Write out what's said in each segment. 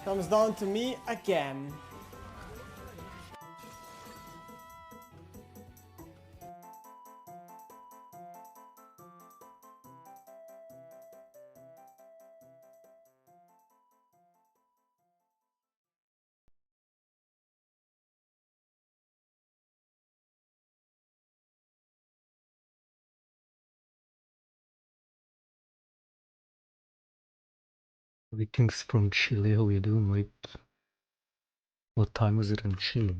Comes down to me again. Greetings from Chile. How you doing, mate? What time is it in Chile?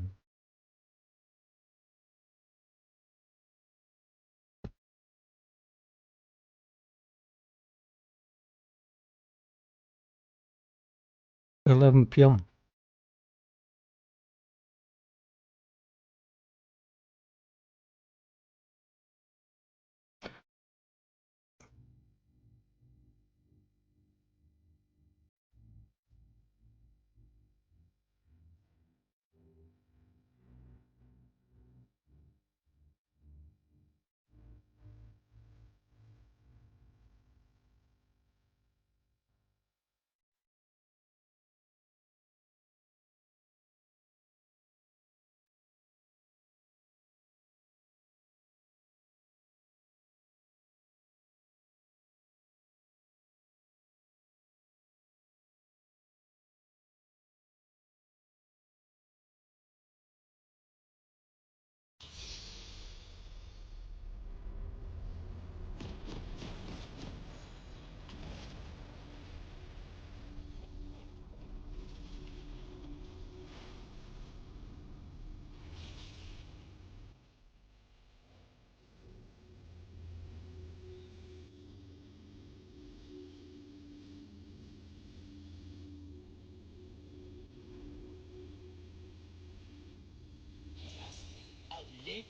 PM.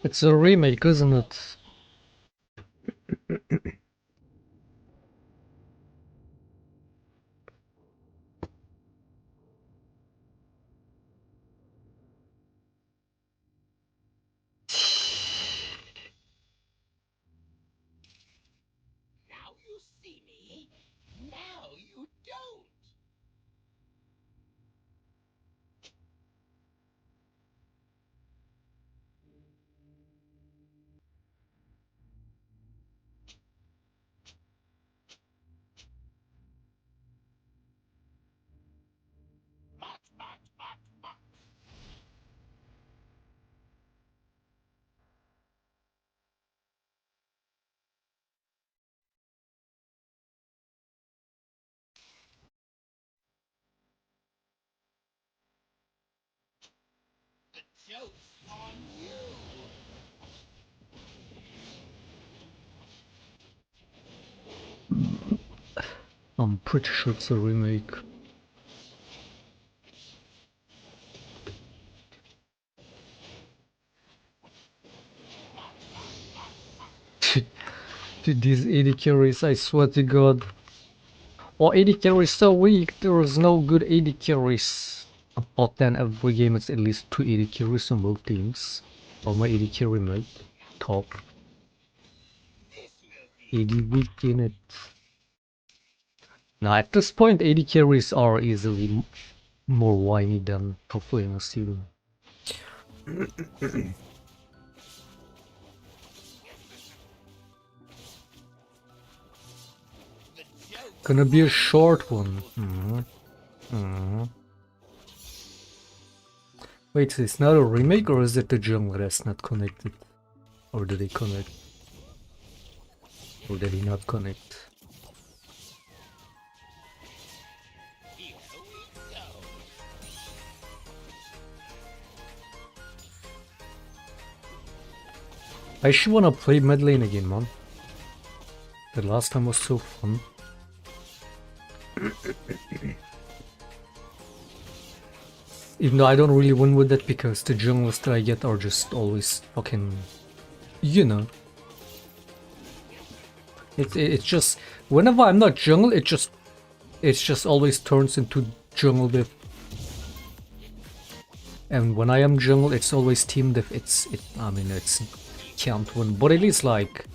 It's a remake, isn't it? Now you see me. Now you don't. The joke's on you. I'm pretty sure it's a remake. Dude, these 80 carries, I swear to god. Oh, 80 carries so weak, there is no good 80 carries. But then every game it's at least 2 80 carries on both teams. Or my 80 carry mate, top. This will be 80 weak in it. Now at this point 80 carries are easily more whiny than top laners even. the joke's Gonna be a on short you. one. Wait, it's not a remake or is it the jungle that's not connected? Or did they connect? Or did he not connect? Here we go. I actually wanna play mid lane again, man. The last time was so fun. Even though I don't really win with that because the jungles that I get are just always fucking... You know. It's just... Whenever I'm not jungle, it just always turns into jungle diff. And when I am jungle, it's always team diff. I mean, it's... Can't win. But at least, like...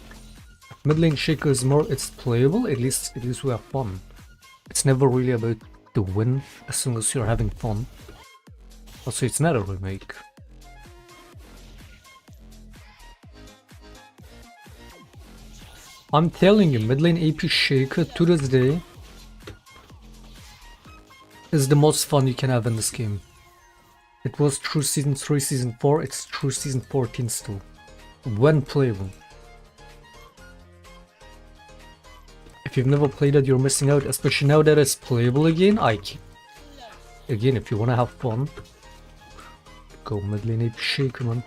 Mid lane shaco is more... It's playable. At least we have fun. It's never really about the win, as long as you're having fun. Also, it's not a remake. I'm telling you, mid lane AP shaco to this day is the most fun you can have in this game. It was true season 3, season 4, it's true season 14 still. When playable. If you've never played it, you're missing out, especially now that it's playable again. Again, if you wanna have fun, go mid lane AP shaco, man.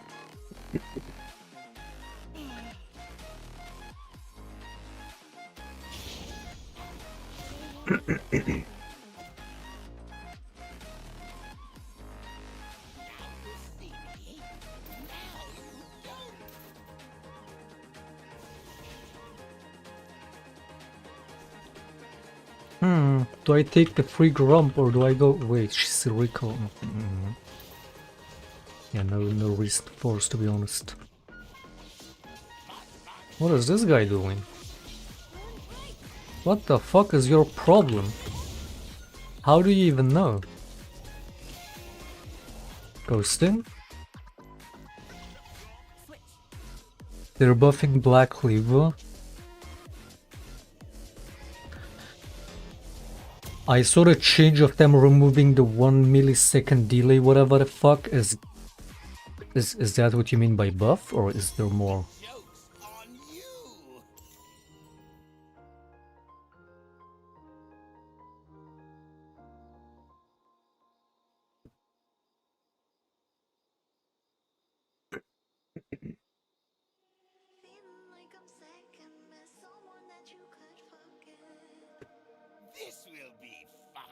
Do I take the free grump or do I go... Wait, she's a recall. Yeah, no reason to force, to be honest. What is this guy doing? What the fuck is your problem? How do you even know? Ghosting? They're buffing Black Cleaver. I saw the change of them removing the 1 millisecond delay, whatever the fuck. Is that what you mean by buff, or is there more? Joke's on you. This will be fun.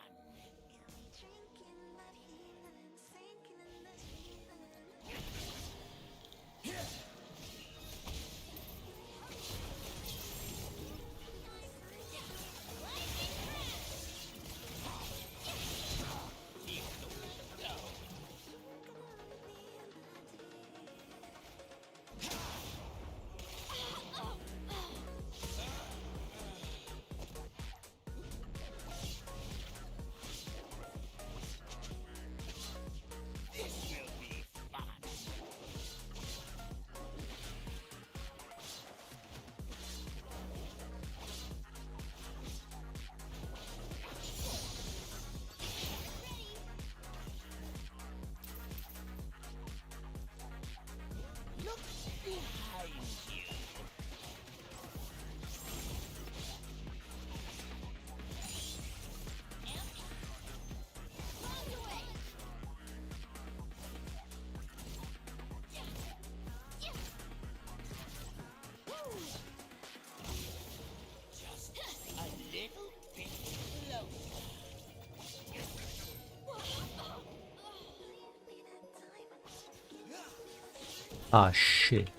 Ah, shit.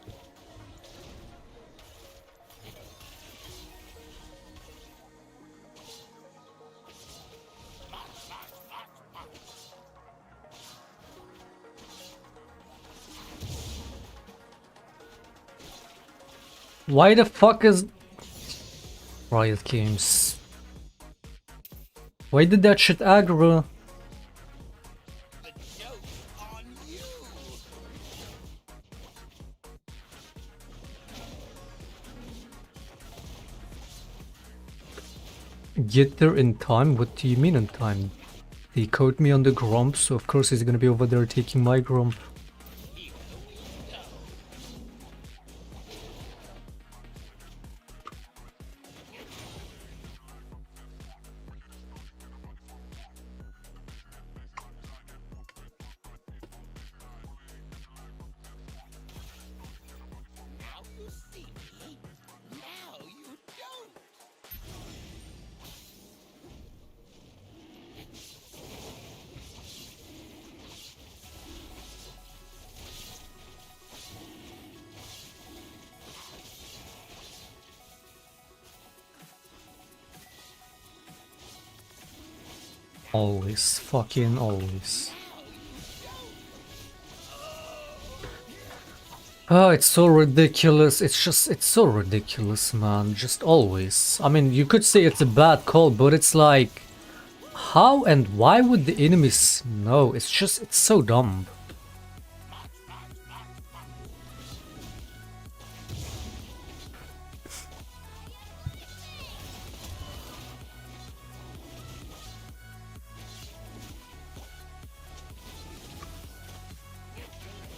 Why the fuck is Riot Games? Why did that shit aggro? The joke's on you. Get there in time? What do you mean in time? They caught me on the Grump, so of course he's gonna be over there taking my Grump. Here we go. Now you see me. Now you don't. Always, fucking always. Oh, it's so ridiculous. It's so ridiculous, man. Just always. I mean, you could say it's a bad call, but it's like, how and why would the enemies know? It's so dumb.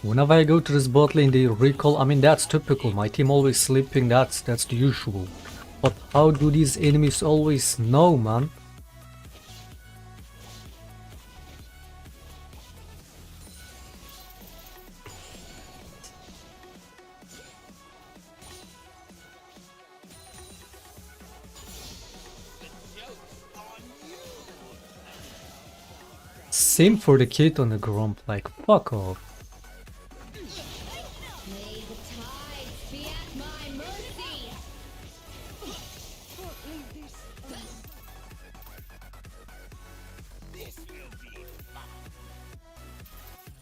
Whenever I go to this bot lane, they recall. I mean, that's typical. My team always sleeping. That's the usual. But how do these enemies always know, man? The joke's on you. Same for the kid on the Grump. Like, fuck off. May the tides be at my mercy. This will be fun.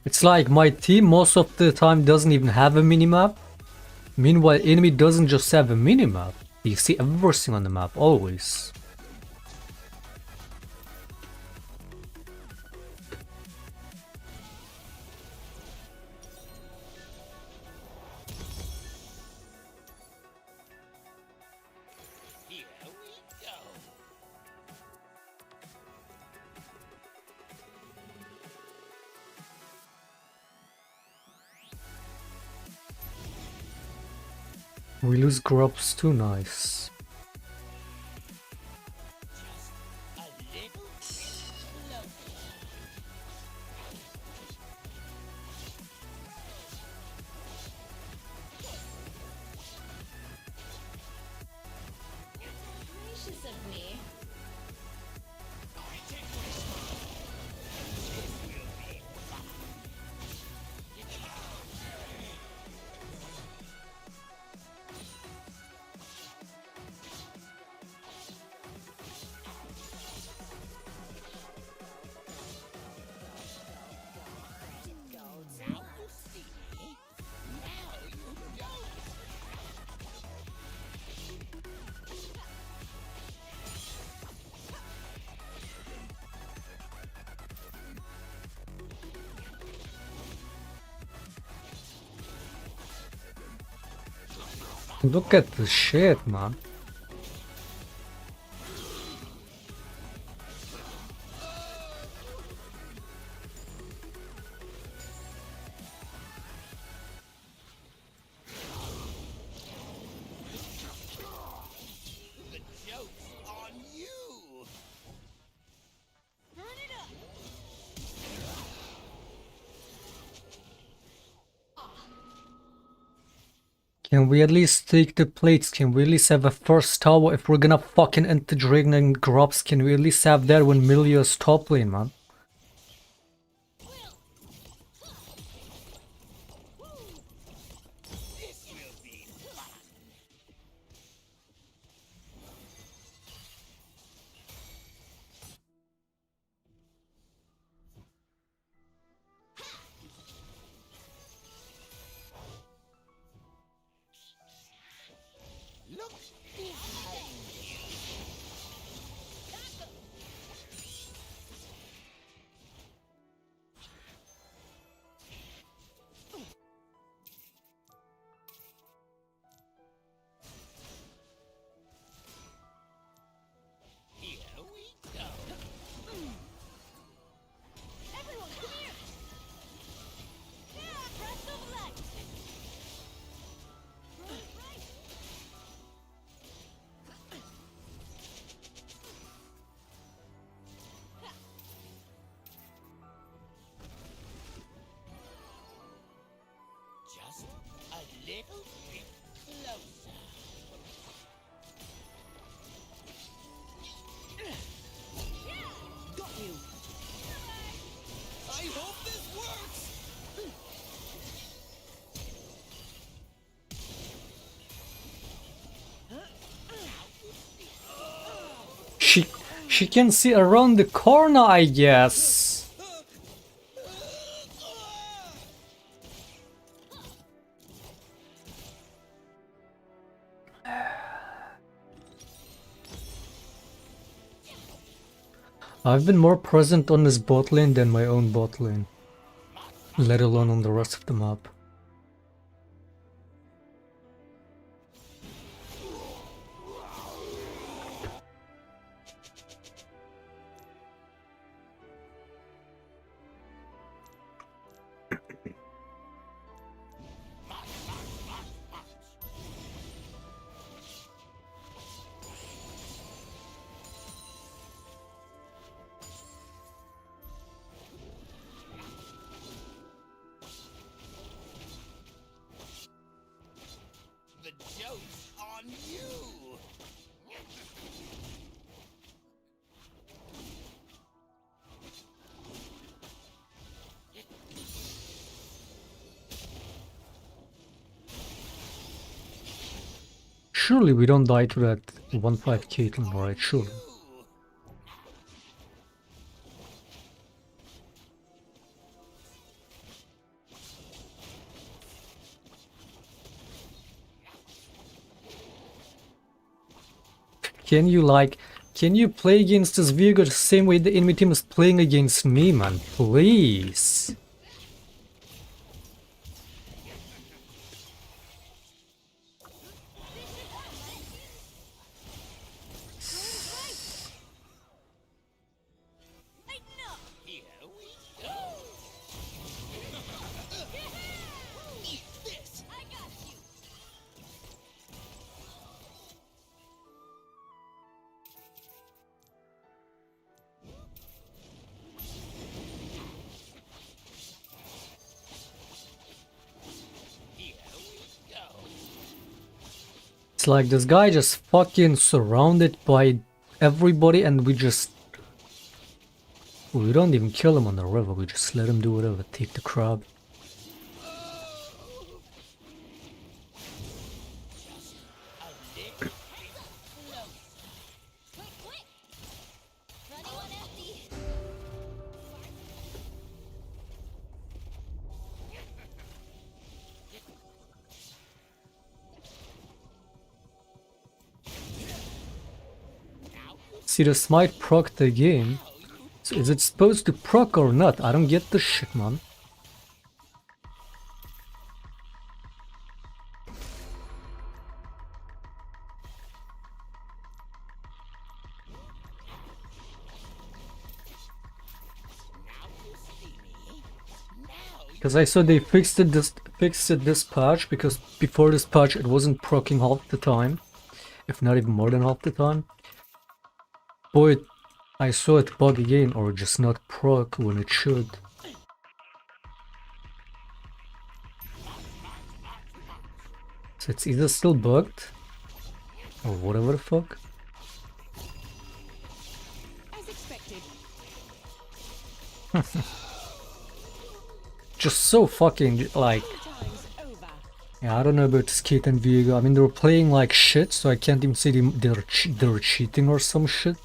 It's like my team most of the time doesn't even have a minimap. Meanwhile, enemy doesn't just have a minimap. You see everything on the map, always. Here we go. We lose grubs too, nice. A little bit slower. Gracious of me. Now you see me. Now you don't. Look at the shit, man. The joke's on you. Burn it up. Can we at least take the plates? Can we at least have a first tower? If we're gonna fucking enter Dragon and Grubs, can we at least have that when Milia's top lane, man? She can see around the corner, I guess. I've been more present on this bot lane than my own bot lane, let alone on the rest of the map. The joke's on you. Surely we don't die to that 1-5 Caitlyn, right? Surely. Can you play against this Viego the same way the enemy team is playing against me, man? Please. Here we go. Eat this. I got you. Here we go. It's like this guy just fucking surrounded by everybody and we don't even kill him on the river, we just let him do whatever, take the crab. Quick, quick. Running on empty. See, this might proc the game. So is it supposed to proc or not? I don't get this shit, man. Because I saw they fixed it this patch, because before this patch it wasn't proccing half the time, if not even more than half the time. But I saw it bug again, or just not proc when it should. So it's either still bugged, or whatever the fuck. As expected. Just so fucking, like... Time's over. Yeah, I don't know about Skate and Viego. I mean, they were playing like shit, so I can't even say they're cheating or some shit.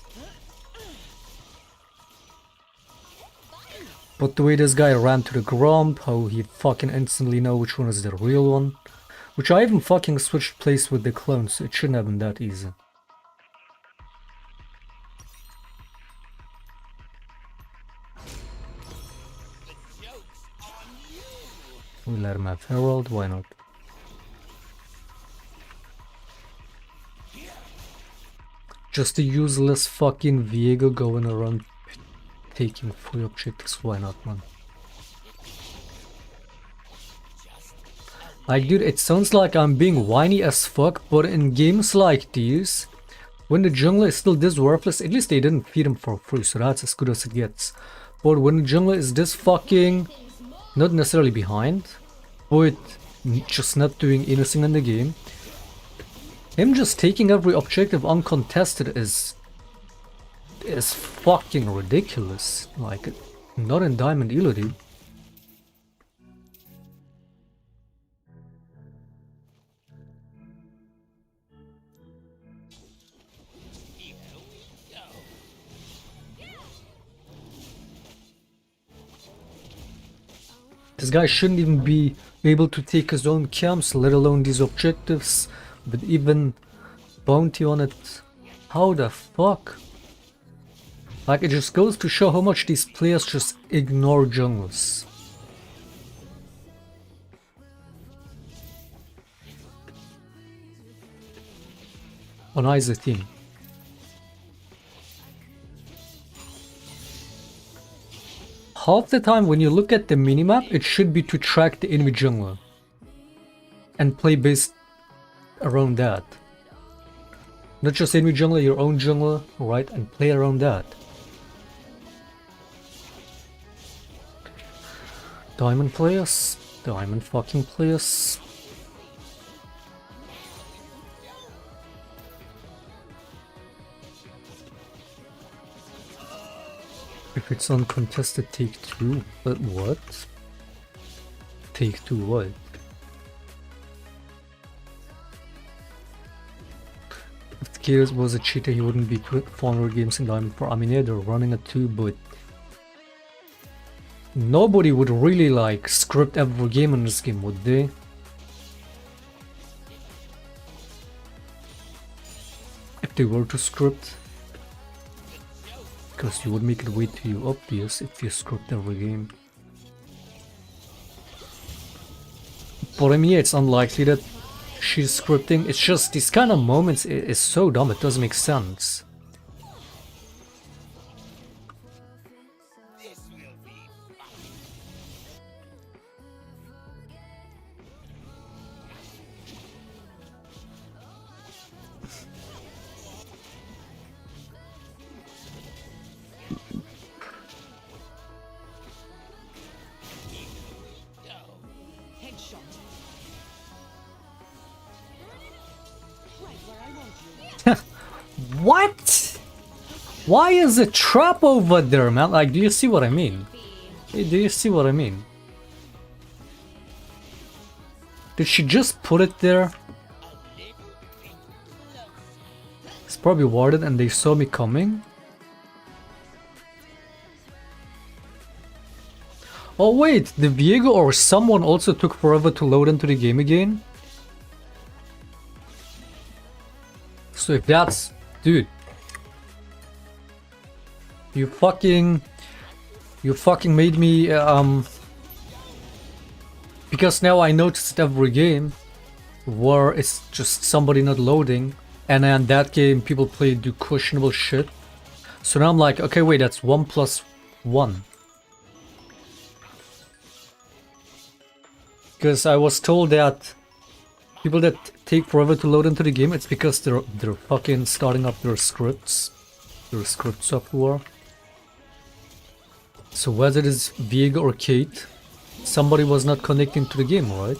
But the way this guy ran to the Gromp, how he fucking instantly know which one is the real one. Which I even fucking switched place with the clone, so it shouldn't have been that easy. The joke's on you. We let him have Herald, why not? Just a useless fucking Viego going around taking free objectives, why not, man? Like, dude, it sounds like I'm being whiny as fuck, but in games like these, when the jungler is still this worthless, at least they didn't feed him for free, so that's as good as it gets. But when the jungler is this fucking, not necessarily behind, but just not doing anything in the game, him just taking every objective uncontested is fucking ridiculous. Like, not in Diamond Elo, dude. Here we go. This guy shouldn't even be able to take his own camps, let alone these objectives, but even bounty on it. How the fuck? Like, it just goes to show how much these players just ignore jungles. On Isa team. Half the time when you look at the minimap, it should be to track the enemy jungler. And play based around that. Not just enemy jungler, your own jungler, right? And play around that. Diamond players. Diamond fucking players. If it's uncontested, take 2. But what? Take 2 what? If the Chaos was a cheater, he wouldn't be put 400 games in Diamond 4. I mean, yeah, they're running a 2, but nobody would really like script every game in this game, would they? If they were to script. Because you would make it way too obvious if you script every game. But I mean, yeah, it's unlikely that she's scripting. It's just these kind of moments is so dumb, it doesn't make sense. What? Why is a trap over there, man? Like, do you see what I mean? Hey, do you see what I mean? Did she just put it there? It's probably warded and they saw me coming. Oh wait, the Viego or someone also took forever to load into the game again? So if that's... Dude. You fucking made me, because now I noticed every game where it's just somebody not loading, and then that game people play do questionable shit. So now I'm like, okay, wait, that's 1 plus 1. Because I was told that people that take forever to load into the game, it's because they're fucking starting up their scripts. Their script software. So whether it is Viego or Kate, somebody was not connecting to the game, right?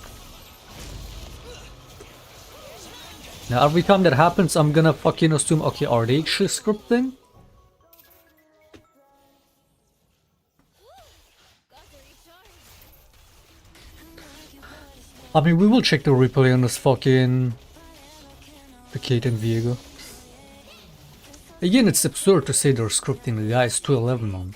Now every time that happens, I'm gonna fucking assume, okay, are they actually scripting? I mean, we will check the replay on this fucking... the Kate and Viego. Again, it's absurd to say they're scripting, the guy is 211 on.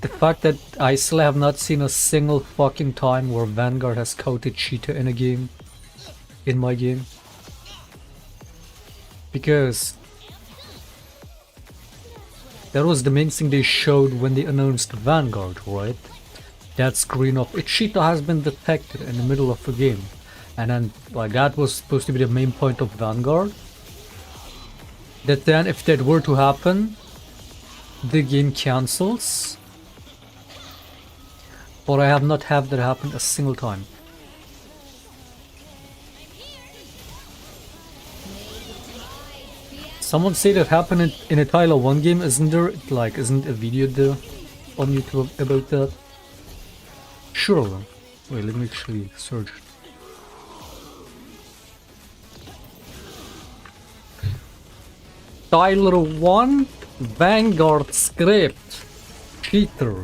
The fact that I still have not seen a single fucking time where Vanguard has counted Cheetah in a game. In my game. Because that was the main thing they showed when they announced Vanguard, right? That screen of Cheetah has been detected in the middle of a game. And then, like, that was supposed to be the main point of Vanguard. That then, if that were to happen, the game cancels. But I have not had that happen a single time. Someone said it happened in a Tyler 1 game, isn't there? Like, isn't a video there on YouTube about that? Sure. Wait, let me actually search. Tyler 1 Vanguard script. cheater.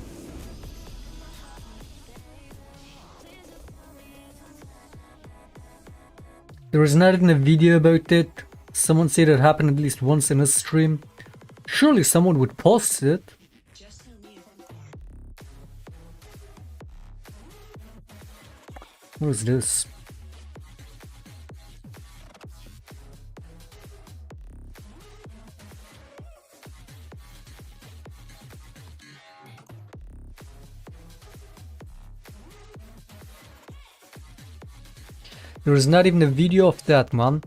There is not even a video about it. Someone said it happened at least once in a stream. Surely someone would post it. What is this? There is not even a video of that, man.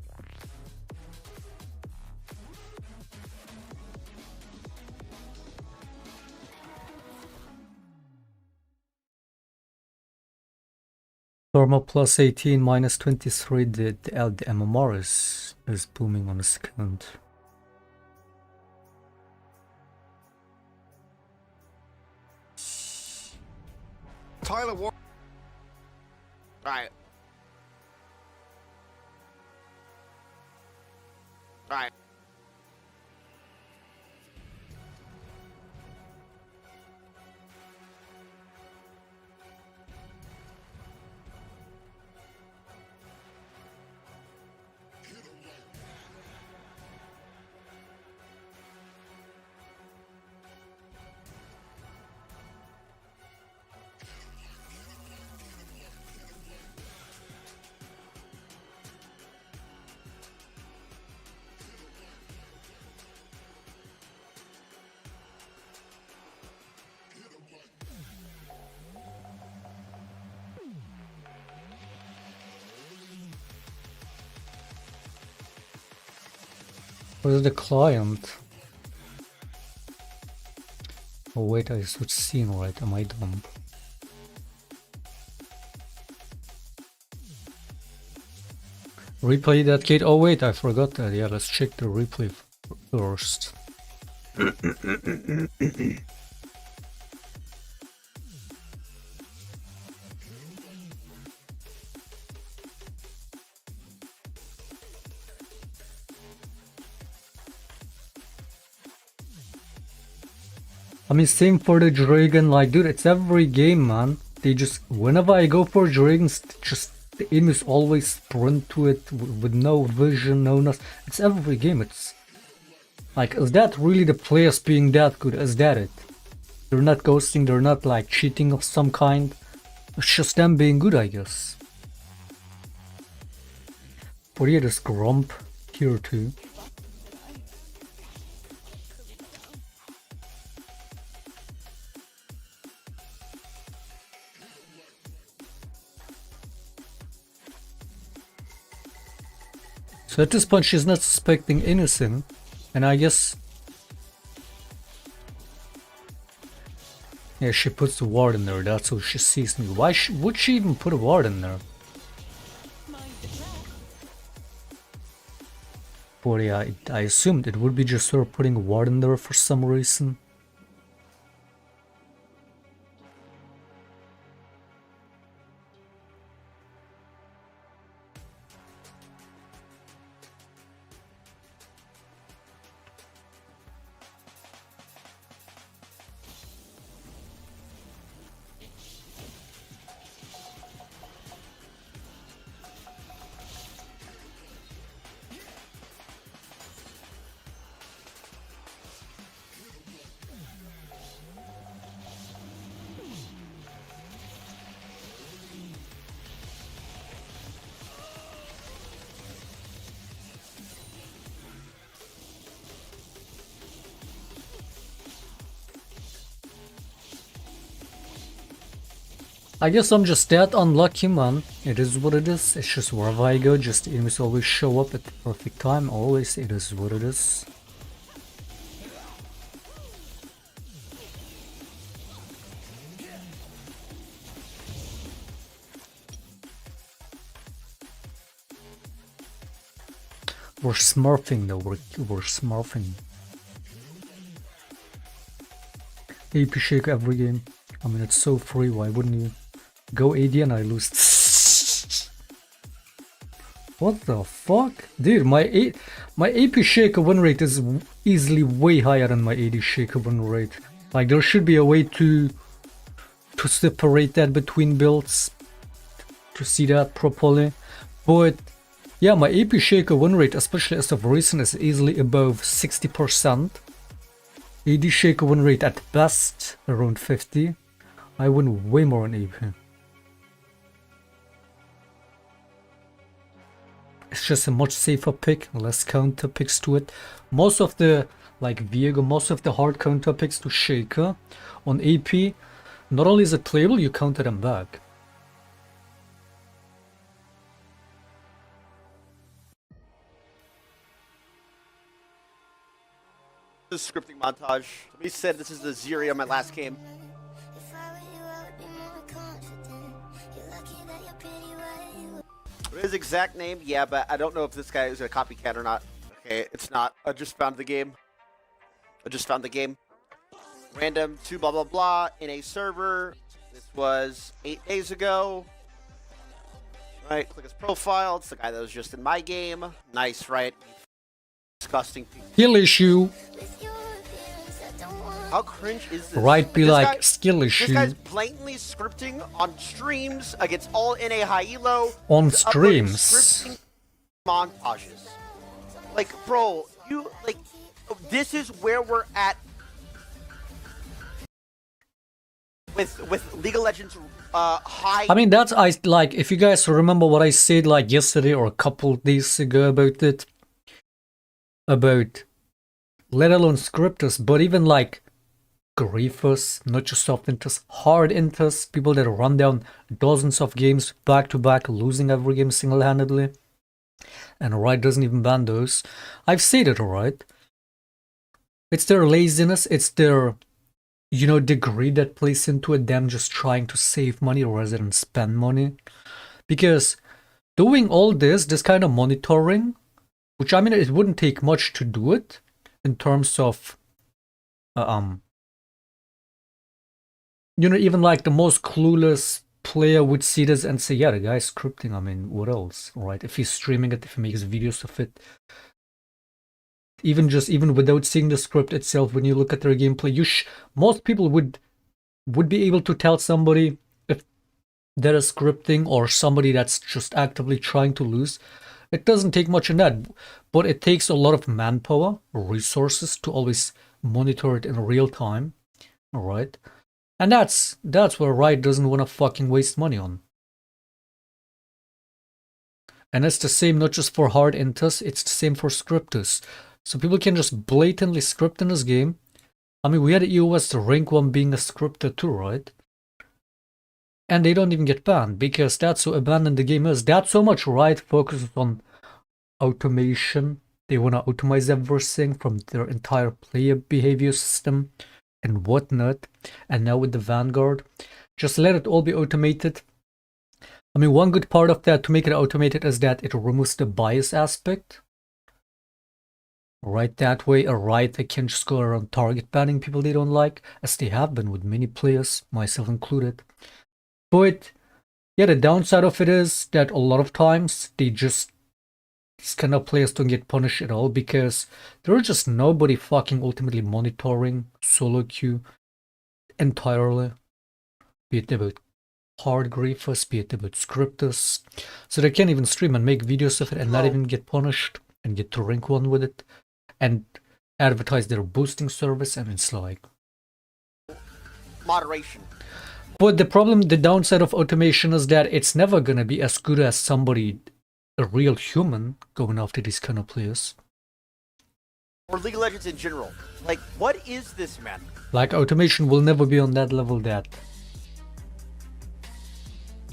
Thermal plus 18 minus 23. The MMR is booming on a second. Tyler War. Right. Right. Where's the client? Oh wait, I switched scene, right? Am I dumb? Replay that kid. Oh wait, I forgot that. Yeah, let's check the replay first. I mean, same for the dragon. Like, dude, it's every game, man. They just, whenever I go for dragons, just the enemies always sprint to it with no vision, no nothing. It's every game. It's like, is that really the players being that good? Is that it? They're not ghosting. They're not like cheating of some kind. It's just them being good, I guess. But yeah, there's Grump here too. So at this point she's not suspecting anything, and I guess, yeah, she puts the ward in there, that's how she sees me. Why would she even put a ward in there? But yeah, I assumed it would be just her putting a ward in there for some reason. I guess I'm just that unlucky, man. It is what it is. It's just wherever I go, just enemies always show up at the perfect time. Always, it is what it is. We're smurfing though, we're smurfing. AP shake every game. I mean, it's so free, why wouldn't you? Go AD and I lose. What the fuck? Dude, my AP shaker win rate is easily way higher than my AD shaker win rate. Like there should be a way to separate that between builds to see that properly. But yeah, my AP Shaco win rate, especially as of recent, is easily above 60%. AD Shaco win rate at best around 50. I win way more on AP. It's just a much safer pick, less counter picks to it. Most of the, like Viego, most of the hard counter picks to Shaco on AP, not only is it playable, you counter them back. This scripting montage. Somebody said this is the Zeri on my last game. His exact name, yeah, but I don't know if this guy is a copycat or not. Okay, it's not. I just found the game. Random 2 blah blah blah in a server. This was 8 days ago. Right, click his profile. It's the guy that was just in my game. Nice, right? Disgusting. Skill issue. How cringe is this? Right, be This like guy- skill issue. This guy's blatantly scripting on streams against all NA high elo. On He's uploading streams. scripting montages. Like, bro, you like. This is where we're at with League of Legends high. I mean, that's like if you guys remember what I said like yesterday or a couple days ago about it, about let alone scripters, but even like griefers, not just soft inters, hard inters, people that run down dozens of games back to back, losing every game single-handedly, and Riot doesn't even ban those. I've said it, alright. It's their laziness, it's their, you know, degree that plays into it, them just trying to save money rather than spend money. Because doing all this kind of monitoring, which I mean, it wouldn't take much to do it in terms of, you know, even like the most clueless player would see this and say, yeah, the guy's scripting. I mean, what else, right? If he's streaming it, if he makes videos of it, even without seeing the script itself, when you look at their gameplay, most people would be able to tell somebody if they're scripting or somebody that's just actively trying to lose. It doesn't take much in that, but it takes a lot of manpower, resources to always monitor it in real time, all right? And that's where Riot doesn't want to fucking waste money on. And it's the same not just for hard inters, it's the same for scripters. So people can just blatantly script in this game. I mean, we had EOS the rank 1 being a scripter too, right? And they don't even get banned because that's how abandoned the game is. That's so much Riot focuses on automation. They want to automate everything from their entire player behavior system and whatnot. And now with the Vanguard, just let it all be automated. I mean, one good part of that to make it automated is that it removes the bias aspect. Right, that way a Riot they can just go around target banning people they don't like, as they have been with many players, myself included. But yeah, the downside of it is that a lot of times these kind of players don't get punished at all because there's just nobody fucking ultimately monitoring solo queue entirely. Be it about hard griefers, be it about scripters. So they can't even stream and make videos of it and not even get punished and get to rank 1 with it and advertise their boosting service. And it's like moderation. But the downside of automation is that it's never gonna be as good as somebody, a real human, going after these kind of players. Or League of Legends in general. Like, what is this, man? Like, automation will never be on that level that,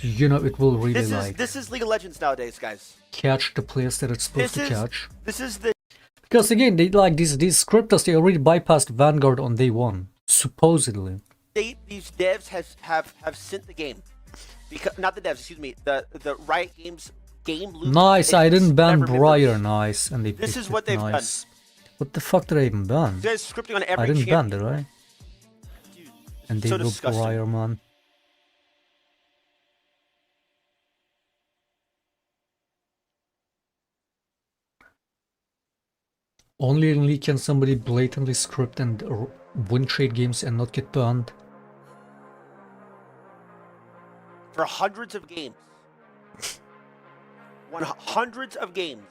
you know, it will really This is League of Legends nowadays, guys. catch the players that it's supposed to catch. This is the Because again, they like these scripters, they already bypassed Vanguard on day 1, supposedly. these devs have sent the game. Because not the devs, excuse me, the Riot Games game loop. Nice, I didn't ban never Briar, members. nice, and they This is picked what it, they've nice. What the fuck did I even ban? You guys scripting on every I didn't ban, champion. did I? Dude, And they so look disgusting. Briar, man. Only in League can somebody blatantly script and win trade games and not get banned. For hundreds of games. Hundreds of games.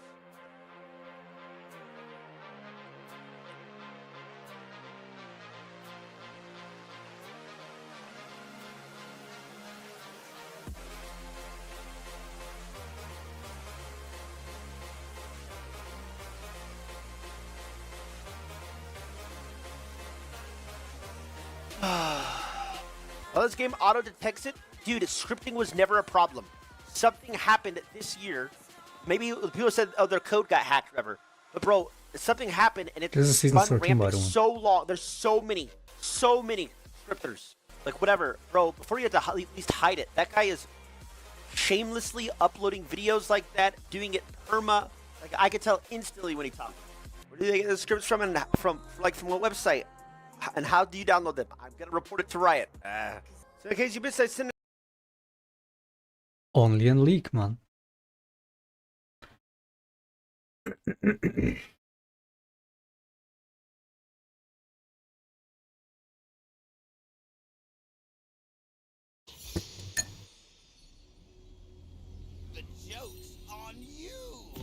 Well, this game auto detects it. Dude, scripting was never a problem. Something happened this year. Maybe people said, oh, their code got hacked or whatever. But bro, something happened and it This is season 13, by the way. so long. There's so many scripters. Like whatever. Bro, before you have to at least hide it. That guy is shamelessly uploading videos like that, doing it perma. Like I could tell instantly when he talks. Where do they get the scripts from and from what website? And how do you download them? I'm gonna report it to Riot. So in case you missed, I sent Only in League, man. The joke's on you.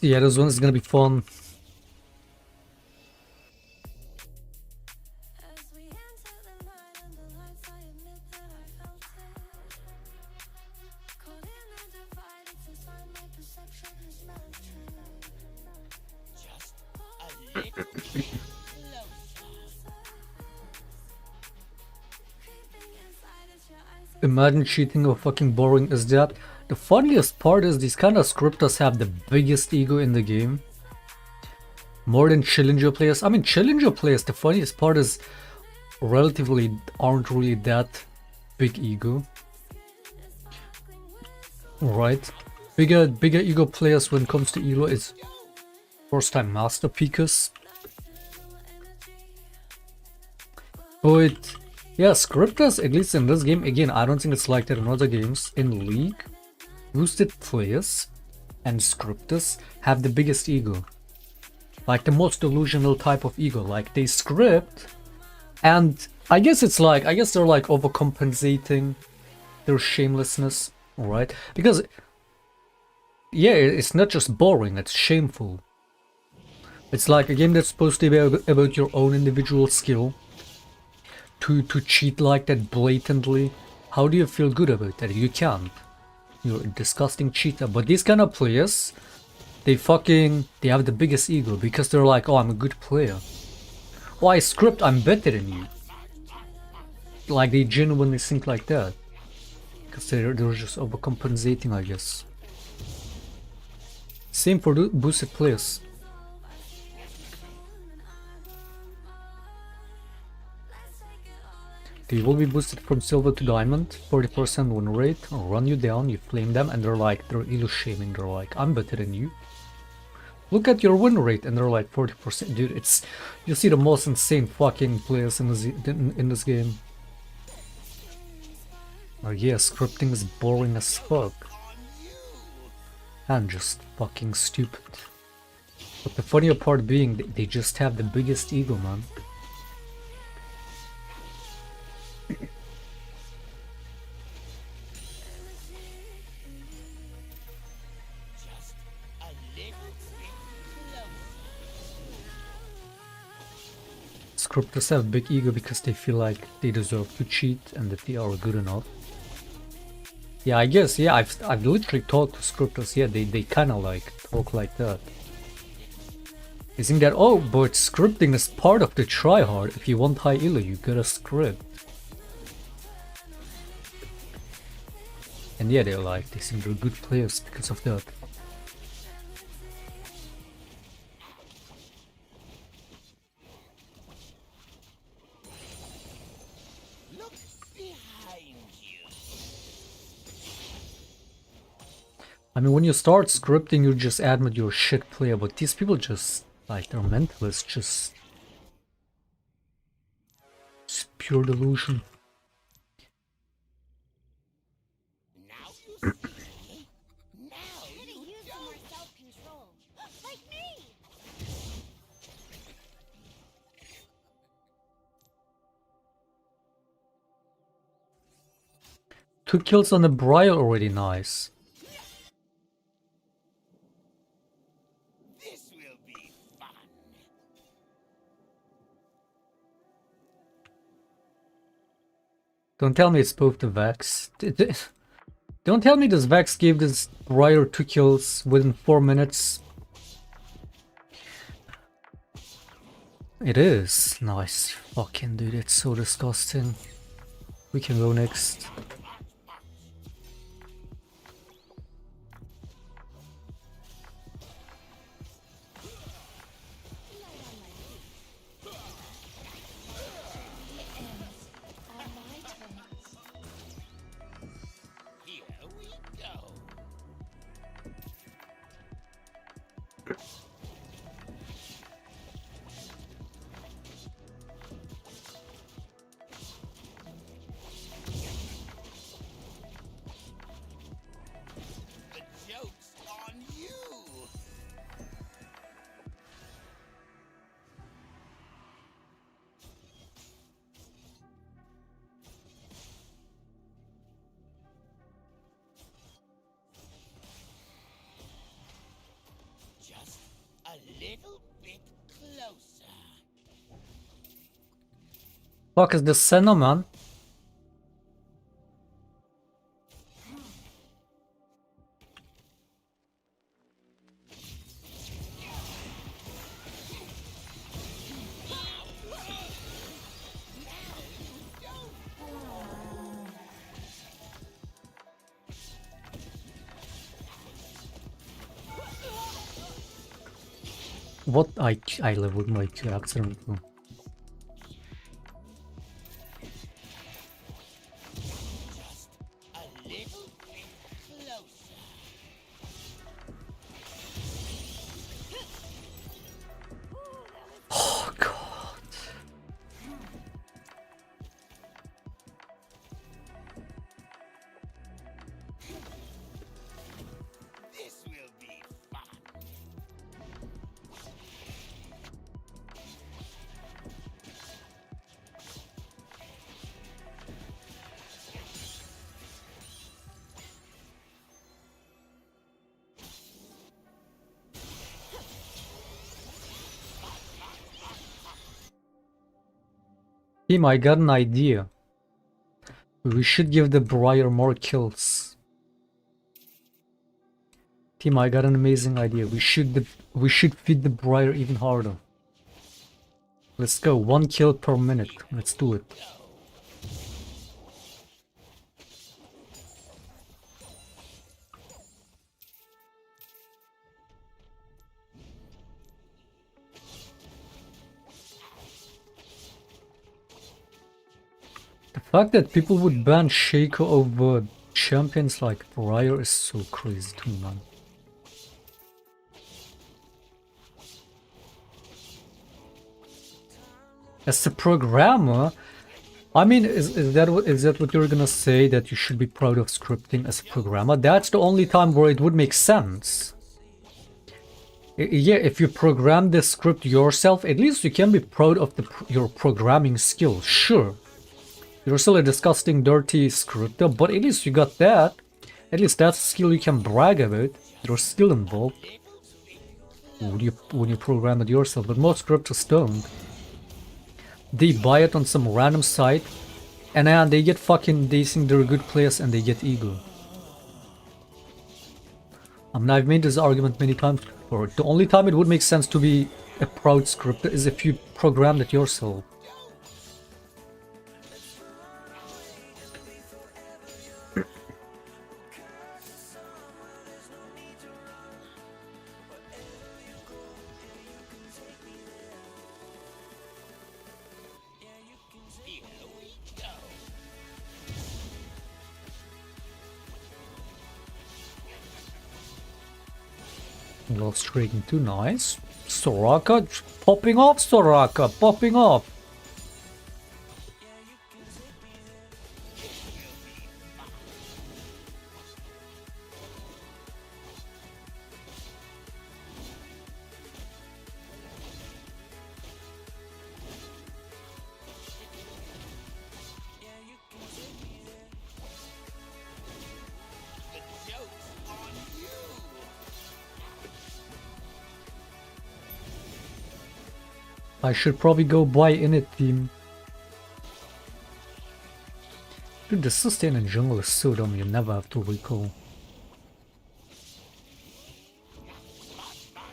Yeah, this one is gonna be fun. As we enter the night and the lights, I admit that I felt it. Caught in a divide, it's a sign my perception has melted. Just a little bit closer. Creeping inside as your eyes Imagine cheating or fucking boring is that. The funniest part is these kind of scripters have the biggest ego in the game. More than challenger players. I mean, challenger players, the funniest part is relatively aren't really that big ego. Right? Bigger ego players when it comes to elo is first time master peakers. But yeah, scripters, at least in this game, again, I don't think it's like that in other games. In League, boosted players and scripters have the biggest ego. Like the most delusional type of ego. Like they script and I guess they're like overcompensating their shamelessness, right? Because yeah, it's not just boring, it's shameful. It's like a game that's supposed to be about your own individual skill. To cheat like that blatantly, how do you feel good about that? You can't. You're a disgusting cheater. But these kind of players, they have the biggest ego because they're like, oh, I'm a good player. Oh, I script, I'm better than you. Like they genuinely think like that. Because they're just overcompensating, I guess. Same for the boosted players. They will be boosted from silver to diamond, 40% win rate, run you down, you flame them, and they're elo shaming, they're like, I'm better than you. Look at your win rate, and they're like 40%. Dude, it's, you see the most insane fucking players in this game. Oh yeah, scripting is boring as fuck. And just fucking stupid. But the funnier part being, they just have the biggest ego, man. Just a little bit closer. Scripters have big ego because they feel like they deserve to cheat and that they are good enough. Yeah, I guess, yeah, I've literally talked to scripters, yeah, they kinda like talk like that. They think that, oh, but scripting is part of the tryhard. If you want high elo, you gotta script. And yeah, they think they're good players because of that. Look behind you. I mean, when you start scripting, you just admit you're a shit player, but these people just, like, their mental is just pure delusion. Now you see. Now you don't. 2 kills on the Briar already, nice. This will be fun. Don't tell me it's both the Vex. Don't tell me this Vex gave this Briar 2 kills within 4 minutes. It is. Nice. Fucking dude, it's so disgusting. We can go next. On my terms. Here we go. The joke's on you. Just a little bit closer. Fuck is this Senna, man? What I leveled my character. Just a little bit closer. Oh god. This will be fun. Team, I got an idea. We should give the Briar more kills. Team, I got an amazing idea. We should feed the Briar even harder. Let's go, 1 kill per minute. Let's do it. The fact that people would ban Shaco over champions like Briar is so crazy to me, man. As a programmer, I mean, is that what you're gonna say, that you should be proud of scripting as a programmer? That's the only time where it would make sense. Yeah, if you program the script yourself, at least you can be proud of your programming skills. Sure, you're still a disgusting, dirty scripter, but at least you got that. At least that's a skill you can brag about. There's skill involved when you program it yourself, but most scripters don't. They buy it on some random site, and then they think they're good players and they get ego. I mean, I've made this argument many times before. The only time it would make sense to be a proud scripter is if you programmed it yourself. Here we go. Lost trading too nice. Soraka popping off, Soraka popping off. I should probably go buy in it, team. Dude, the sustain in jungle is so dumb, you never have to recall.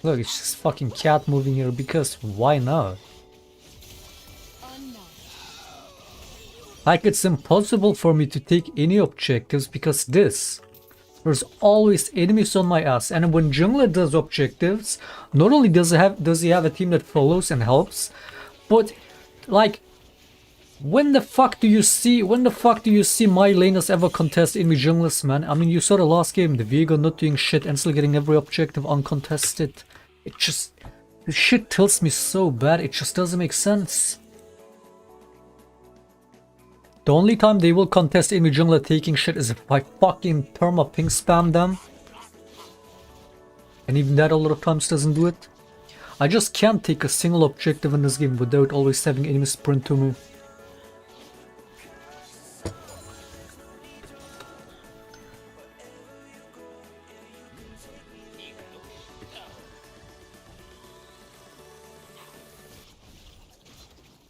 Look, it's just fucking cat moving here because why not? Like, it's impossible for me to take any objectives because this. There's always enemies on my ass, and when jungler does objectives, not only does he have a team that follows and helps, but like, when the fuck do you see my laners ever contest enemy junglers, man? I mean, you saw the last game, the Viego not doing shit and still getting every objective uncontested. It just, this shit tilts me so bad, it just doesn't make sense. The only time they will contest enemy jungler taking shit is if I fucking perma ping spam them. And even that a lot of times doesn't do it. I just can't take a single objective in this game without always having enemies sprint to me.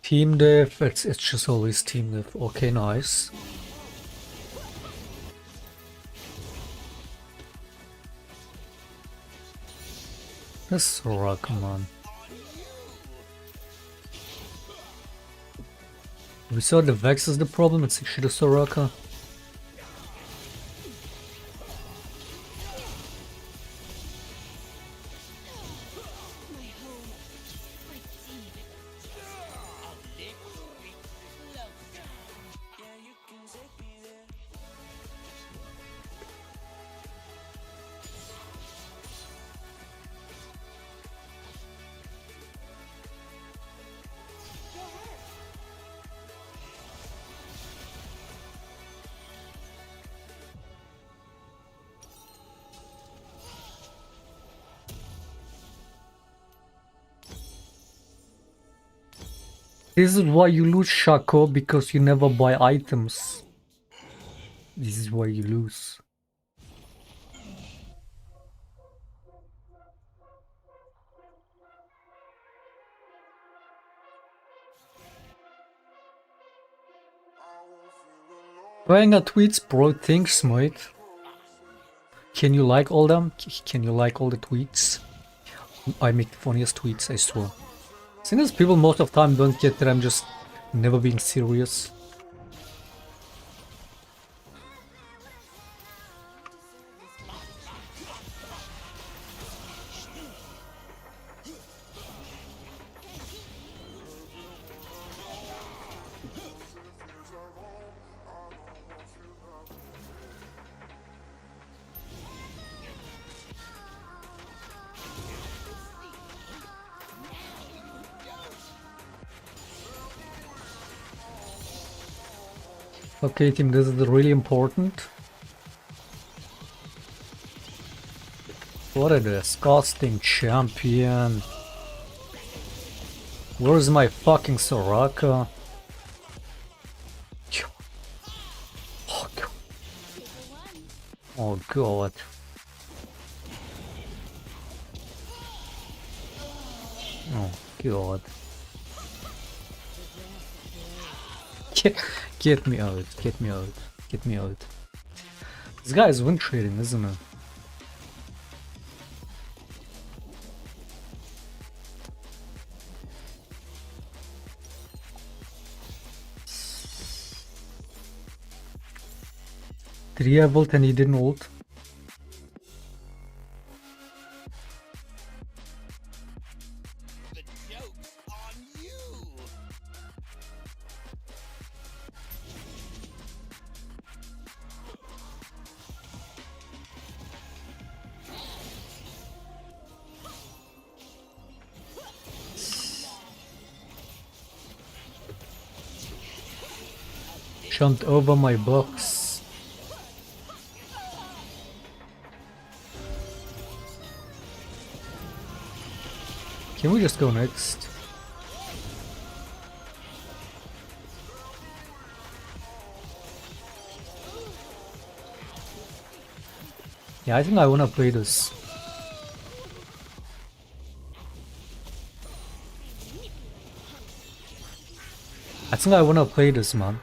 Team diff, it's just always team diff. Okay, nice. This Soraka, come on. We saw the Vex is the problem, it's actually the Soraka. This is why you lose, Shaco, because you never buy items. This is why you lose. Banger tweets, bro, thanks, mate. Can you like all them? Can you like all the tweets? I make the funniest tweets, I swear. Since people most of the time don't get that I'm just never being serious. Okay, team, this is really important. What a disgusting champion. Where's my fucking Soraka? Oh god. Oh god. Get me out, get me out, get me out. This guy is win trading, isn't it? Did he have ult and he didn't ult? The joke's on you. Jumped over my box. Can we just go next? Yeah, I think I wanna play this. I think I wanna play this, man.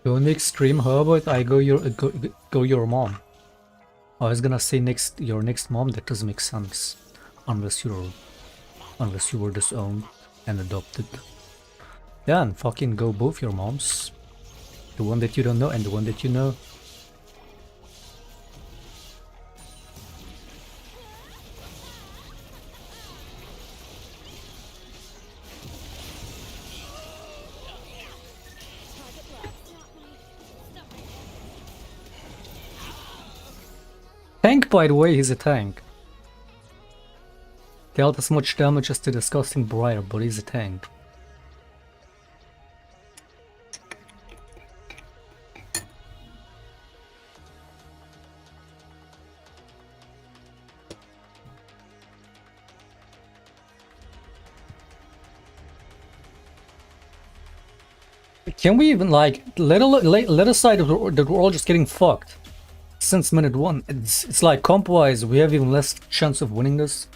Go next stream. How about I go your mom? I was gonna say your next mom. That doesn't make sense, unless you were disowned and adopted. Yeah, and fucking go both your moms. The one that you don't know and the one that you know. Tank, by the way, he's a tank. Dealt as much damage as the disgusting Briar, but he's a tank. Can we even like let aside that we're all just getting fucked since minute 1? It's like comp wise we have even less chance of winning this.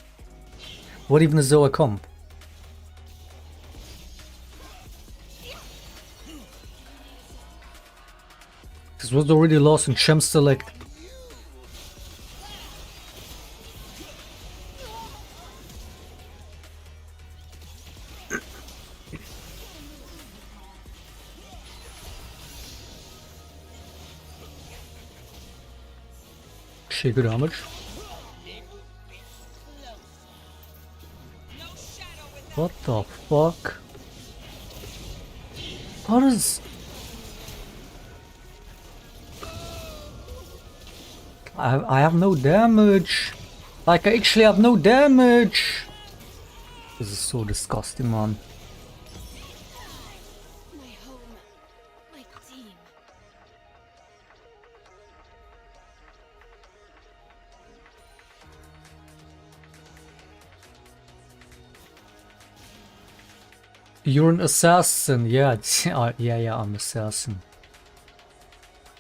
What even is Zoa comp? This was already lost in Chem Select. Shaco damage. What the fuck? What is... I have no damage. Like, I actually have no damage. This is so disgusting, man. My home. My team. You're an assassin, yeah, yeah, I'm an assassin.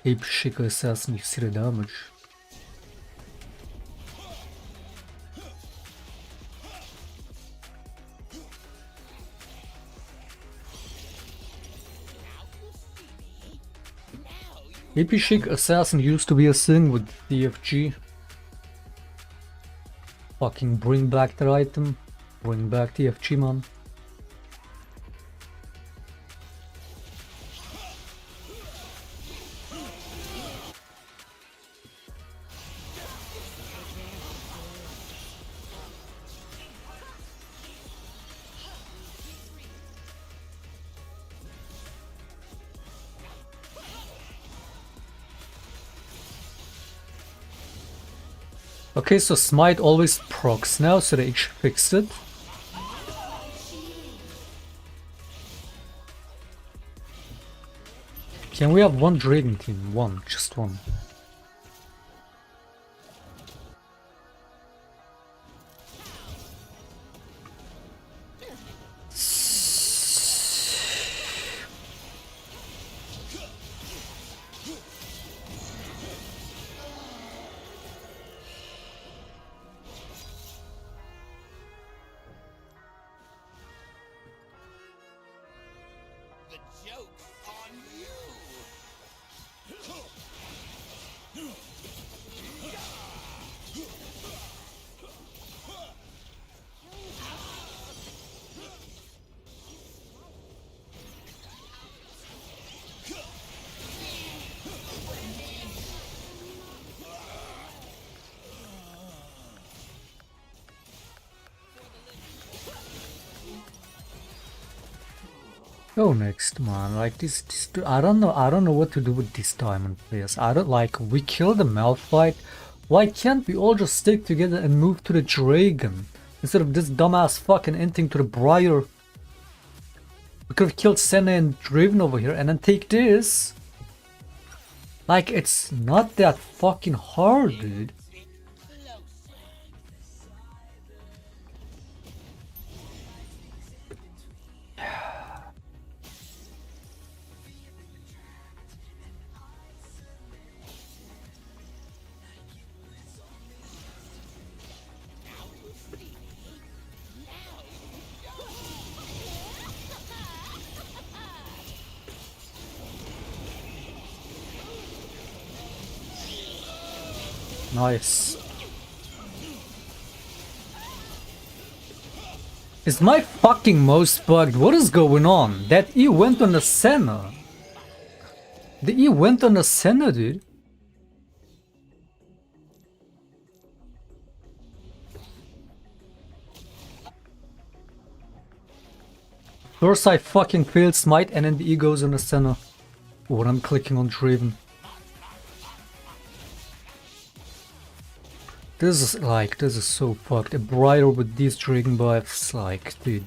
Ape Shaco assassin, you see the damage. Ape Shaco assassin used to be a thing with DFG. Fucking bring back that item. Bring back DFG, man. Okay, so Smite always procs now, so they fixed it. Can we have one Dragon team? One, just one. The joke's on you. Go next, man. Like this, I don't know what to do with these diamond players. I don't like. We killed the Malphite. Why can't we all just stick together and move to the dragon instead of this dumbass fucking ending to the Briar? We could have killed Senna and Draven over here and then take this. Like, it's not that fucking hard, dude. Nice. Is my fucking mouse bugged? What is going on? That E went on a Senna. The E went on a Senna, dude. First I fucking failed smite and then the E goes on a Senna. When I'm clicking on Draven. This is so fucked. A Briar with these dragon buffs, like, dude.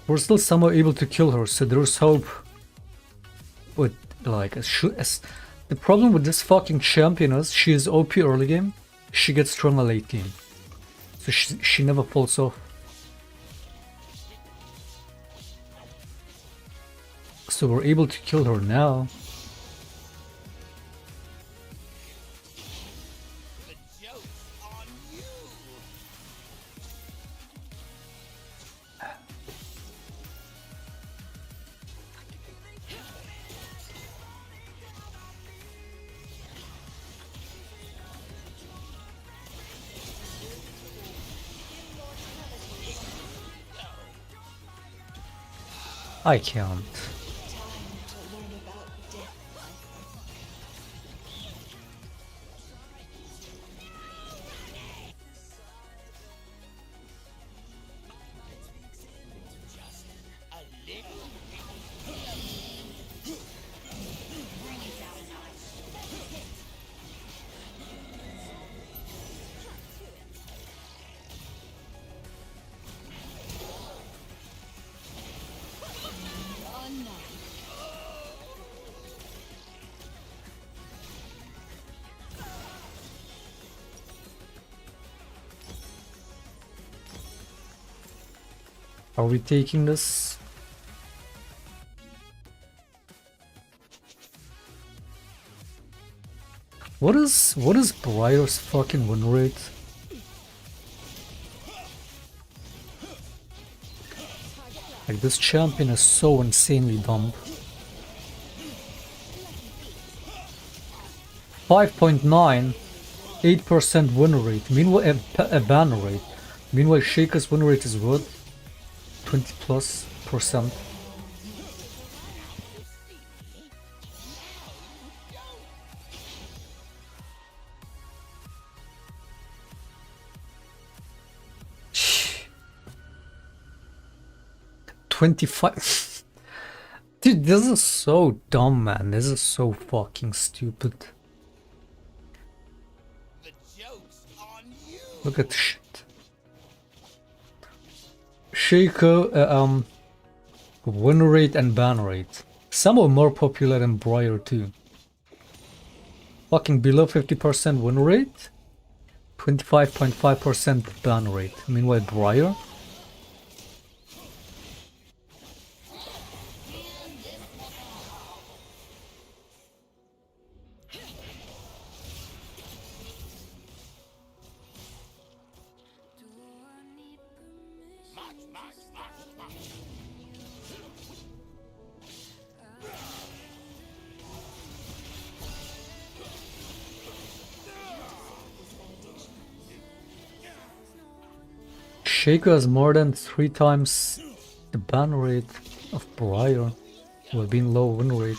We're still somehow able to kill her, so there's hope. But, like, the problem with this fucking champion is she is OP early game, she gets stronger late game. So she never falls off. So we're able to kill her now. I can't. Are we taking this? What is Briar's fucking win rate? Like, this champion is so insanely dumb. 5.9, 8% win rate. Meanwhile, a ban rate. Meanwhile, Shaco's win rate is what? 20+%. Shh. 25. Dude, this is so dumb, man. This is so fucking stupid. The joke's on you. Look at shit. Shaco, win rate and ban rate. Some are more popular than Briar too. Fucking below 50% win rate, 25.5% ban rate. Meanwhile, Briar. Shaco has more than 3 times the ban rate of Briar, while being low win rate.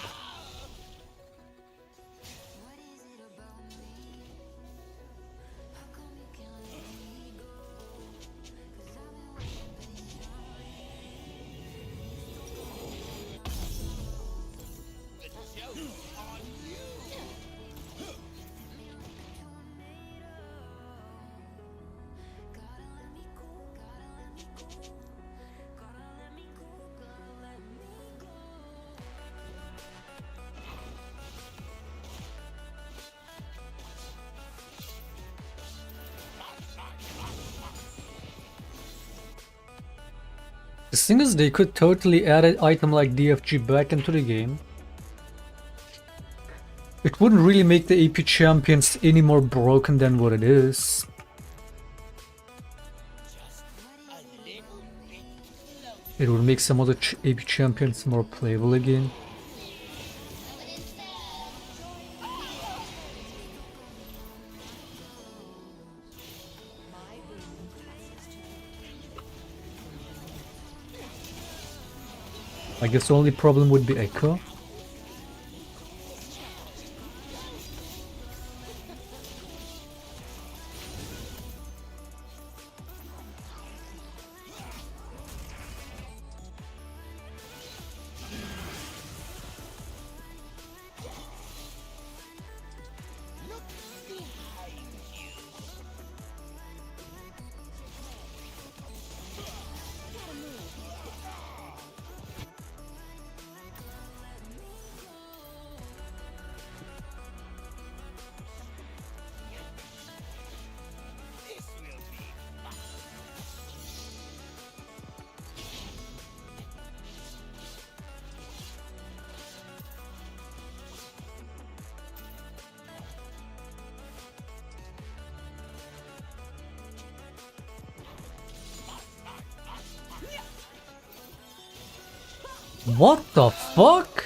The thing is, they could totally add an item like DFG back into the game. It wouldn't really make the AP champions any more broken than what it is. It would make some other AP champions more playable again. I guess the only problem would be Echo. What the fuck?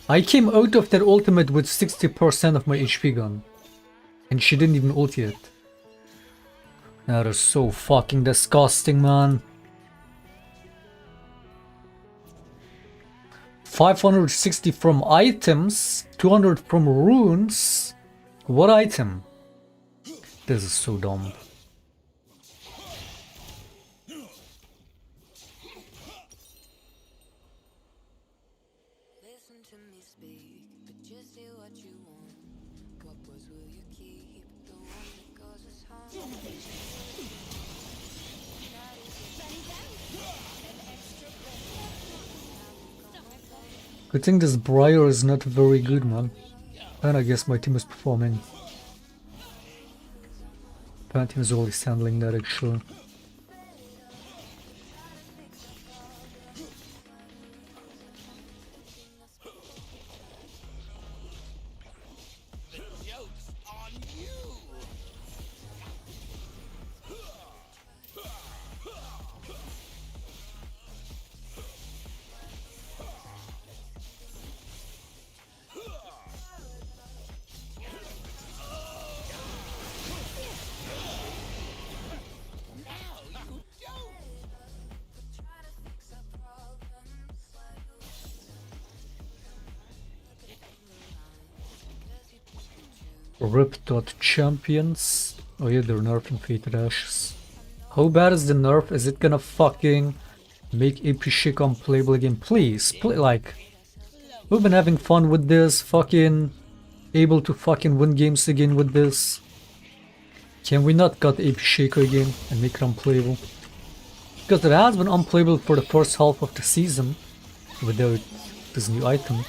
I came out of that ultimate with 60% of my HP gone. And she didn't even ult yet. That is so fucking disgusting, man. 560 from items, 200 from runes. What item? This is so dumb. Listen to me speak, but just say what you want. What words will you keep? The one that causes harm. Good thing this Briar is not very good, man. And I guess my team is performing. Pantheon is always handling that actually. Joke's on you! Rip.champions. Oh yeah, they're nerfing Fated Ashes. How bad is the nerf? Is it gonna fucking make AP Shaclone unplayable again? Please, like, we've been having fun with this, fucking able to fucking win games again with this. Can we not cut AP Shaclone again and make it unplayable? Because it has been unplayable for the first half of the season without this new item.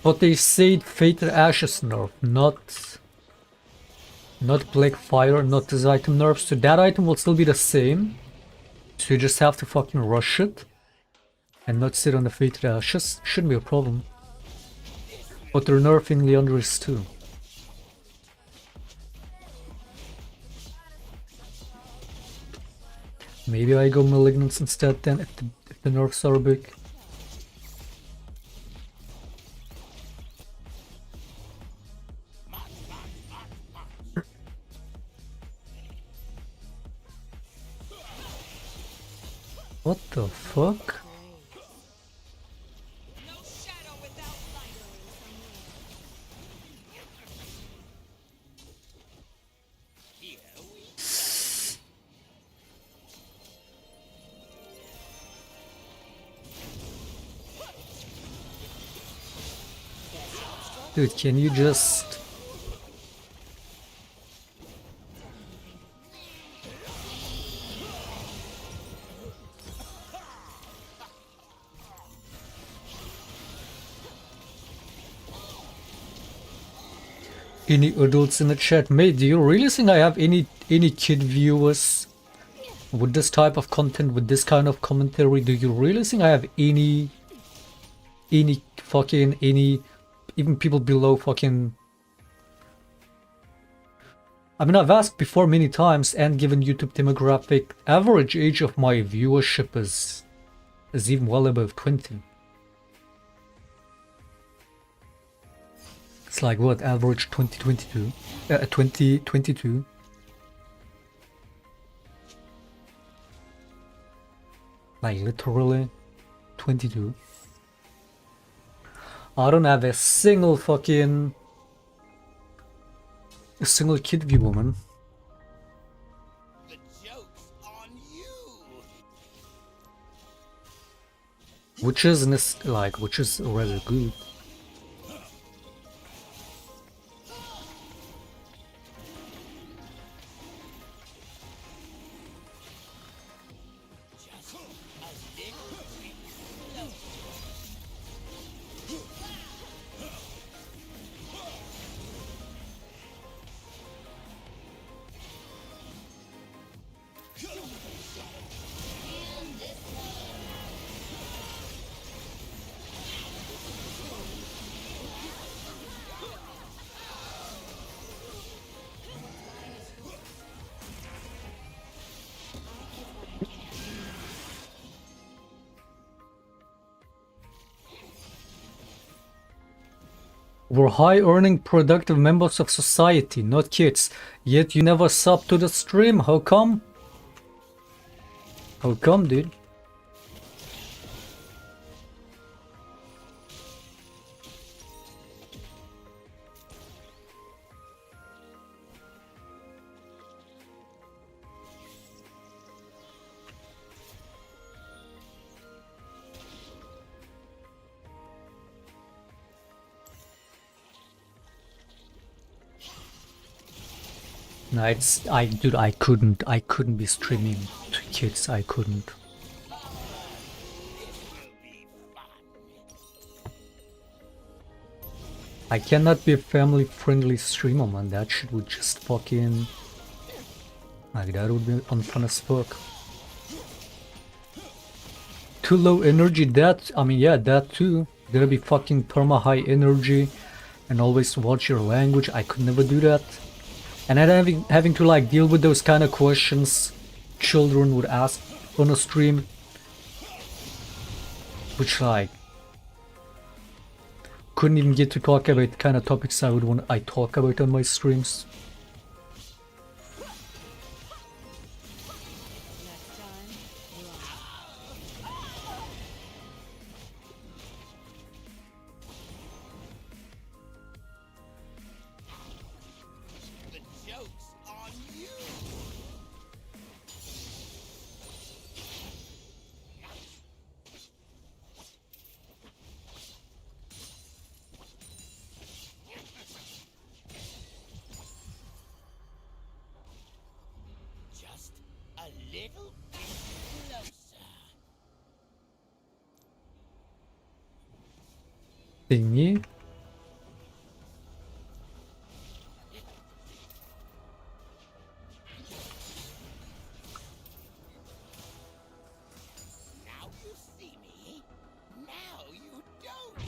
But they said Fated Ashes nerf, not Black Fire, not this item nerf, so that item will still be the same. So you just have to fucking rush it and not sit on the Fated Ashes. Shouldn't be a problem. But they're nerfing Leandris too. Maybe I go Malignance instead then if the nerfs are big. What the fuck? No shadow without light. Here we Dude, can you just... Any adults in the chat? Mate, do you really think I have any kid viewers with this type of content, with this kind of commentary? Do you really think I have any fucking, even people below fucking... I mean, I've asked before many times and given YouTube demographic, average age of my viewership is even well above 20. It's like what, average 2022? 2022? Like literally 22. I don't have a single kid viewer, man. the joke's on you. Which is rather good. Just a little bit closer. We're high-earning, productive members of society, not kids. Yet you never sub to the stream. How come? How come, dude? No, dude, I couldn't be streaming to kids. I couldn't. I cannot be a family-friendly streamer, man. That shit would just fucking... Like, that would be unfun as fuck. Too low energy, I mean, yeah, that too. Gotta be fucking perma-high energy and always watch your language. I could never do that. And then having to like deal with those kind of questions children would ask on a stream, which like couldn't even get to talk about the kind of topics I talk about on my streams. The joke's on you. Just a little bit closer. Thingy. Now you see me. Now you don't.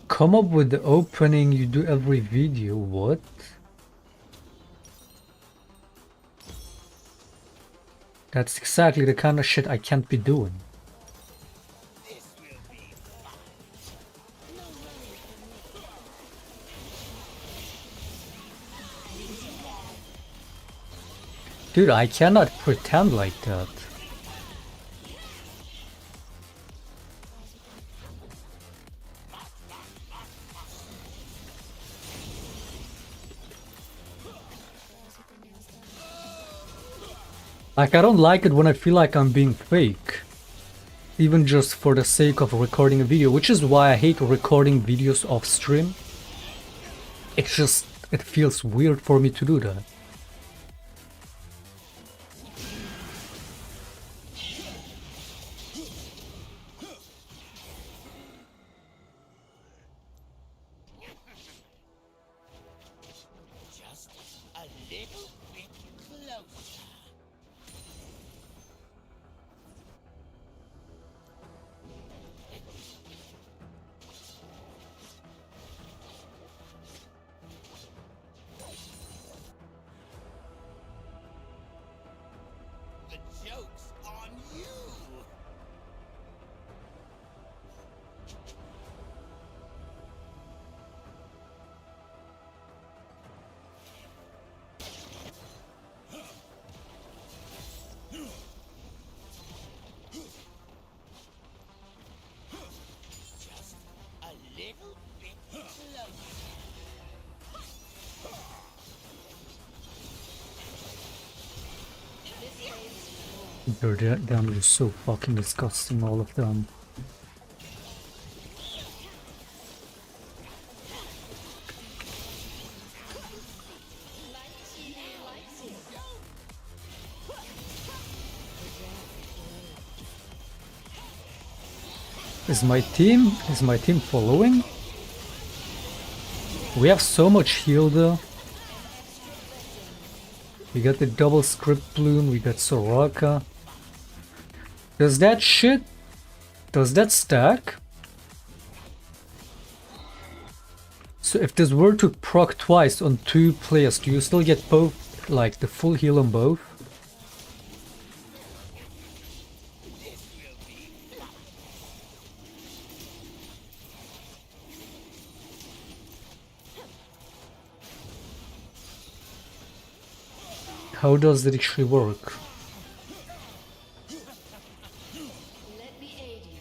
Come up with the opening you do every video. What? That's exactly the kind of shit I can't be doing. This will be fun. Dude, I cannot pretend like that. Like, I don't like it when I feel like I'm being fake. Even just for the sake of recording a video, which is why I hate recording videos off stream. It's just, it feels weird for me to do that. Just a little bit closer. The joke's on you. Just a little bit closer. Their damage is so fucking disgusting, all of them. Is my team following? We have so much heal though. We got the double script bloom, we got Soraka. Does that stack? So if this were to proc twice on 2 players, do you still get both, like the full heal on both? How does that actually work? Let me aid you.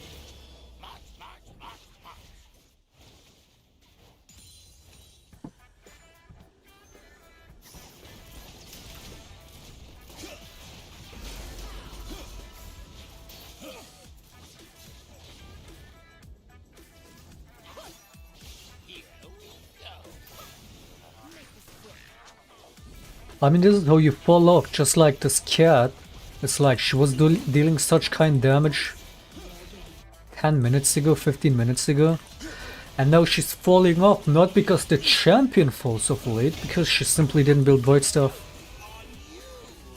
I mean, this is how you fall off, just like this cat. It's like she was dealing such kind damage 10 minutes ago, 15 minutes ago. And now she's falling off, not because the champion falls off late, because she simply didn't build void stuff.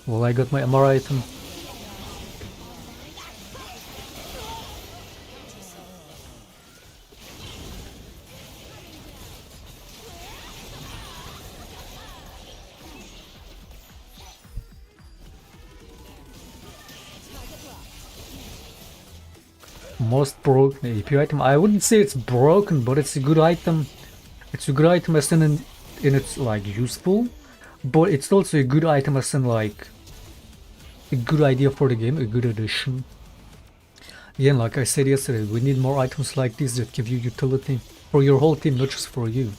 Well, I got my MR item. Most broken AP item. I wouldn't say it's broken, but it's a good item. It's a good item as in it's like useful, but it's also a good item as in like a good idea for the game, a good addition. Again, like I said yesterday, we need more items like these that give you utility for your whole team, not just for you.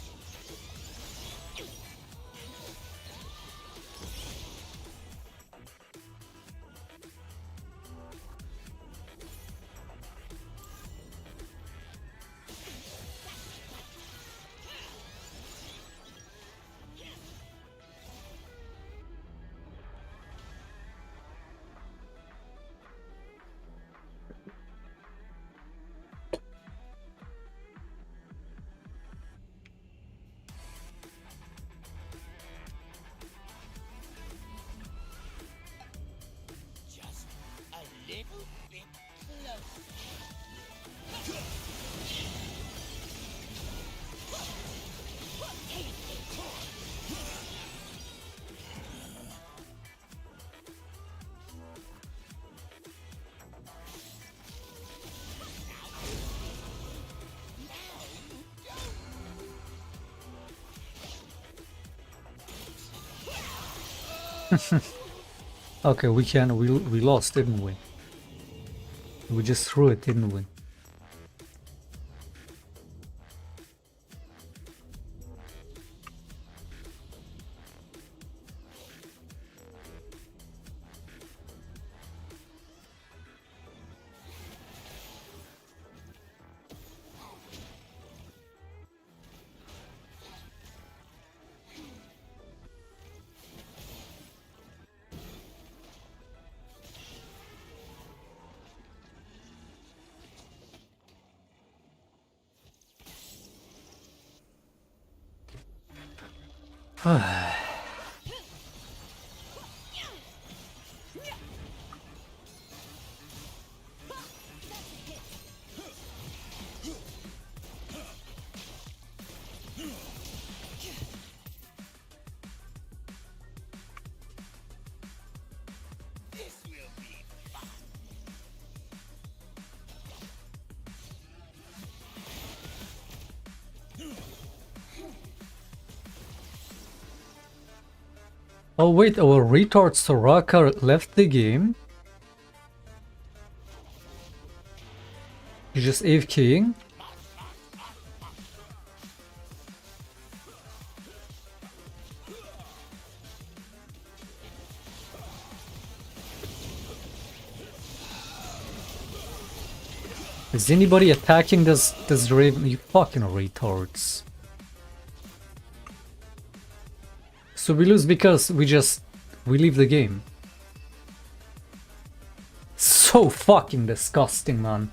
Just a little bit closer. Okay, we lost, didn't we? We just threw it, didn't we? This will be fun. Oh wait, our retard Soraka left the game. He's just AFKing. Is anybody attacking this Raven? You fucking retards. So we lose because we leave the game. So fucking disgusting, man.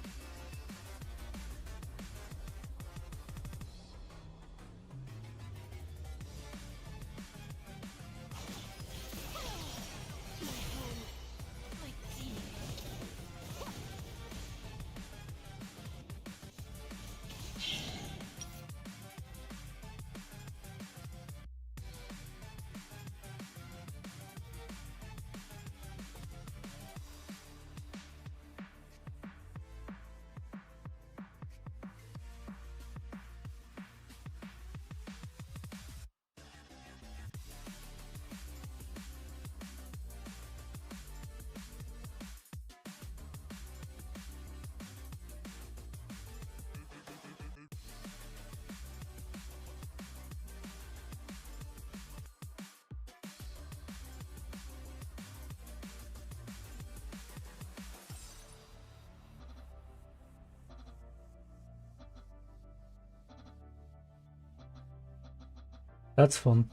That's fun.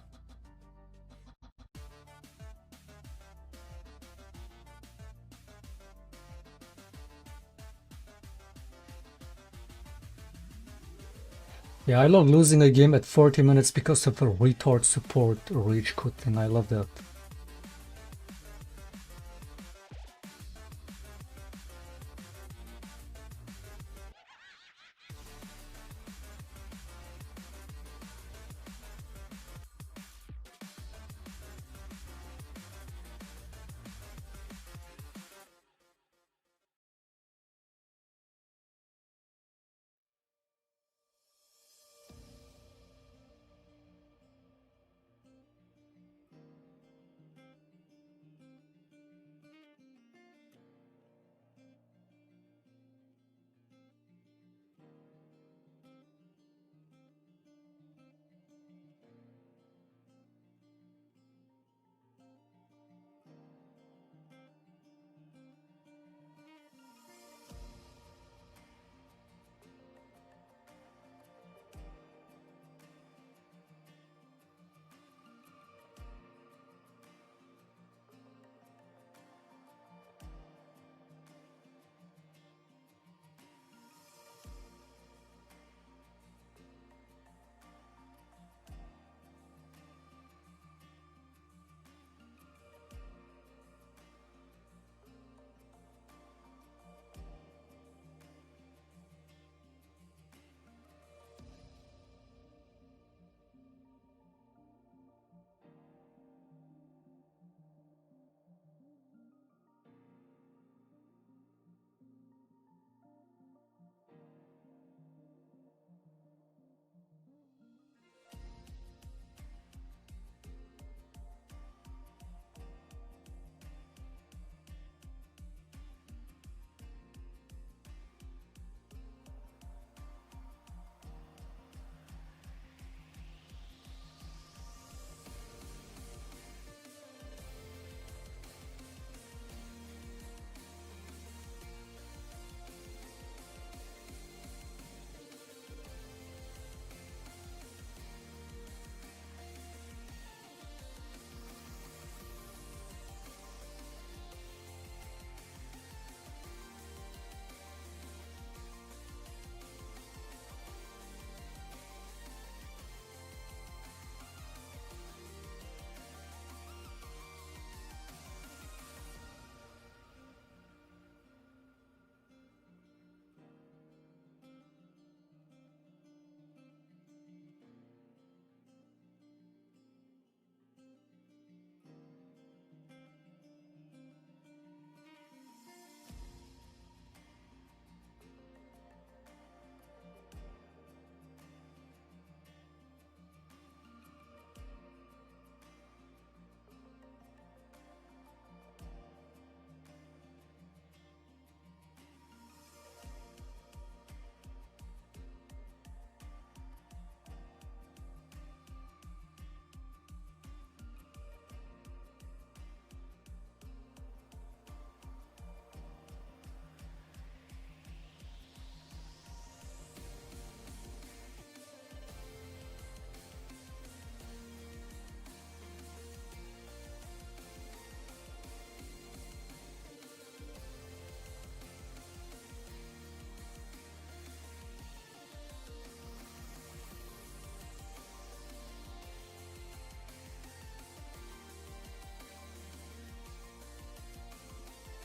Yeah, I love losing a game at 40 minutes because of a retard support rage quit thing. I love that.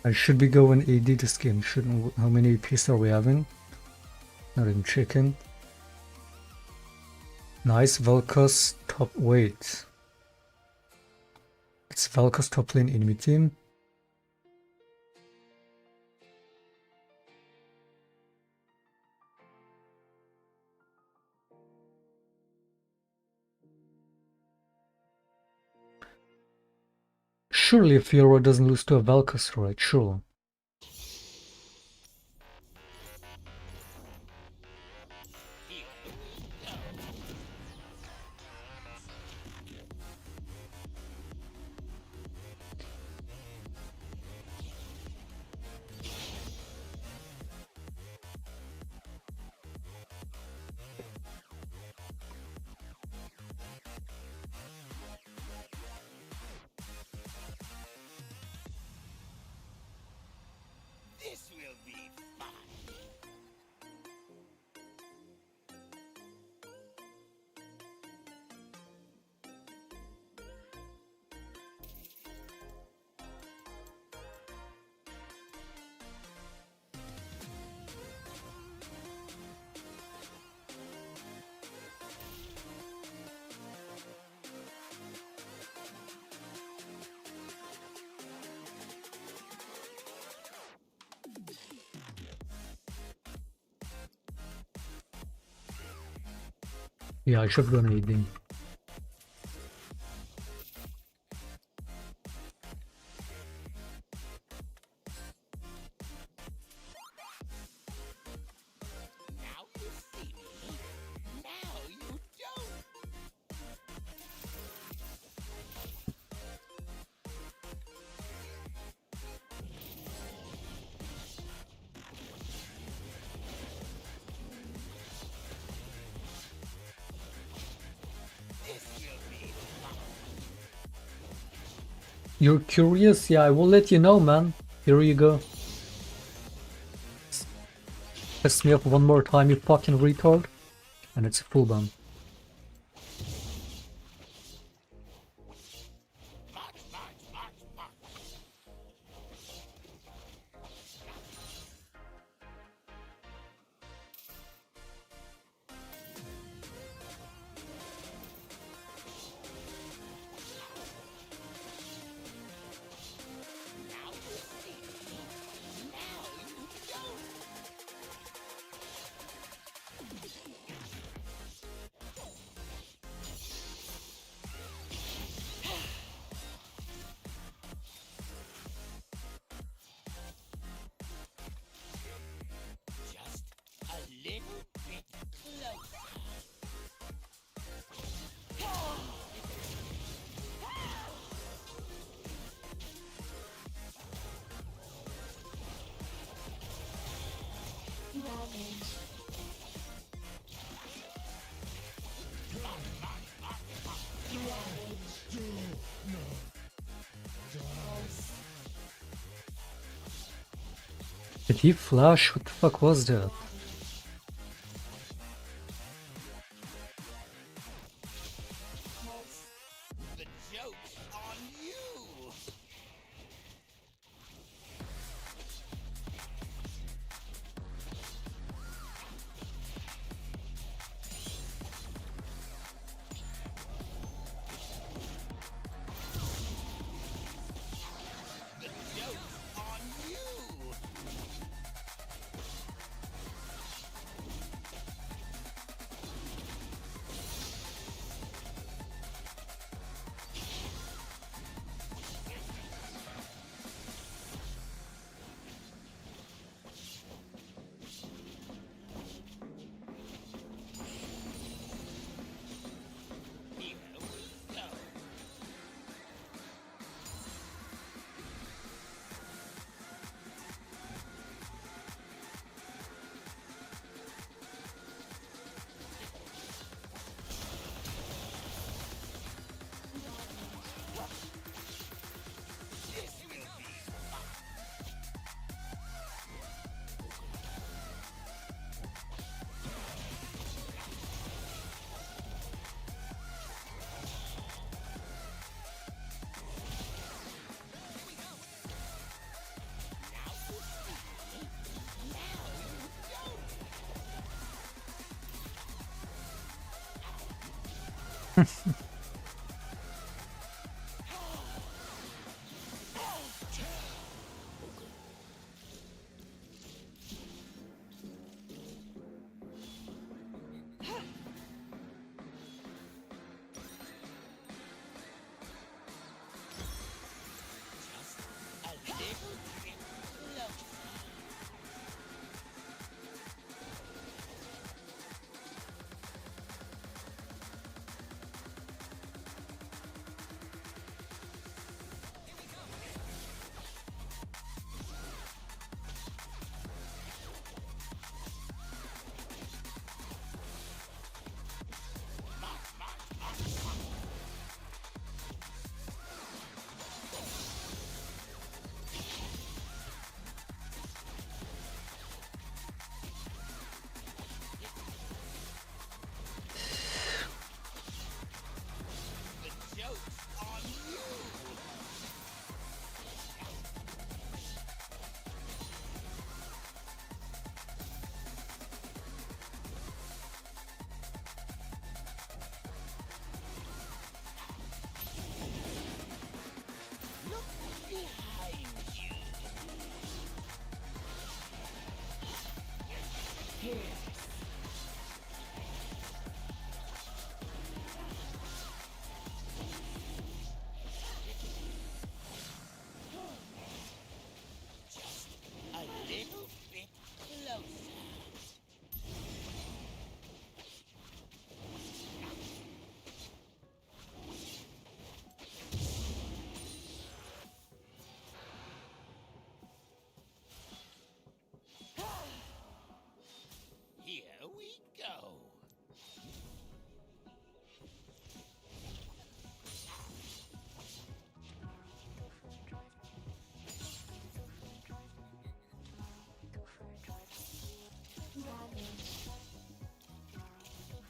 I should be going AD this game, shouldn't? How many APs are we having? Not even checking. Nice, Vel'Koz top. Wait. It's Vel'Koz top lane enemy team. Surely a Fiora doesn't lose to a Vel'Koz, right? Sure. This will be fun. Yeah, I should have gone AD. Now you see me. Now you don't. This will be fun. You're curious? Yeah, I will let you know, man. Here you go. Piss me up one more time, you fucking retard. And it's a full ban. March, march, march, march. Now you see me. Now you don't. Just a little bit closer. Did he flash? What the fuck was that? The joke's on you. The joke's on you. A little bit closer. Here we go.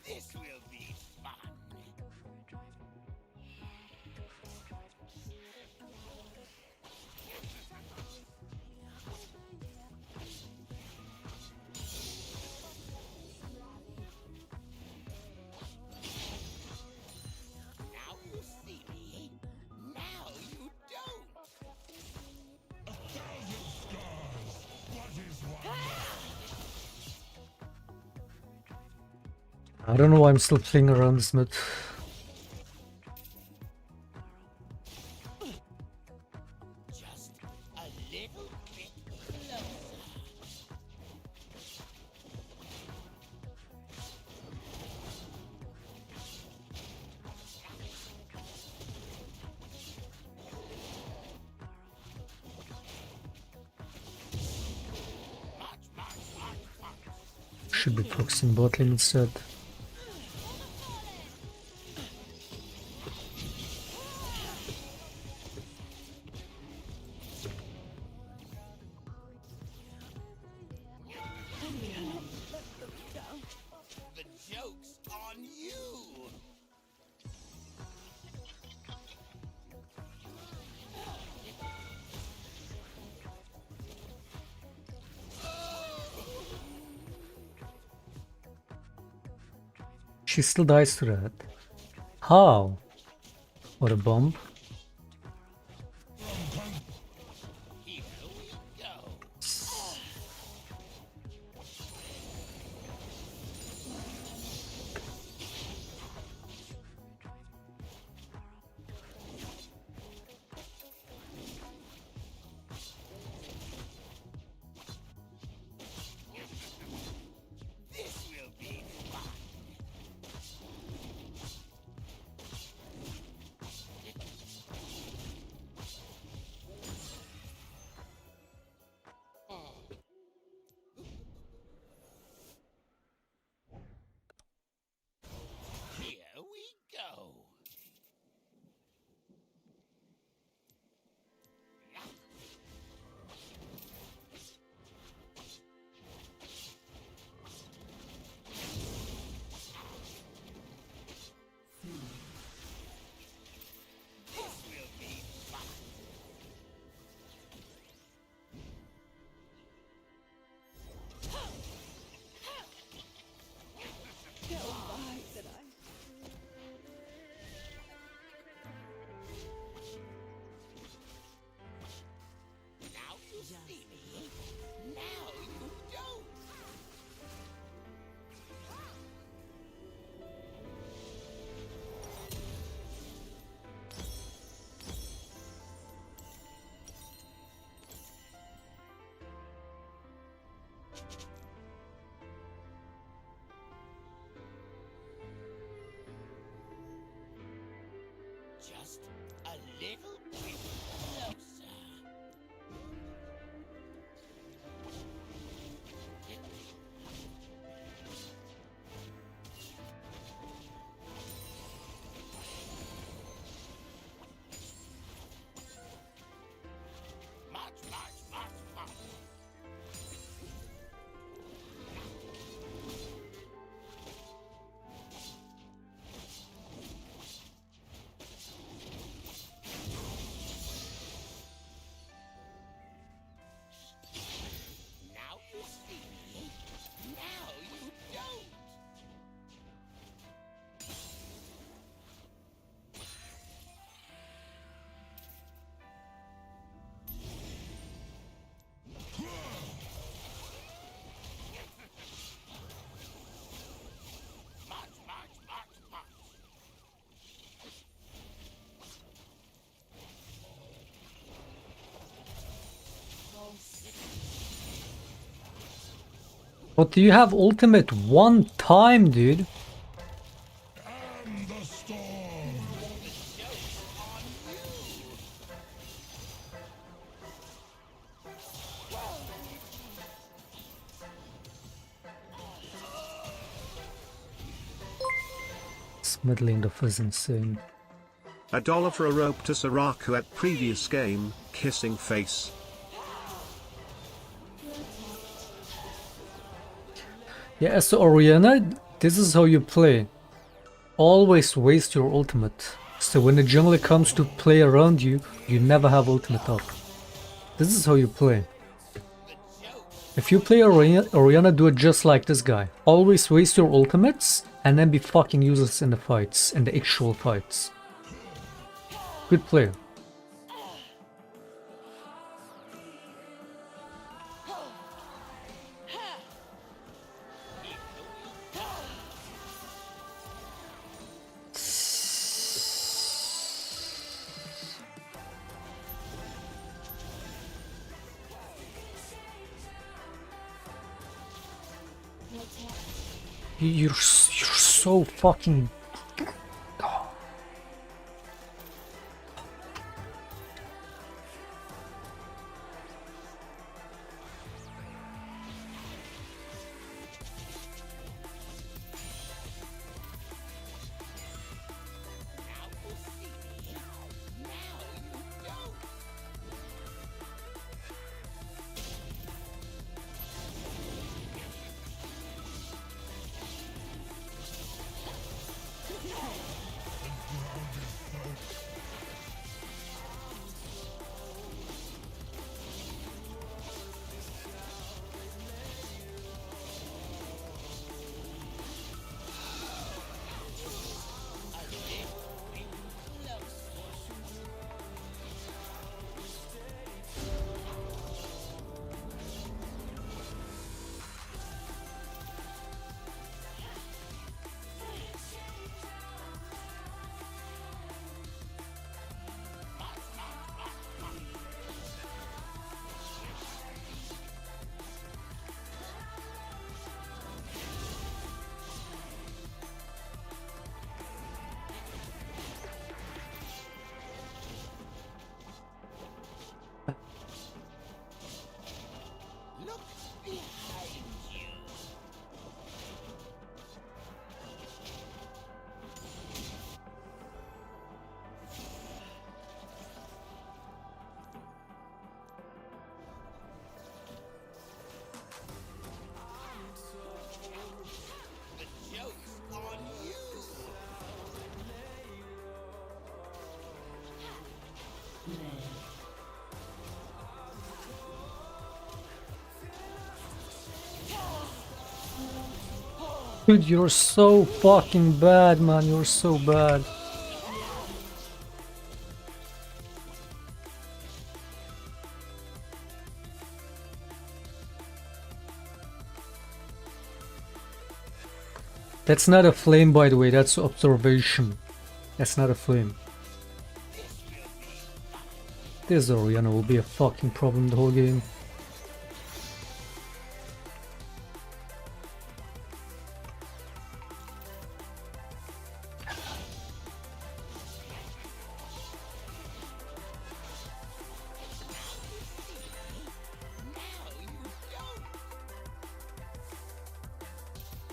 This will be fun. Now you see me. Now you don't. I don't know why I'm still playing around this mid. Just a little bit closer. Should be proxying bot lane instead. The joke's on you. She still dies to that. How? What a bomb. Here we go. This will be fun. Just a little bit closer. March, march, march, march. Now you see, now you don't. March, march, march, march. But do you have ultimate one time, dude? This mid lane diff is insane. $1 for a rope to Saraku at previous game, kissing face. Yeah, as to Oriana, this is how you play. Always waste your ultimate. So when the jungler comes to play around you, you never have ultimate up. This is how you play. If you play Oriana, do it just like this guy. Always waste your ultimates and then be fucking useless in the fights, in the actual fights. Good player. You're so fucking... Look behind you. The joke's on you. Dude, you're so fucking bad, man. You're so bad. That's not a flame, by the way. That's observation. That's not a flame. This Oriana will be a fucking problem the whole game.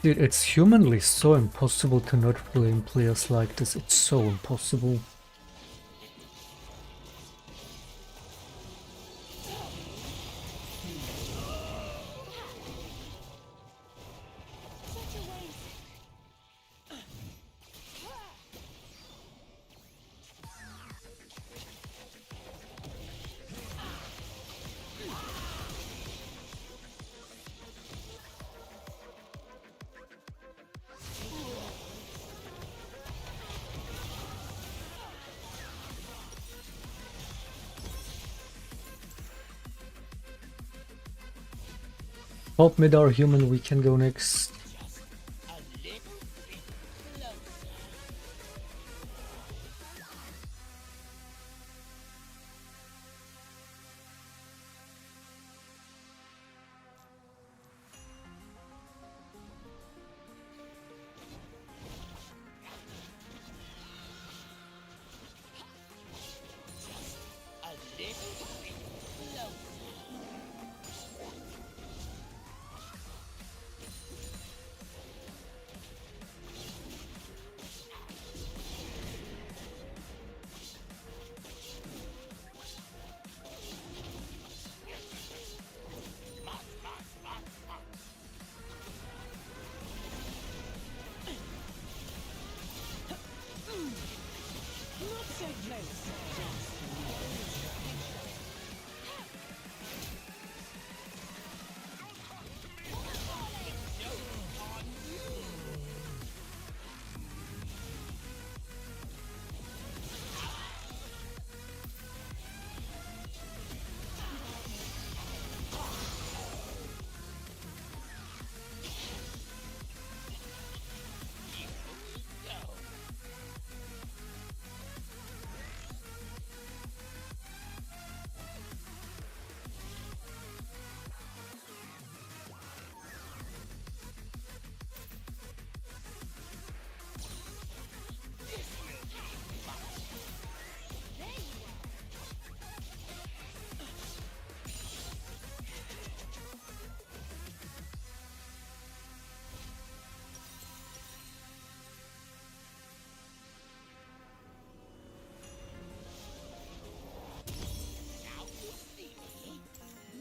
Dude, it's humanly so impossible to not blame players like this. It's so impossible. Top mid are human, we can go next. Now you see me.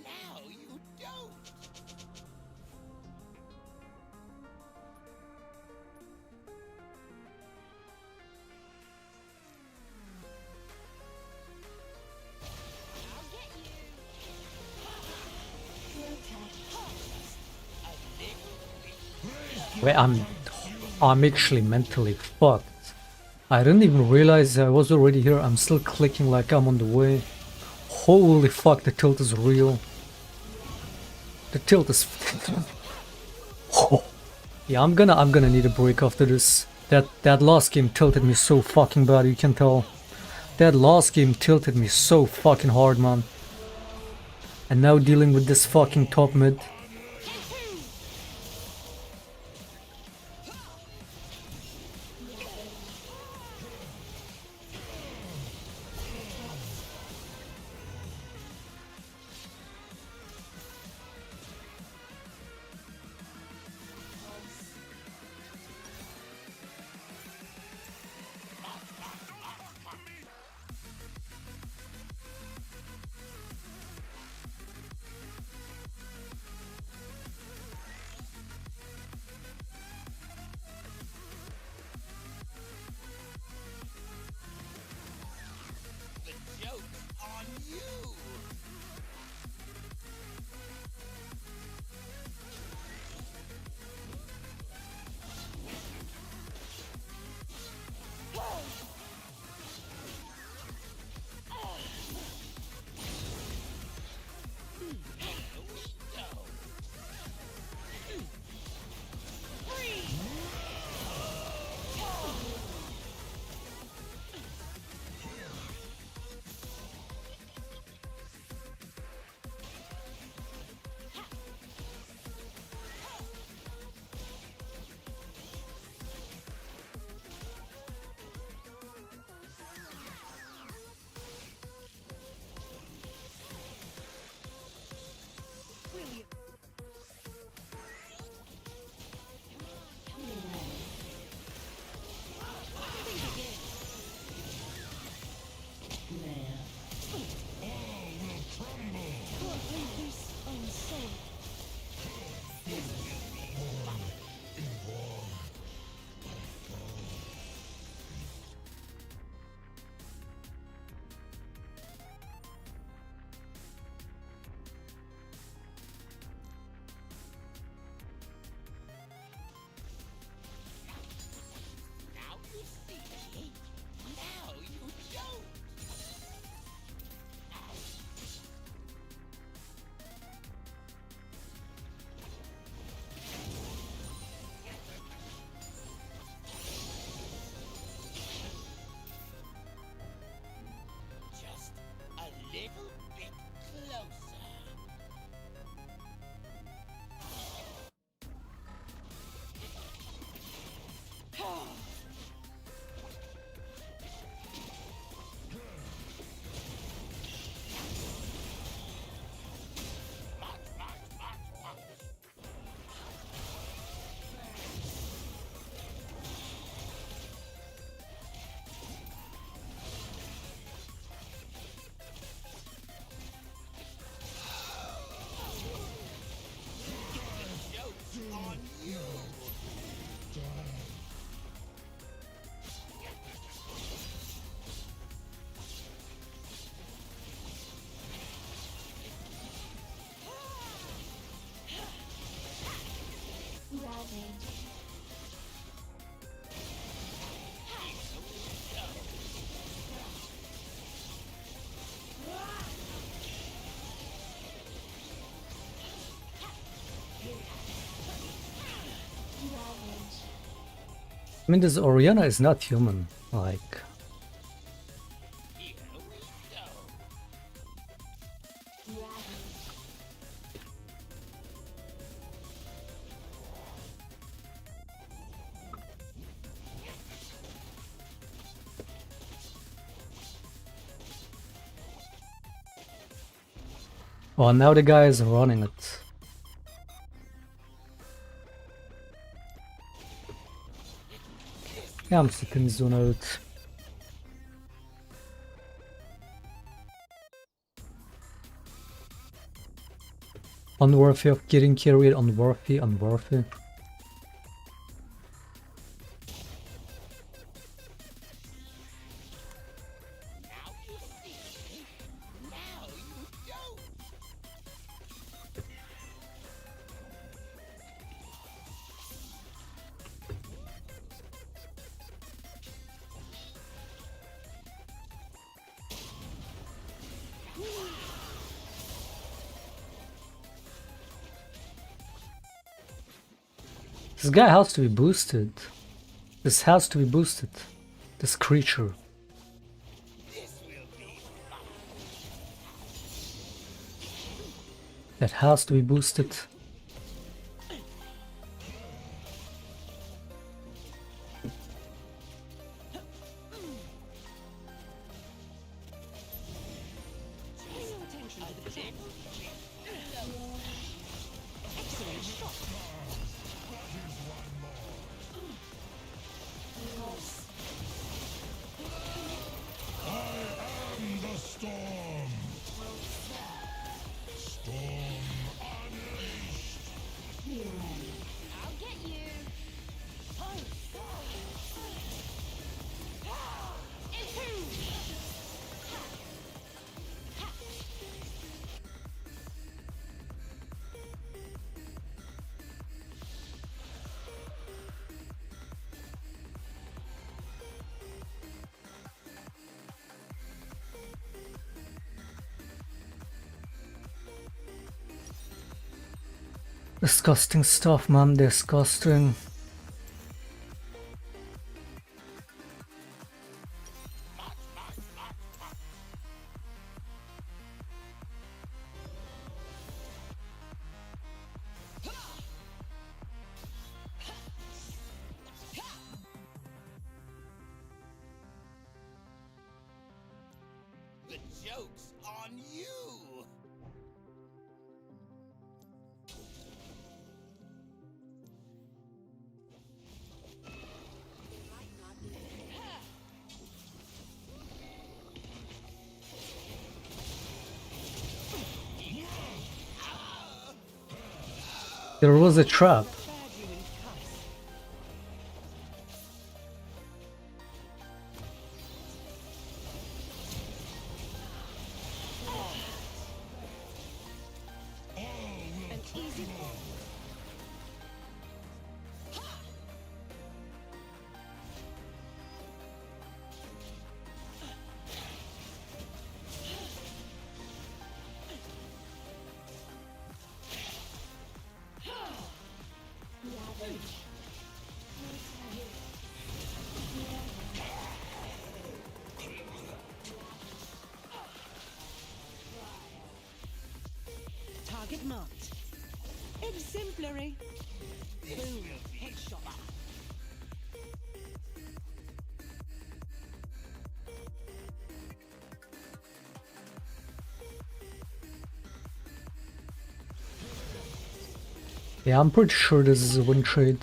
Now you don't. I'll get you. Wait, I'm actually mentally fucked. I didn't even realize I was already here. I'm still clicking like I'm on the way. Holy fuck, the tilt is real. The tilt is yeah, I'm gonna need a break after this. That last game tilted me so fucking bad, you can tell. That last game tilted me so fucking hard, man. And now dealing with this fucking top mid. I mean, this Oriana is not human. Like, oh, now the guy is running it. Ja, مسكين زونات. Unworthy of getting carried, unworthy. Now you don't. This guy has to be boosted. This has to be boosted. This creature. That has to be boosted. I'll get you. Disgusting stuff, man. Disgusting. The joke's on you. There was a trap. Target marked. Exemplary. Boom. Headshot. Yeah, I'm pretty sure this is a win trade.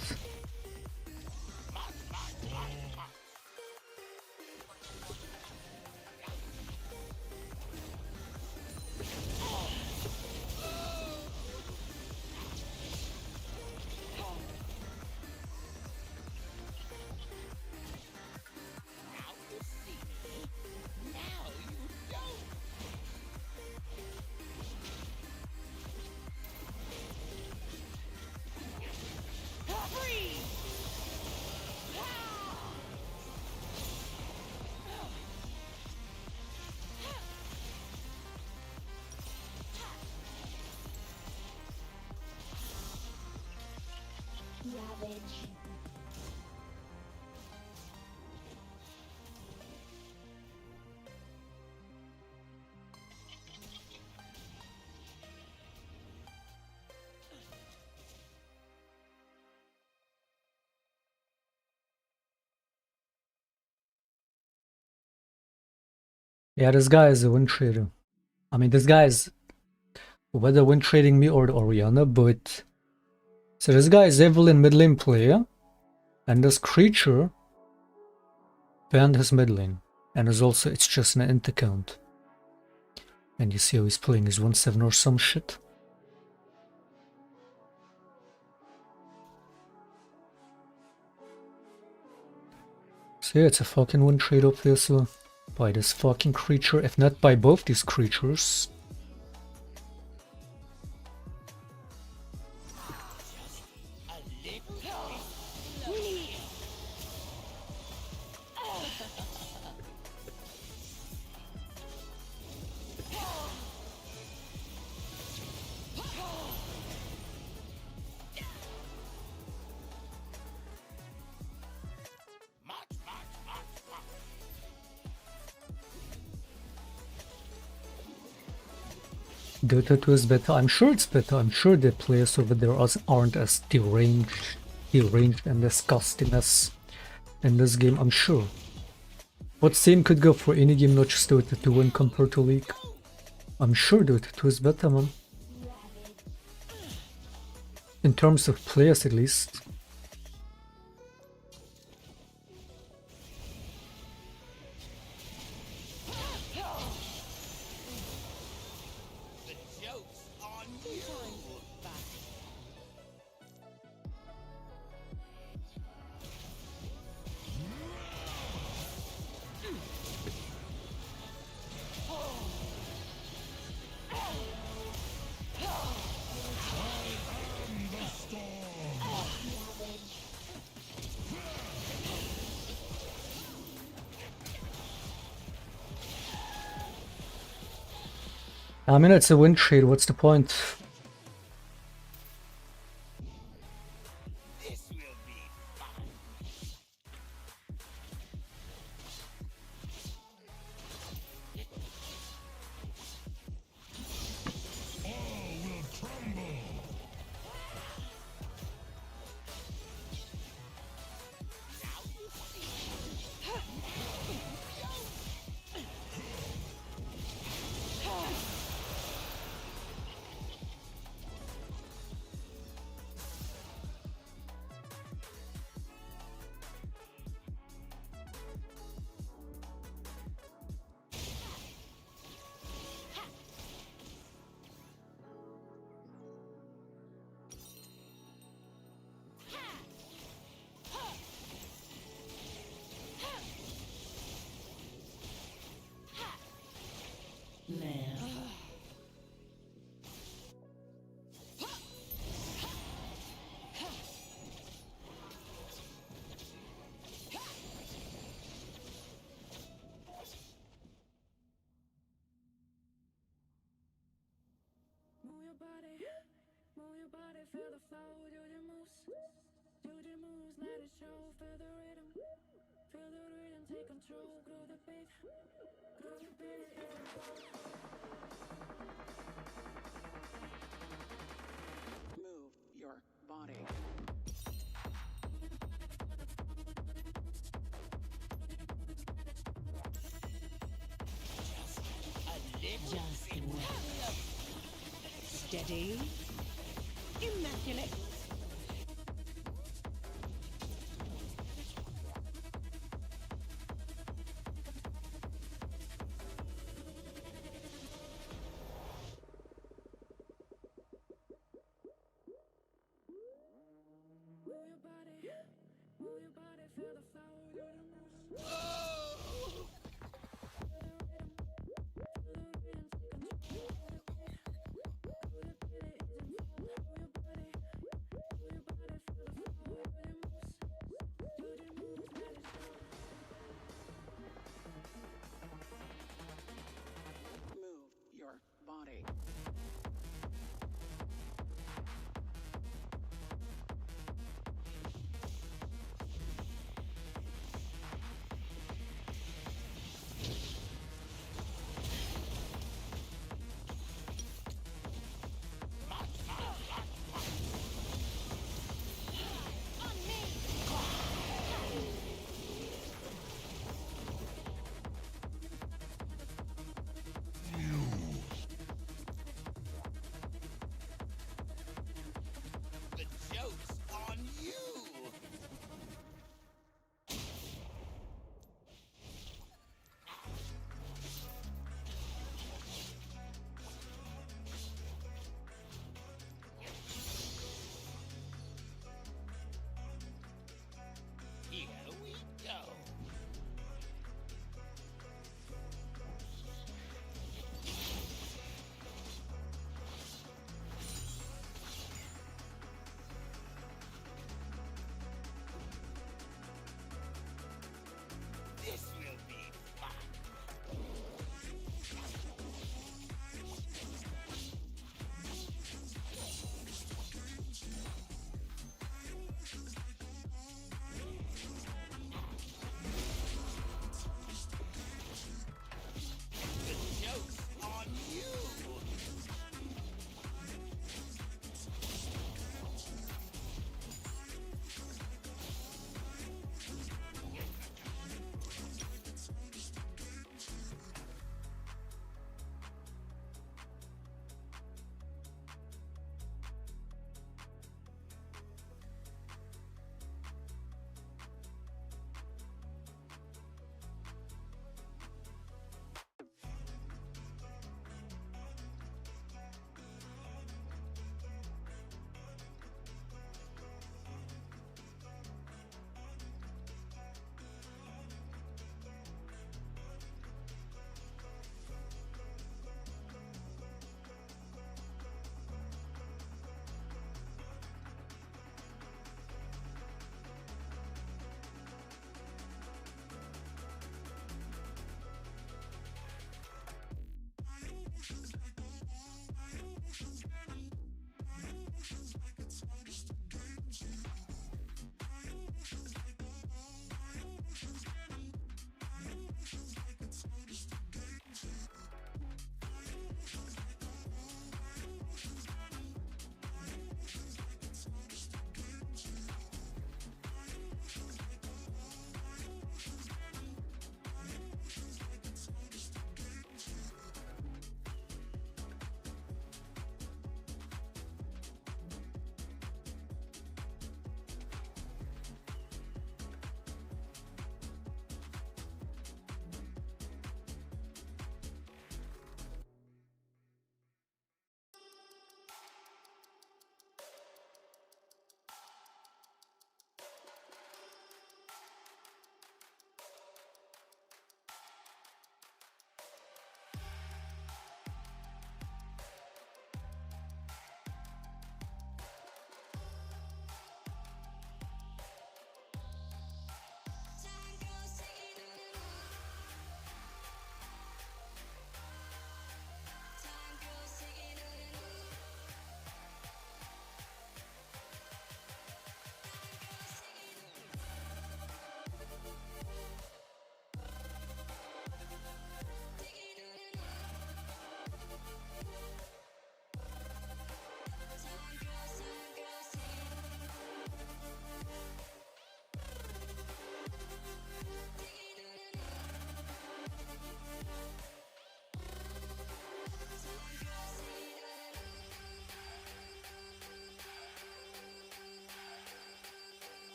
Now you see me. Now you don't. Yeah, this guy is a win trader. I mean, this guy is whether win trading me or Oriana, but so this guy is Evelyn mid lane player, and this creature banned his mid lane, and is also it's just an int account. And you see how he's playing his 1-7 or some shit. So yeah, it's a fucking win trade obviously by this fucking creature, if not by both these creatures. Dota 2 is better. I'm sure it's better. I'm sure the players over there aren't as deranged and disgusting as in this game. I'm sure. What same could go for any game, not just Dota 2 when compared to League? I'm sure Dota 2 is better, man. In terms of players, at least. I mean, it's a win trade. What's the point? This will be fun. Move your body. Just wait. Steady. Immaculate. Move your body.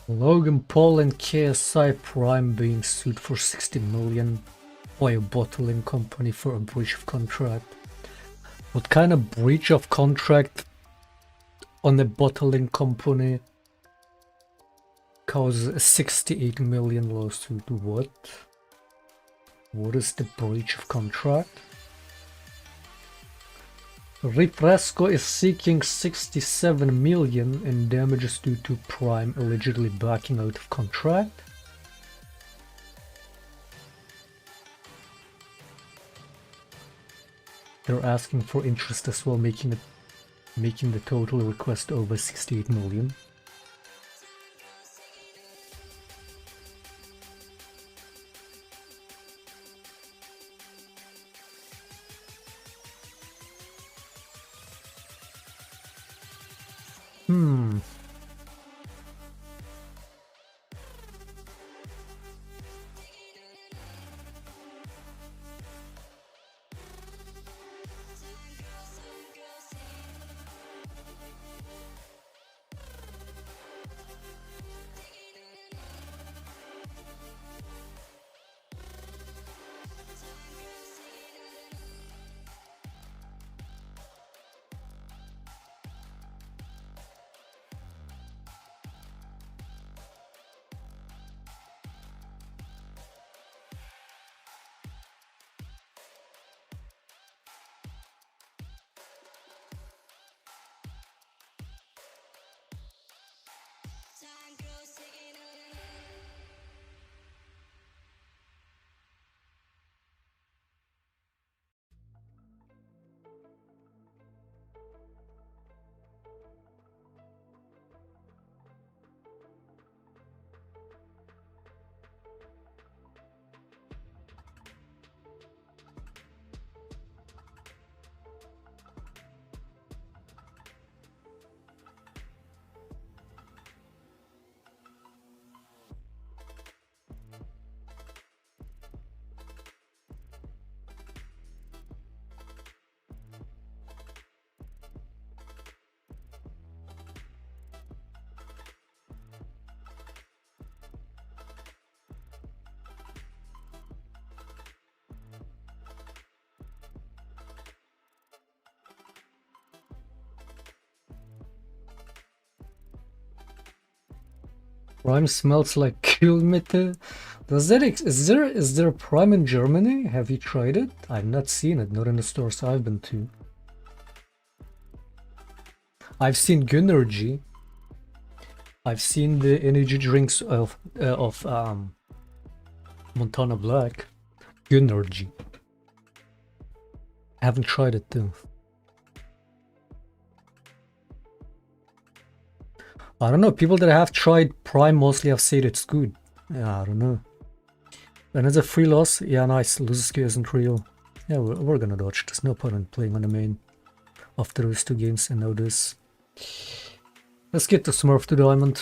Logan Paul and KSI Prime being sued for 60 million by a bottling company for a breach of contract. What kind of breach of contract on a bottling company causes a 68 million lawsuit? What? What is the breach of contract? Refresco is seeking 67 million in damages due to Prime allegedly backing out of contract. They're asking for interest as well, making the total request over 68 million. Prime smells like Kühlmittel. Does that is there Prime in Germany? Have you tried it? I've not seen it, not in the stores I've been to. I've seen Gunnergy. I've seen the energy drinks of Montana Black. Gunnergy. Haven't tried it though. I don't know, people that have tried Prime mostly have said it's good. Yeah, I don't know. Another free loss? Yeah, nice. Luzuski isn't real. Yeah, we're gonna dodge. There's no point in playing on the main after those two games and now this. Let's get to Smurf to Diamond.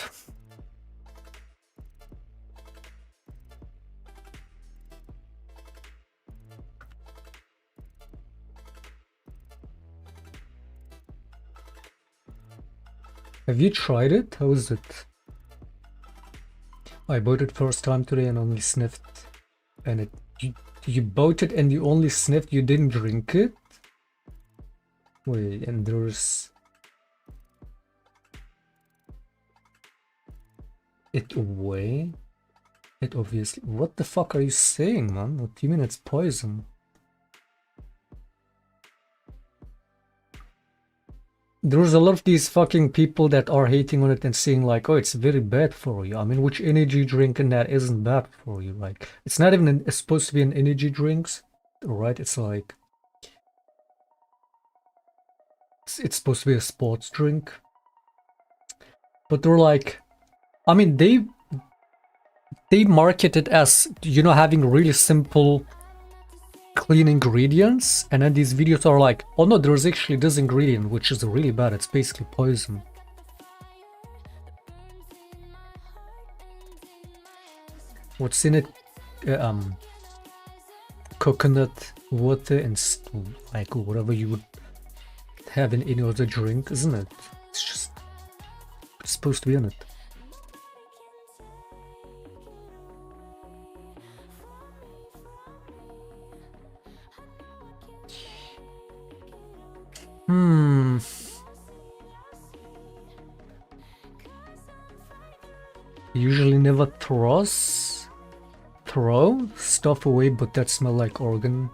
Have you tried it? How is it? I bought it first time today and only sniffed. And you bought it and you only sniffed, you didn't drink it? Wait, and there's... It away? It obviously... What the fuck are you saying, man? What do you mean it's poison? There's a lot of these fucking people that are hating on it and saying like, oh, it's very bad for you. I mean, which energy drink in that isn't bad for you? Like, it's not even it's supposed to be an energy drinks, right? It's like, it's supposed to be a sports drink. But they're like, I mean, they market it as, you know, having really simple clean ingredients, and then these videos are like, oh no, there's actually this ingredient which is really bad, it's basically poison. What's in it? Coconut water and like whatever you would have in any other drink, isn't it? It's just supposed to be in it. Hmm. Usually never throw stuff away, but that smell like organ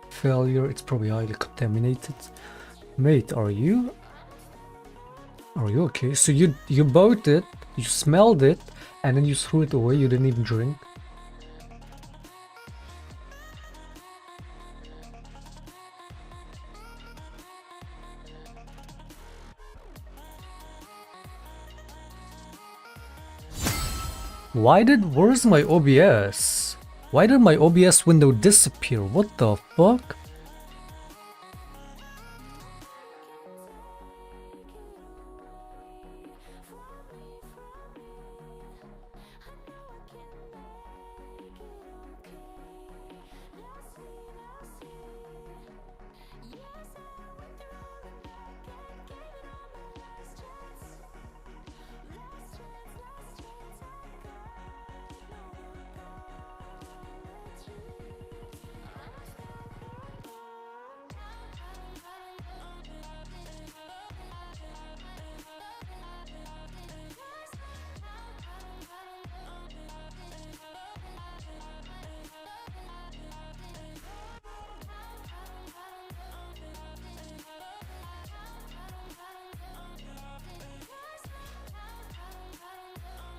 failure. It's probably highly contaminated. Mate, are you okay? So you bought it, you smelled it, and then you threw it away. You didn't even drink. Where's my OBS? Why did my OBS window disappear? What the fuck?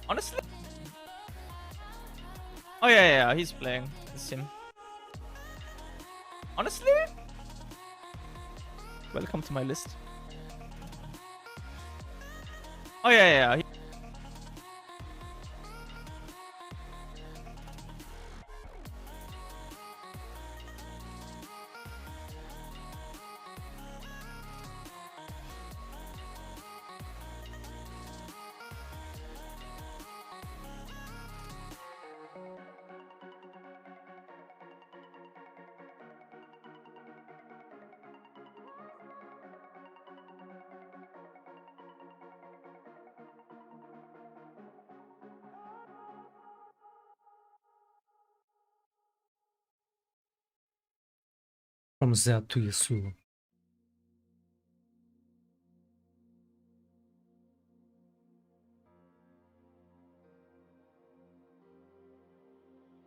Honestly? Oh yeah, he's playing. It's him. Honestly? Welcome to my list. Oh yeah. From Zed to Yasuo.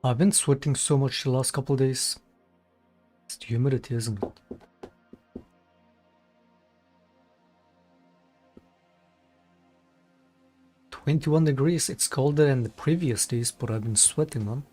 I've been sweating so much the last couple days. It's the humidity, isn't it? -21 degrees. It's colder than the previous days, but I've been sweating, man.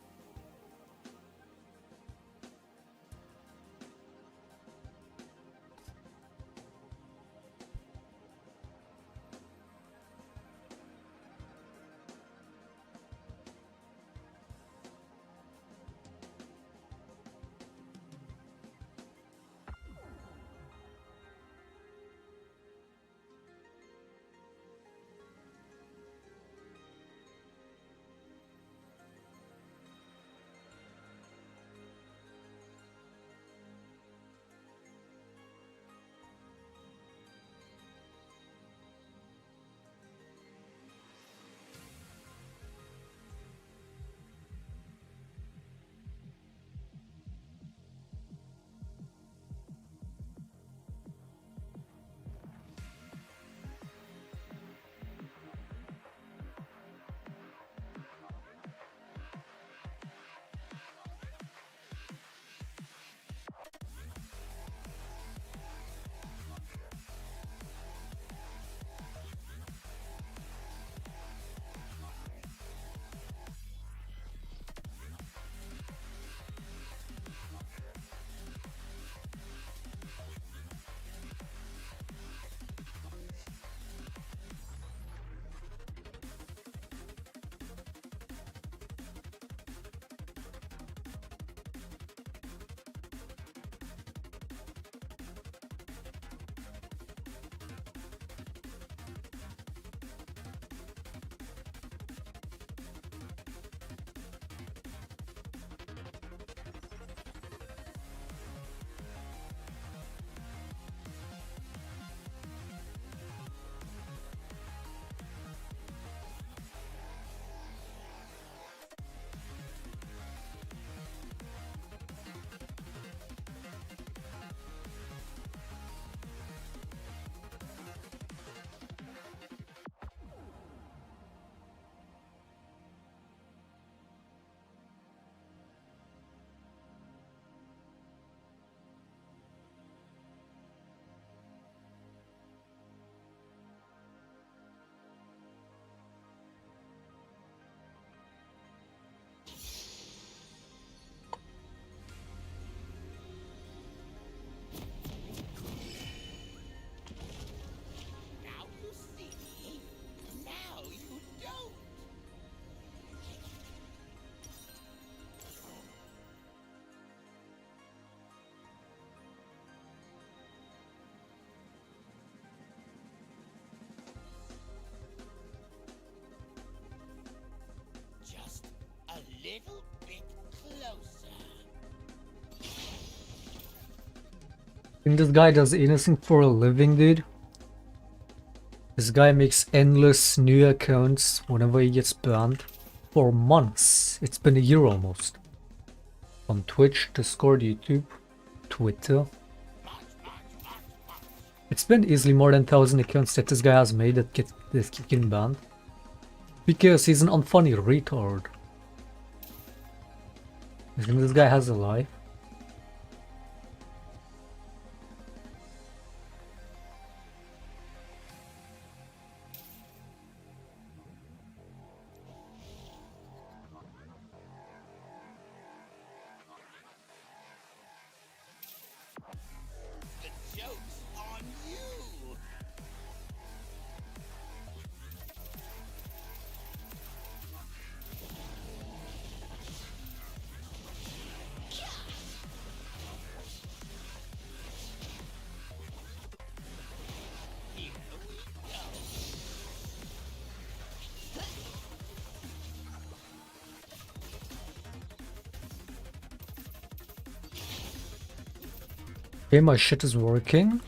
think this guy does anything for a living, dude? This guy makes endless new accounts whenever he gets banned. For months. It's been a year almost. On Twitch, Discord, YouTube, Twitter. It's been easily more than 1,000 accounts that this guy has made that keep getting banned. Because he's an unfunny retard. You think this guy has a life? The joke's on you. Okay, my shit is working.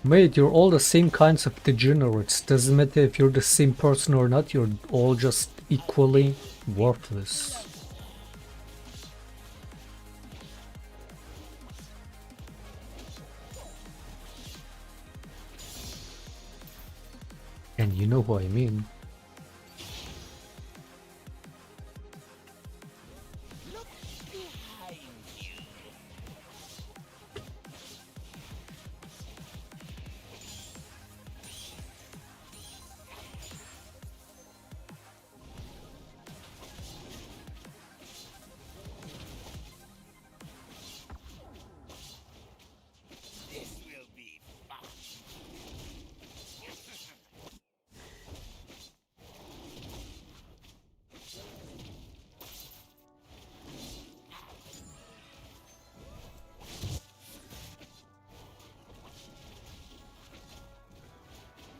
Mate, you're all the same kinds of degenerates. Doesn't matter if you're the same person or not, you're all just equally worthless. And you know who I mean. Look behind you. This will be fun.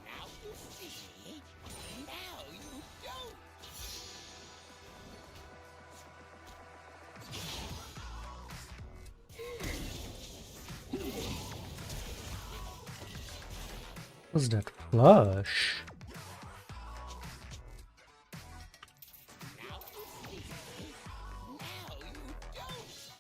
Now you see. Now you don't. What's that flush? Now you see. Now you don't.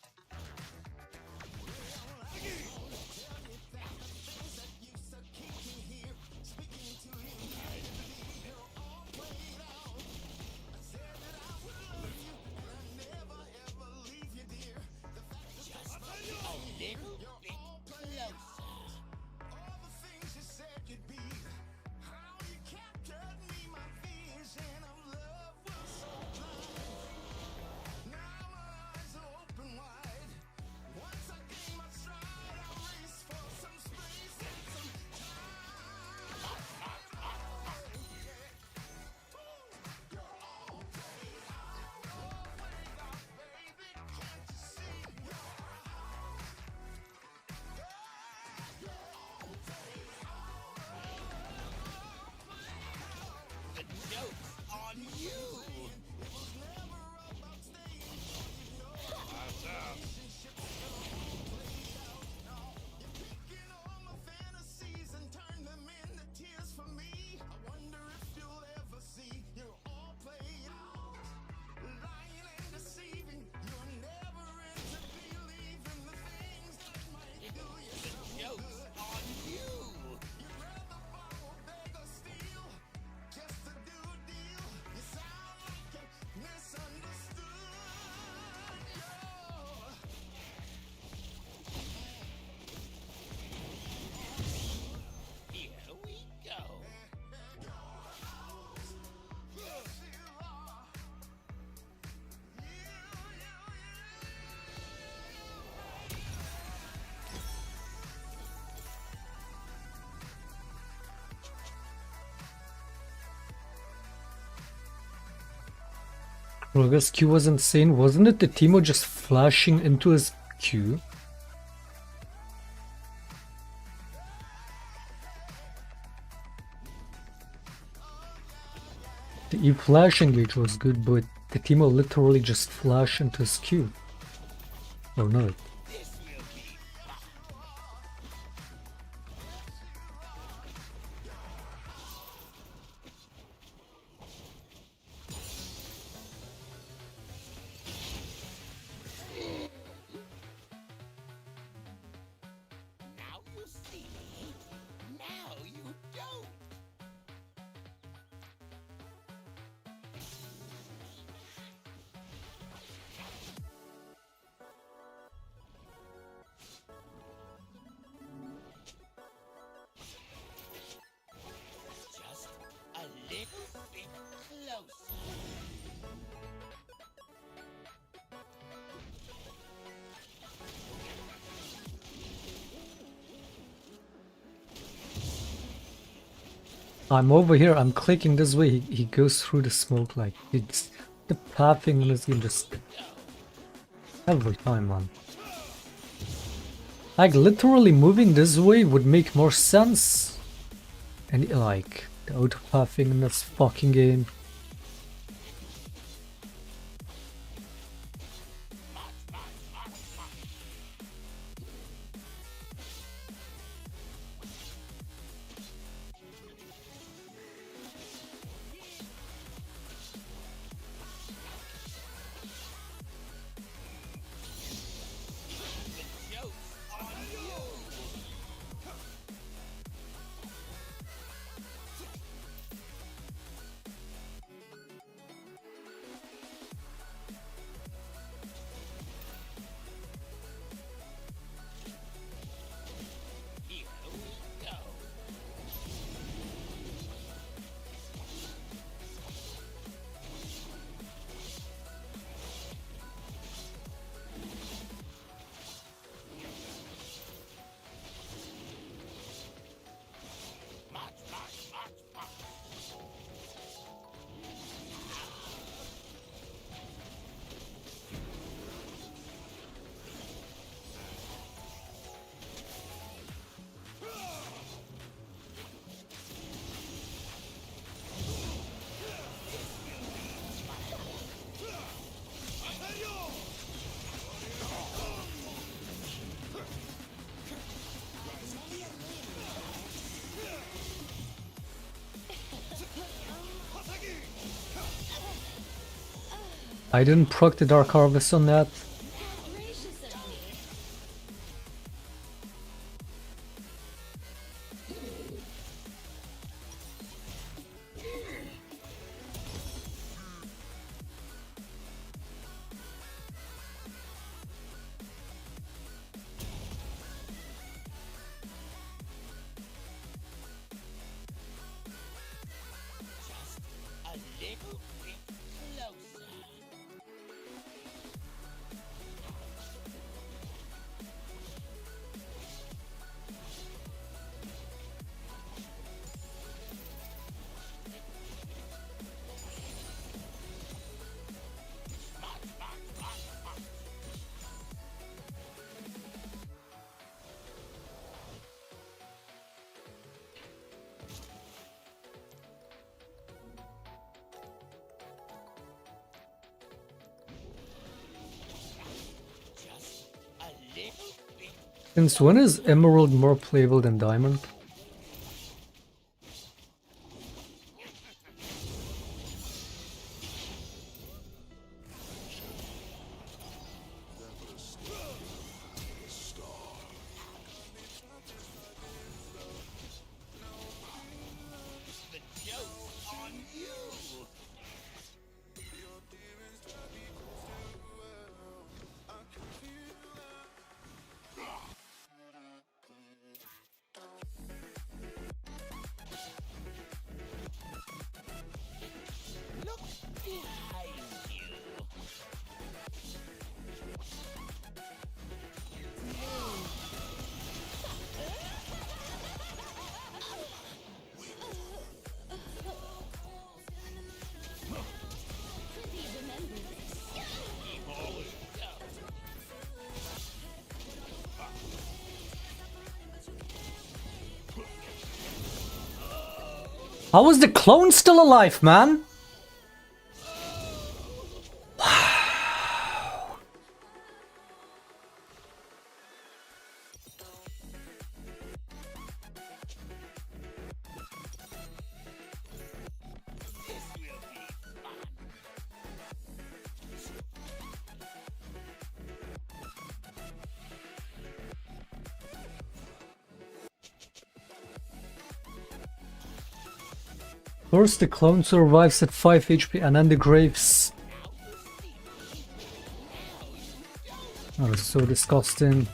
Just a little bit closer. The joke's on you. The joke's on you. Here we go. Kroger's Q was insane, wasn't it? The Timo just flashing into his Q? E-flash engage was good, but the team will literally just flash into his Q. Or not. Now you see me. Now you don't. Just a little bit closer. I'm over here, I'm clicking this way, he goes through the smoke like it's the pathing in this game just every time, man. Like literally moving this way would make more sense. And like the auto pathing in this fucking game. Here we go. I didn't proc the Dark Harvest on that. Gracious of me. Just a little bit closer. Just a little bit. Since when is Emerald more playable than Diamond? The joke's on you. Look behind you. Pretty remembrance. How is the clone still alive, man? First the clone survives at 5 HP and then the Graves. Oh, that's so disgusting.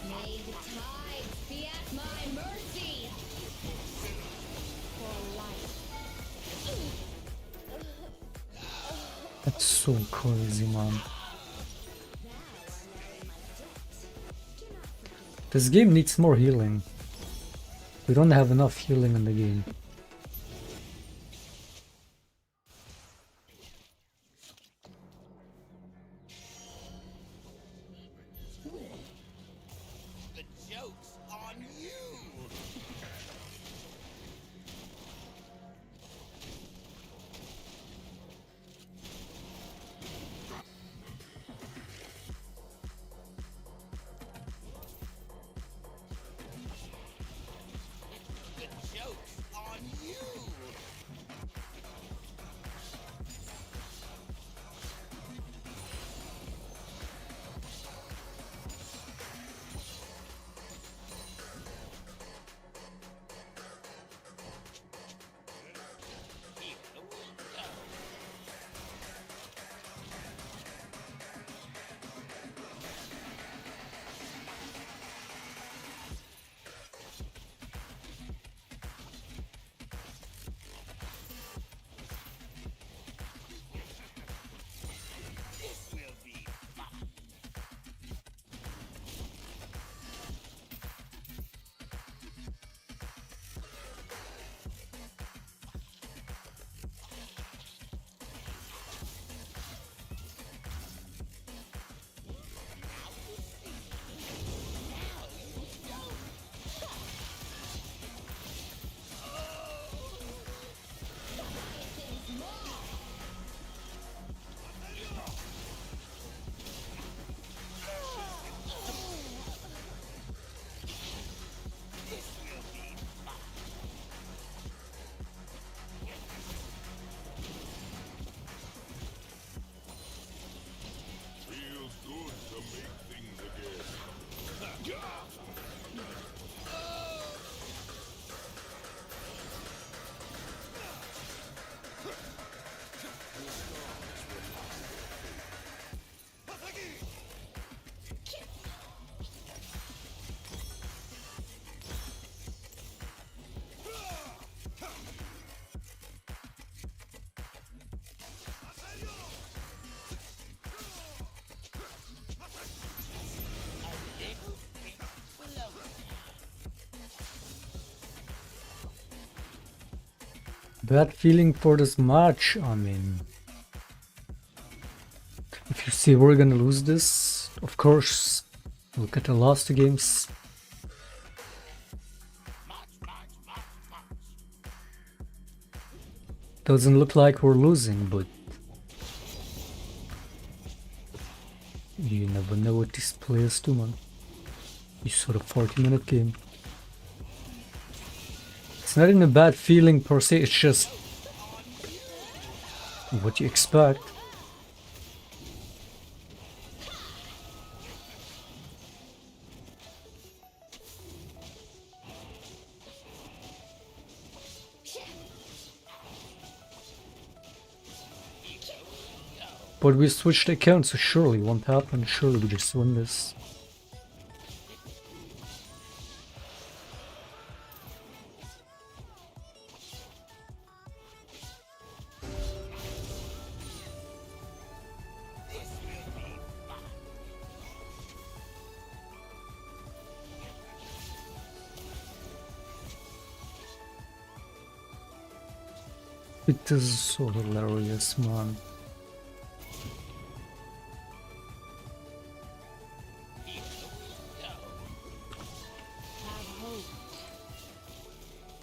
May the tides be at my mercy. For life. That's so crazy, man. This game needs more healing. We don't have enough healing in the game. The joke's on you. The joke's on you. Here we go. This will be fun. Feels good to make things again. Bad feeling for this match. I mean, if you see we're gonna lose this, of course, look at the last two games. Doesn't look like we're losing, but you never know what these players do, man. You saw the 40-minute game. It's not even a bad feeling per se, it's just what you expect. But we switched accounts, so surely it won't happen. Surely we just win this. It is so hilarious, man.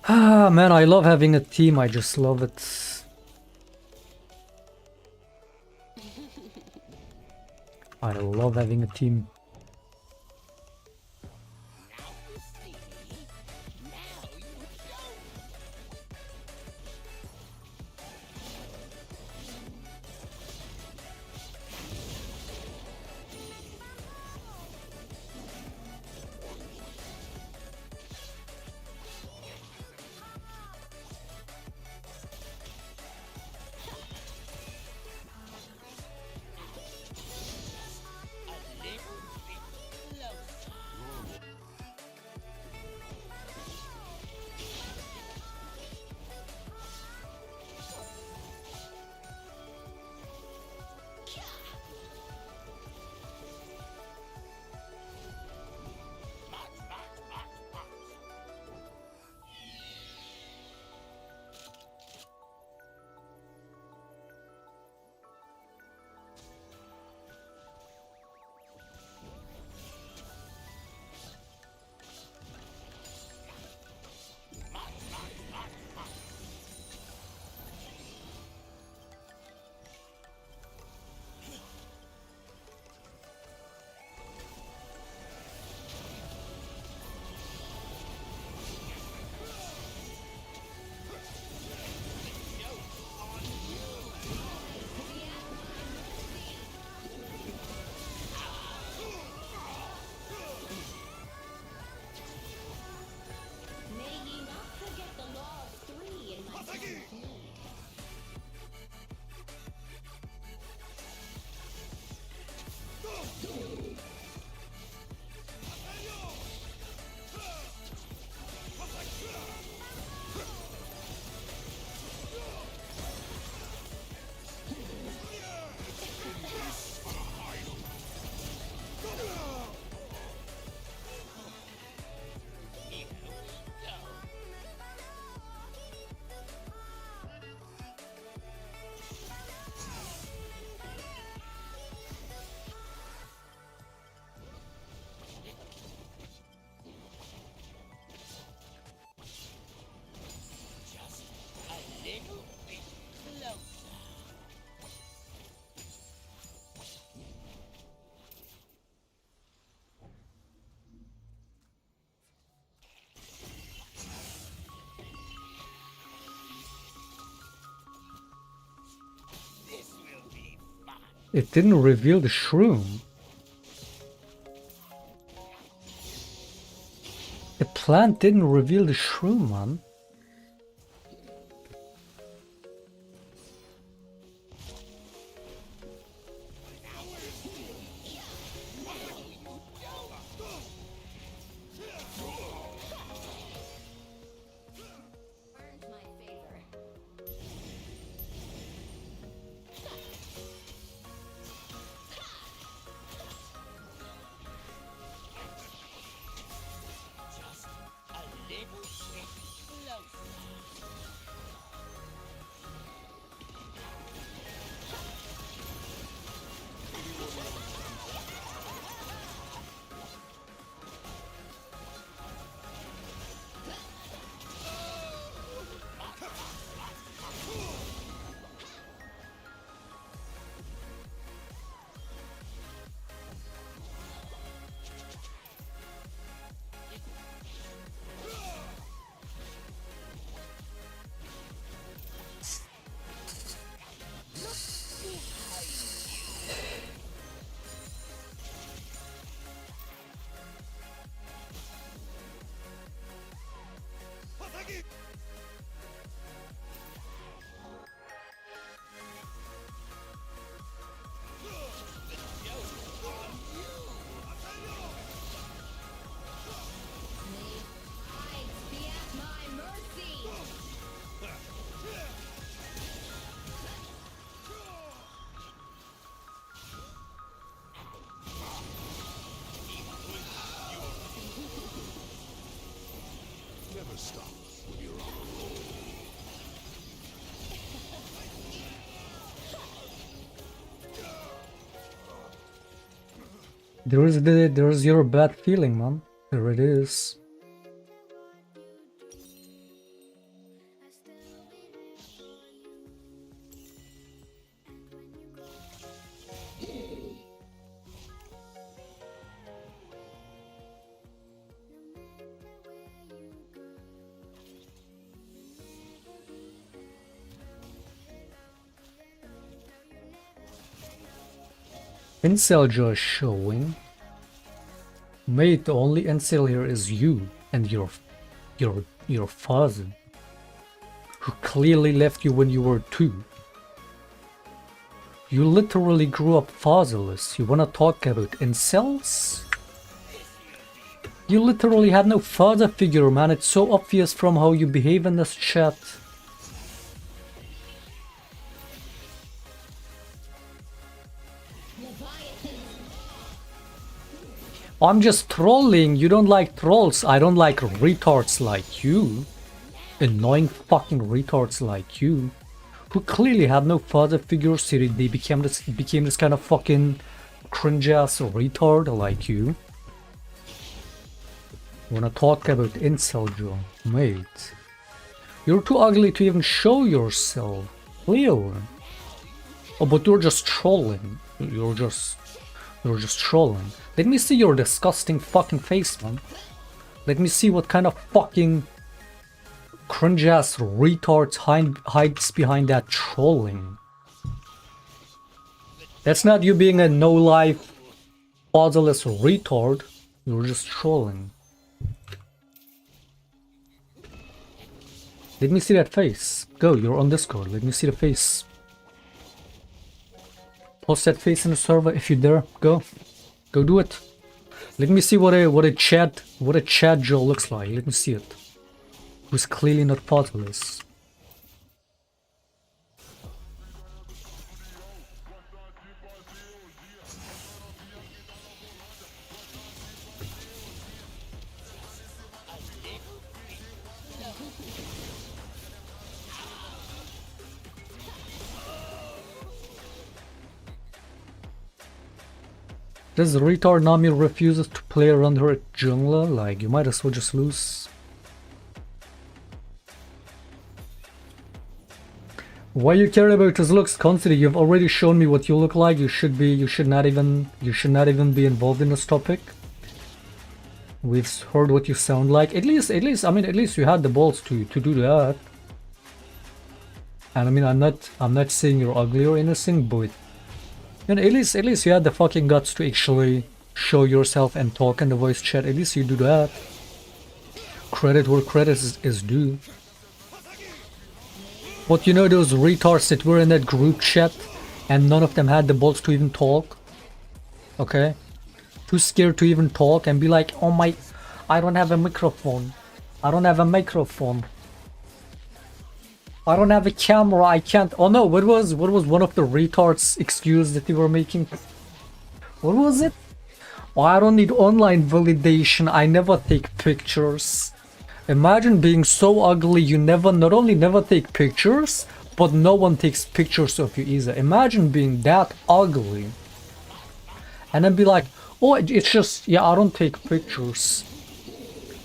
Ah, man, I love having a team. I just love it. I love having a team. May ye not forget the law of three in my seventh mood. It didn't reveal the shroom. The plant didn't reveal the shroom, man. Earned my favor. There's your bad feeling, man. There it is. Incel just showing. Mate, the only incel here is you and your father, who clearly left you when you were 2. You literally grew up fatherless. You wanna talk about incels? You literally had no father figure, man. It's so obvious from how you behave in this chat. I'm just trolling. You don't like trolls. I don't like retards like you. Annoying fucking retards like you. Who clearly had no father figure, so they became this kind of fucking cringe ass retard like you. Wanna talk about incel Joe? Mate. You're too ugly to even show yourself. Leo. Oh, but you're just trolling. You're just trolling. Let me see your disgusting fucking face, man. Let me see what kind of fucking cringe ass retard hides behind that trolling. That's not you being a no life, fatherless retard. You're just trolling. Let me see that face. Go, you're on Discord. Let me see the face. Post that face in the server if you dare. Go do it. Let me see what a chat Joe looks like. Let me see it. Who's clearly not fatherless. This retard Nami refuses to play around her jungler, like you might as well just lose. Why you care about his looks constantly? You've already shown me what you look like. You should not even be involved in this topic. We've heard what you sound like. At least you had the balls to do that. And I mean I'm not saying you're ugly or anything, but you know, at least you had the fucking guts to actually show yourself and talk in the voice chat. At least you do that. Credit where credit is due. But you know those retards that were in that group chat and none of them had the balls to even talk? Okay? Too scared to even talk and be like, oh my, I don't have a microphone. I don't have a microphone. I don't have a camera, I can't. Oh no, what was one of the retards excuse that they were making? What was it? Oh, I don't need online validation, I never take pictures. Imagine being so ugly you not only never take pictures, but no one takes pictures of you either. Imagine being that ugly. And then be like, oh, it's just, yeah, I don't take pictures.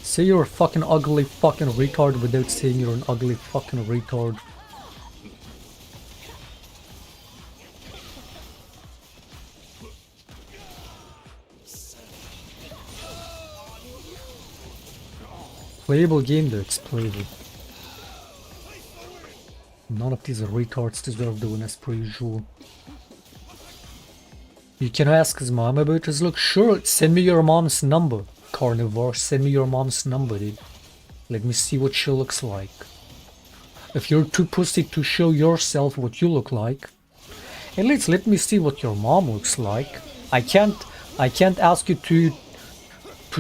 Say you're a fucking ugly fucking retard without saying you're an ugly fucking retard. Playable game though, it's playable. None of these retards deserve the win as per usual. You can ask his mom about his look. Sure, send me your mom's number. Carnivore, send me your mom's number, dude. Let me see what she looks like. If you're too pussy to show yourself what you look like, at least let me see what your mom looks like. I can't ask you to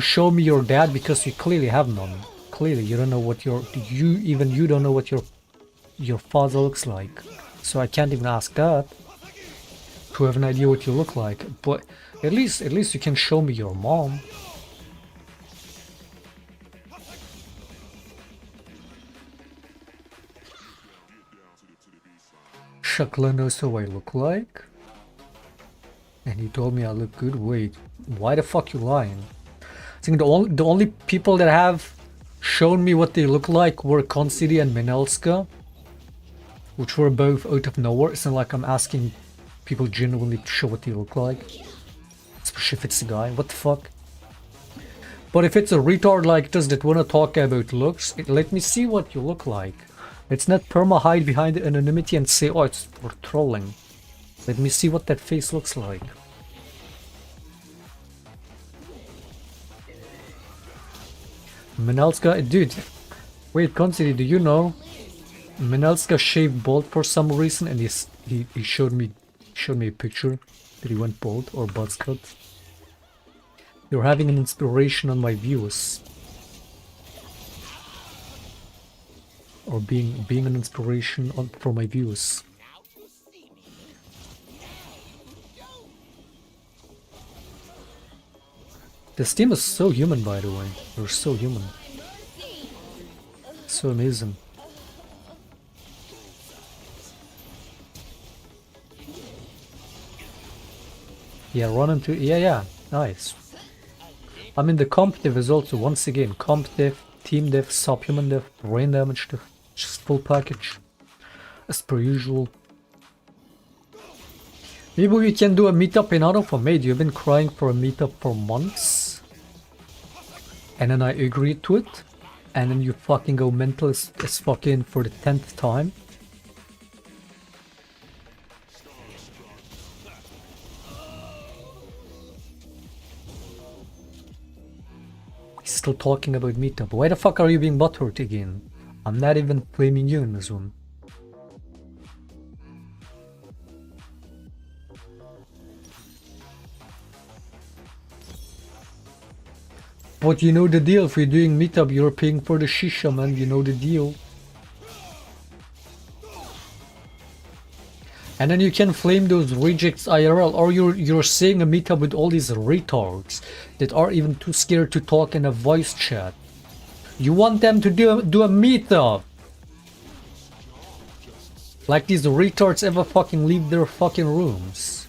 show me your dad because you clearly have none. Clearly, you don't know what you don't know what your father looks like. So I can't even ask that to have an idea what you look like. But at least you can show me your mom. Shaclone knows how I look like. And he told me I look good. Wait, Why the fuck you lying? I think the only people that have shown me what they look like were Concity and Minelska, which were both out of nowhere. It's not like I'm asking people genuinely to show what they look like. Especially if it's a guy. What the fuck? But if it's a retard like this that wanna talk about looks, let me see what you look like. Let's not perma hide behind the anonymity and say, oh, it's for trolling. Let me see what that face looks like. Minelska, dude. Wait, Concity, do you know? Minelska shaved bald for some reason, and he showed me a picture that he went bald or buzz cut. You're having an inspiration on my views, or being an inspiration for my views. This team is so human, by the way. They're so human. So amazing. Yeah, run into... Yeah, nice. I mean, the comp diff is also, once again, comp diff, team diff, subhuman diff, brain damage diff. Just full package. As per usual. Maybe we can do a meetup in Auto for Mate. You've been crying for a meetup for months. And then I agreed to it. And then you fucking go mental as fucking for the 10th time. He's still talking about meetup. Why the fuck are you being butthurt again? I'm not even blaming you in this one. But you know the deal, if you're doing meetup, you're paying for the shisha, man, you know the deal. And then you can flame those rejects IRL, or you're saying a meetup with all these retards that are even too scared to talk in a voice chat. You want them to do a meetup. Like these retards ever fucking leave their fucking rooms.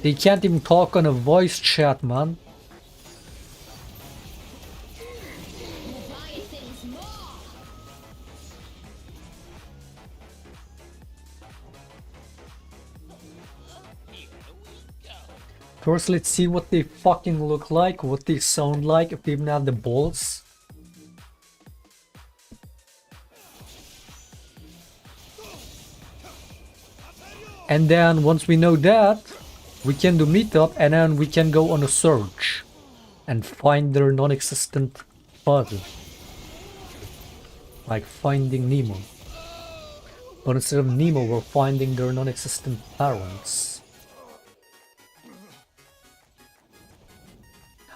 They can't even talk on a voice chat, man. First, let's see what they fucking look like, what they sound like, if they even have the balls. And then, once we know that, we can do meetup, and then we can go on a search and find their non-existent father. Like finding Nemo. But instead of Nemo, we're finding their non-existent parents.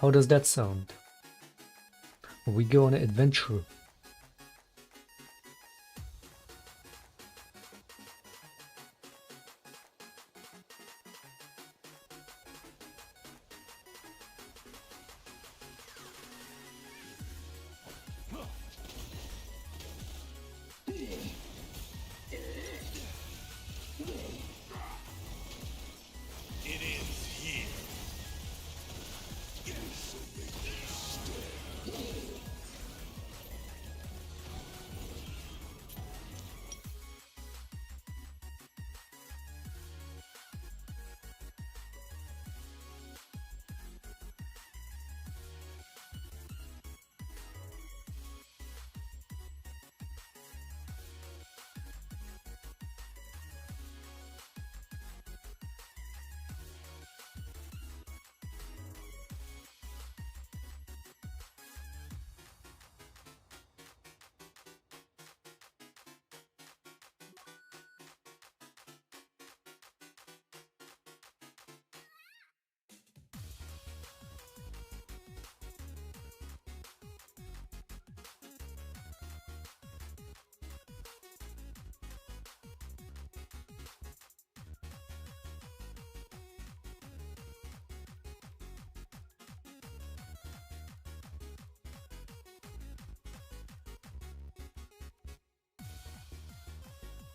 How does that sound? We go on an adventure.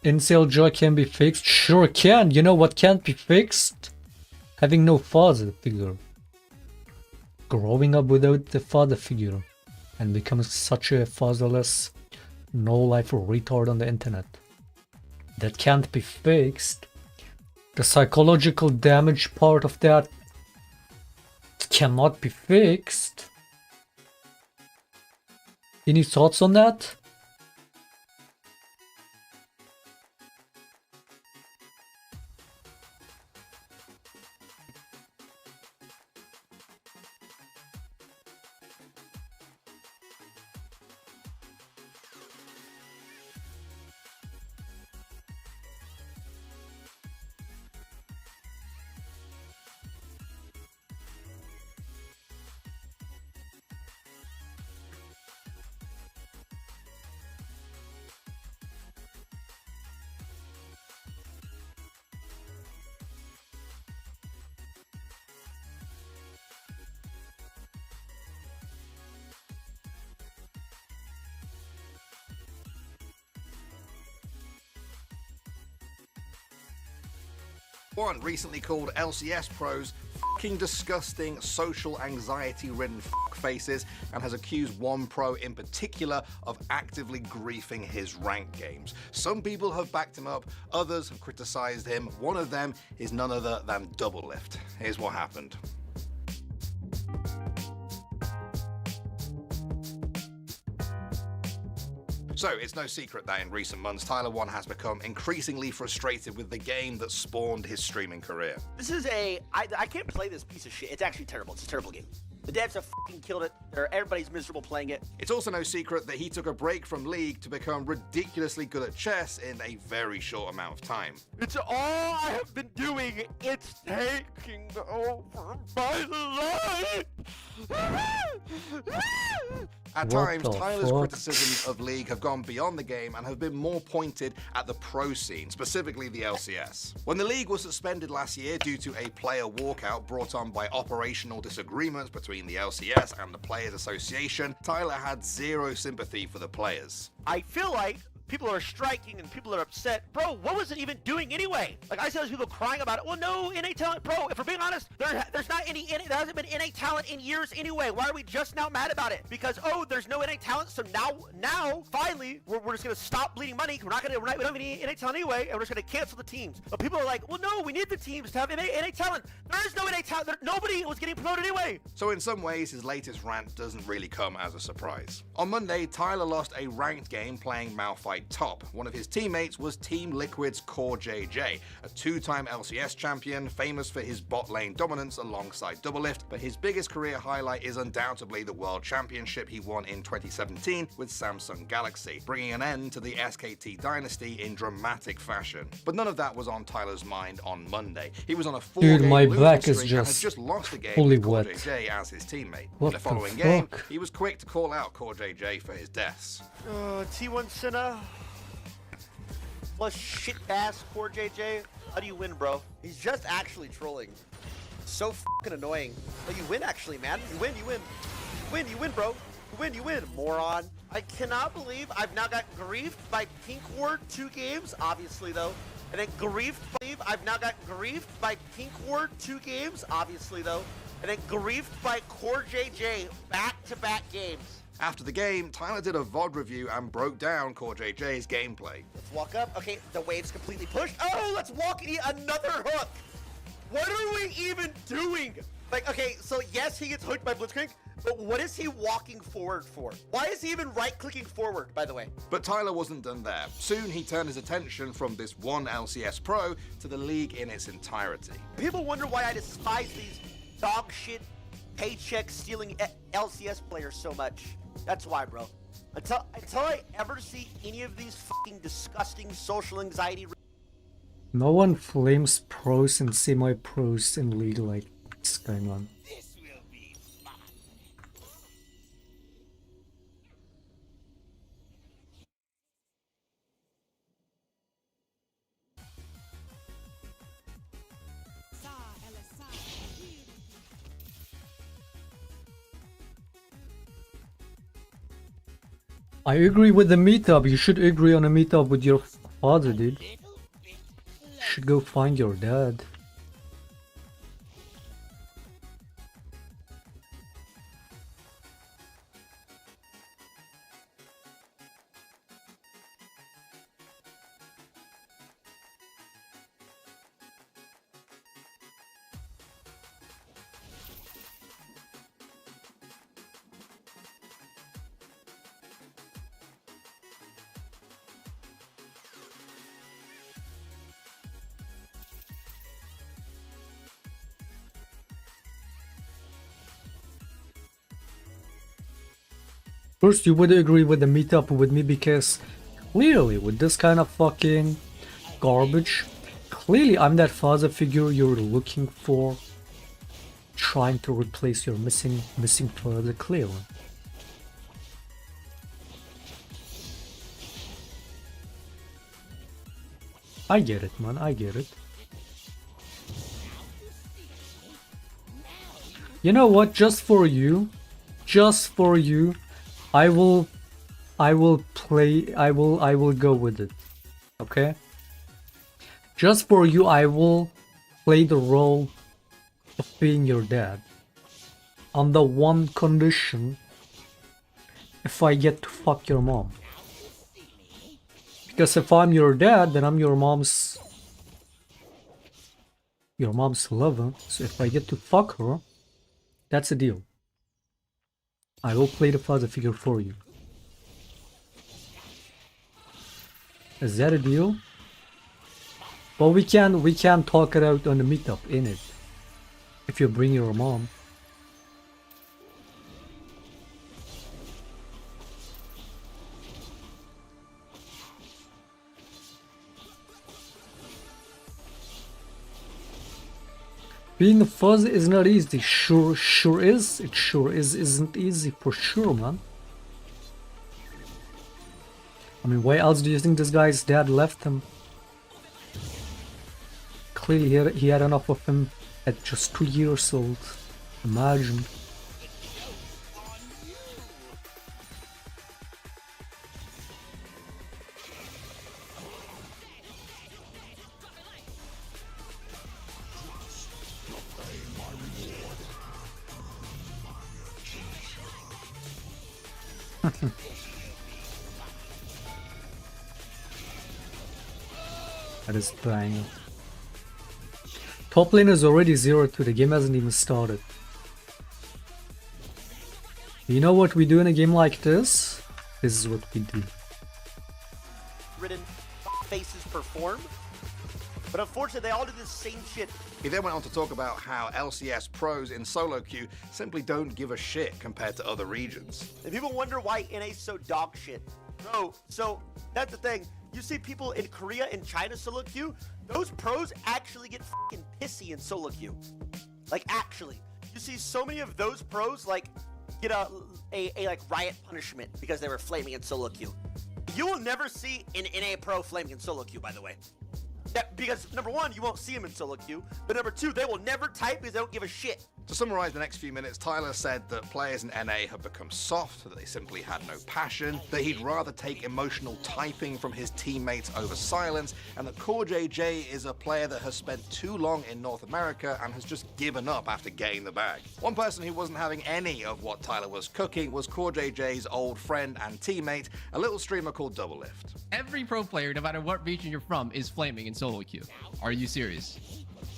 Incel joy can be fixed? Sure can. You know what can't be fixed? Having no father figure. growing up without the father figure and becoming such a fatherless, no-life retard on the internet. That can't be fixed. The psychological damage part of that cannot be fixed. Any thoughts on that? One recently called LCS pros fucking disgusting, social anxiety-ridden faces, and has accused one pro in particular of actively griefing his rank games. Some people have backed him up, others have criticized him. One of them is none other than Doublelift. Here's what happened. So, it's no secret that in recent months, Tyler1 has become increasingly frustrated with the game that spawned his streaming career. This is I can't play this piece of shit. It's actually terrible. It's a terrible game. The devs have fucking killed it. Everybody's miserable playing it. It's also no secret that he took a break from League to become ridiculously good at chess in a very short amount of time. It's all I have been doing. It's taking over my life. At What times, the Tyler's fuck? criticisms of League have gone beyond the game and have been more pointed at the pro scene, specifically the LCS. When the League was suspended last year due to a player walkout brought on by operational disagreements between the LCS and the Players Association, Tyler had zero sympathy for the players. I feel like people are striking and people are upset. Bro, what was it even doing anyway? Like I said, there's people crying about it. Well, no NA talent. Bro, if we're being honest, there's not any, there hasn't been NA talent in years anyway. Why are we just now mad about it? Because, oh, there's no NA talent, so now, finally, we're just gonna stop bleeding money. We don't have any NA talent anyway, and we're just gonna cancel the teams. But people are like, well, no, we need the teams to have NA talent. There is no NA talent. Nobody was getting promoted anyway. So in some ways, his latest rant doesn't really come as a surprise. On Monday, Tyler lost a ranked game playing Malphite top. One of his teammates was Team Liquid's Core JJ, a two-time LCS champion famous for his bot lane dominance alongside Doublelift, but his biggest career highlight is undoubtedly the World Championship he won in 2017 with Samsung Galaxy, bringing an end to the SKT dynasty in dramatic fashion. But none of that was on Tyler's mind on Monday. He was on a Dude, four-game my losing back is streak and had just just lost a game fully with Core wet. JJ as his teammate. What In the the following game, fuck? he was quick to call out Core JJ for his deaths. T1 Senna plus shit ass Core JJ. How do you win, bro? He's just actually trolling. So fucking annoying. But you win actually, man. You win, you win, bro. You win, moron. I cannot believe I've now got griefed by Pink Ward 2 games, obviously though. And then I've now got griefed by Pink Ward 2 games, obviously though. And then griefed by Core JJ back-to-back games. After the game, Tyler did a VOD review and broke down Core JJ's gameplay. Let's walk up. Okay, the wave's completely pushed. Oh, let's walk and eat another hook. What are we even doing? Like, okay, so yes, he gets hooked by Blitzcrank, but what is he walking forward for? Why is he even right-clicking forward, by the way? But Tyler wasn't done there. Soon he turned his attention from this one LCS pro to the league in its entirety. People wonder why I despise these dog shit paycheck-stealing LCS players so much. That's why, bro. Until I ever see any of these fucking disgusting social anxiety. No one flames pros and semi-pros in League like what's going on. This will be fun. I agree with the meetup. You should agree on a meetup with your father, dude. You should go find your dad. First, you would agree with the meetup with me because clearly, with this kind of fucking garbage, clearly I'm that father figure you're looking for, trying to replace your missing father. Clearly. I get it, man. I get it. You know what? Just for you, I will go with it. Okay? Just for you, I will play the role of being your dad. On the one condition, if I get to fuck your mom. Because if I'm your dad, then I'm your mom's lover. So if I get to fuck her, that's a deal. I will play the father figure for you. Is that a deal? But we can talk it out on the meetup, innit? If you bring your mom. Being a fuzz is not easy. Sure is. It sure isn't easy for sure, man. I mean, why else do you think this guy's dad left him? Clearly he had enough of him at just 2 years old. Imagine. That is bang. Top lane is already 0-2, the game hasn't even started. You know what we do in a game like this? This is what we do. Ridden faces perform, but unfortunately they all do the same shit. He then went on to talk about how LCS pros in solo queue simply don't give a shit compared to other regions. And people wonder why NA's so dog shit. Bro, so that's the thing. You see people in Korea and China solo queue, those pros actually get fucking pissy in solo queue. Like actually. You see so many of those pros like get a like riot punishment because they were flaming in solo queue. You will never see an NA pro flaming in solo queue, by the way. Because number one, you won't see them in solo queue, but number two, they will never type because they don't give a shit. To summarize the next few minutes, Tyler said that players in NA have become soft, that they simply had no passion, that he'd rather take emotional typing from his teammates over silence, and that CoreJJ is a player that has spent too long in North America and has just given up after getting the bag. One person who wasn't having any of what Tyler was cooking was CoreJJ's old friend and teammate, a little streamer called Doublelift. Every pro player, no matter what region you're from, is flaming in solo queue. Are you serious?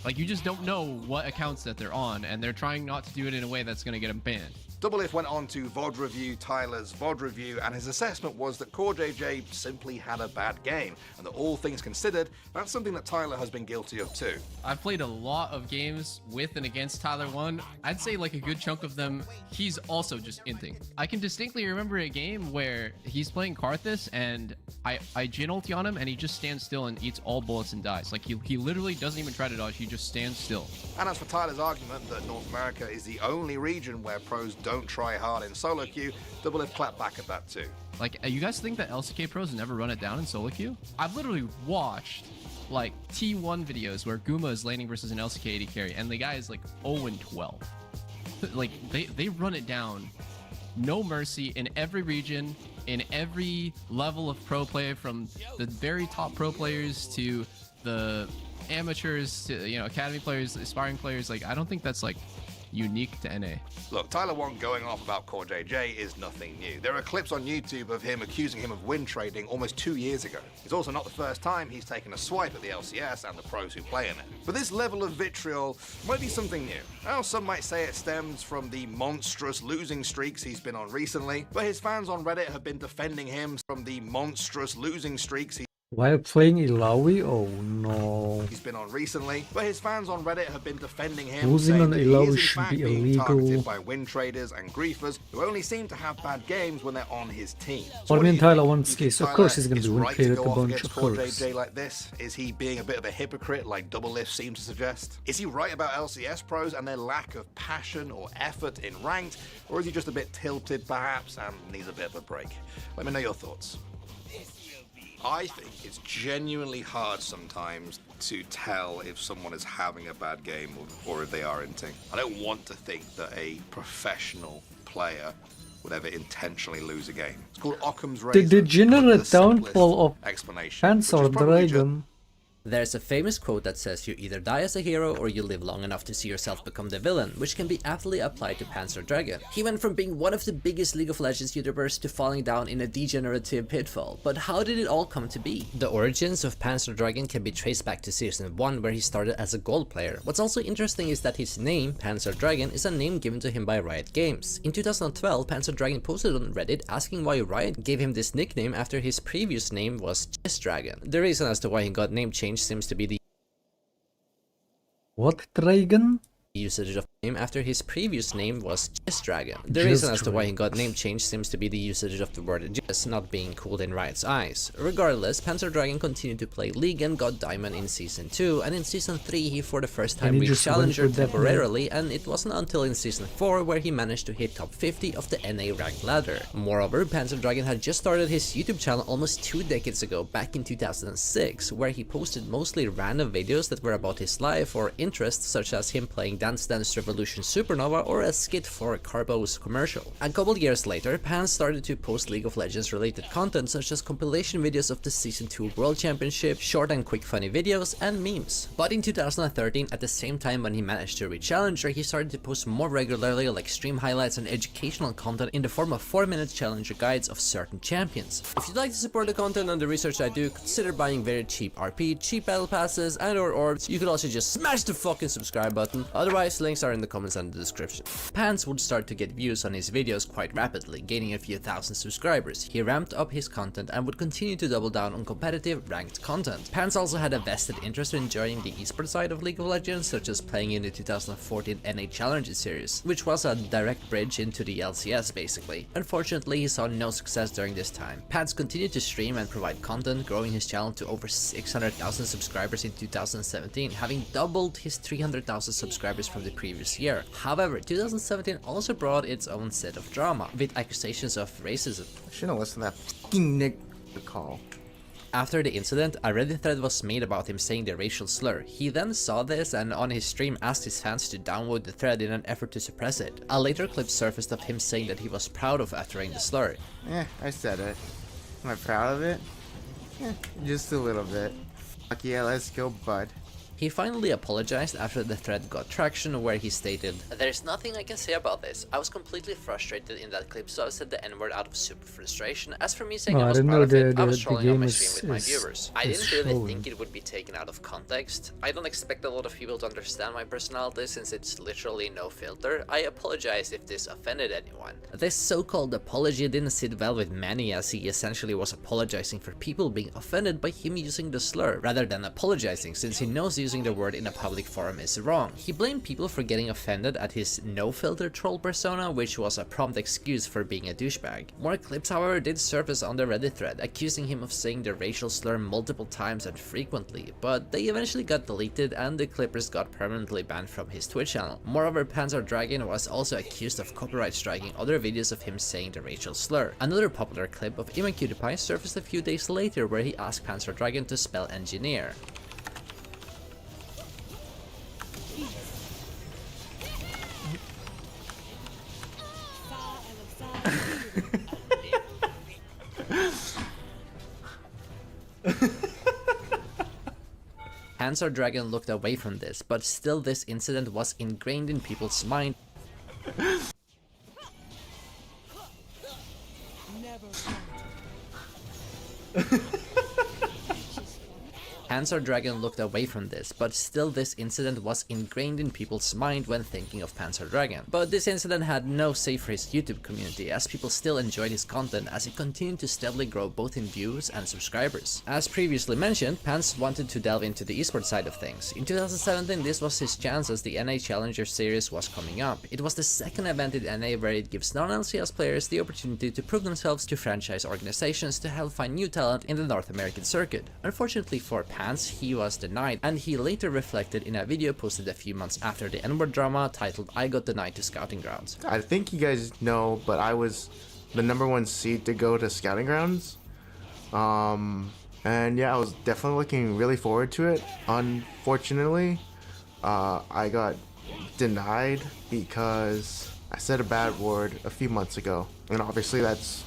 Like, you just don't know what accounts that they're on, and they're trying not to do it in a way that's going to get them banned. Doublelift went on to VOD review Tyler's VOD review, and his assessment was that CoreJJ simply had a bad game, and that all things considered, that's something that Tyler has been guilty of too. I've played a lot of games with and against Tyler 1. I'd say like a good chunk of them, he's also just inting. I can distinctly remember a game where he's playing Karthus, and I Jhin ulti on him, and he just stands still and eats all bullets and dies. Like, he literally doesn't even try to dodge, he just stands still. And as for Tyler's argument that North America is the only region where pros don't try hard in solo queue, Doublelift clapped back at that too. Like, you guys think that LCK pros never run it down in solo queue? I've literally watched like T1 videos where Guma is laning versus an LCK AD carry, and the guy is like 0-12. Like, they run it down, no mercy, in every region, in every level of pro play, from the very top pro players to the amateurs to, you know, academy players, aspiring players. Like, I don't think that's like unique to NA. Look, Tyler 1 going off about CoreJJ is nothing new. There are clips on YouTube of him accusing him of win trading almost 2 years ago. It's also not the first time he's taken a swipe at the LCS and the pros who play in it. But this level of vitriol might be something new. Now, some might say it stems from the monstrous losing streaks he's been on recently, but his fans on Reddit have been defending him from the monstrous losing streaks While playing Ilawi? Oh no. He's been on recently, but his fans on Reddit have been defending him, Losing saying on that he Ilawi is in should fact be being illegal. targeted by win traders and griefers who only seem to have bad games when they're on his team. So But what do when you Tyler think? wants You think case, of Tyler course he's gonna is be win right to traded go a off bunch, against of Core course. JJ like this? Is he being a bit of a hypocrite like Double Lift seems to suggest? Is he right about LCS pros and their lack of passion or effort in ranked? Or is he just a bit tilted perhaps and needs a bit of a break? Let me know your thoughts. I think it's genuinely hard sometimes to tell if someone is having a bad game or if they are inting. I don't want to think that a professional player would ever intentionally lose a game. It's called Occam's razor. The degenerate the simplest downfall of explanation, Panzer which is probably just Dragon. There's a famous quote that says you either die as a hero or you live long enough to see yourself become the villain, which can be aptly applied to Panzer Dragon. He went from being one of the biggest League of Legends YouTubers to falling down in a degenerative pitfall. But how did it all come to be? The origins of Panzer Dragon can be traced back to Season 1, where he started as a gold player. What's also interesting is that his name, Panzer Dragon, is a name given to him by Riot Games. In 2012, Panzer Dragon posted on Reddit asking why Riot gave him this nickname after his previous name was Chess Dragon. The reason as to why he got name changed seems to be the What dragon? usage of name after his previous name was Chess Dragon. The reason as to why he got name changed seems to be the usage of the word chess not being cool in Riot's eyes. Regardless, Panzer Dragon continued to play League and got Diamond in Season 2, and in Season 3 he for the first time he reached just went Challenger with that temporarily, and it wasn't until in Season 4 where he managed to hit top 50 of the NA ranked ladder. Moreover, Panzer Dragon had just started his YouTube channel almost 2 decades ago, back in 2006, where he posted mostly random videos that were about his life or interests, such as him playing Dance Dance Revolution Supernova or a skit for Carbo's commercial. A couple years later, Pans started to post League of Legends related content such as compilation videos of the Season 2 World Championship, short and quick funny videos, and memes. But in 2013, at the same time when he managed to reach Challenger, he started to post more regularly, like stream highlights and educational content in the form of 4-minute Challenger guides of certain champions. If you'd like to support the content and the research I do, consider buying very cheap RP, cheap battle passes, and or orbs. You could also just smash the fucking subscribe button. Otherwise, links are in the comments and the description. Pants would start to get views on his videos quite rapidly, gaining a few thousand subscribers. He ramped up his content and would continue to double down on competitive, ranked content. Pants also had a vested interest in joining the esports side of League of Legends, such as playing in the 2014 NA Challenger series, which was a direct bridge into the LCS basically. Unfortunately, he saw no success during this time. Pants continued to stream and provide content, growing his channel to over 600,000 subscribers in 2017, having doubled his 300,000 subscribers from the previous year. However, 2017 also brought its own set of drama, with accusations of racism. I shouldn't listen to that fucking Nick call. After the incident, a Reddit thread was made about him saying the racial slur. He then saw this and on his stream asked his fans to download the thread in an effort to suppress it. A later clip surfaced of him saying that he was proud of uttering the slur. I said it. Am I proud of it? Just a little bit. Fuck yeah, let's go, bud. He finally apologized after the thread got traction, where he stated, "There's nothing I can say about this. I was completely frustrated in that clip, so I said the N-word out of super frustration. As for me saying I was proud of it, I was trolling on my stream with my viewers. I didn't really think it would be taken out of context. I don't expect a lot of people to understand my personality since it's literally no filter. I apologize if this offended anyone." This so-called apology didn't sit well with many, as he essentially was apologizing for people being offended by him using the slur, rather than apologizing since he knows using the word in a public forum is wrong. He blamed people for getting offended at his no-filter troll persona, which was a prompt excuse for being a douchebag. More clips, however, did surface on the Reddit thread, accusing him of saying the racial slur multiple times and frequently, but they eventually got deleted and the clippers got permanently banned from his Twitch channel. Moreover, Panzer Dragon was also accused of copyright striking other videos of him saying the racial slur. Another popular clip of ImaCutePie surfaced a few days later, where he asked Panzer Dragon to spell engineer. Panzer Dragon looked away from this, but still this incident was ingrained in people's mind. Panzer Dragon looked away from this, but still this incident was ingrained in people's mind when thinking of Panzer Dragon. But this incident had no say for his YouTube community, as people still enjoyed his content as he continued to steadily grow both in views and subscribers. As previously mentioned, Pans wanted to delve into the esports side of things. In 2017, this was his chance as the NA Challenger Series was coming up. It was the second event in NA where it gives non-LCS players the opportunity to prove themselves to franchise organizations to help find new talent in the North American circuit. Unfortunately for Pans, he was denied, and he later reflected in a video posted a few months after the N-word drama titled "I Got Denied to Scouting Grounds." I think you guys know, but I was the #1 seed to go to Scouting Grounds. And yeah, I was definitely looking really forward to it. Unfortunately, I got denied because I said a bad word a few months ago, and obviously that's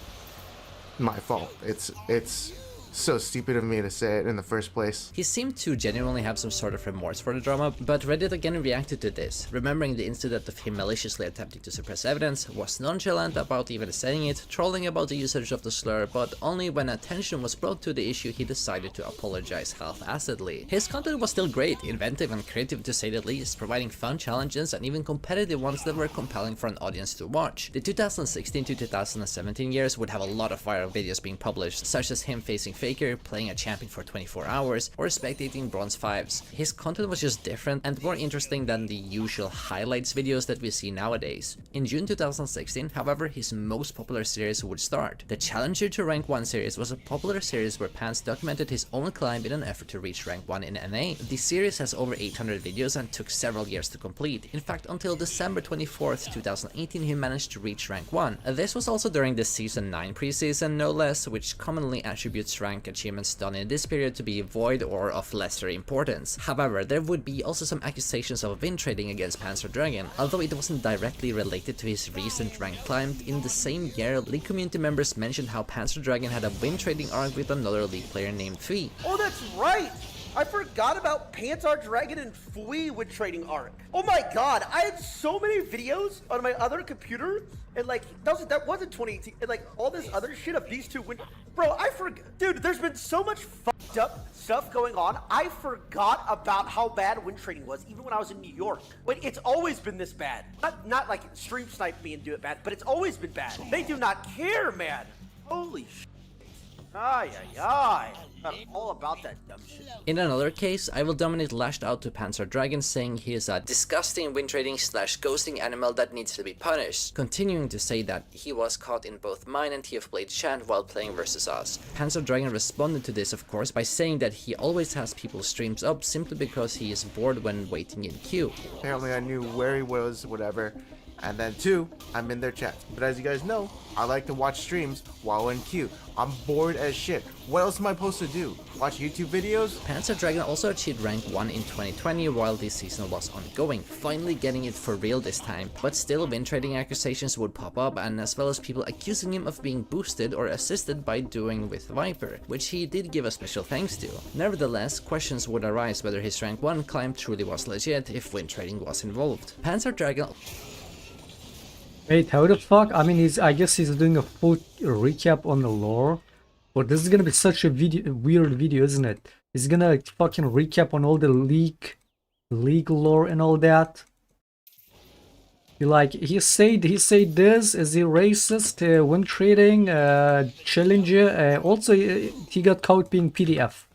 my fault. It's so stupid of me to say it in the first place. He seemed to genuinely have some sort of remorse for the drama, but Reddit again reacted to this, remembering the incident of him maliciously attempting to suppress evidence, was nonchalant about even saying it, trolling about the usage of the slur, but only when attention was brought to the issue he decided to apologize half-assedly. His content was still great, inventive and creative to say the least, providing fun challenges and even competitive ones that were compelling for an audience to watch. The 2016 to 2017 years would have a lot of viral videos being published, such as him facing Faker, playing a champion for 24 hours, or spectating Bronze 5s. His content was just different and more interesting than the usual highlights videos that we see nowadays. In June 2016, however, his most popular series would start. The Challenger to Rank 1 series was a popular series where Pans documented his own climb in an effort to reach Rank 1 in NA. The series has over 800 videos and took several years to complete. In fact, until December 24th, 2018, he managed to reach Rank 1. This was also during the Season 9 preseason, no less, which commonly attributes rank achievements done in this period to be void or of lesser importance. However, there would be also some accusations of win trading against Panzer Dragon, although it wasn't directly related to his recent rank climb. In the same year, League community members mentioned how Panzer Dragon had a win trading arc with another League player named Fee. Oh, that's right! I forgot about Panzer Dragon and Fui with trading arc. Oh my god, I had so many videos on my other computer, and like, that wasn't 2018, and like, all this other shit of these two win. Bro, I forgot. Dude, there's been so much fucked up stuff going on, I forgot about how bad win trading was, even when I was in New York. Wait, it's always been this bad. Not like stream snipe me and do it bad, but it's always been bad. They do not care, man. Holy shit. Ay, ay, ay. I'm all about that dumb shit. In another case, I Will Dominate lashed out to Panzer Dragon, saying he is a disgusting win trading / ghosting animal that needs to be punished, continuing to say that he was caught in both mine and TF Blade chat while playing versus us. Panzer Dragon responded to this, of course, by saying that he always has people's streams up simply because he is bored when waiting in queue. Apparently I knew where he was, whatever. And then 2, I'm in their chat. But as you guys know, I like to watch streams while in queue. I'm bored as shit. What else am I supposed to do? Watch YouTube videos? Panzer Dragon also achieved rank 1 in 2020 while this season was ongoing, finally getting it for real this time. But still, win trading accusations would pop up, and as well as people accusing him of being boosted or assisted by doing with Viper, which he did give a special thanks to. Nevertheless, questions would arise whether his rank 1 climb truly was legit if win trading was involved. Panzer Dragon. Wait, how the fuck? I mean, I guess he's doing a full recap on the lore. But this is gonna be such a weird video, isn't it? He's gonna fucking recap on all the league lore and all that. He said this, is he racist, win trading, challenger, also he got caught being PDF.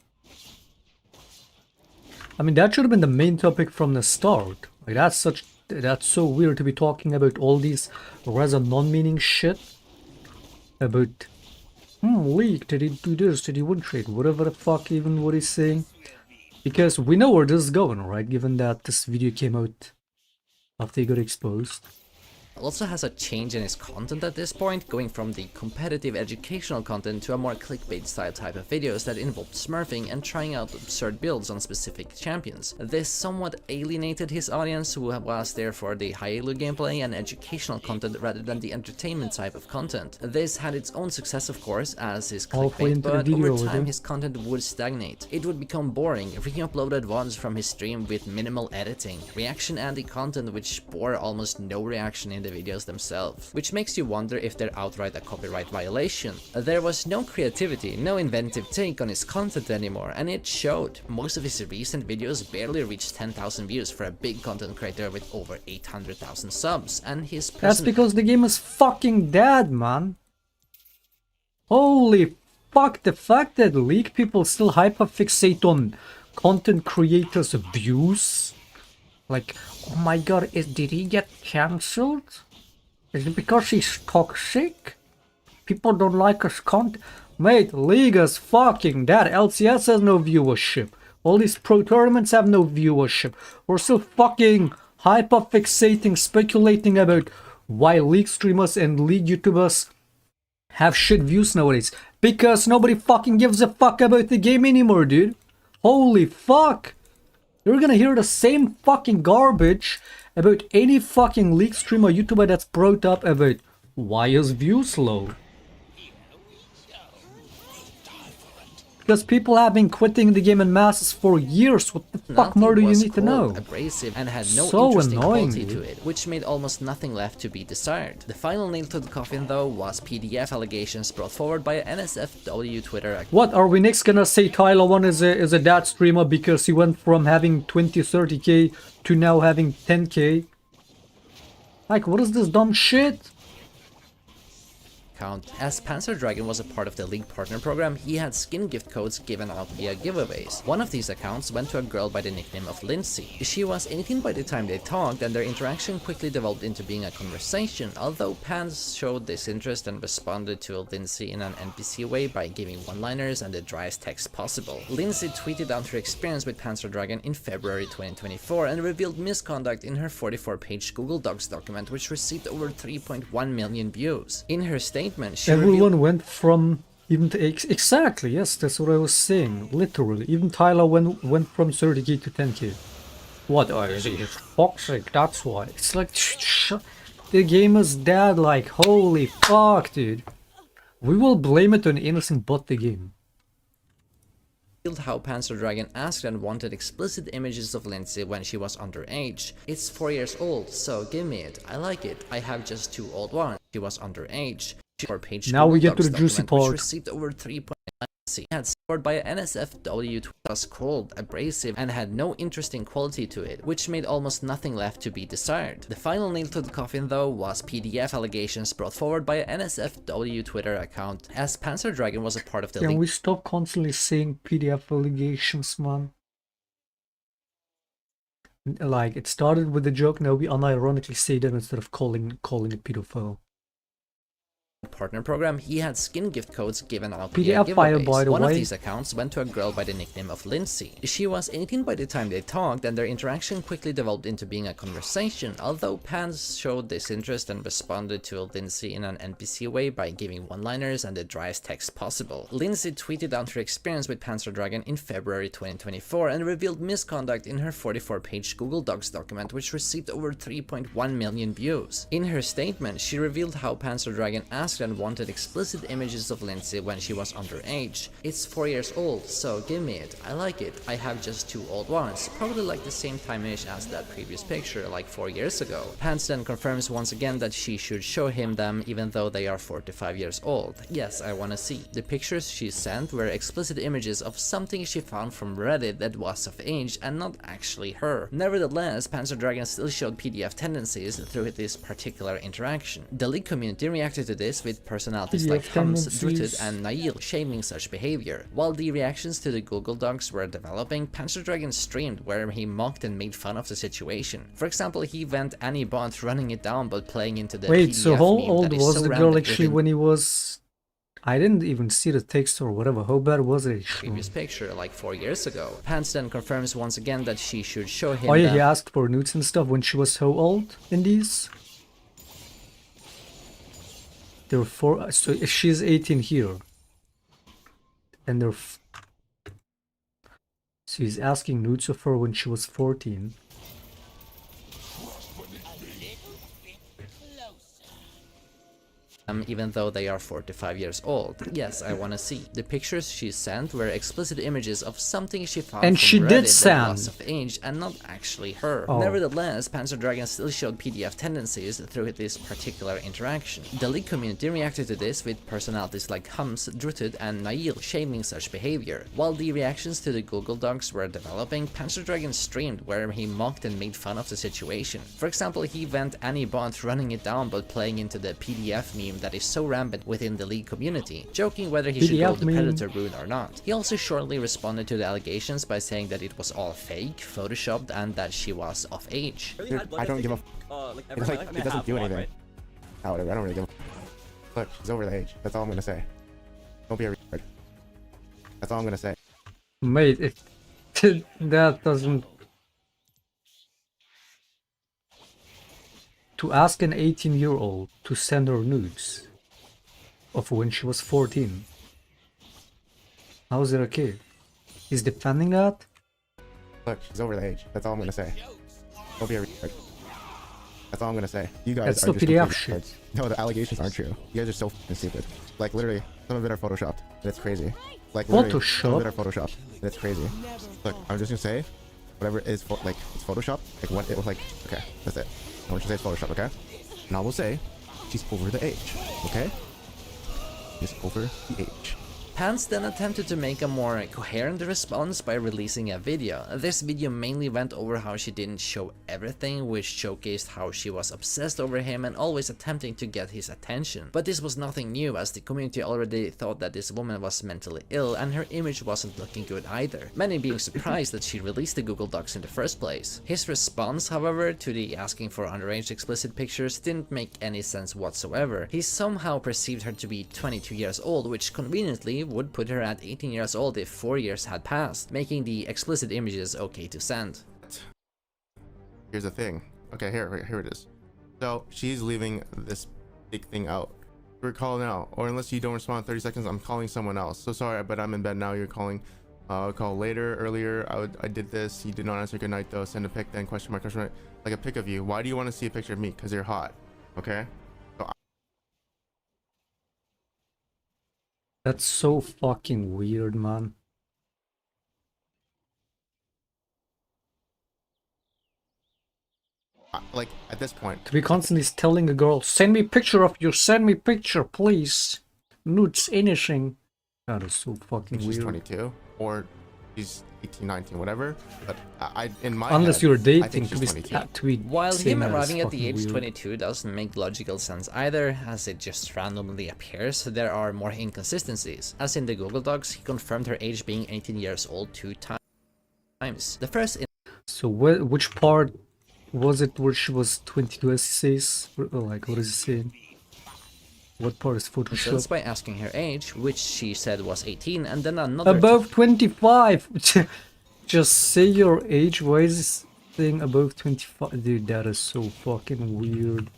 I mean, that should have been the main topic from the start. Like, that's so weird to be talking about all these rather non-meaning shit about leak, did he do this, did he win trade, whatever the fuck even what he's saying, because we know where this is going, right, given that this video came out after he got exposed. Also has a change in his content at this point, going from the competitive educational content to a more clickbait style type of videos that involved smurfing and trying out absurd builds on specific champions. This somewhat alienated his audience, who was there for the high elo gameplay and educational content rather than the entertainment type of content. This had its own success, of course, as his clickbait, but over time his content would stagnate. It would become boring, re-uploaded VODs from his stream with minimal editing, reaction and the content which bore almost no reaction in the the videos themselves, which makes you wonder if they're outright a copyright violation. There was no creativity, no inventive take on his content anymore, and it showed. Most of his recent videos barely reached 10,000 views for a big content creator with over 800,000 subs, and his That's because the game is fucking dead, man. Holy fuck, the fact that League people still hyperfixate on content creators' views. Like, oh my god, did he get cancelled? Is it because he's toxic? People don't like his content? Mate, League is fucking dead. LCS has no viewership. All these pro tournaments have no viewership. We're still fucking hyperfixating, speculating about why League streamers and League YouTubers have shit views nowadays. Because nobody fucking gives a fuck about the game anymore, dude. Holy fuck. You're gonna hear the same fucking garbage about any fucking League streamer YouTuber that's brought up about why is views low. Because people have been quitting the game in masses for years. What the fuck more do you need to know? Abrasive and had no So interesting annoying, quality dude. to it, which made almost nothing left to be desired. The final nail to the coffin though was PDF allegations brought forward by an NSFW Twitter account. What, are we next gonna say Tyler One is a dad streamer because he went from having 20-30k to now having 10k? Like, what is this dumb shit? As Panzer Dragon was a part of the League Partner Program, he had skin gift codes given out via giveaways. One of these accounts went to a girl by the nickname of Lindsay. She was 18 by the time they talked, and their interaction quickly developed into being a conversation, although Pans showed disinterest and responded to Lindsay in an NPC way by giving one-liners and the driest text possible. Lindsay tweeted out her experience with Panzer Dragon in February 2024 and revealed misconduct in her 44-page Google Docs document, which received over 3.1 million views. In her statement, she Everyone went from even to exactly, yes, that's what I was saying, literally. Even Tyler went from 30k to 10k. What? Oh, is he toxic? That's why. It's like, the game is dead. Like, holy fuck, dude. We will blame it on innocent but the game. How Panzer Dragon asked and wanted explicit images of Lindsay when she was underage. It's 4 years old, so give me it. I like it. I have just 2 old ones. She was underage. Now we get to the juicy part. Which received over 3.9 had scored by an NSFW was cold, abrasive, and had no interesting quality to it, which made almost nothing left to be desired. The final nail to the coffin though was PDF allegations brought forward by an NSFW Twitter account, as Panzer Dragon was a part of the Can League. we stop constantly saying PDF allegations, man? Like, it started with a joke, now we unironically say that instead of calling a pedophile. Partner program, he had skin gift codes given out PDF via file, giveaways. by the One way. of these accounts went to a girl by the nickname of Lindsay. She was 18 by the time they talked, and their interaction quickly developed into being a conversation, although Pans showed disinterest and responded to Lindsay in an NPC way by giving one-liners and the driest text possible. Lindsay tweeted out her experience with Panzer Dragon in February 2024 and revealed misconduct in her 44-page Google Docs document, which received over 3.1 million views. In her statement, she revealed how Panzer Dragon asked and wanted explicit images of Lindsay when she was underage. It's 4 years old, so give me it. I like it. I have just 2 old ones, probably like the same time-ish as that previous picture, like 4 years ago. Pants then confirms once again that she should show him them even though they are 4 to 5 years old. Yes, I wanna see. The pictures she sent were explicit images of something she found from Reddit that was of age and not actually her. Nevertheless, Panzer Dragon still showed PDF tendencies through this particular interaction. The League community reacted to this with personalities like Hums, Druted, and Nail shaming such behavior. While the reactions to the Google Docs were developing, Panzer Dragon streamed where he mocked and made fun of the situation. For example, he went Annie Bond running it down but playing into the Wait, PDF so how meme old that is was so the random girl actually within when he was... I didn't even see the text or whatever. How bad was it? previous picture, like 4 years ago. Pants then confirms once again that she should show him Oh yeah, them. he asked for nudes and stuff when she was how old in these? There were 4, so if she's 18 here. And they're... So he's asking nudes of her when she was 14. even though they are 4 to 5 years old. Yes, I wanna see. The pictures she sent were explicit images of something she found And from she did Reddit that was send. of age and not actually her. Oh. Nevertheless, Panzer Dragon still showed PDF tendencies through this particular interaction. The League community reacted to this with personalities like Hums, Drutud, and Nail shaming such behavior. While the reactions to the Google Docs were developing, Panzer Dragon streamed where he mocked and made fun of the situation. For example, he went Annie Bond running it down but playing into the PDF meme that is so rampant within the League community, joking whether he should go the Predator route or not. He also shortly responded to the allegations by saying that it was all fake, photoshopped, and that she was of age. Dude, I don't give a f. It doesn't do anything. Oh, whatever, I don't really give a f. Look, she's over the age. That's all I'm gonna say. Don't be a retard. That's all I'm gonna say. Mate, it that doesn't. To ask an 18-year-old to send her nudes of when she was 14. How is it okay? He's defending that? Look, she's over the age. That's all I'm gonna say. Don't be a retard. That's all I'm gonna say. You guys That's are the just PDF complete shit. retards. No, the allegations aren't true. You guys are so f***ing stupid. Like, literally, some of it are photoshopped. And it's crazy. Like, literally, some of it are photoshopped. And it's crazy. Look, I'm just gonna say, whatever is, like, it's photoshopped. Like, what it was like, okay, that's it. I want you to say it's photoshopped, okay? And I will say, she's over the age, okay? She's over the age. Pants then attempted to make a more coherent response by releasing a video. This video mainly went over how she didn't show everything, which showcased how she was obsessed over him and always attempting to get his attention. But this was nothing new, as the community already thought that this woman was mentally ill and her image wasn't looking good either, many being surprised that she released the Google Docs in the first place. His response, however, to the asking for underage explicit pictures didn't make any sense whatsoever. He somehow perceived her to be 22 years old, which conveniently would put her at 18 years old if 4 years had passed, making the explicit images okay to send. Here's the thing. Okay, here it is. So she's leaving this big thing out. We're calling out, or unless you don't respond in 30 seconds, I'm calling someone else. So sorry, but I'm in bed now. You're calling. I'll call later. Earlier, I did this. You did not answer. Good night though. Send a pic, then question mark, like a pic of you. Why do you want to see a picture of me? Because you're hot. Okay. That's so fucking weird, man. Like, at this point, To be constantly telling a girl, send me picture of you, send me picture, please. Nudes, anything. That is so fucking she's weird. 22 or she's 18, 19, whatever. But I in my Unless head, you're I think dating, she's 22. to be While saying him that is arriving at the fucking age weird. 22 doesn't make logical sense either, as it just randomly appears, there are more inconsistencies. As in the Google Docs, he confirmed her age being 18 years old 2 times. The first So which part was it where she was 22 as he says? Like, what is he saying? What part is instance Photoshop? by asking her age, which she said was 18, and then another Above 25! Just say your age. Why is this thing above 25? Dude, that is so fucking weird.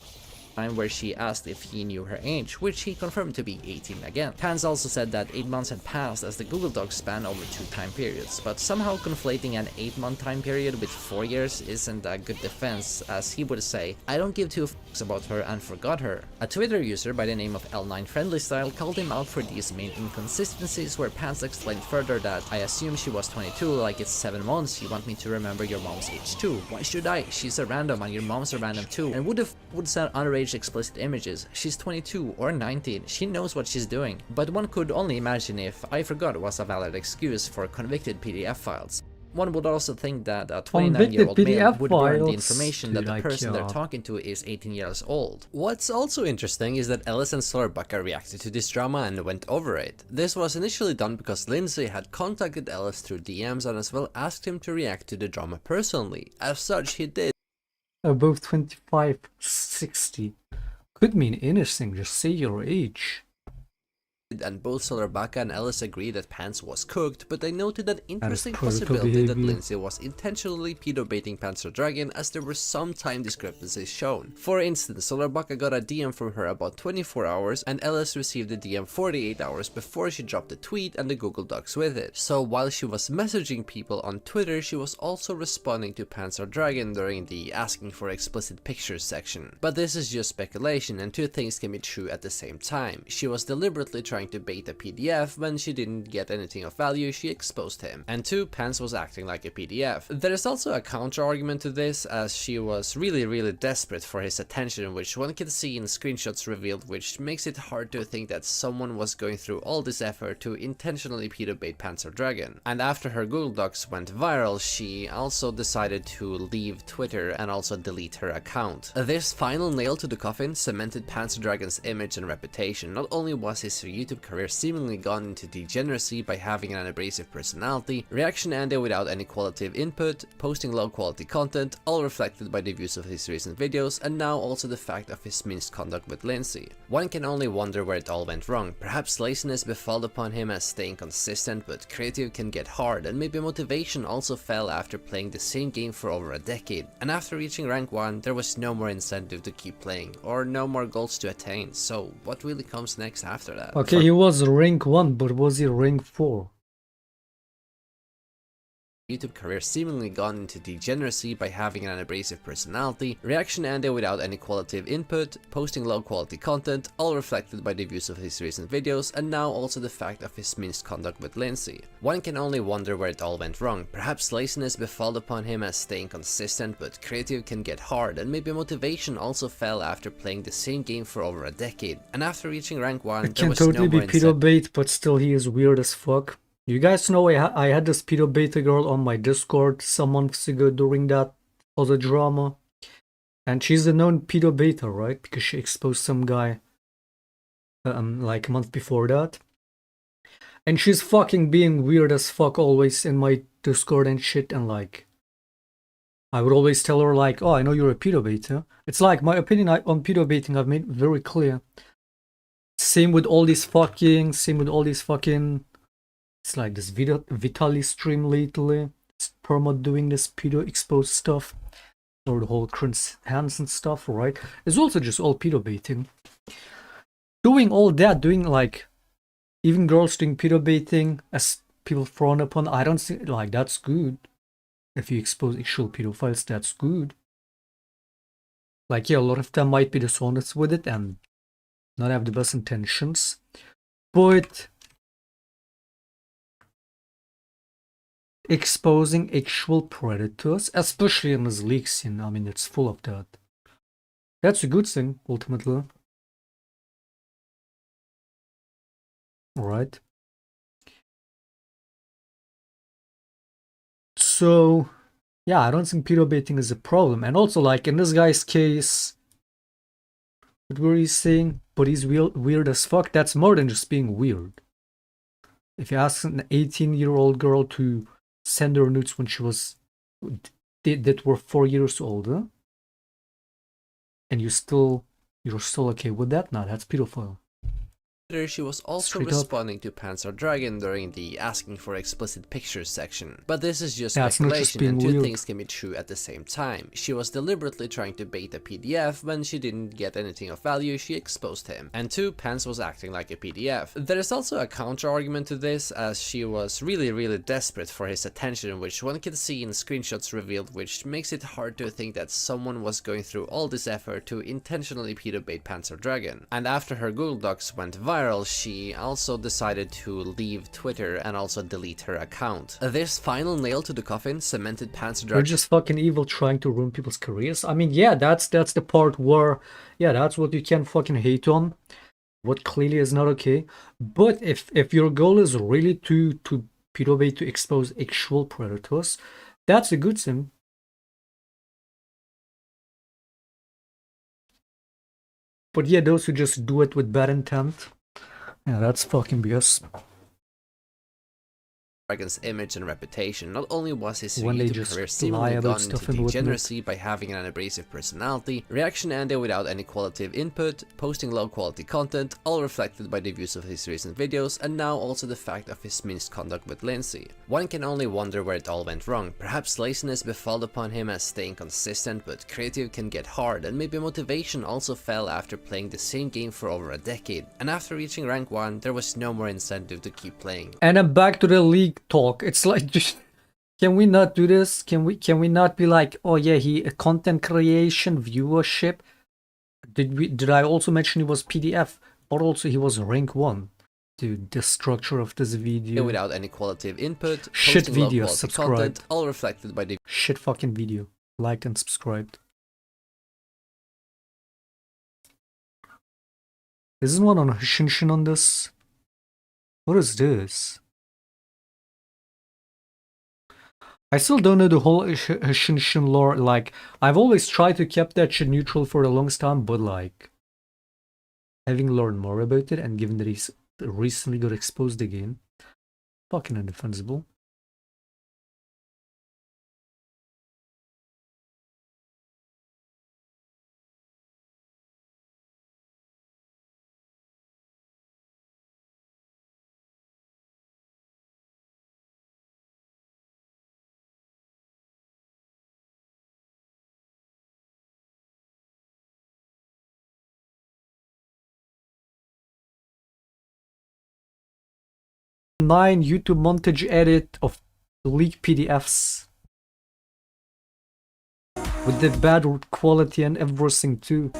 time where she asked if he knew her age, which he confirmed to be 18 again. Pans also said that 8 months had passed as the Google Docs span over 2 time periods, but somehow conflating an 8-month time period with 4 years isn't a good defense, as he would say, I don't give 2 fucks about her and forgot her. A Twitter user by the name of L9 Friendly Style called him out for these main inconsistencies, where Pans explained further that I assume she was 22, like it's 7 months, you want me to remember your mom's age too. Why should I? She's a random and your mom's a random too, and would send underage explicit images. She's 22 or 19, she knows what she's doing. But one could only imagine if I forgot was a valid excuse for convicted PDF files. One would also think that a 29-year-old male would learn the information that the person they're talking to is 18 years old. What's also interesting is that Ellis and Solarbucka reacted to this drama and went over it. This was initially done because Lindsay had contacted Ellis through DMs and as well asked him to react to the drama personally. As such, he did. Above 25, 60. Could mean anything, just say your age. and both Solarbaka and Ellis agreed that Pants was cooked, but they noted an interesting predator possibility that behavior. Lindsay was intentionally pedo-baiting Panzer Dragon, as there were some time discrepancies shown. For instance, Solarbaka got a DM from her about 24 hours, and Ellis received a DM 48 hours before she dropped the tweet and the Google Docs with it. So while she was messaging people on Twitter, she was also responding to Panzer Dragon during the asking for explicit pictures section. But this is just speculation, and two things can be true at the same time. She was deliberately trying to bait a PDF. When she didn't get anything of value, she exposed him. And two, Pants was acting like a PDF. There is also a counter argument to this, as she was really desperate for his attention, which one can see in screenshots revealed, which makes it hard to think that someone was going through all this effort to intentionally pedo bait Panzer Dragon. And after her Google Docs went viral, she also decided to leave Twitter and also delete her account. This final nail to the coffin cemented Panzer Dragon's image and reputation. Not only was his YouTube career seemingly gone into degeneracy by having an abrasive personality, reaction ended without any qualitative input, posting low quality content, all reflected by the views of his recent videos, and now also the fact of his misconduct with Lindsay. One can only wonder where it all went wrong. Perhaps laziness befell upon him as staying consistent, but creative can get hard, and maybe motivation also fell after playing the same game for over a decade. And after reaching rank 1, there was no more incentive to keep playing, or no more goals to attain, so what really comes next after that? Okay, he was rank 1, but was he rank 4? YouTube career seemingly gone into degeneracy by having an abrasive personality, reaction ended without any qualitative input, posting low quality content, all reflected by the views of his recent videos, and now also the fact of his misconduct with Lindsay. One can only wonder where it all went wrong. Perhaps laziness befell upon him as staying consistent, but creative can get hard, and maybe motivation also fell after playing the same game for over a decade. And after reaching rank 1, It there can was totally no be more pedo bait, but still he is weird as fuck. You guys know I had this pedo beta girl on my Discord some months ago during that other drama. And she's a known pedo beta, right? Because she exposed some guy like a month before that. And she's fucking being weird as fuck always in my Discord and shit, and like I would always tell her like, oh, I know you're a pedo beta. It's like my opinion on pedo baiting I've made very clear. Same with all these fucking, it's like this Vitaly stream lately. It's Perma doing this pedo exposed stuff. Or the whole Chris Hansen stuff, right? It's also just all pedo baiting. Doing all that, doing like, even girls doing pedo baiting as people frown upon, I don't think, like, that's good. If you expose actual pedophiles, that's good. Like, yeah, a lot of them might be dishonest with it and not have the best intentions. But exposing actual predators, especially in this league scene, I mean, it's full of that. That's a good thing, ultimately. Alright. So, yeah, I don't think pedo baiting is a problem. And also, like, in this guy's case, what were you saying? But he's weird as fuck. That's more than just being weird. If you ask an 18-year-old girl to send her nudes when she was that were 4 years older, and you're still okay with that? Nah, that's pedophile. She was also Straight up. responding to Panzer Dragon during the asking for explicit pictures section. But this is just Yeah, it's not just speculation, being and two weird. things can be true at the same time. She was deliberately trying to bait a PDF. When she didn't get anything of value, she exposed him. And two, Pants was acting like a PDF. There is also a counter argument to this, as she was really desperate for his attention, which one can see in screenshots revealed, which makes it hard to think that someone was going through all this effort to intentionally pedo bait Panzer Dragon. And after her Google Docs went viral, she also decided to leave Twitter and also delete her account. This final nail to the coffin cemented Panzer They're Dragon. just fucking evil trying to ruin people's careers. I mean, yeah, that's the part where, yeah, that's what you can fucking hate on. What clearly is not okay. But if your goal is really to pedo bait, to expose actual predators, that's a good thing. But yeah, those who just do it with bad intent, yeah, that's fucking BS. Dragon's image and reputation. Not only was his When they YouTube just career lie seemingly about gone stuff into and whatnot. degeneracy by having an abrasive personality, reaction ended without any qualitative input, posting low quality content, all reflected by the views of his recent videos, and now also the fact of his misconduct with Lindsay. One can only wonder where it all went wrong. Perhaps laziness befell upon him as staying consistent, but creative can get hard, and maybe motivation also fell after playing the same game for over a decade, and after reaching rank 1 there was no more incentive to keep playing. And then back to the league talk. It's like, just, can we not do this? Can we not be like, oh yeah, he content creation, viewership. Did I also mention he was PDF, but also he was rank 1. Dude, the structure of this video. Without any qualitative input, Shit posting low video, quality subscribe. content, all reflected by the Shit fucking video. Liked and subscribed. Isn't one on Shinshin on this? What is this? I still don't know the whole Shinshin lore. Like, I've always tried to keep that shit neutral for the longest time, but like, having learned more about it and given that he's recently got exposed again, fucking indefensible. YouTube montage edit of the leaked PDFs with the bad quality and everything too.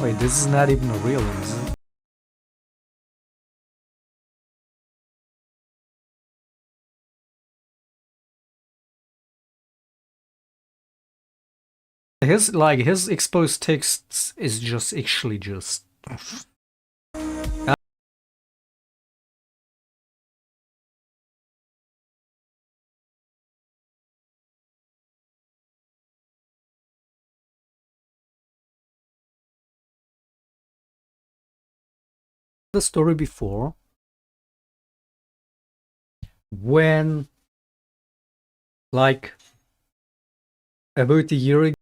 Wait, this is not even a real one, is it? His exposed text is just actually just the story before when like about a year ago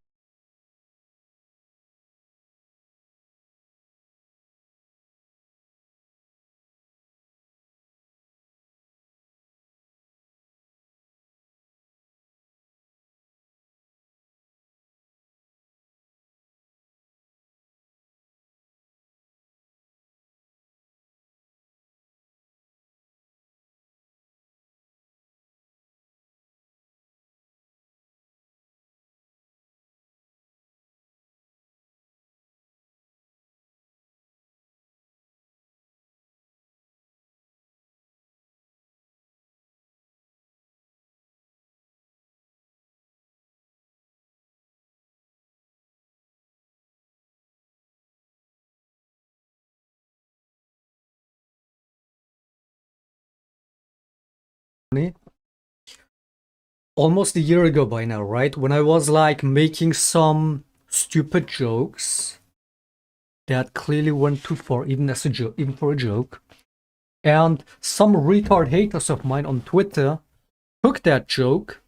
almost a year ago by now, right? When I was like making some stupid jokes that clearly went too far, even as a joke, even for a joke. And some retard haters of mine on Twitter took that joke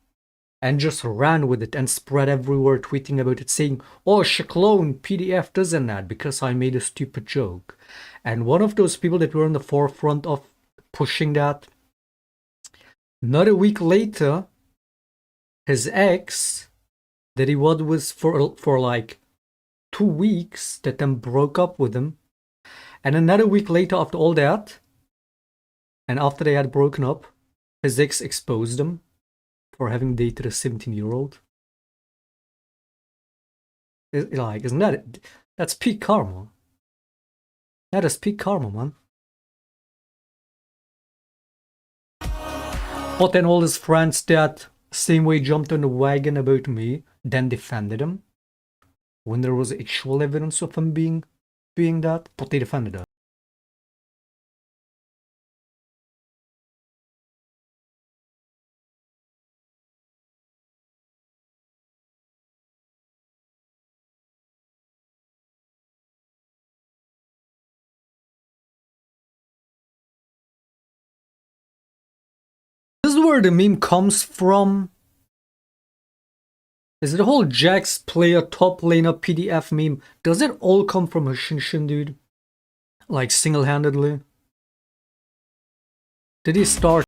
and just ran with it and spread everywhere, tweeting about it, saying, "Oh, Shaclone PDF doesn't that because I made a stupid joke." And one of those people that were in the forefront of pushing that, not a week later, his ex that he was with for like 2 weeks, that then broke up with him, and another week later after all that, and after they had broken up, his ex exposed him for having dated a 17-year-old. Like, isn't that it? That's peak karma. That is peak karma, man. But then all his friends that same way jumped on the wagon about me, then defended him when there was actual evidence of him being that, but they defended him. This is where the meme comes from. Is it the whole Jax player top laner PDF meme? Does it all come from a Shinshin dude? Like single-handedly? Did he start?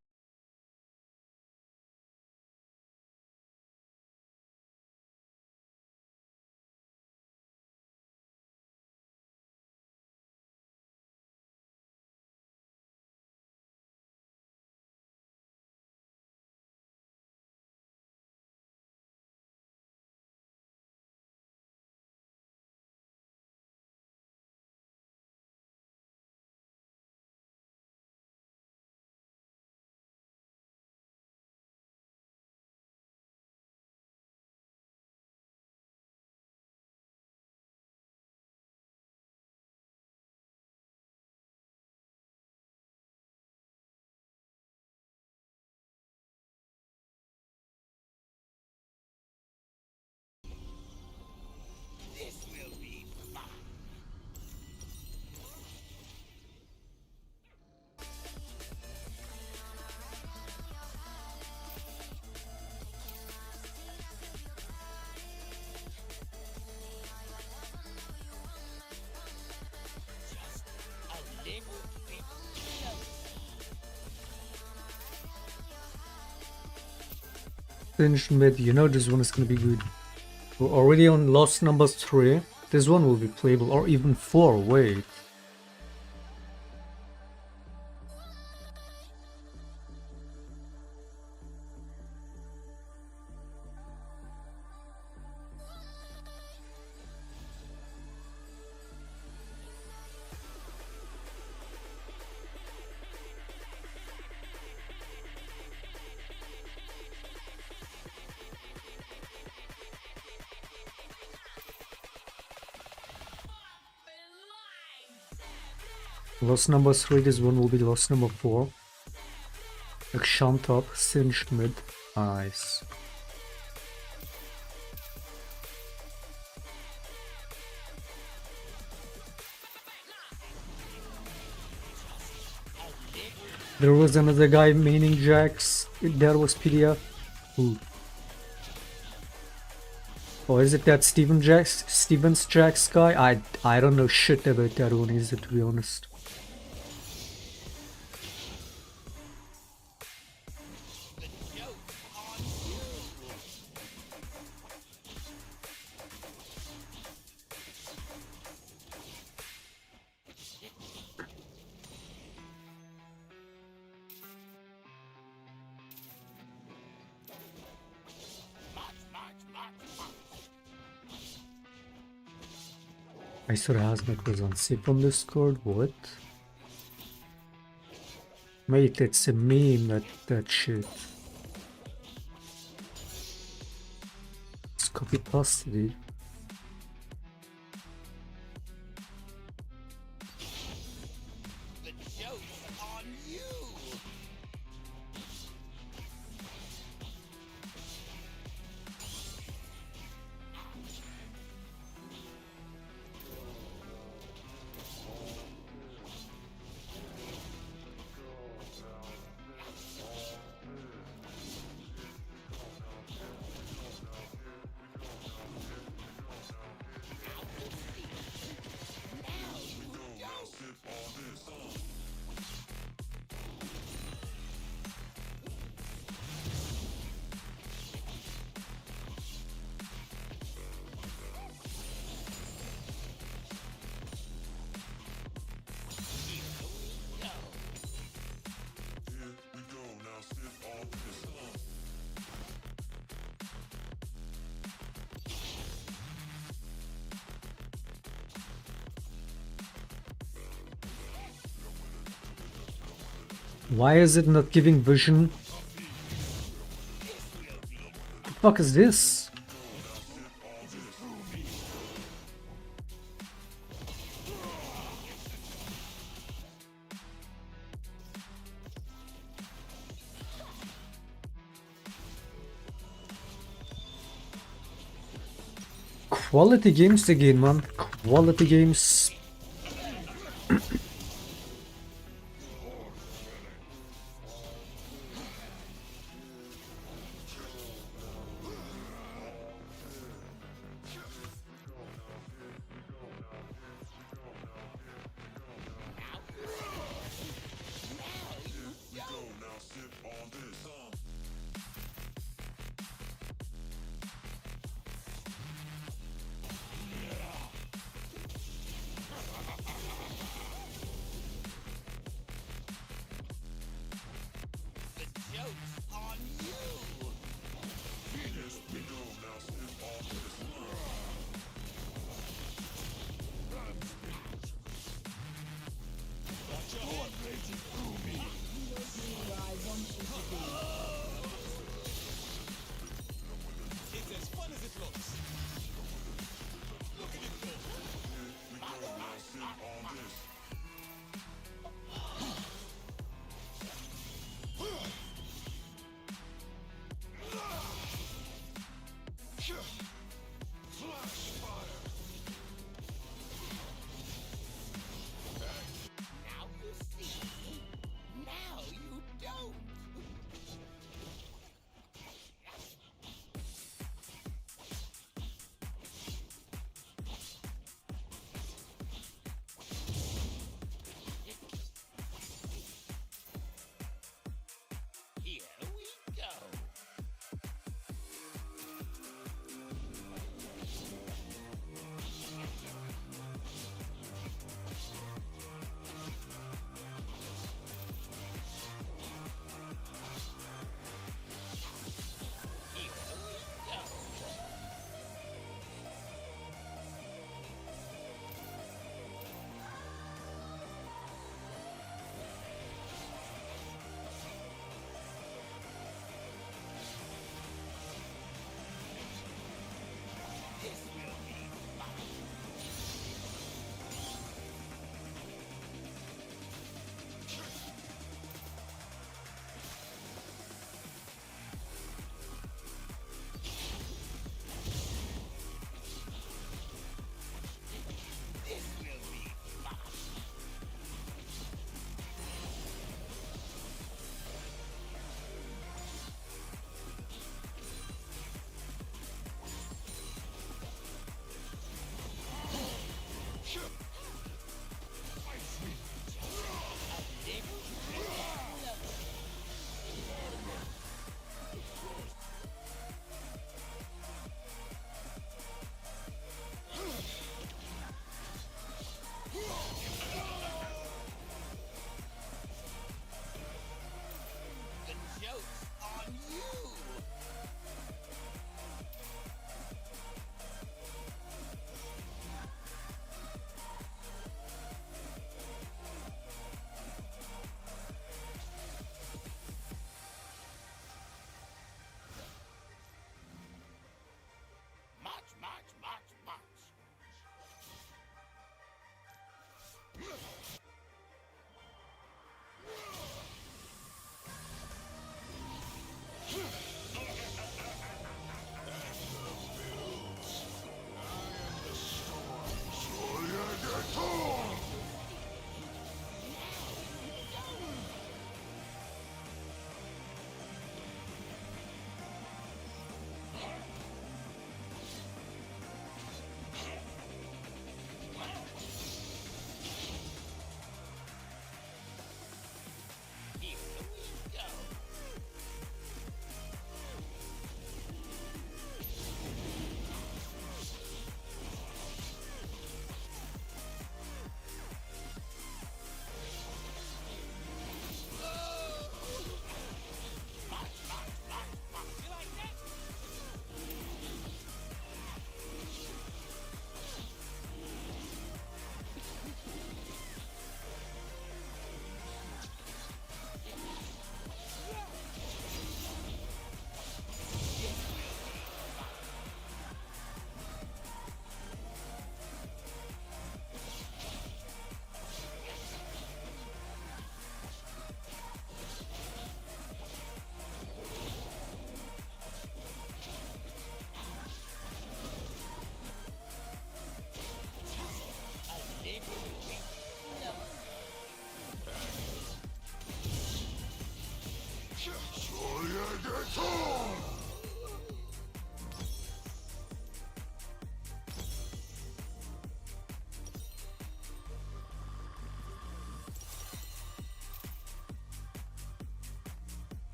Finished mid, you know this one is gonna be good. We're already on loss number 3. This one will be playable, or even 4, wait. Loss number 3, this one will be loss number 4. Action top, singed mid. Nice. There was another guy maining Jax. There was PDF. Ooh. Oh, is it that Stevens Jax guy? I don't know shit about that one, is it, to be honest. I saw Hazmat was on SIP on Discord, what? Mate, it's a meme, that shit. It's copy pasted, dude. Why is it not giving vision? The fuck is this? Quality games again, man. Quality games.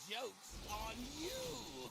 joke's on you!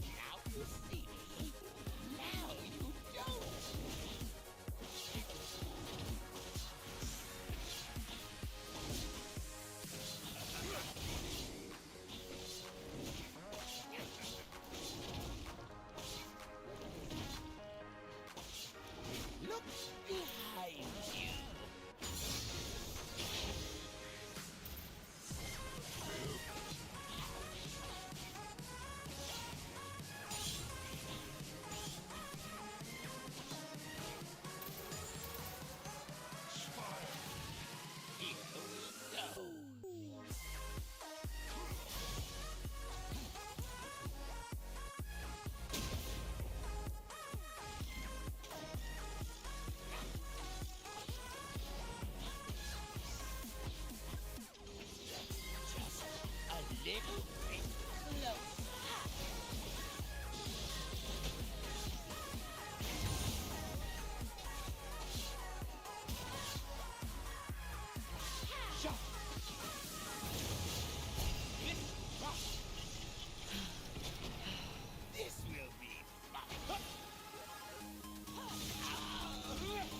Now you see me. Now you don't. Look behind you. Here we go. Just a little bit closer. Shot. This will be fun. Just a little bit closer.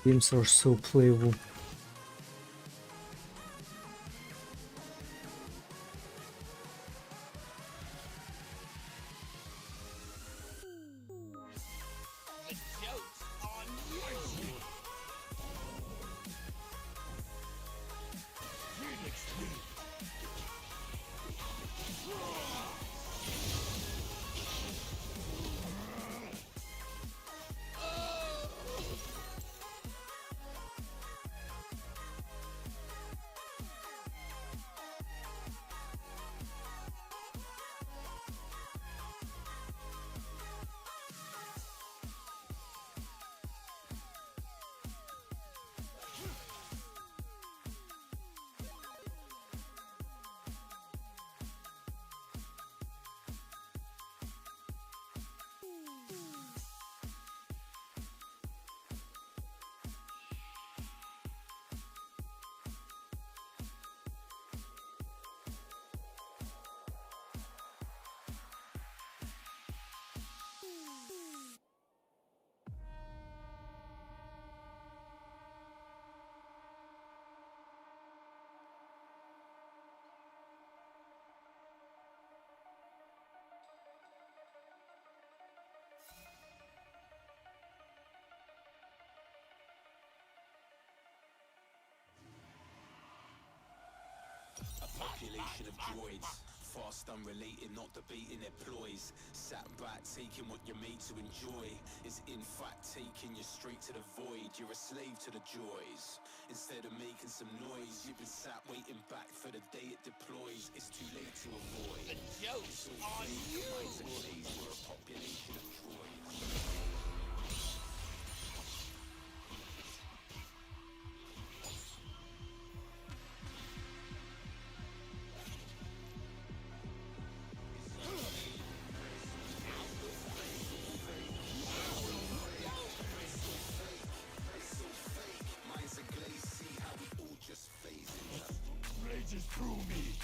Games are so playable. The joke's on you. Phoenix Wing. Population of droids, fast unrelated, not debating their ploys. Sat back, taking what you're made to enjoy is in fact taking you straight to the void. You're a slave to the joys. Instead of making some noise, you've been sat waiting back for the day it deploys. It's too late to avoid. The joke's on you. Minds are glazed, we're a population of droids. Rages through me.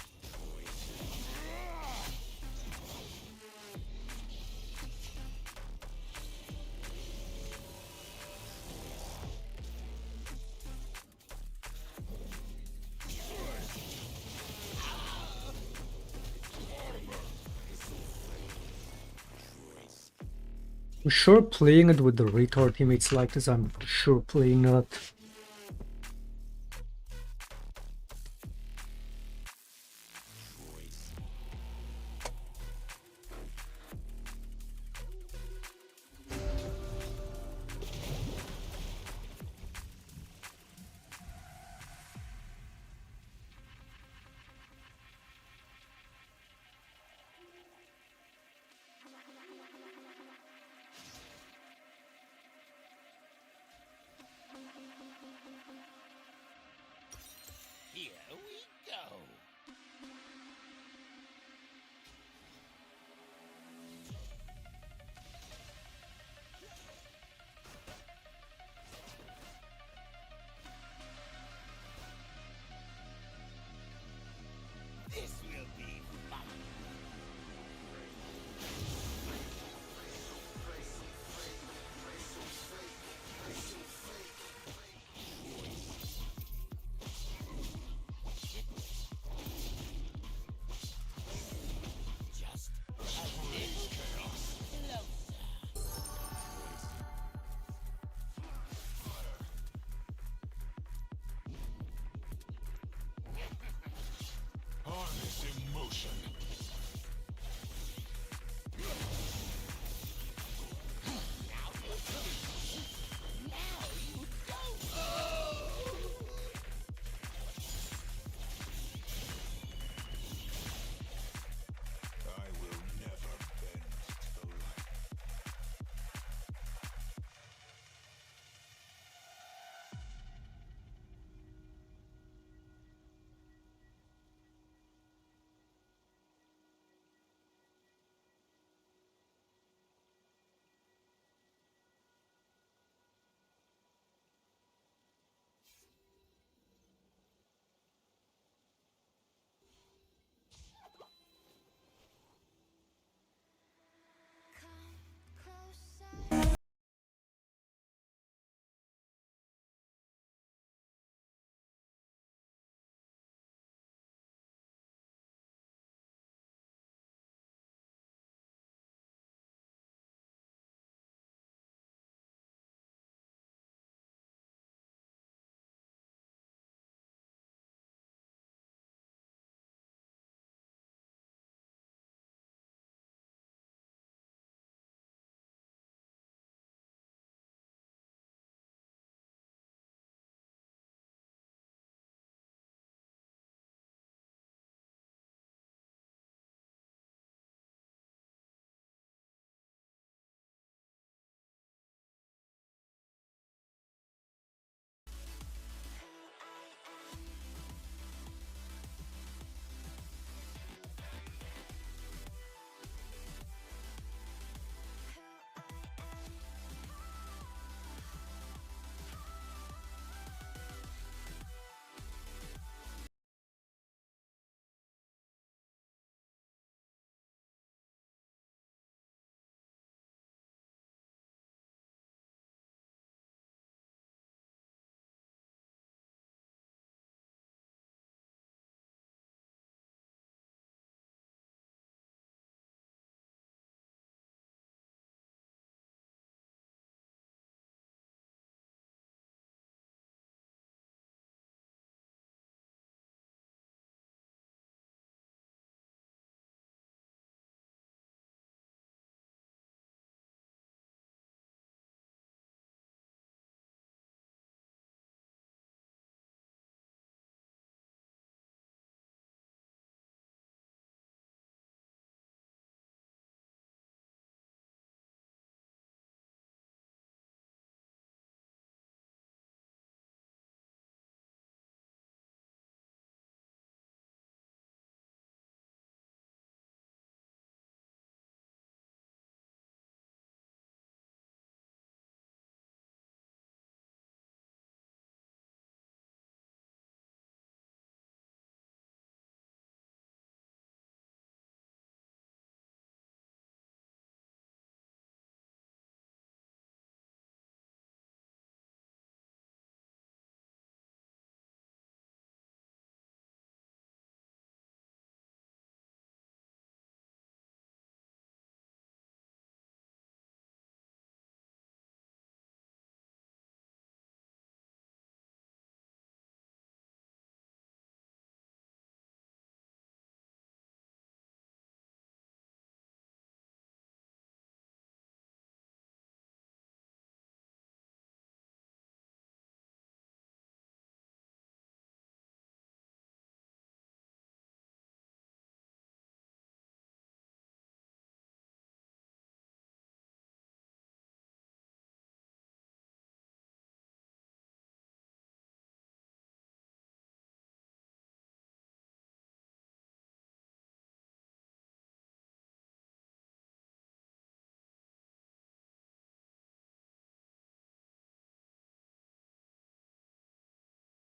I'm sure playing it with the retard teammates like this, I'm sure playing it. Here we go. This will be fun. Just a little closer. Harness emotion. Now you don't. I will never bend to the light.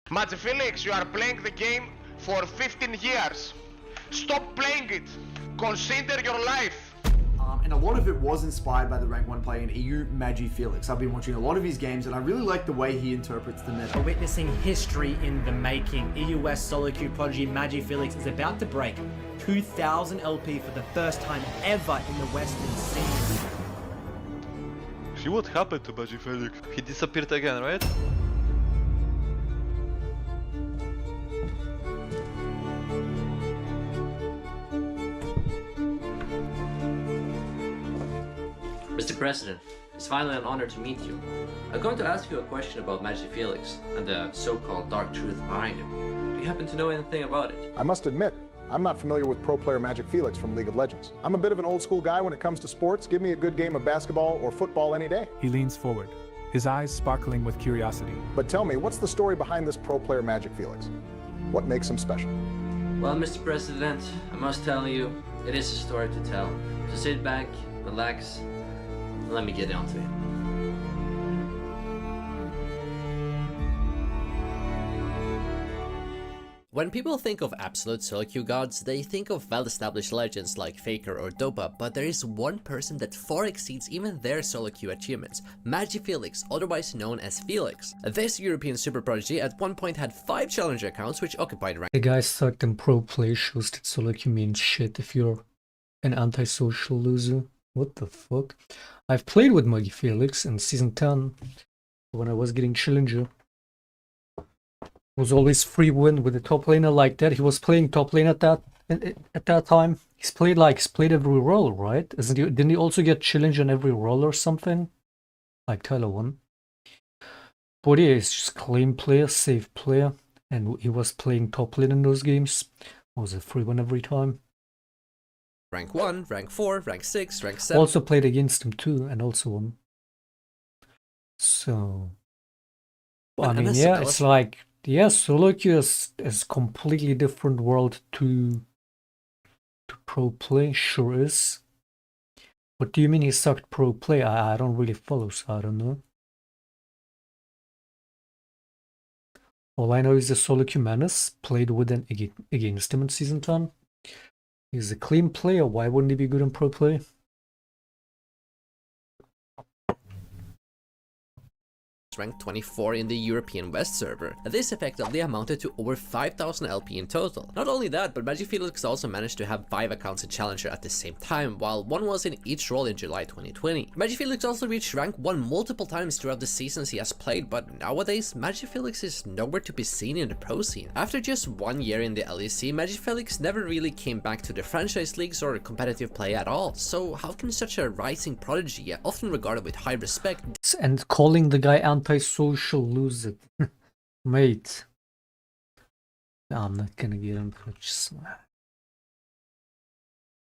Magic Felix, you are playing the game for 15 years. Stop playing it. Consider your life. And a lot of it was inspired by the rank 1 player in EU, Magi Felix. I've been watching a lot of his games and I really like the way he interprets the meta. We're witnessing history in the making. EU West solo queue prodigy Magi Felix is about to break 2,000 LP for the first time ever in the Western scene. See what happened to Magi Felix? He disappeared again, right? Mr. President, it's finally an honor to meet you. I'm going to ask you a question about Magi Felix and the so-called dark truth behind him. Do you happen to know anything about it? I must admit, I'm not familiar with pro player Magic Felix from League of Legends. I'm a bit of an old school guy when it comes to sports. Give me a good game of basketball or football any day. He leans forward, his eyes sparkling with curiosity. But tell me, what's the story behind this pro player Magic Felix? What makes him special? Well, Mr. President, I must tell you, it is a story to tell. So sit back, relax, and let me get down to it. When people think of absolute solo queue gods, they think of well-established legends like Faker or Dopa, but there is one person that far exceeds even their solo queue achievements, Magi Felix, otherwise known as Felix. This European super prodigy at one point had 5 challenger accounts which occupied rank. The guy sucked in pro play shows that solo queue means shit if you're an antisocial loser. What the fuck? I've played with Magi Felix in season 10 when I was getting challenger. It was always free win with a top laner like that. He was playing top lane at that time. He's played every role, right? Didn't he also get challenge on every role or something? Like Tyler 1. But yeah, he's just clean player, safe player. And he was playing top lane in those games. It was a free win every time. Rank 1, rank 4, rank 6, rank 7. Also played against him too, and also won. So... I mean, yeah, it's like... Yeah, solo queue is completely different world to pro play, sure is. What do you mean he sucked pro play? I don't really follow, so I don't know. All I know is the solo queue menace, played with and against him in season 10. He's a clean player, why wouldn't he be good in pro play? Ranked 24 in the European West server. This effectively amounted to over 5,000 LP in total. Not only that, but Magi Felix also managed to have 5 accounts in Challenger at the same time, while one was in each role in July 2020. Magi Felix also reached rank 1 multiple times throughout the seasons he has played, but nowadays Magi Felix is nowhere to be seen in the pro scene. After just 1 year in the LEC, Magi Felix never really came back to the franchise leagues or competitive play at all. So how can such a rising prodigy, often regarded with high respect, and calling the guy antisocial loser, mate. I'm not gonna get him.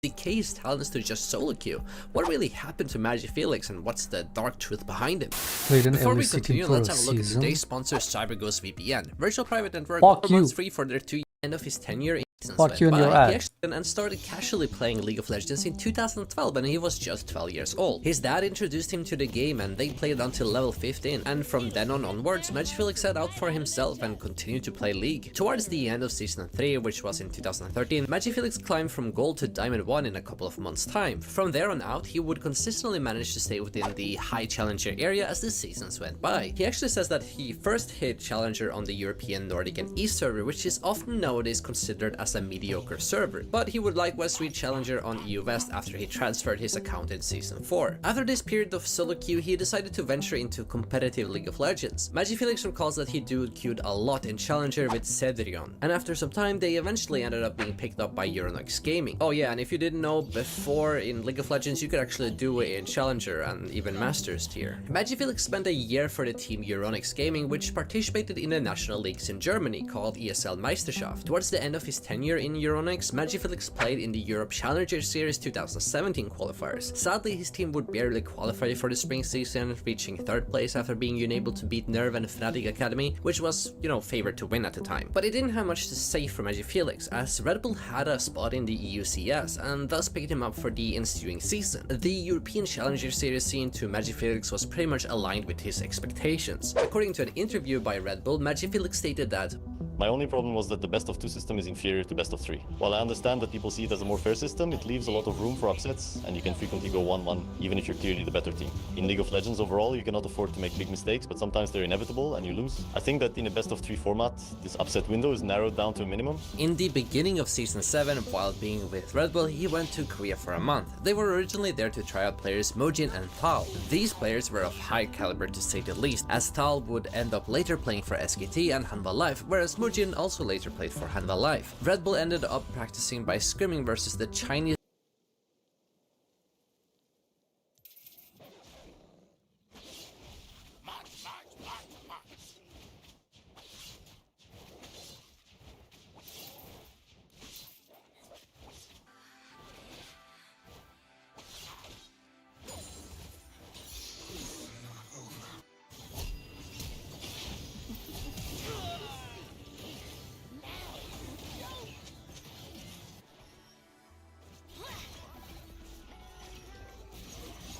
decay his talents to just solo queue? What really happened to Magi Felix and what's the dark truth behind him? Before we continue, let's have a look at today's sponsor, CyberGhost VPN. Virtual private network months free for their 2 end of his tenure. Fuck you and your ad. And started casually playing League of Legends in 2012 when he was just 12 years old. His dad introduced him to the game and they played until level 15, and from then onwards, Magi Felix set out for himself and continued to play League. Towards the end of Season 3, which was in 2013, Magi Felix climbed from Gold to Diamond 1 in a couple of months' time. From there on out, he would consistently manage to stay within the high Challenger area as the seasons went by. He actually says that he first hit Challenger on the European, Nordic and East server, which is often nowadays considered as a mediocre server, but he would likewise reach Challenger on EU West after he transferred his account in Season 4. After this period of solo queue, he decided to venture into competitive League of Legends. Magi Felix recalls that he dude queued a lot in Challenger with Cedrion, and after some time they eventually ended up being picked up by Euronox Gaming. Oh yeah, and if you didn't know, before in League of Legends you could actually do it in Challenger and even Masters tier. Magi Felix spent a year for the team Euronox Gaming, which participated in the national leagues in Germany called ESL Meisterschaft. Towards the end of his tenure, year in Euronics, Magifelix played in the Europe Challenger Series 2017 qualifiers. Sadly, his team would barely qualify for the spring season, reaching 3rd place after being unable to beat Nerve and Fnatic Academy, which was, favored to win at the time. But it didn't have much to say for Magifelix, as Red Bull had a spot in the EUCS, and thus picked him up for the ensuing season. The European Challenger Series scene to Magifelix was pretty much aligned with his expectations. According to an interview by Red Bull, Magifelix stated that my only problem was that the best of 2 system is inferior to best of 3. While I understand that people see it as a more fair system, it leaves a lot of room for upsets, and you can frequently go 1-1, even if you're clearly the better team. In League of Legends overall, you cannot afford to make big mistakes, but sometimes they're inevitable and you lose. I think that in a best of 3 format, this upset window is narrowed down to a minimum. In the beginning of Season 7, while being with Red Bull, he went to Korea for a month. They were originally there to try out players Mojin and Tal. These players were of high caliber to say the least, as Tal would end up later playing for SKT and Hanwha Life, whereas Mojin also later played for Hanwha Life. Red Bull ended up practicing by scrimming versus the Chinese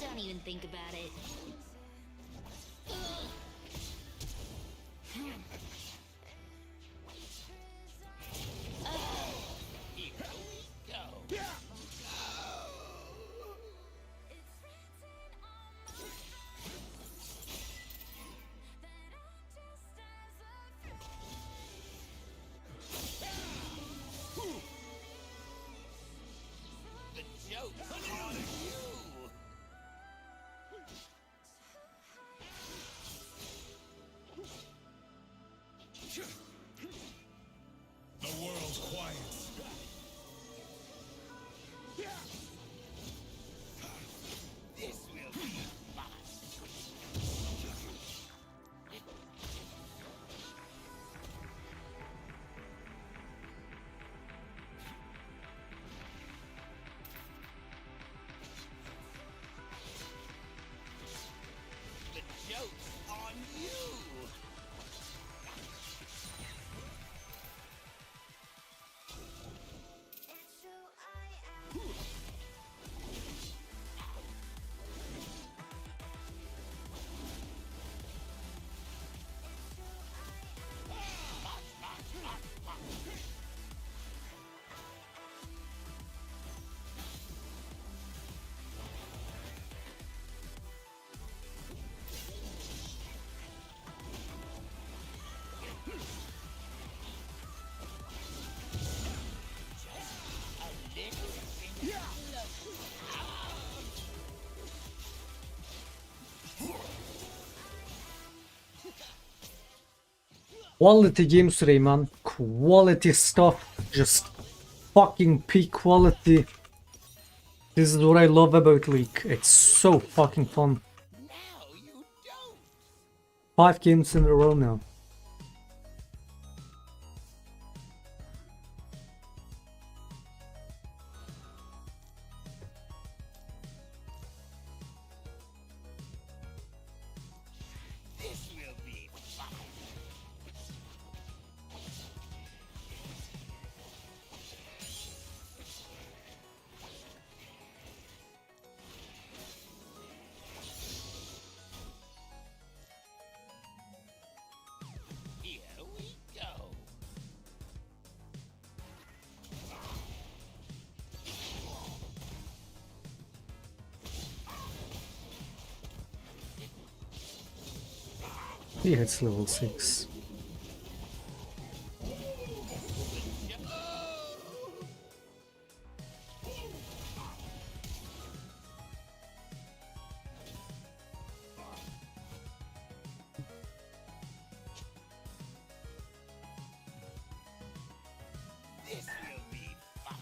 Don't even think about it. The joke's on you. The world's quiet. This will be fun. The joke's on you. Quality game Süleyman. Quality stuff. Just fucking peak quality. This is what I love about League. It's so fucking fun. 5 games in a row now. This will be fun. Here we go. He hits level 6. This will be fun.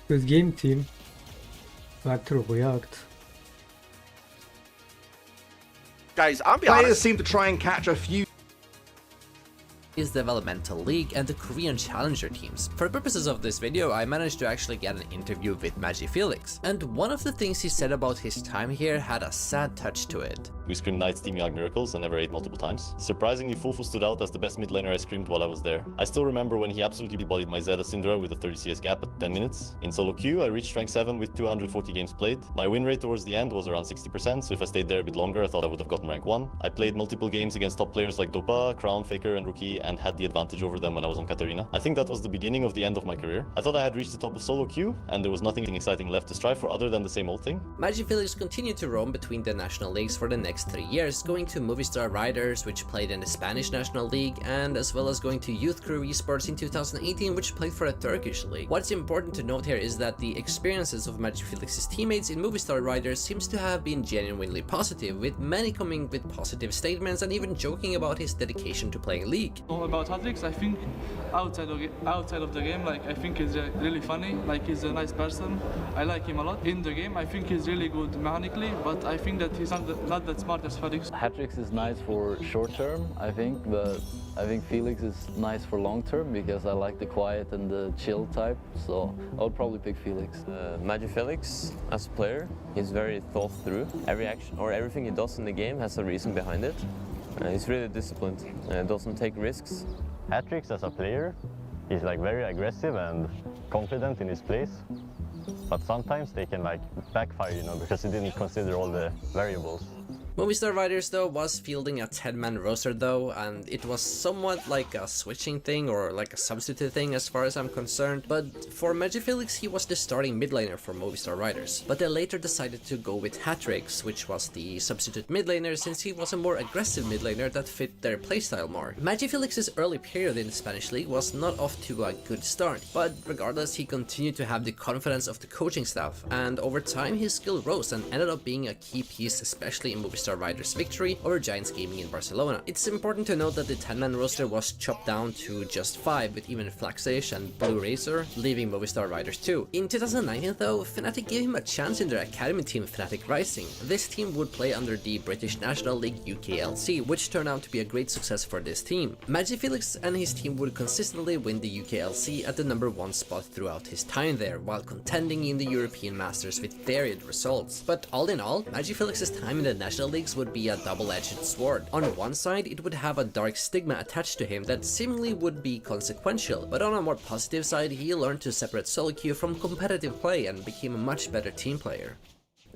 Good game, team. Back to React. Guys, I'll be Players honest. seem to try and catch a few his developmental league and the Korean challenger teams. For the purposes of this video, I managed to actually get an interview with MagiFelix, and one of the things he said about his time here had a sad touch to it. We screamed Knights teaming out miracles and never ate multiple times. Surprisingly, Fufu stood out as the best mid laner I screamed while I was there. I still remember when he absolutely bodied my Zeta Syndra with a 30 CS gap at 10 minutes. In solo queue, I reached rank 7 with 240 games played. My win rate towards the end was around 60%, so if I stayed there a bit longer, I thought I would have gotten rank 1. I played multiple games against top players like Dopa, Crown, Faker, and Rookie, and had the advantage over them when I was on Katarina. I think that was the beginning of the end of my career. I thought I had reached the top of solo queue, and there was nothing exciting left to strive for other than the same old thing. MagiFelix continued to roam between the national leagues for the next 3 years, going to Movistar Riders, which played in the Spanish National League, and as well as going to Youth Crew Esports in 2018, which played for a Turkish league. What's important to note here is that the experiences of MagiFelix's teammates in Movistar Riders seems to have been genuinely positive, with many coming with positive statements and even joking about his dedication to playing League. All about Hatrix, I think outside of the game, like I think he's really funny, like he's a nice person. I like him a lot. In the game, I think he's really good mechanically, but I think that he's not that smart as Felix. Hatrix is nice for short term, I think, but I think Felix is nice for long term because I like the quiet and the chill type, so I would probably pick Felix. MagiFelix, as a player, he's very thought through. Every action or everything he does in the game has a reason behind it. He's really disciplined, doesn't take risks. Hatrix as a player, he's like very aggressive and confident in his plays, but sometimes they can like backfire, you know, because he didn't consider all the variables. Movistar Riders though was fielding a 10-man roster though, and it was somewhat like a switching thing or like a substitute thing as far as I'm concerned, but for MagiFelix he was the starting mid laner for Movistar Riders, but they later decided to go with Hatrix, which was the substitute mid laner since he was a more aggressive mid laner that fit their playstyle more. MagiFelix's early period in the Spanish league was not off to a good start, but regardless he continued to have the confidence of the coaching staff, and over time his skill rose and ended up being a key piece, especially in Movistar Riders' victory over Giants Gaming in Barcelona. It's important to note that the 10-man roster was chopped down to just 5, with even Flaxish and Blue Razor leaving Movistar Riders too. In 2019 though, Fnatic gave him a chance in their academy team Fnatic Rising. This team would play under the British National League UKLC, which turned out to be a great success for this team. MagiFelix and his team would consistently win the UKLC at the #1 spot throughout his time there, while contending in the European Masters with varied results. But all in all, MagiFelix's time in the National Leagues would be a double-edged sword. On one side, it would have a dark stigma attached to him that seemingly would be consequential, but on a more positive side, he learned to separate solo queue from competitive play and became a much better team player.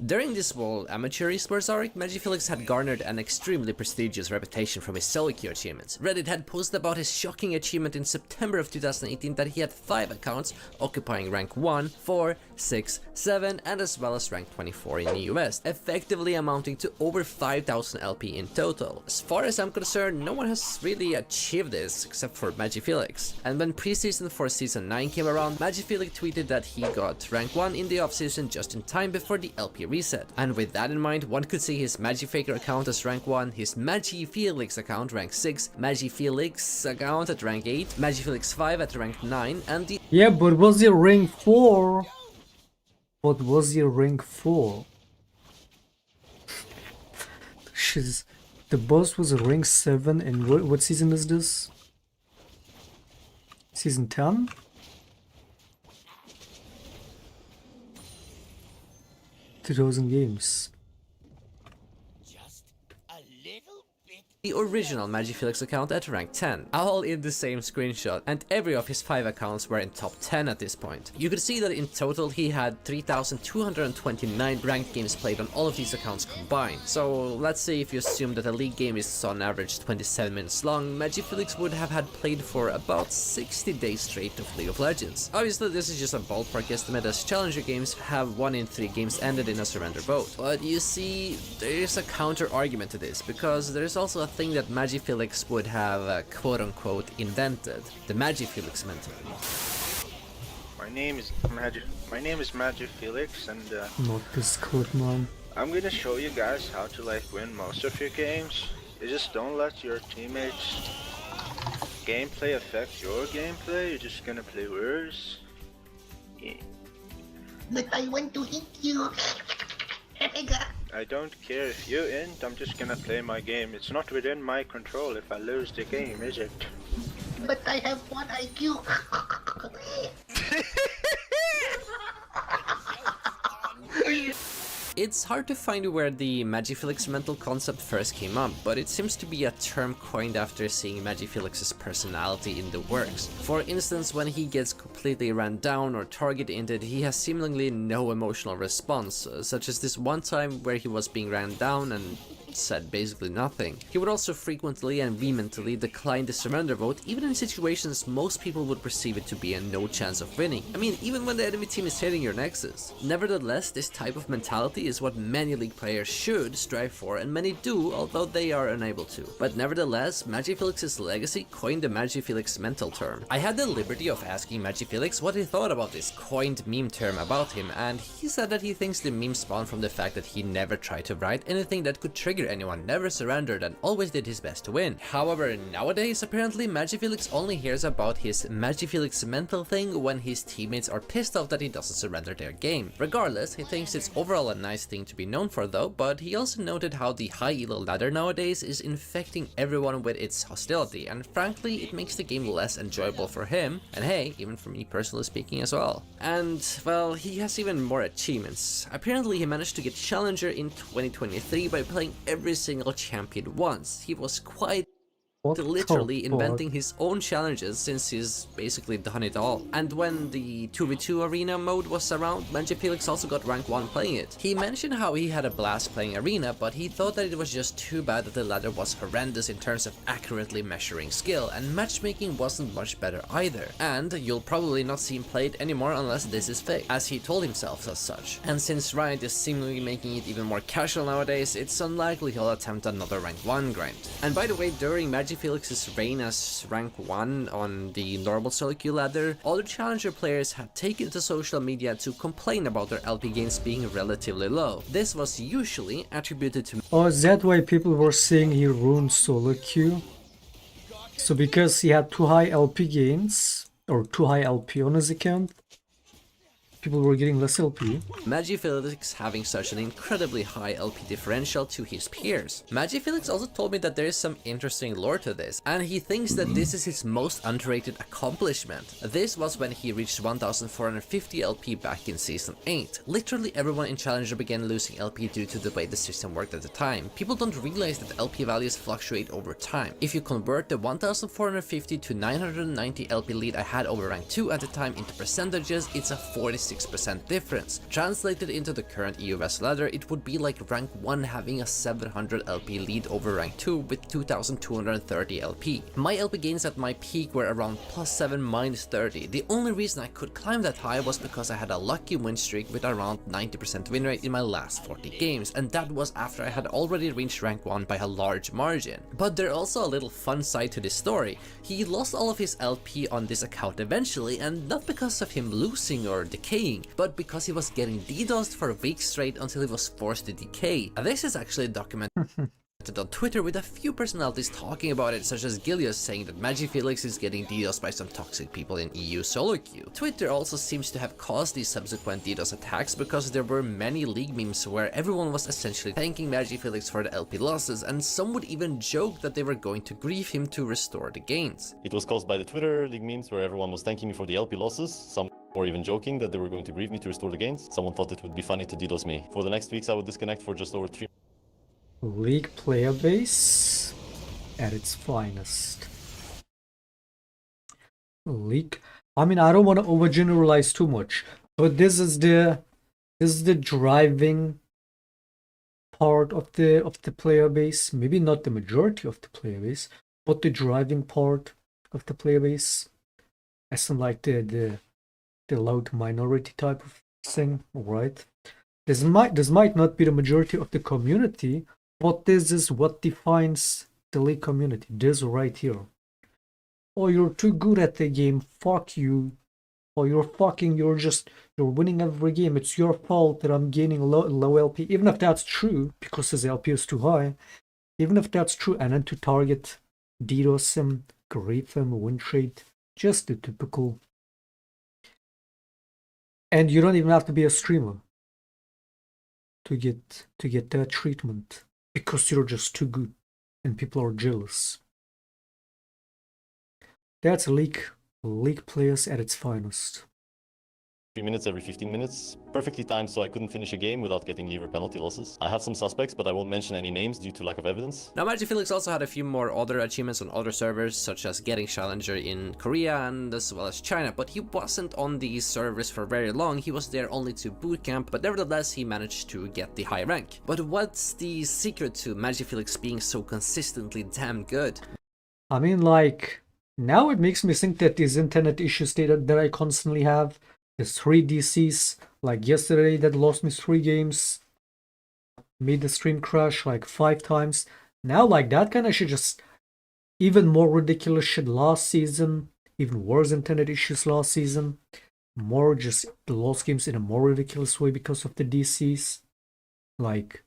During this whole amateur esports arc, MagiFelix had garnered an extremely prestigious reputation from his solo queue achievements. Reddit had posted about his shocking achievement in September of 2018 that he had 5 accounts occupying rank 1, 4, 6, 7 and as well as rank 24 in the US, effectively amounting to over 5,000 LP in total. As far as I'm concerned, no one has really achieved this except for MagiFelix. And when preseason for season 9 came around, MagiFelix tweeted that he got rank 1 in the offseason just in time before the LP reset. And with that in mind, one could see his MagiFaker account as rank 1, his MagiFelix account rank 6, MagiFelix account at rank 8, MagiFelix 5 at rank 9, and the— Yeah, but was he rank 4? What was he rank 4? Shiz, the boss was rank 7, and what season is this? Season 10? $2,000 games. the original MagiFelix account at rank 10, all in the same screenshot, and every of his 5 accounts were in top 10 at this point. You could see that in total he had 3,229 ranked games played on all of these accounts combined. So let's say if you assume that a league game is on average 27 minutes long, MagiFelix would have had played for about 60 days straight of League of Legends. Obviously this is just a ballpark estimate, as challenger games have 1 in 3 games ended in a surrender vote. But you see, there is a counter argument to this, because there is also a thing that MagiFelix would have quote-unquote invented, the MagiFelix mentality. My name is MagiFelix, and Not this code, man. I'm gonna show you guys how to win most of your games. You just don't let your teammates' gameplay affect your gameplay. You're just gonna play worse. But I want to hit you. I don't care if you end, I'm just gonna play my game. It's not within my control if I lose the game, is it? But I have one IQ. It's hard to find where the Magifelix mental concept first came up, but it seems to be a term coined after seeing Magifelix's personality in the works. For instance, when he gets completely ran down or target ended, he has seemingly no emotional response, such as this one time where he was being ran down and said basically nothing. He would also frequently and vehemently decline the surrender vote, even in situations most people would perceive it to be a no chance of winning. I mean, even when the enemy team is hitting your nexus. Nevertheless, this type of mentality is what many League players should strive for, and many do, although they are unable to. But nevertheless, Magifelix's legacy coined the Magifelix mental term. I had the liberty of asking Magifelix what he thought about this coined meme term about him, and he said that he thinks the meme spawned from the fact that he never tried to write anything that could trigger anyone, never surrendered, and always did his best to win. However, nowadays, apparently Magifelix only hears about his Magifelix mental thing when his teammates are pissed off that he doesn't surrender their game. Regardless, he thinks it's overall a nice thing to be known for though, but he also noted how the high elo ladder nowadays is infecting everyone with its hostility, and frankly, it makes the game less enjoyable for him, and hey, even for me personally speaking as well. And, well, he has even more achievements. Apparently, he managed to get Challenger in 2023 by playing every single champion once. He was quite literally inventing his own challenges since he's basically done it all. And when the 2v2 arena mode was around, Magifelix also got rank 1 playing it. He mentioned how he had a blast playing arena, but he thought that it was just too bad that the ladder was horrendous in terms of accurately measuring skill, and matchmaking wasn't much better either. And you'll probably not see him play it anymore unless this is fake, as he told himself as such. And since Riot is seemingly making it even more casual nowadays, it's unlikely he'll attempt another rank 1 grind. And by the way, during Magifelix's reign as rank 1 on the normal solo queue ladder, other challenger players had taken to social media to complain about their LP gains being relatively low. This was usually attributed to Oh, is that why people were saying he ruined solo queue? So because he had too high LP gains, or too high LP on his account, people were getting less LP. Magifelix having such an incredibly high LP differential to his peers. Magifelix also told me that there is some interesting lore to this, and he thinks that this is his most underrated accomplishment. This was when he reached 1450 LP back in Season 8. Literally everyone in Challenger began losing LP due to the way the system worked at the time. People don't realize that LP values fluctuate over time. If you convert the 1450 to 990 LP lead I had over rank 2 at the time into percentages, it's a 46% difference. Translated into the current EUS ladder, it would be like rank 1 having a 700 LP lead over rank 2 with 2230 LP. My LP gains at my peak were around +7 -30. The only reason I could climb that high was because I had a lucky win streak with around 90% win rate in my last 40 games, and that was after I had already reached rank 1 by a large margin. But there's also a little fun side to this story. He lost all of his LP on this account eventually, and not because of him losing or decaying, but because he was getting DDoSed for weeks straight until he was forced to decay. This is actually documented on Twitter, with a few personalities talking about it, such as Gilius saying that Magifelix is getting DDoSed by some toxic people in EU solo queue. Twitter also seems to have caused these subsequent DDoS attacks because there were many league memes where everyone was essentially thanking Magifelix for the LP losses, and some would even joke that they were going to grieve him to restore the gains. It was caused by the Twitter league memes where everyone was thanking me for the LP losses. Some or even joking that they were going to grieve me to restore the gains. Someone thought it would be funny to DDoS me. For the next weeks, I would disconnect for just over 3 League player base at its finest. League. I mean, I don't want to overgeneralize too much, but this is the driving part of the player base. Maybe not the majority of the player base, but the driving part of the player base. As in like the loud minority type of thing, right? This might not be the majority of the community, but this is what defines the league community. This right here. Oh, you're too good at the game, fuck you. Or you're winning every game. It's your fault that I'm gaining low LP. Even if that's true, because his LP is too high. Even if that's true, and then to target, DDoS him, grief him, win trade, just the typical And you don't even have to be a streamer to get that treatment because you're just too good and people are jealous. That's league players at its finest. 3 minutes every 15 minutes, perfectly timed so I couldn't finish a game without getting liver penalty losses. I have some suspects, but I won't mention any names due to lack of evidence. Now, Magic Felix also had a few more other achievements on other servers, such as getting Challenger in Korea and as well as China, but he wasn't on these servers for very long. He was there only to bootcamp, but nevertheless he managed to get the high rank. But what's the secret to Magic Felix being so consistently damn good? I mean, like, now it makes me think that these internet issues that I constantly have, there's 3 DCs, like yesterday that lost me 3 games, made the stream crash like 5 times. Now like that kind of shit, just even more ridiculous shit last season, even worse internet issues last season, more just lost games in a more ridiculous way because of the DCs. Like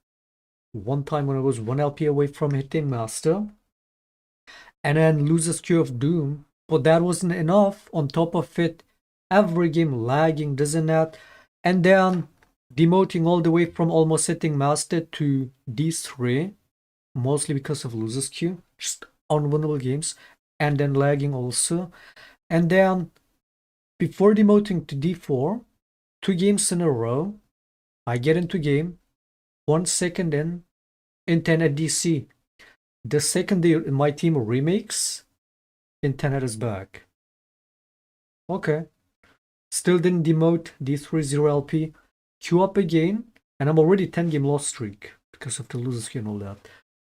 one time when I was 1 LP away from hitting Master, and then loses Queue of Doom, but that wasn't enough. On top of it, every game lagging, this and that, and then demoting all the way from almost hitting Master to D3, mostly because of losers queue, just unwinnable games, and then lagging also. And then before demoting to D4, 2 games in a row, I get into game, 1 second in 10 at DC. The second day my team remakes, internet is back. Okay. Still didn't demote D3 0LP. Queue up again, and I'm already 10 game loss streak because of the losers queue and all that.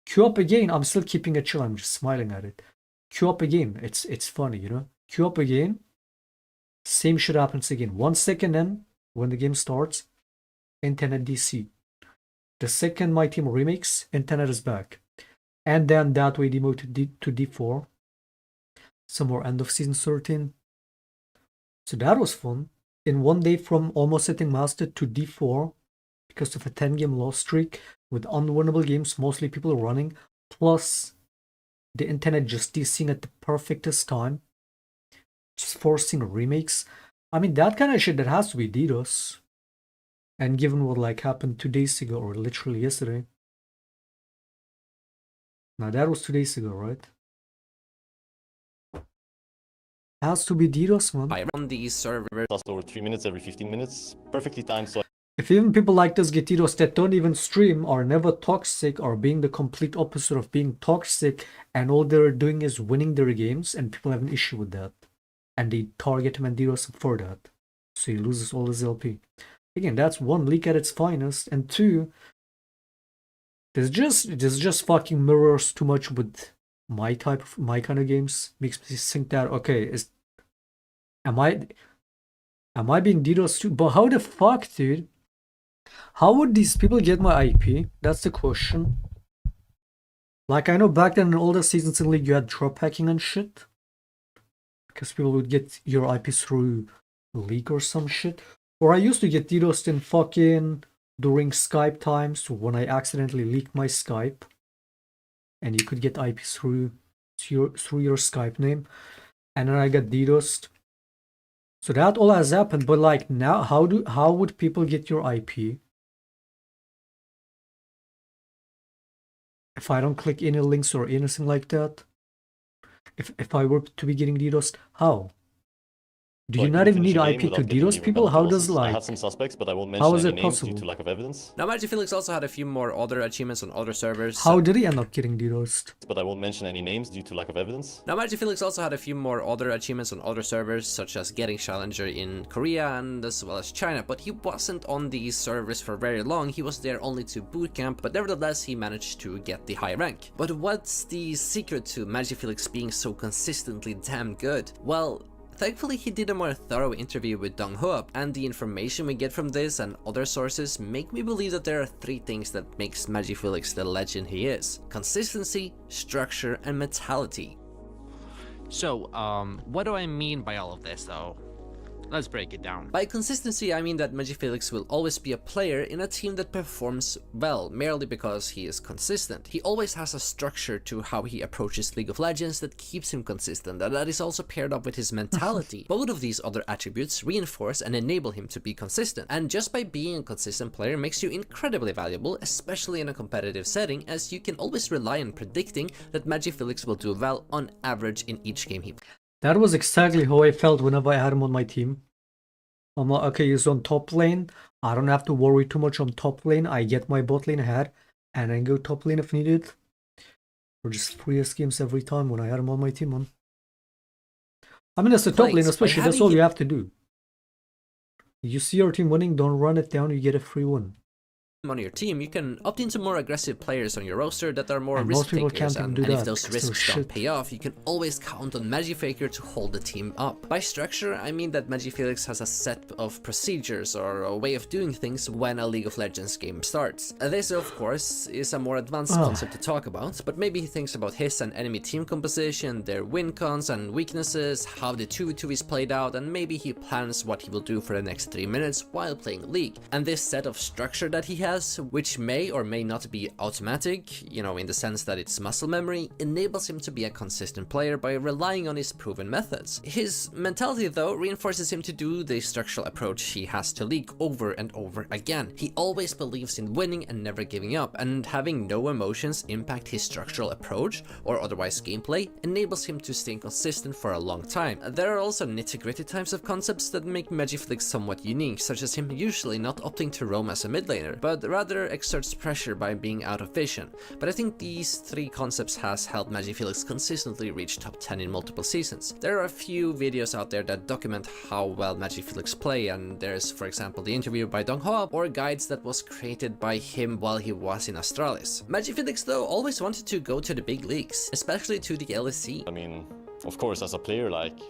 Queue up again, I'm still keeping it chill, I'm just smiling at it. Queue up again, it's funny, you know? Queue up again, same shit happens again. 1 second in, when the game starts, internet DC. The second my team remakes, internet is back. And then that way demoted to D4. Some more end of season 13. So that was fun. In 1 day from almost hitting Master to D4 because of a 10 game loss streak with unwinnable games, mostly people running, plus the internet just DCing at the perfectest time, just forcing remakes. I mean, that kind of shit, that has to be DDoS. And given what like happened 2 days ago or literally yesterday. Now that was 2 days ago, right? Has to be DDoS, man. On these servers. Lost over 3 minutes every 15 minutes, perfectly timed so If even people like this get DDoS that don't even stream, are never toxic, or being the complete opposite of being toxic, and all they're doing is winning their games, and people have an issue with that, and they target him and DDoS him for that, so he loses all his LP. Again, that's 1, leak at its finest, and 2, this just fucking mirrors too much with my kind of games. Makes me think that, okay, am I being DDoS too? But how the fuck, dude? How would these people get my IP? That's the question. Like, I know back then in older seasons in League you had drop hacking and shit, because people would get your IP through League or some shit. Or I used to get DDoSed in fucking during Skype times when I accidentally leaked my Skype, and you could get IP through your Skype name, and then I got DDoSed. So that all has happened, but like now, how would people get your IP? If I don't click any links or anything like that? If I were to be getting DDoSed, how? Do you not even need IP to DDoS people? How does like? I have some suspects, but I won't mention How is any it names possible? due to lack of evidence. Now, Magic Felix also had a few more other achievements on other servers. How did he end up getting DDoSed? But I won't mention any names due to lack of evidence. Now, Magic Felix also had a few more other achievements on other servers, such as getting Challenger in Korea and as well as China, but he wasn't on these servers for very long. He was there only to bootcamp, but nevertheless he managed to get the high rank. But what's the secret to Magic Felix being so consistently damn good? Well, thankfully he did a more thorough interview with Dong Huop, and the information we get from this and other sources make me believe that there are 3 things that makes Magic Felix the legend he is: consistency, structure, and mentality. So, what do I mean by all of this, though? Let's break it down. By consistency, I mean that Magifelix will always be a player in a team that performs well, merely because he is consistent. He always has a structure to how he approaches League of Legends that keeps him consistent, and that is also paired up with his mentality. Both of these other attributes reinforce and enable him to be consistent, and just by being a consistent player makes you incredibly valuable, especially in a competitive setting, as you can always rely on predicting that Magifelix will do well on average in each game he plays. That was exactly how I felt whenever I had him on my team. I'm like, okay, he's on top lane. I don't have to worry too much on top lane. I get my bot lane ahead and then go top lane if needed. Or just free games every time when I had him on my team, man. I mean, as a top lane especially, that's all you have to do. You see your team winning, don't run it down, you get a free win. On your team, you can opt into more aggressive players on your roster that are more risk takers, and if those risks don't pay off, you can always count on Magifaker to hold the team up. By structure, I mean that Magifelix has a set of procedures or a way of doing things when a League of Legends game starts. This, of course, is a more advanced concept to talk about, but maybe he thinks about his and enemy team composition, their win cons and weaknesses, how the 2v2 is played out, and maybe he plans what he will do for the next 3 minutes while playing League. And this set of structure that he has, which may or may not be automatic, you know, in the sense that it's muscle memory, enables him to be a consistent player by relying on his proven methods. His mentality, though, reinforces him to do the structural approach he has to League over and over again. He always believes in winning and never giving up, and having no emotions impact his structural approach or otherwise gameplay enables him to stay consistent for a long time. There are also nitty-gritty types of concepts that make Magiflix somewhat unique, such as him usually not opting to roam as a mid laner, but rather exerts pressure by being out of vision. But I think these three concepts has helped Magifelix consistently reach top 10 in multiple seasons. There are a few videos out there that document how well Magifelix play, and there's, for example, the interview by Dong Hoa, or guides that was created by him while he was in Astralis. Magifelix, though, always wanted to go to the big leagues, especially to the LEC. I mean, of course, as a player, like,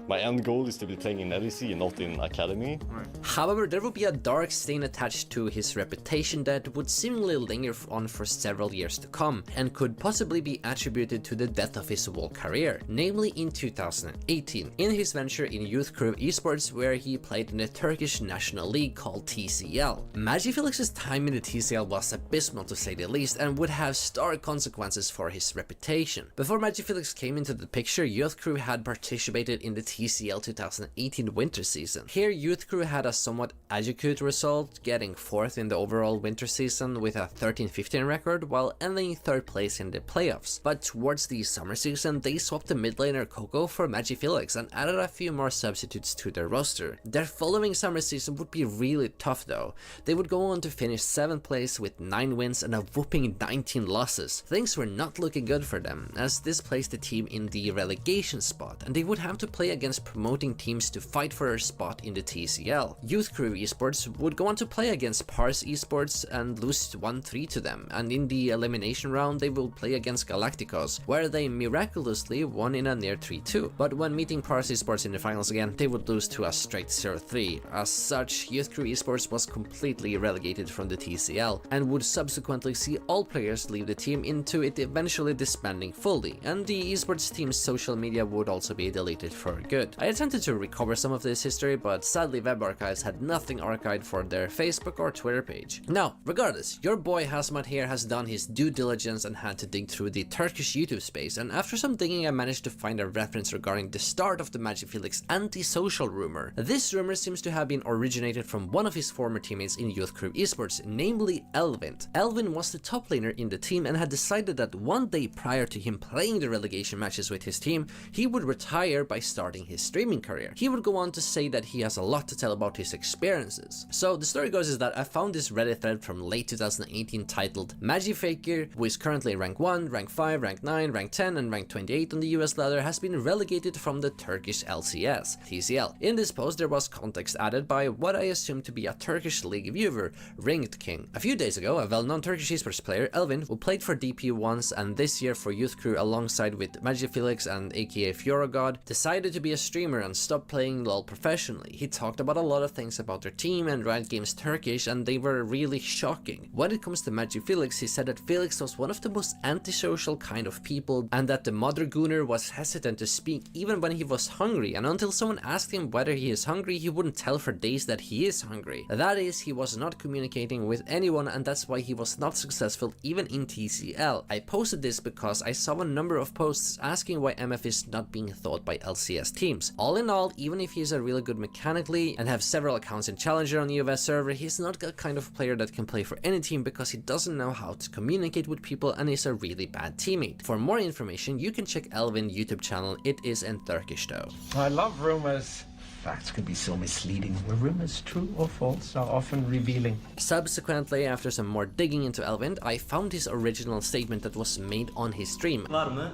my end goal is to be playing in LEC and not in Academy. However, there will be a dark stain attached to his reputation that would seemingly linger on for several years to come, and could possibly be attributed to the death of his whole career, namely in 2018, in his venture in Youth Crew Esports, where he played in the Turkish National League called TCL. Magifelix's time in the TCL was abysmal to say the least, and would have stark consequences for his reputation. Before Magifelix came into the picture, Youth Crew had participated in the TCL 2018 winter season. Here, Youth Crew had a somewhat adequate result, getting 4th in the overall winter season with a 13-15 record, while ending 3rd place in the playoffs. But towards the summer season, they swapped the mid laner Coco for Magifelix and added a few more substitutes to their roster. Their following summer season would be really tough though. They would go on to finish 7th place with 9 wins and a whooping 19 losses. Things were not looking good for them, as this placed the team in the relegation spot, and they would have to play against promoting teams to fight for their spot in the TCL. Youth Crew Esports would go on to play against Pars Esports and lose 1-3 to them, and in the elimination round they will play against Galacticos, where they miraculously won in a near 3-2. But when meeting Pars Esports in the finals again, they would lose to a straight 0-3. As such, Youth Crew Esports was completely relegated from the TCL, and would subsequently see all players leave the team, into it eventually disbanding fully, and the esports team's social media would also be deleted for good. I attempted to recover some of this history, but sadly Web Archives had nothing archived for their Facebook or Twitter page. Now, regardless, your boy Hazmat here has done his due diligence and had to dig through the Turkish YouTube space, and after some digging I managed to find a reference regarding the start of the Magifelix anti-social rumor. This rumor seems to have been originated from one of his former teammates in Youth Crew Esports, namely Elvin. Elvin was the top laner in the team and had decided that one day prior to him playing the relegation matches with his team, he would retire by starting his streaming career. He would go on to say that he has a lot to tell about his experiences. So the story goes is that I found this Reddit thread from late 2018 titled Magifaker, who is currently rank 1, rank 5, rank 9, rank 10 and rank 28 on the US ladder, has been relegated from the Turkish LCS, TCL. In this post there was context added by what I assume to be a Turkish league viewer, Ringed King. A few days ago, a well-known Turkish esports player, Elvin, who played for DP once and this year for Youth Crew alongside with Magifelix and aka Fioragod, decided to be be a streamer and stop playing LoL professionally. He talked about a lot of things about their team and Riot Games Turkish, and they were really shocking. When it comes to Magic Felix, he said that Felix was one of the most antisocial kind of people, and that the Mother Gooner was hesitant to speak even when he was hungry, and until someone asked him whether he is hungry, he wouldn't tell for days that he is hungry. That is, he was not communicating with anyone, and that's why he was not successful even in TCL. I posted this because I saw a number of posts asking why MF is not being thought by LCS teams. All in all, even if he's a really good mechanically and have several accounts in Challenger on the US server, he's not the kind of player that can play for any team because he doesn't know how to communicate with people and is a really bad teammate. For more information, you can check Elvin YouTube channel. It is in Turkish though. I love rumors. Facts can be so misleading. Were rumors true or false are often revealing. Subsequently, after some more digging into Elvin, I found his original statement that was made on his stream. Var mı?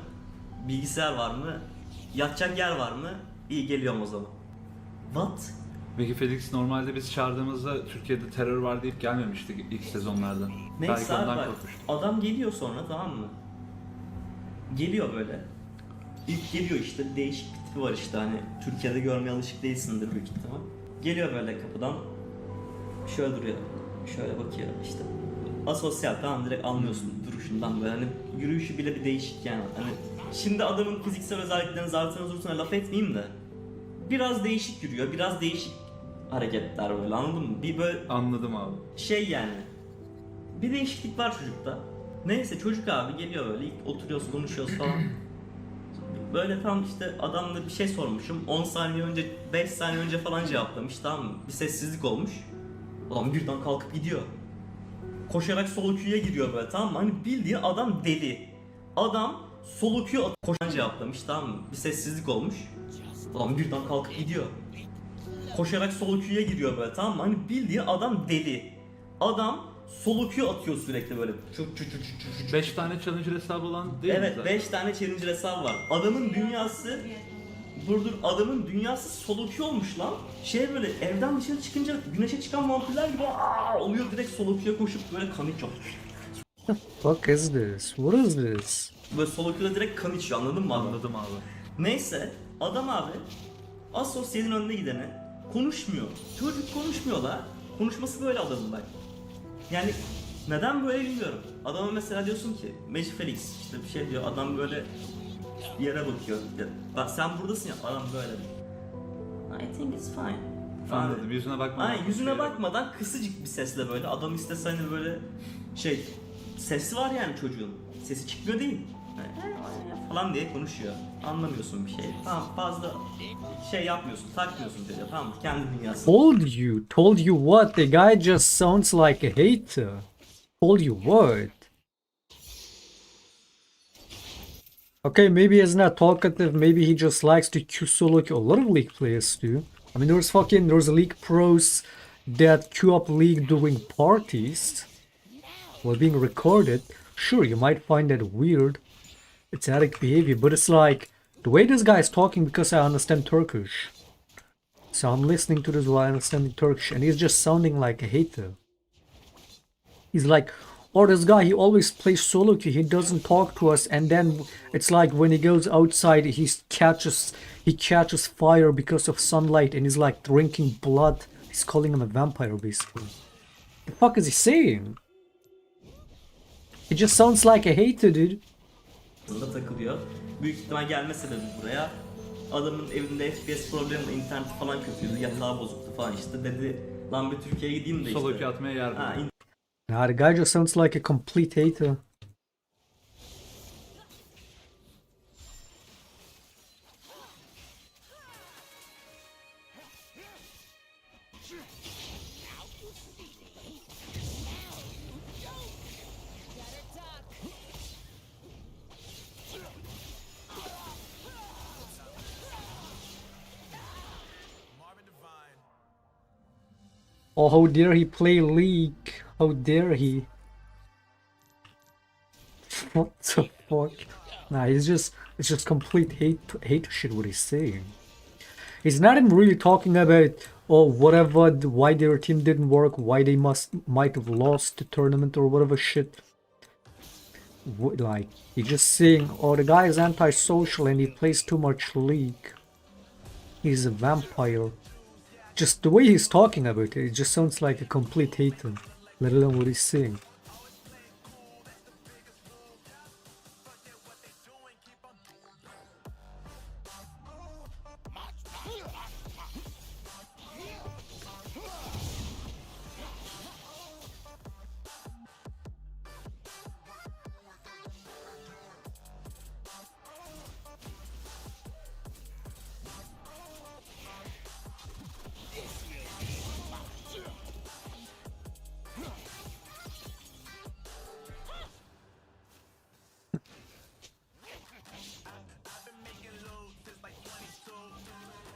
Bilgisayar var mı? Yatacak yer var mı? İyi, geliyorum o zaman. What? Peki Felix, normalde biz çağırdığımızda Türkiye'de terör var deyip gelmemiştik ilk sezonlarda. Neyse abi bak, adam geliyor sonra, tamam mı? Geliyor böyle. İlk geliyor işte, değişik bir tipi var işte, hani Türkiye'de görmeye alışık değilsindir büyük ihtimal. Geliyor böyle kapıdan, şöyle duruyor, şöyle bakıyor işte. Asosyal, tamam, direkt anlıyorsun duruşundan böyle, hani yürüyüşü bile bir değişik yani. Hani şimdi adamın fiziksel özelliklerini zaten zurtuna laf etmeyeyim de biraz değişik yürüyor, biraz değişik hareketler böyle, anladın mı? Bir böyle... Anladım abi. Şey yani, bir değişiklik var çocukta. Neyse, çocuk abi geliyor böyle, ilk oturuyoruz, konuşuyoruz falan. Böyle tam işte adamla bir şey sormuşum, 10 saniye önce, 5 saniye önce falan cevaplamış, tamam mı? Bir sessizlik olmuş. Adam birden kalkıp gidiyor. Koşarak solo queue'ya giriyor böyle, tamam mı? Hani bildiğin adam deli. Adam solo queue koşan cevaplamış, tamam mı? Bir sessizlik olmuş. Adam birden kalkıp gidiyor. Koşarak solo queue'ya giriyor böyle, tamam mı? Hani bildiğin adam deli. Adam solo queue atıyor sürekli böyle. 5 tane challenger hesabı olan değil mi? Evet, 5 tane challenger hesabı var. Adamın dünyası, adamın dünyası solo queue olmuş lan. Şey böyle, evden dışarı çıkınca güneşe çıkan vampirler gibi oluyor, direkt solo queue'ya koşup böyle kan içiyor. Fuck is this? What is this? Böyle solo queue'da direkt kan içiyor, anladın mı abi? Anladım abi. Neyse, adam abi asosyalin önüne gidene konuşmuyor. Çocuk konuşmuyor la. Konuşması böyle adamın bak. Yani neden böyle bilmiyorum. Adama mesela diyorsun ki Magic Felix işte bir şey diyor, adam böyle bir yere bakıyor. Bak sen buradasın ya, adam böyle. I think it's fine. Anladım, yüzüne bakmadan. Aynen, yüzüne bakmadan kısıcık bir sesle böyle, adam istese hani böyle şey, sesi var yani çocuğun. Sesi çıkmıyor değil. Falan diye konuşuyor. Anlamıyorsun bir şey. Tamam, fazla şey yapmıyorsun, takmıyorsun diyor. Tamam, kendi dünyası. Told you what? The guy just sounds like a hater. Told you what? Okay, maybe he's not talkative, maybe he just likes to queue solo queue. A lot of League players do. I mean, there's League pros that queue up League during parties while being recorded. Sure, you might find that weird. It's addict behavior, but it's like the way this guy is talking, because I understand Turkish. So I'm listening to this while understanding Turkish, and he's just sounding like a hater. He's like, oh, this guy, he always plays solo queue, he doesn't talk to us, and then it's like when he goes outside, he catches fire because of sunlight, and he's like drinking blood. He's calling him a vampire, basically. The fuck is he saying? He just sounds like a hater, dude. Takılıyor. Büyük ihtimal gelme sebebi buraya. Adamın evinde FPS problemi, interneti falan kötüydü, yatağı bozuktu falan işte, dedi lan bir Türkiye'ye gideyim de işte. Solo queue atmaya yer mi? Nah, the guy just sounds like a complete hater. Oh, how dare he play League? How dare he? What the fuck? Nah, it's just complete hate shit what he's saying. He's not even really talking about, oh, whatever, why their team didn't work, why they might have lost the tournament or whatever shit. Like, he's just saying, oh, the guy is antisocial and he plays too much League. He's a vampire. Just the way he's talking about it just sounds like a complete hater, let alone what he's saying.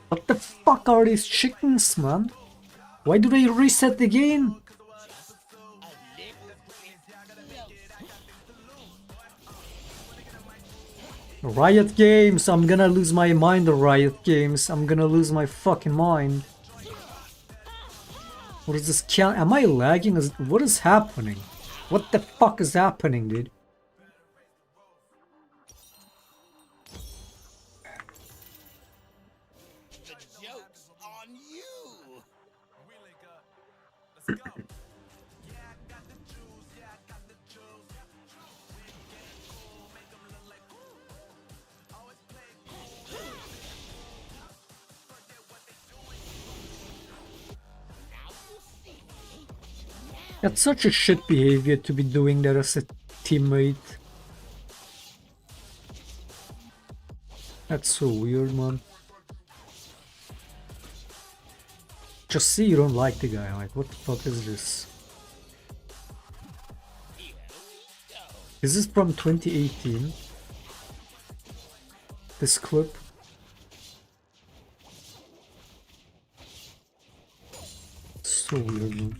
What the fuck are these chickens, man? Why do they reset the game? Riot Games, I'm gonna lose my mind, Riot Games. I'm gonna lose my fucking mind. What is this? Am I lagging? What is happening? What the fuck is happening, dude? That's such a shit behavior to be doing that as a teammate. That's so weird, man. Just see you don't like the guy, like what the fuck is this? Is this from 2018? This clip? So weird, man.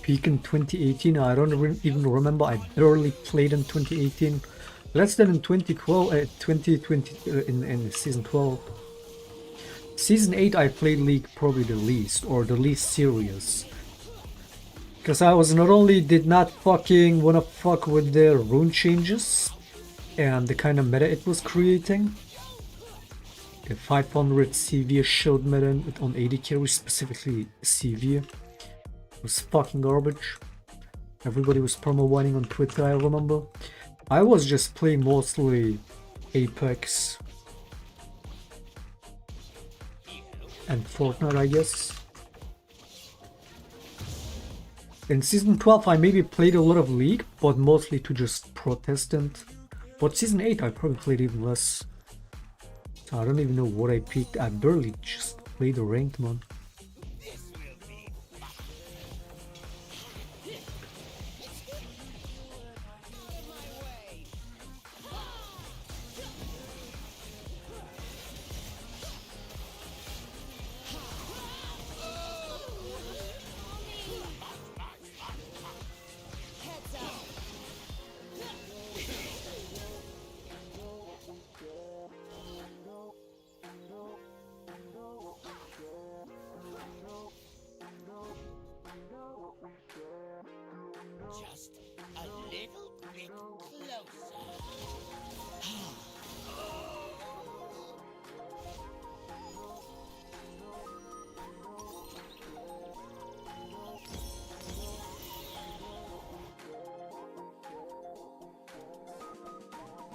Peak in 2018. I don't even remember. I barely played in 2018. Less than in 2012, 2020 in season 12. Season 8 I played League probably the least, or the least serious. Because I was not only did not fucking wanna fuck with the rune changes and the kind of meta it was creating. The 500 CV shield meta on 80 carry, specifically CV. Was fucking garbage. Everybody was promo whining on Twitter, I remember. I was just playing mostly Apex and Fortnite, I guess. In season 12 I maybe played a lot of League, but mostly to just Protestant. But season 8 I probably played even less. So I don't even know what I peaked. I barely just played the ranked one. Just a little bit closer.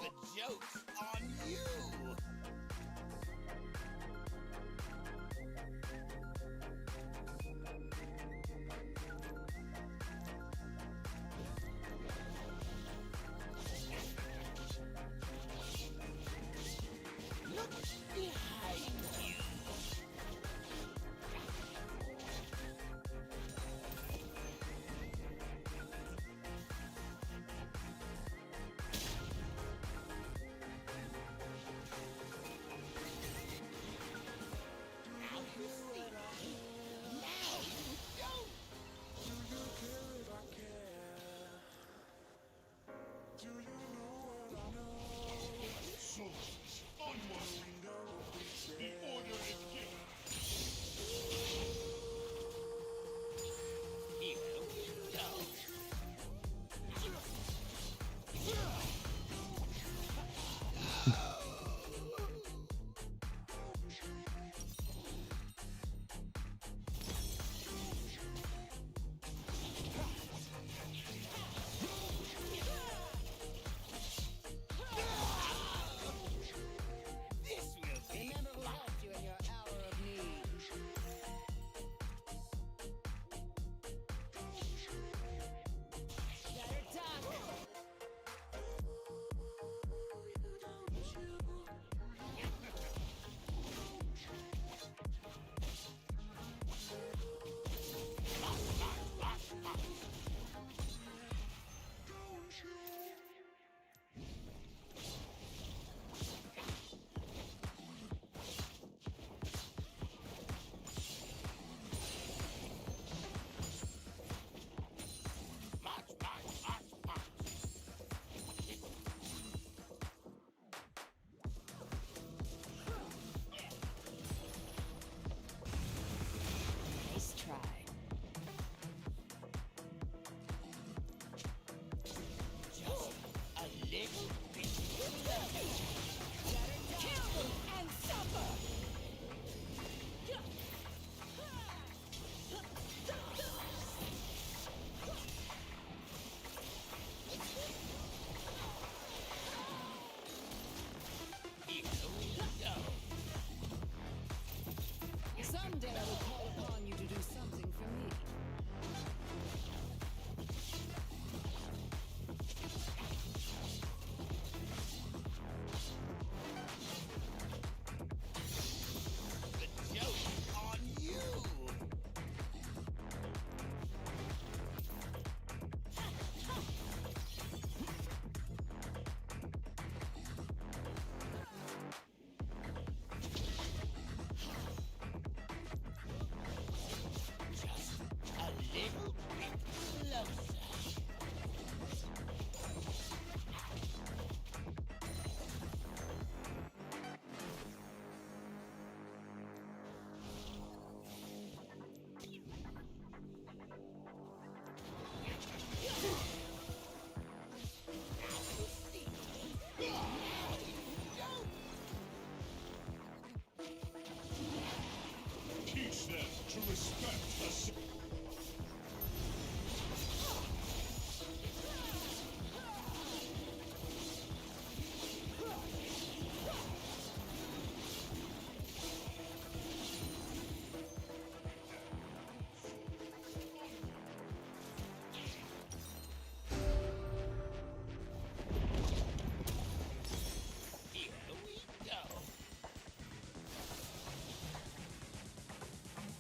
The joke's on you. 「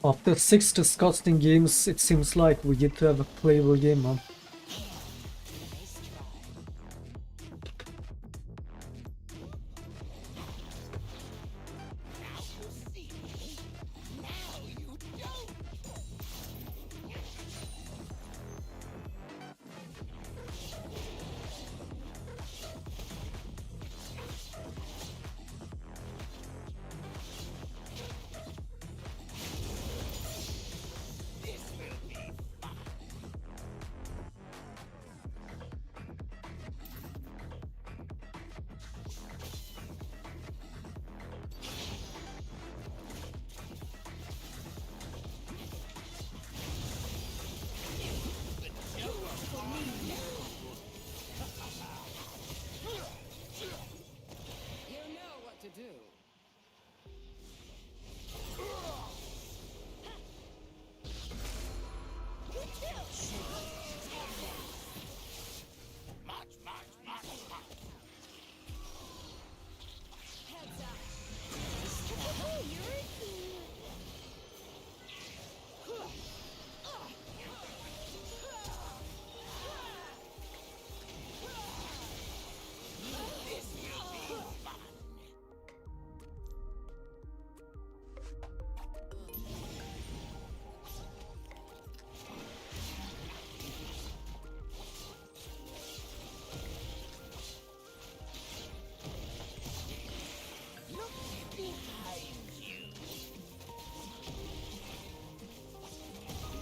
After 6 disgusting games, it seems like we get to have a playable game, huh?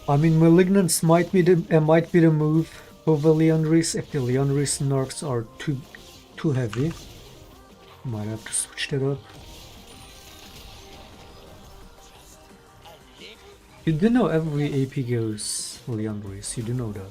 I mean, Malignance might be the move for the Leandris if the Leandris nerfs are too heavy. Might have to switch that up. You do know every AP goes Leandris, you do know that.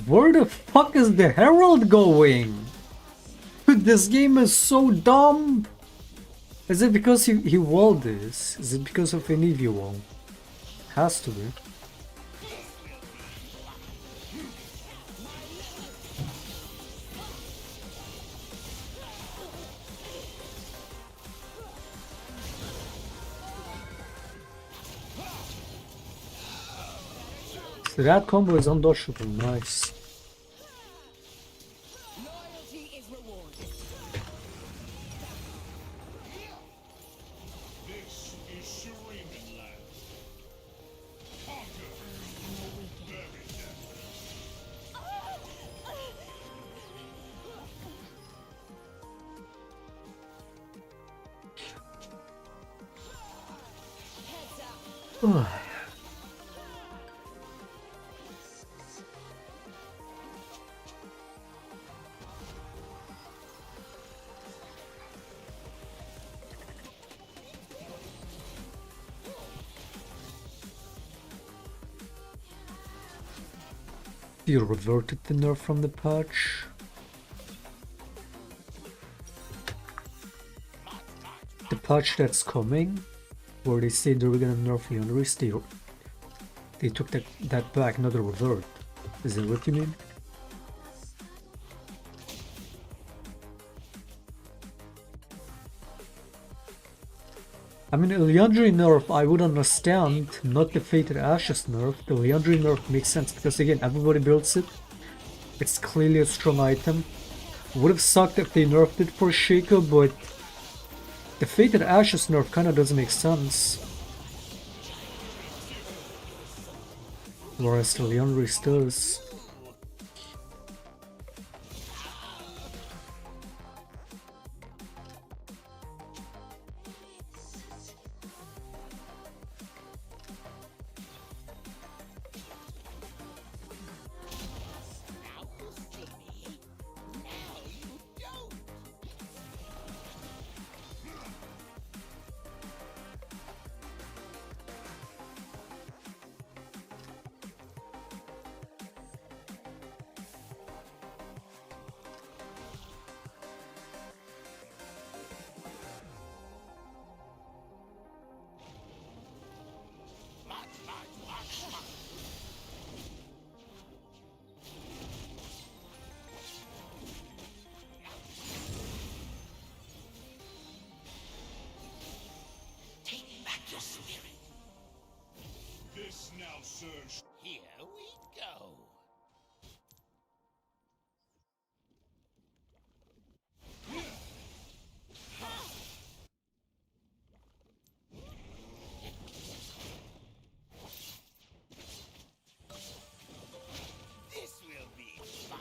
Where the fuck is the Herald going? This game is so dumb. Is it because he walled this? Is it because of an EV wall? Has to be. So that combo is undodgeable, nice. You reverted the nerf from the patch. The patch that's coming, where they say they were gonna nerf Leandris, they took that back, not a revert. Is that what you mean? I mean, a Leandry nerf I would understand, not the Fated Ashes nerf. The Leandry nerf makes sense because again, everybody builds it. It's clearly a strong item. Would have sucked if they nerfed it for Shaco, but The Fated Ashes nerf kinda doesn't make sense. Whereas the Leon Reese does. Here we go. This will be fun.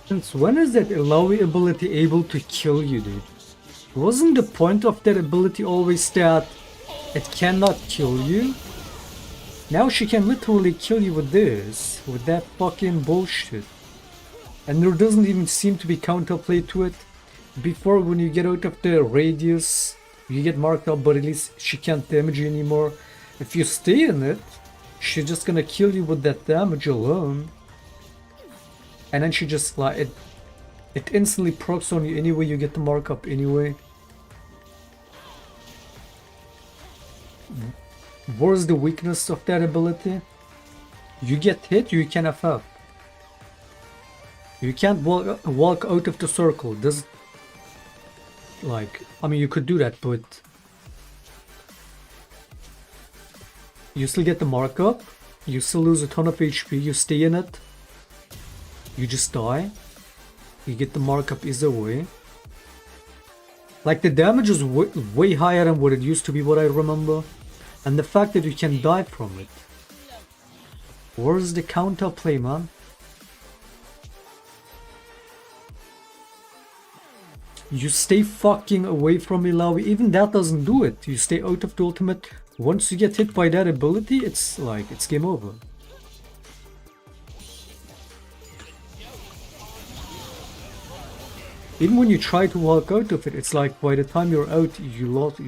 Since when is that Illaoi ability able to kill you, dude? Wasn't the point of that ability always that it cannot kill you? Now she can literally kill you with this, with that fucking bullshit. And there doesn't even seem to be counterplay to it. Before, when you get out of the radius, you get marked up, but at least she can't damage you anymore. If you stay in it, she's just gonna kill you with that damage alone. And then she just like it instantly procs on you anyway, you get the markup anyway. Where's the weakness of that ability? You get hit, you can FF. You can't walk out of the circle. Does like, I mean, you could do that, but you still get the markup. You still lose a ton of HP. You stay in it. You just die. You get the markup either way. Like, the damage is way higher than what it used to be, what I remember. And the fact that you can die from it. Where's the counterplay, man? You stay fucking away from Ilawi. Even that doesn't do it. You stay out of the ultimate. Once you get hit by that ability, it's like, it's game over. Even when you try to walk out of it, it's like by the time you're out, you lost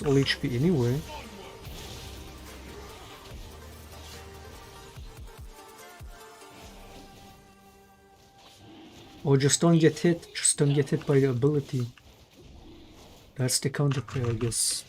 all HP anyway. Or just don't get hit. Just don't get hit by the ability. That's the counterplay, I guess.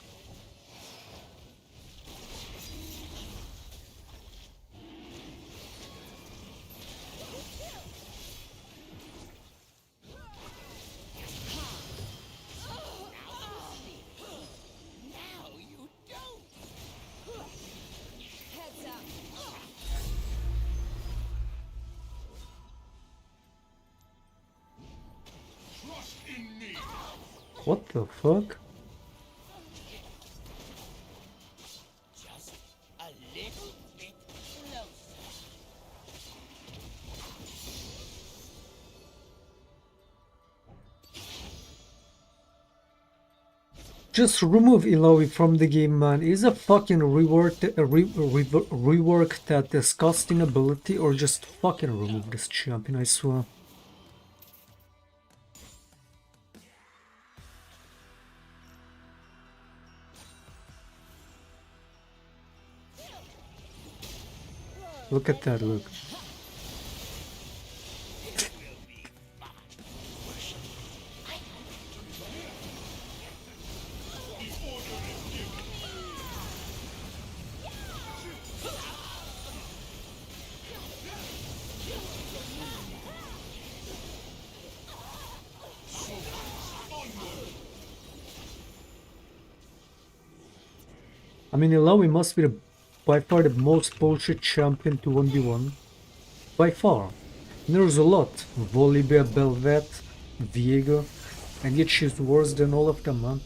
What the fuck? Just a little bit closer. Just remove Ilawi from the game, man. Is a fucking rework that disgusting ability, or just fucking remove this champion, I swear. Look at that, look. I mean, Ilawi must be by far the most bullshit champion to 1v1. By far. And there's a lot. Volibear, Belvet, Viego. And yet she's worse than all of them, man.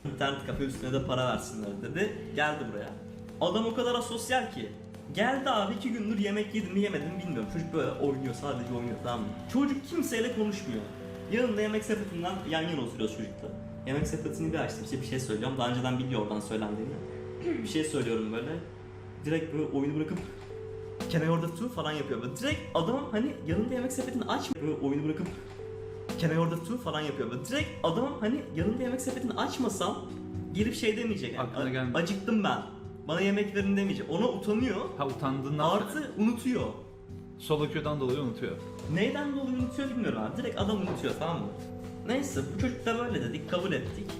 İnternet kafe üstüne de para versinler dedi. Geldi buraya. Adam o kadar asosyal ki. Geldi abi 2 gündür yemek yedi mi yemedi mi bilmiyorum. Çocuk böyle oynuyor, sadece oynuyor, tamam mı? Çocuk kimseyle konuşmuyor. Yanında yemek sepetinden yan yana oturuyoruz çocukla. Yemek sepetini bir açtım, işte bir şey söylüyorum. Daha önceden biliyor oradan söylendiğini. Bir şey söylüyorum böyle. Direkt böyle oyunu bırakıp "Can I order two?" falan yapıyor. Böyle direkt adam hani yanında yemek sepetini açmıyor. Böyle oyunu bırakıp "Can I order two?" falan yapıyor. Böyle direkt adam hani yanında yemek sepetini açmasam gelip şey demeyecek yani. Acıktım ben. Bana yemek verin demeyecek. Ona utanıyor. Ha, utandığından artı unutuyor. Solo queue'dan dolayı unutuyor. Neyden dolayı unutuyor bilmiyorum abi. Direkt adam unutuyor, tamam mı? Neyse bu çocuk da böyle dedik, kabul ettik.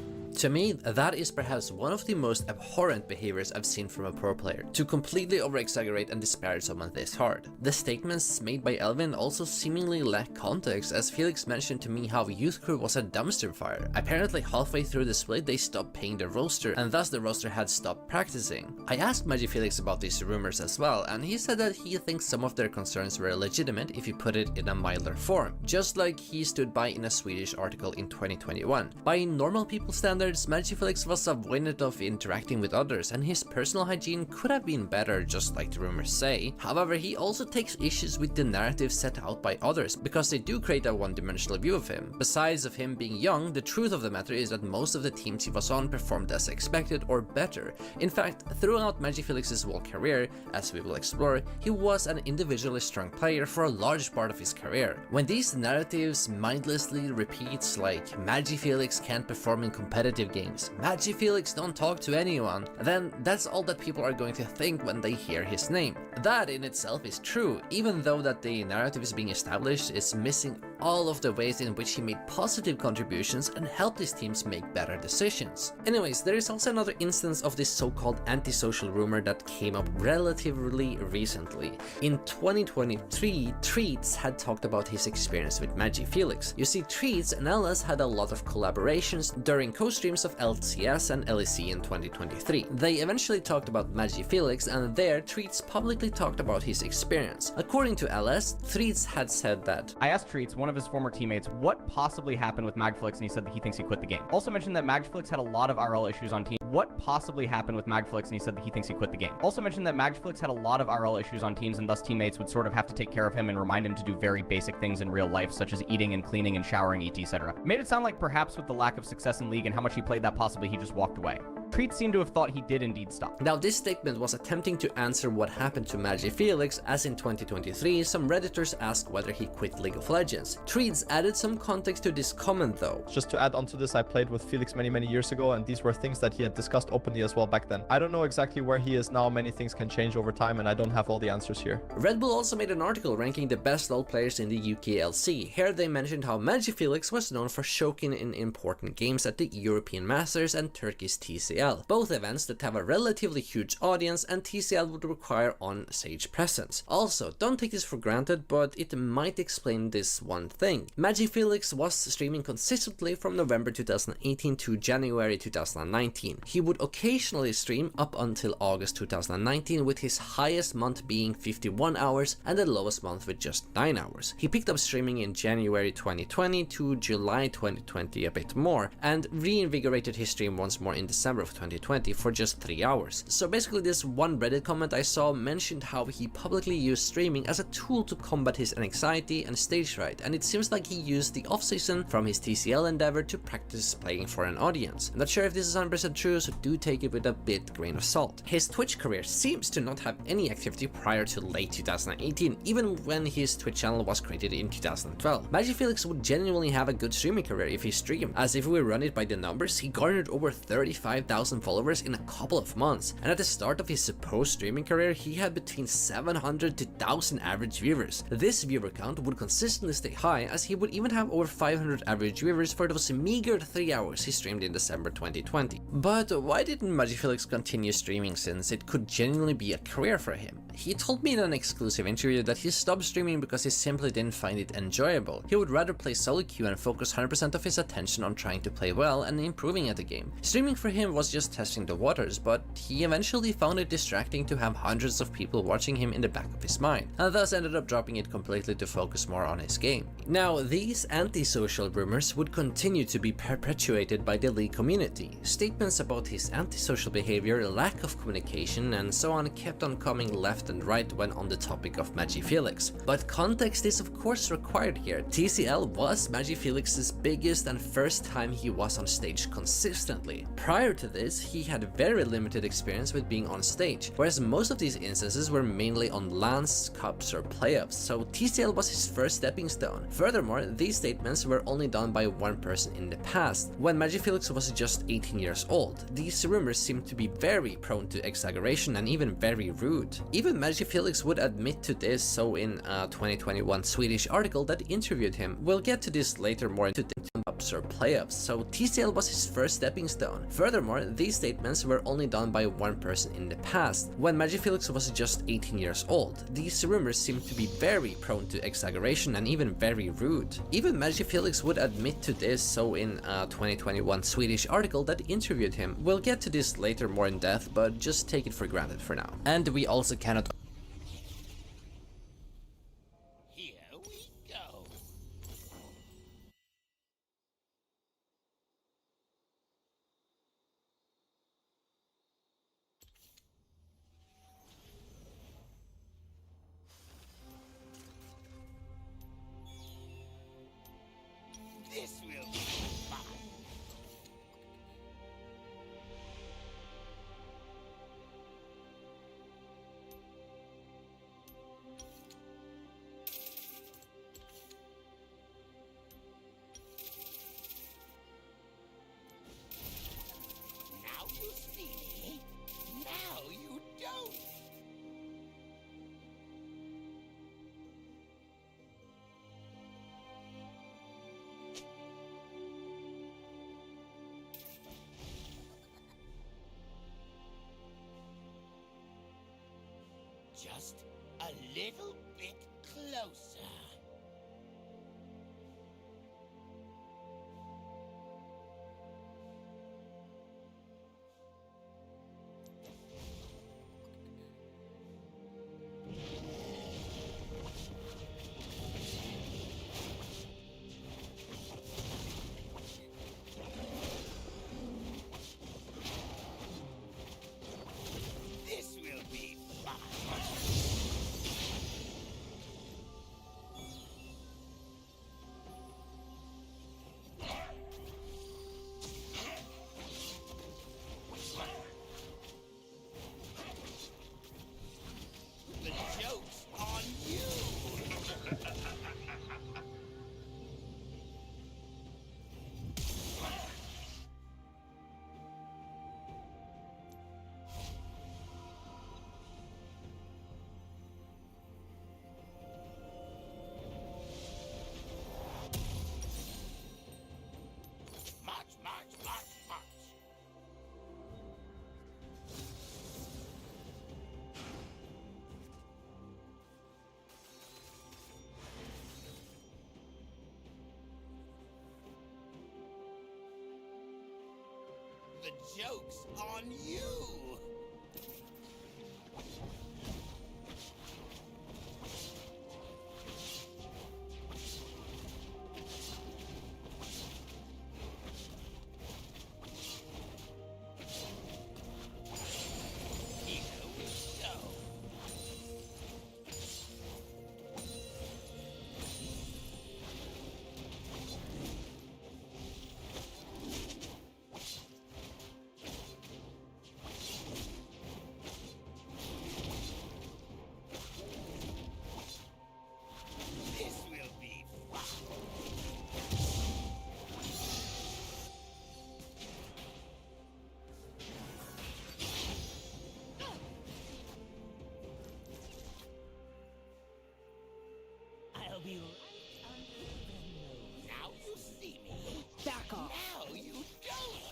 To me, that is perhaps one of the most abhorrent behaviors I've seen from a pro player, to completely over-exaggerate and disparage someone this hard. The statements made by Elvin also seemingly lack context, as Felix mentioned to me how Youth Crew was a dumpster fire. Apparently halfway through the split they stopped paying the roster, and thus the roster had stopped practicing. I asked Magic Felix about these rumors as well, and he said that he thinks some of their concerns were legitimate if you put it in a milder form, just like he stood by in a Swedish article in 2021. By normal people's standards, Magic Felix was avoidant of interacting with others, and his personal hygiene could have been better, just like the rumors say. However, he also takes issues with the narrative set out by others, because they do create a one-dimensional view of him. Besides of him being young, the truth of the matter is that most of the teams he was on performed as expected or better. In fact, throughout Magic Felix's whole career, as we will explore, he was an individually strong player for a large part of his career. When these narratives mindlessly repeats like Magic Felix can't perform in competitive games, Magic Felix don't talk to anyone, then that's all that people are going to think when they hear his name. That in itself is true, even though that the narrative is being established is missing all of the ways in which he made positive contributions and helped his teams make better decisions. Anyways, there is also another instance of this so-called antisocial rumor that came up relatively recently. In 2023, Treats had talked about his experience with Magic Felix. You see, Treats and LS had a lot of collaborations during co-streams of LCS and LEC in 2023. They eventually talked about Magic Felix, and there Treats publicly talked about his experience. According to LS, Treats had said that I asked Treats, one of of his former teammates what possibly happened with Magflix, and he said that he thinks he quit the game. Also mentioned that Magflix had a lot of RL issues on teams. What possibly happened with Magflix, and he said that he thinks he quit the game. Also mentioned that Magflix had a lot of RL issues on teams, and thus teammates would sort of have to take care of him and remind him to do very basic things in real life, such as eating and cleaning and showering, etc. Made it sound like perhaps with the lack of success in League and how much he played that possibly he just walked away. Treats seem to have thought he did indeed stop. Now, this statement was attempting to answer what happened to Magic Felix, as in 2023, some Redditors asked whether he quit League of Legends. Treats added some context to this comment though. Just to add on to this, I played with Felix many years ago, and these were things that he had discussed openly as well back then. I don't know exactly where he is now, many things can change over time, and I don't have all the answers here. Red Bull also made an article ranking the best LoL players in the UKLC. Here they mentioned how Magic Felix was known for choking in important games at the European Masters and Turkey's TCL, both events that have a relatively huge audience, and TCL would require on-stage presence. Also, don't take this for granted, but it might explain this one thing. Magic Felix was streaming consistently from November 2018 to January 2019. He would occasionally stream up until August 2019, with his highest month being 51 hours and the lowest month with just 9 hours. He picked up streaming in January 2020 to July 2020 a bit more, and reinvigorated his stream once more in December of 2020 for just 3 hours. So basically, this one Reddit comment I saw mentioned how he publicly used streaming as a tool to combat his anxiety and stage fright, and it seems like he used the off-season from his TCL endeavor to practice playing for an audience. I'm not sure if this is 100% true, so do take it with a bit grain of salt. His Twitch career seems to not have any activity prior to late 2018, even when his Twitch channel was created in 2012. Magic Felix would genuinely have a good streaming career if he streamed, as if we run it by the numbers, he garnered over 35,000 followers in a couple of months, and at the start of his supposed streaming career he had between 700 to 1000 average viewers. This viewer count would consistently stay high, as he would even have over 500 average viewers for those meager 3 hours he streamed in December 2020. But why didn't Magic Felix continue streaming, since it could genuinely be a career for him? He told me in an exclusive interview that he stopped streaming because he simply didn't find it enjoyable. He would rather play solo queue and focus 100% of his attention on trying to play well and improving at the game. Streaming for him was just testing the waters, but he eventually found it distracting to have hundreds of people watching him in the back of his mind, and thus ended up dropping it completely to focus more on his game. Now, these antisocial rumors would continue to be perpetuated by the League community. Statements about his antisocial behavior, lack of communication, and so on kept on coming left and right when on the topic of Magic Felix. But context is of course required here. TCL was Magic Felix's biggest and first time he was on stage consistently. Prior to this, he had very limited experience with being on stage, whereas most of these instances were mainly on LANs, cups, or playoffs, so TCL was his first stepping stone. Furthermore, these statements were only done by one person in the past, when Magic Felix was just 18 years old. These rumors seem to be very prone to exaggeration and even very rude. Even Magic Felix would admit to this, so in a 2021 Swedish article that interviewed him. We'll get to this later more into cups or playoffs, so TCL was his first stepping stone. Furthermore, these statements were only done by one person in the past, when Magic Felix was just 18 years old. These rumors seem to be very prone to exaggeration and even very rude. Even Magic Felix would admit to this, so in a 2021 Swedish article that interviewed him. We'll get to this later more in depth, but just take it for granted for now. And we also cannot This will be fun. Now you see, now you don't. Just a little bit closer. The joke's on you! This will be fun. I'll be right under the nose. Now you see me. Back off. Now you don't.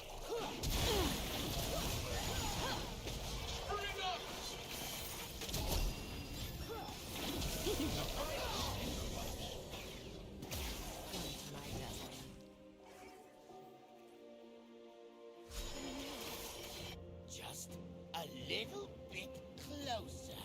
Bring up. Just a little bit closer.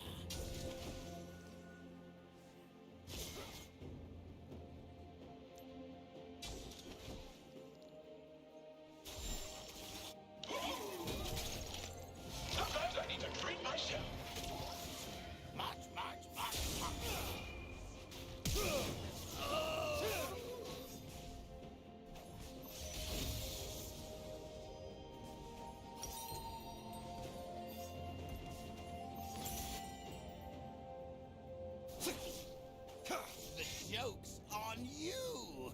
Sometimes I need to treat myself. March, march, march, march. The joke's on you!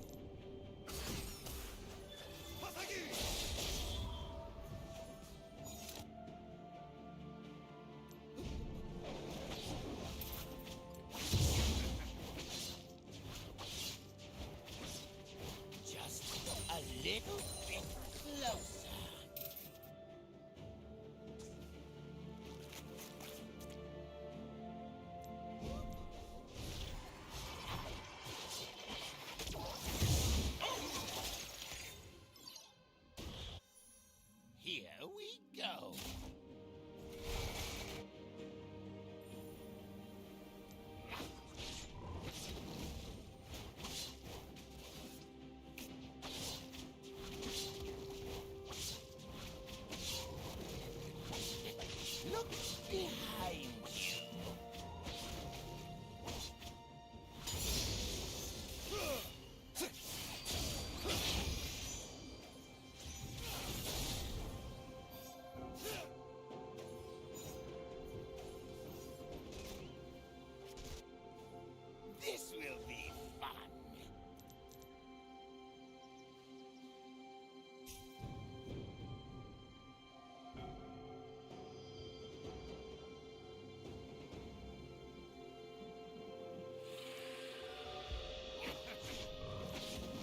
Just a little bit closer. Here we go. Look behind you. This will be fun.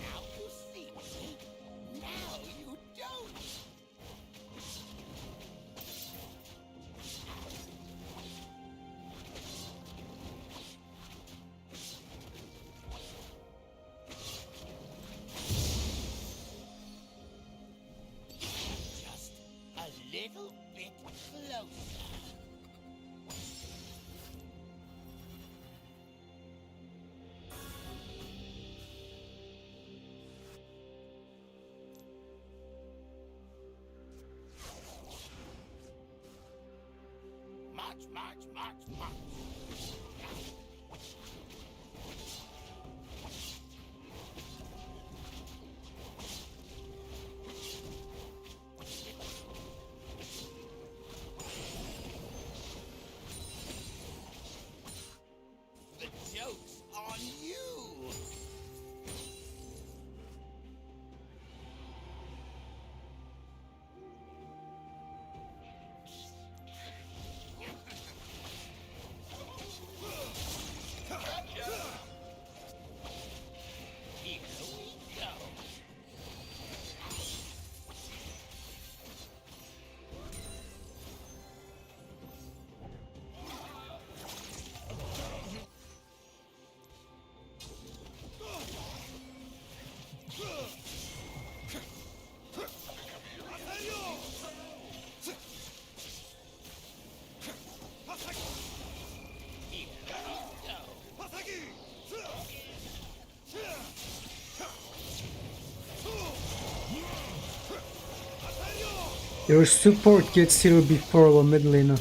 Now you see me. Now you don't. Just a little bit closer. March, march, march, march. The joke's on you! Your support gets here before our mid laner.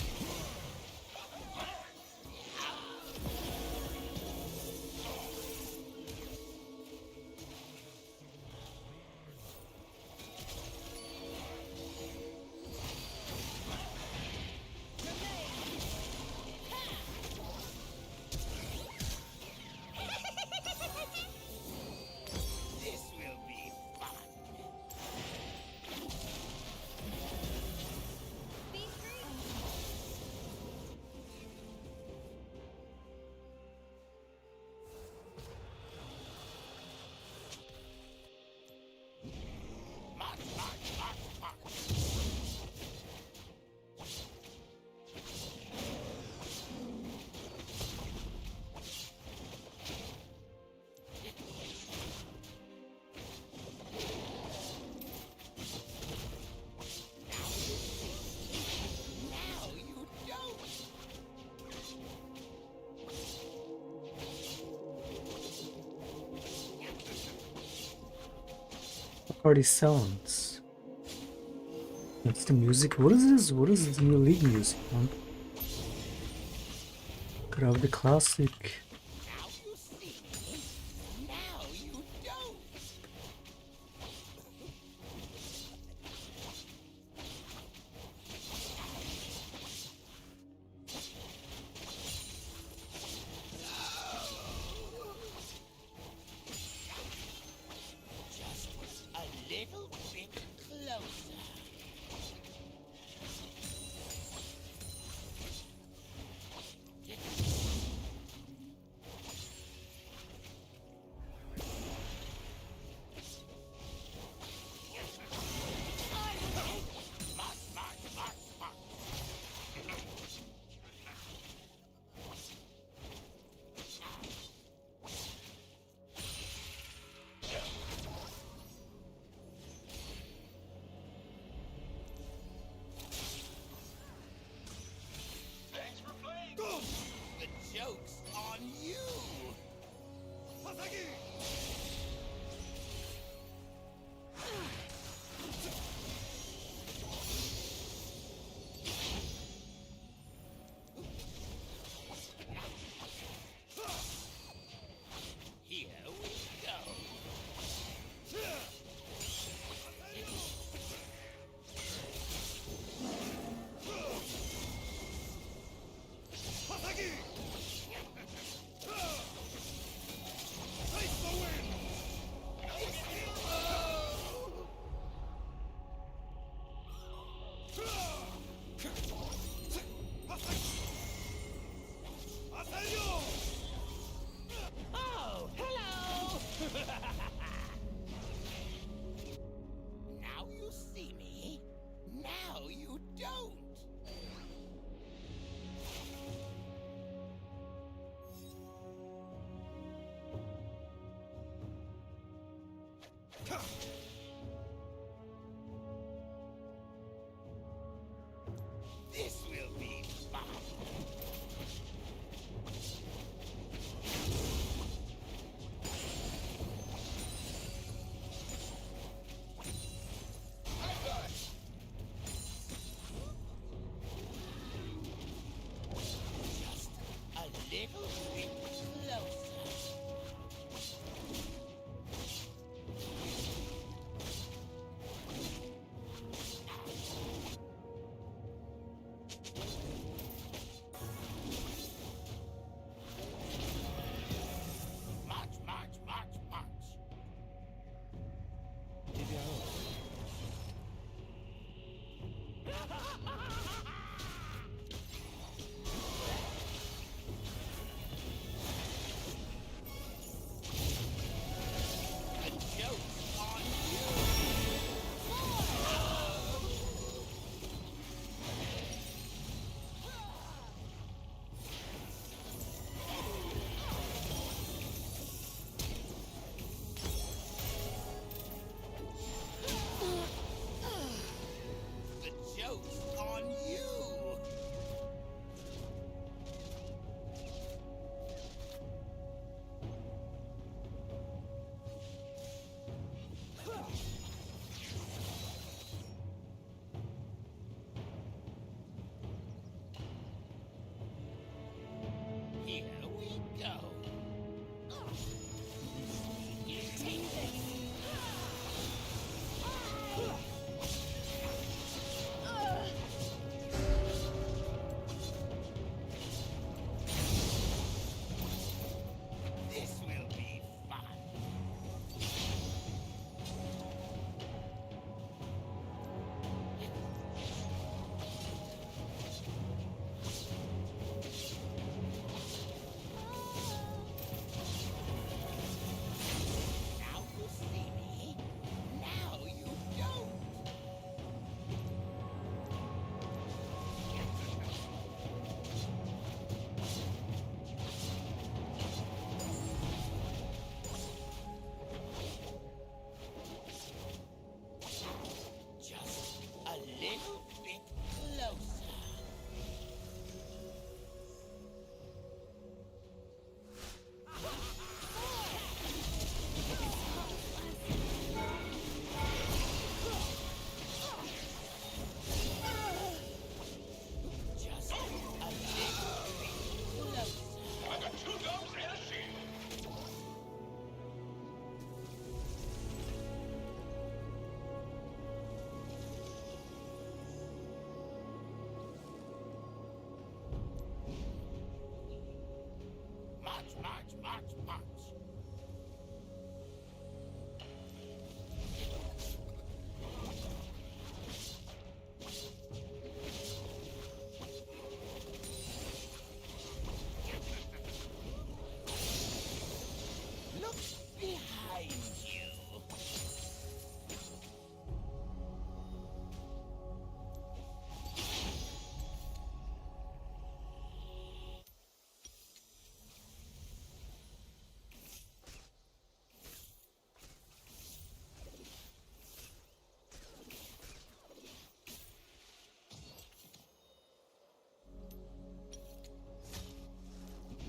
This will be fun. Now you don't. What are these sounds? What's the music? What is this? What is this new league music, man? Grab the classic. Now you see me. Now you don't. Just a little bit closer. The joke's on you! Here we go. Oh, hello! Now you see me. Now you don't. This will be fun. Just a little bit closer. March, march, march, march.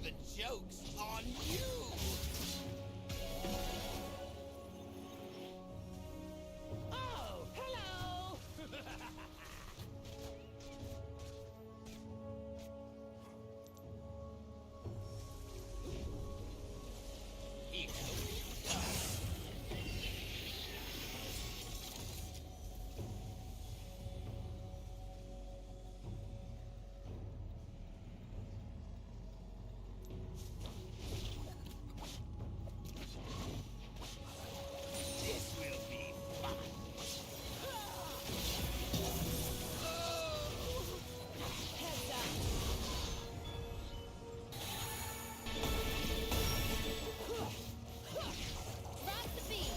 The joke's on you! Oh, hello! Here we go. This will be fun. Heads up. Drop the beat.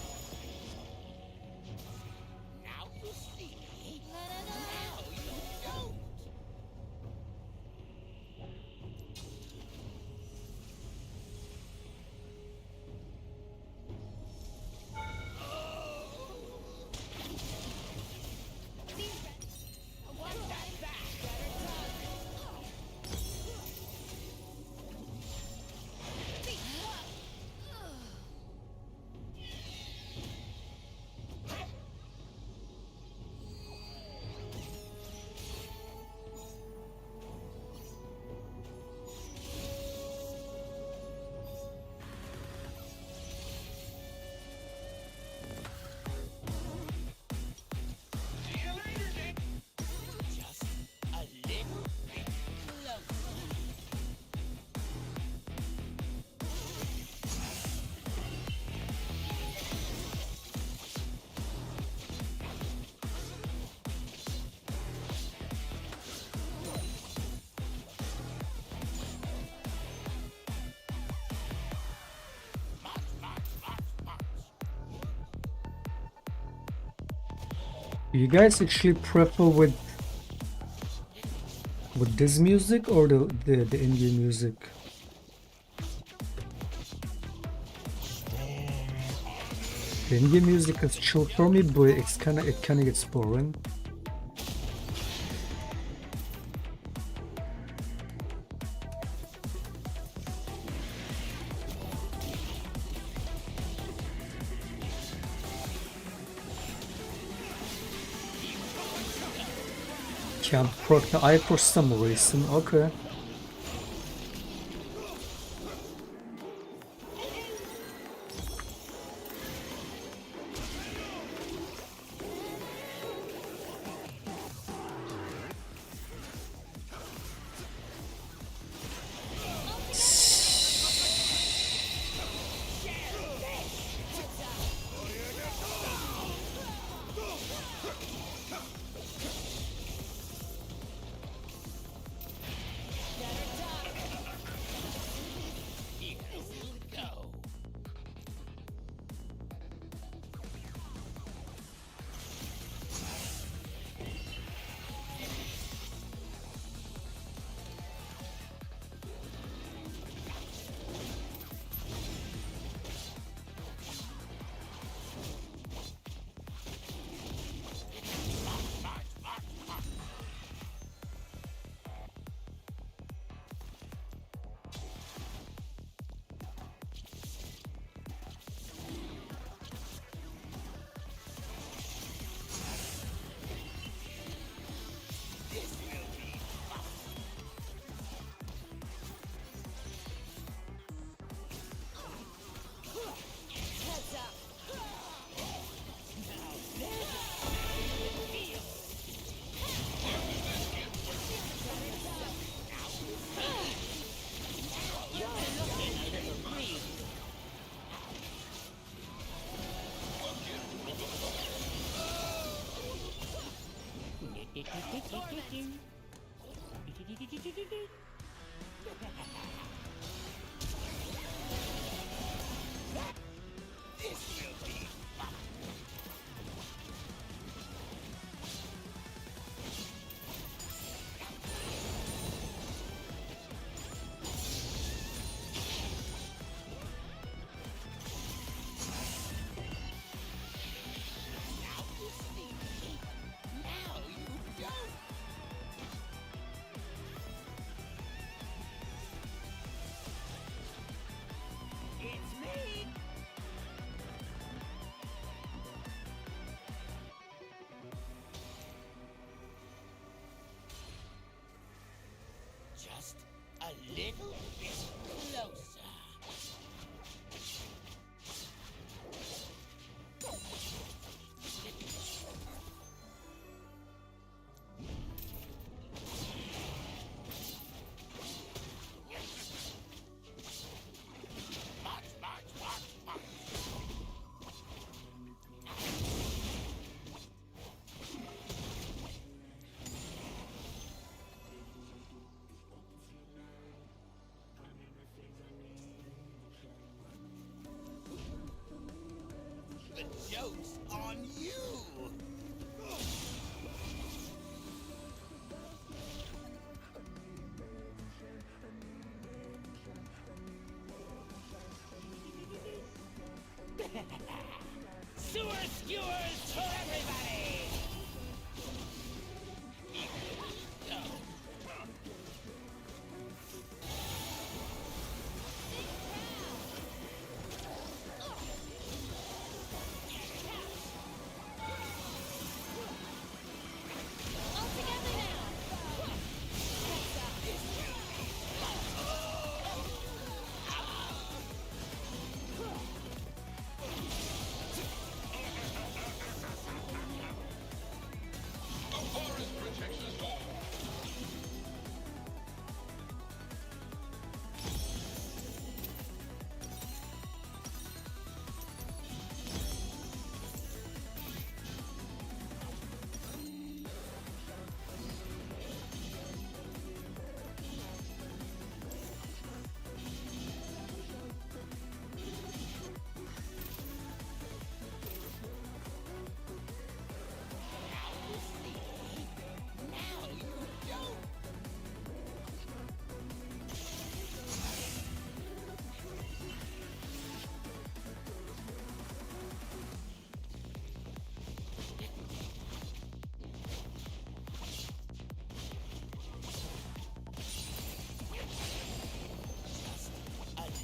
Now you see me. Now you don't. Watch that back. Just a little bit closer. Do you guys actually prefer with this music or the indie music? The indie music is chill for me, but it kind of gets boring. Can't proc the eye for some reason. Okay. Here we go. This will be fun. Heads up. Now this feels. Now you're looking a little green. This will be fun. Now you see me. Now you don't. skewers for everybody!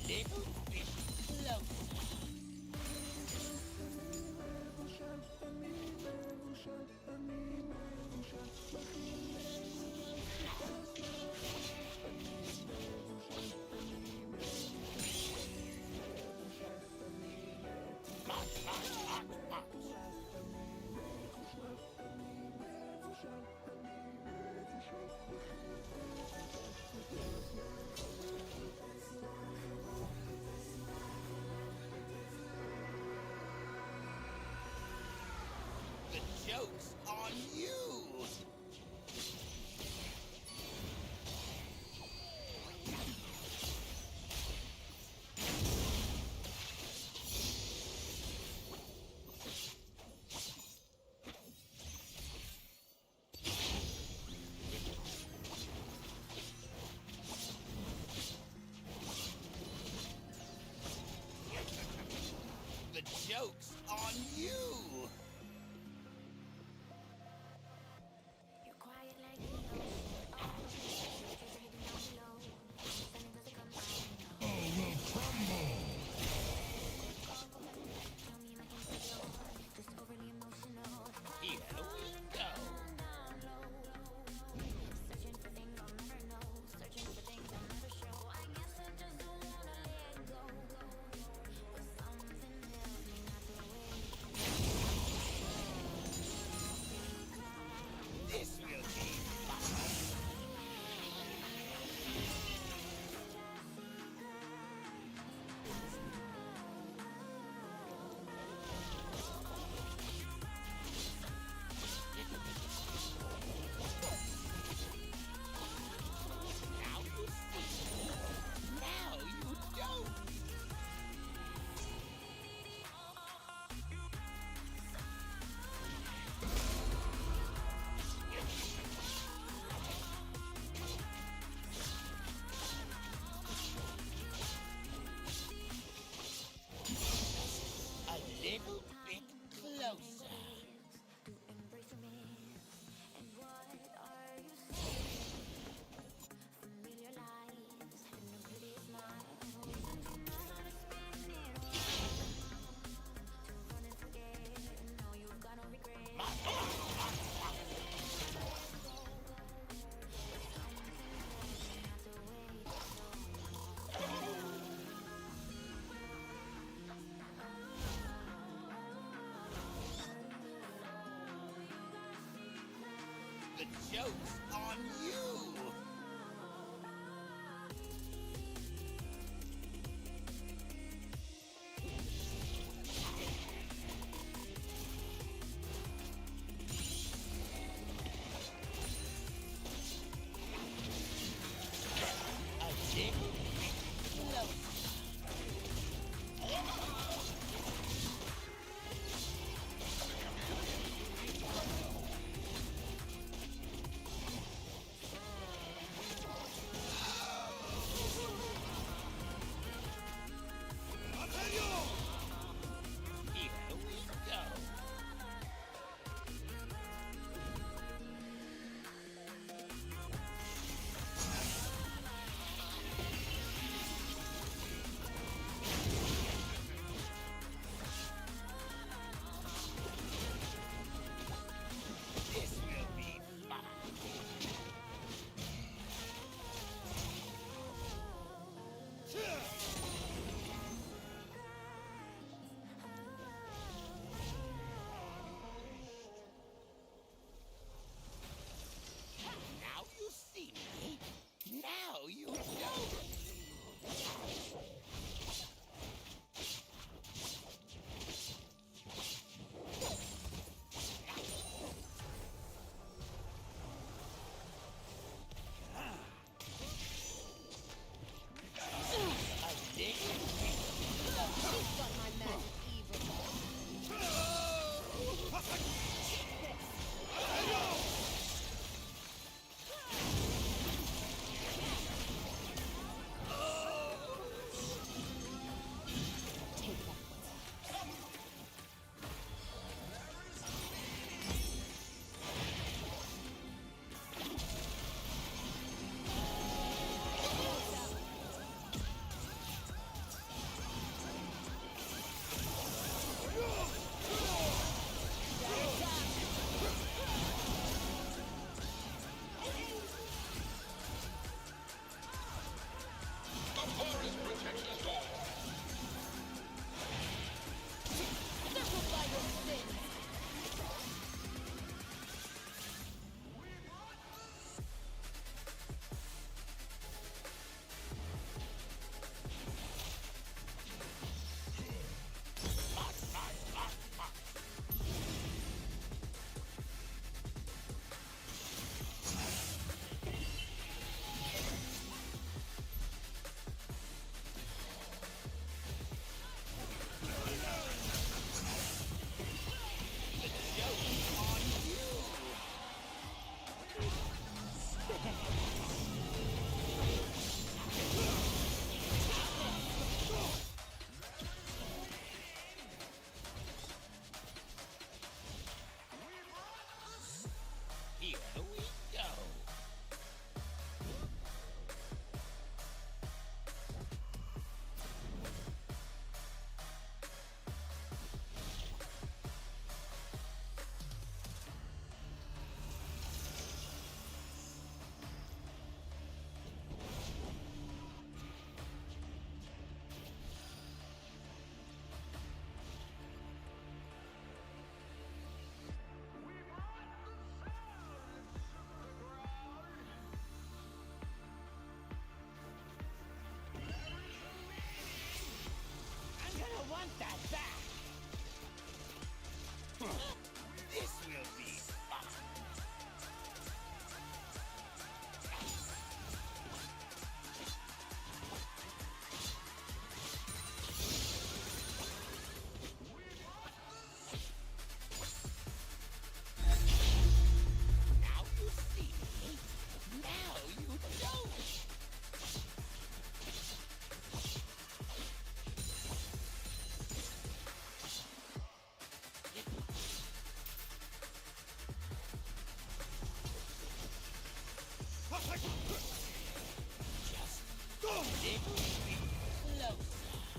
Little bit closer. The joke's on you! The joke's on you! Here we go. This will be fun. Now you see. Now you don't. A little bit closer. The joke's on you! A little bit closer.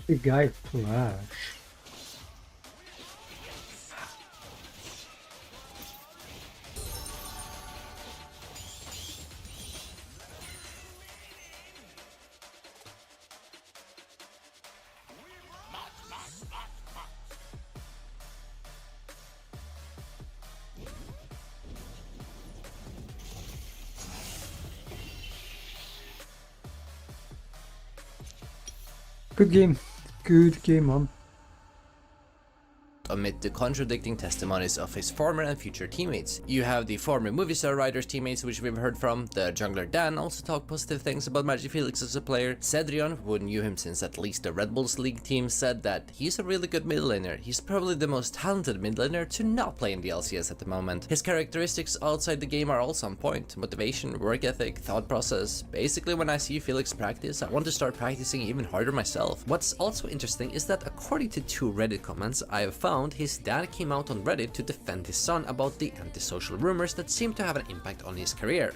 The guy flash. Good game. Good game, man. Amid the contradicting testimonies of his former and future teammates. You have the former movie star Riders teammates, which we've heard from. The jungler Dan also talked positive things about Magifelix as a player. Cedrion, who knew him since at least the Red Bulls League team, said that he's a really good mid laner. He's probably the most talented mid laner to not play in the LCS at the moment. His characteristics outside the game are also on point. Motivation, work ethic, thought process. Basically, when I see Felix practice, I want to start practicing even harder myself. What's also interesting is that according to 2 Reddit comments I have found, his dad came out on Reddit to defend his son about the antisocial rumors that seem to have an impact on his career.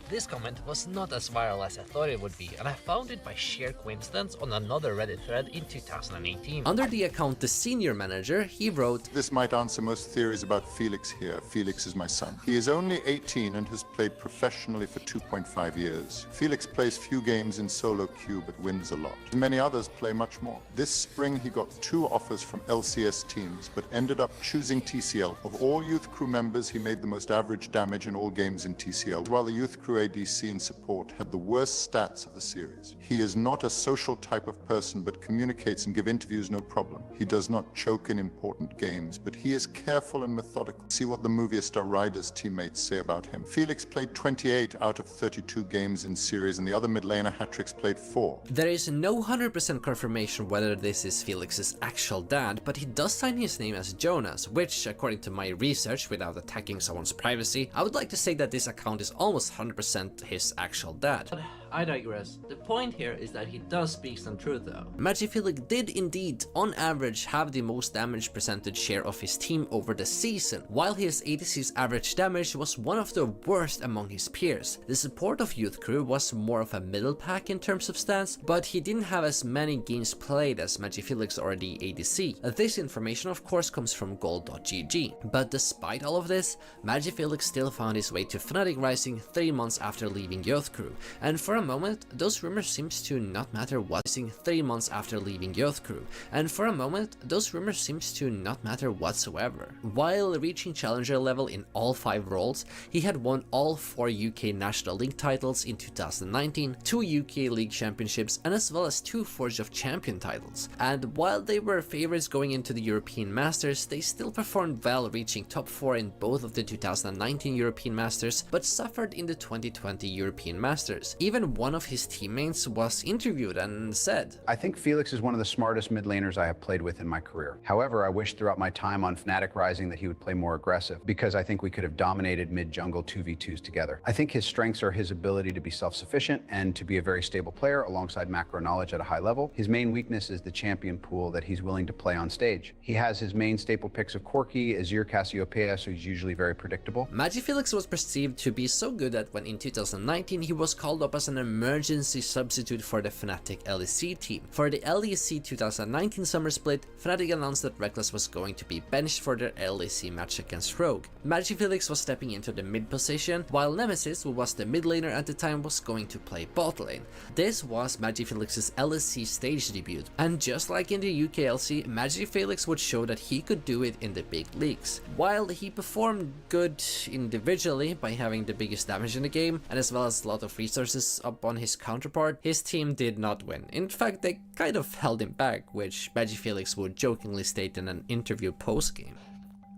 This comment was not as viral as I thought it would be, and I found it by sheer coincidence on another Reddit thread in 2018. Under the account The Senior Manager, he wrote, "This might answer most theories about Felix here. Felix is my son. He is only 18 and has played professionally for 2.5 years. Felix plays few games in solo queue but wins a lot. Many others play much more. This spring he got 2 offers from LCS teams but ended up choosing TCL. Of all youth crew members, he made the most average damage in all games in TCL, while the youth crew ADC and support had the worst stats of the series. He is not a social type of person but communicates and gives interviews no problem. He does not choke in important games, but he is careful and methodical. See what the movie star Riders teammates say about him. Felix played 28 out of 32 games in series and the other mid laner Hatrix played 4. There is no 100% confirmation whether this is Felix's actual dad, but he does sign his name as Jonas, which, according to my research without attacking someone's privacy, I would like to say that this account is almost 100% his actual dad. I digress. The point here is that he does speak some truth though. Magifelix did indeed, on average, have the most damage percentage share of his team over the season, while his ADC's average damage was one of the worst among his peers. The support of Youth Crew was more of a middle pack in terms of stats, but he didn't have as many games played as Magifelix or the ADC. This information of course comes from gold.gg, but despite all of this, Magifelix still found his way to Fnatic Rising 3 months after leaving Youth Crew, and for a moment, those rumors seems to not matter what. 3 months after leaving Youth Crew, and for a moment, those rumors seems to not matter whatsoever. While reaching challenger level in all 5 roles, he had won all 4 UK National League titles in 2019, 2 UK League Championships, and as well as 2 Forge of Champion titles. And while they were favorites going into the European Masters, they still performed well, reaching top 4 in both of the 2019 European Masters, but suffered in the 2020 European Masters. Even one of his teammates was interviewed and said, "I think Felix is one of the smartest mid laners I have played with in my career. However, I wish throughout my time on Fnatic Rising that he would play more aggressive, because I think we could have dominated mid-jungle 2v2s together. I think his strengths are his ability to be self-sufficient and to be a very stable player alongside macro knowledge at a high level. His main weakness is the champion pool that he's willing to play on stage. He has his main staple picks of Corki, Azir, Cassiopeia, so he's usually very predictable." Magifelix was perceived to be so good that when in 2019 he was called up as an emergency substitute for the Fnatic LEC team. For the LEC 2019 summer split, Fnatic announced that Reckless was going to be benched for their LEC match against Rogue. Magifelix was stepping into the mid position, while Nemesis, who was the mid laner at the time, was going to play bot lane. This was Magifelix's LEC stage debut, and just like in the UKLC, Magifelix would show that he could do it in the big leagues. While he performed good individually by having the biggest damage in the game, and as well as a lot of resources up on his counterpart, his team did not win. In fact, they kind of held him back, which Magifelix would jokingly state in an interview post-game.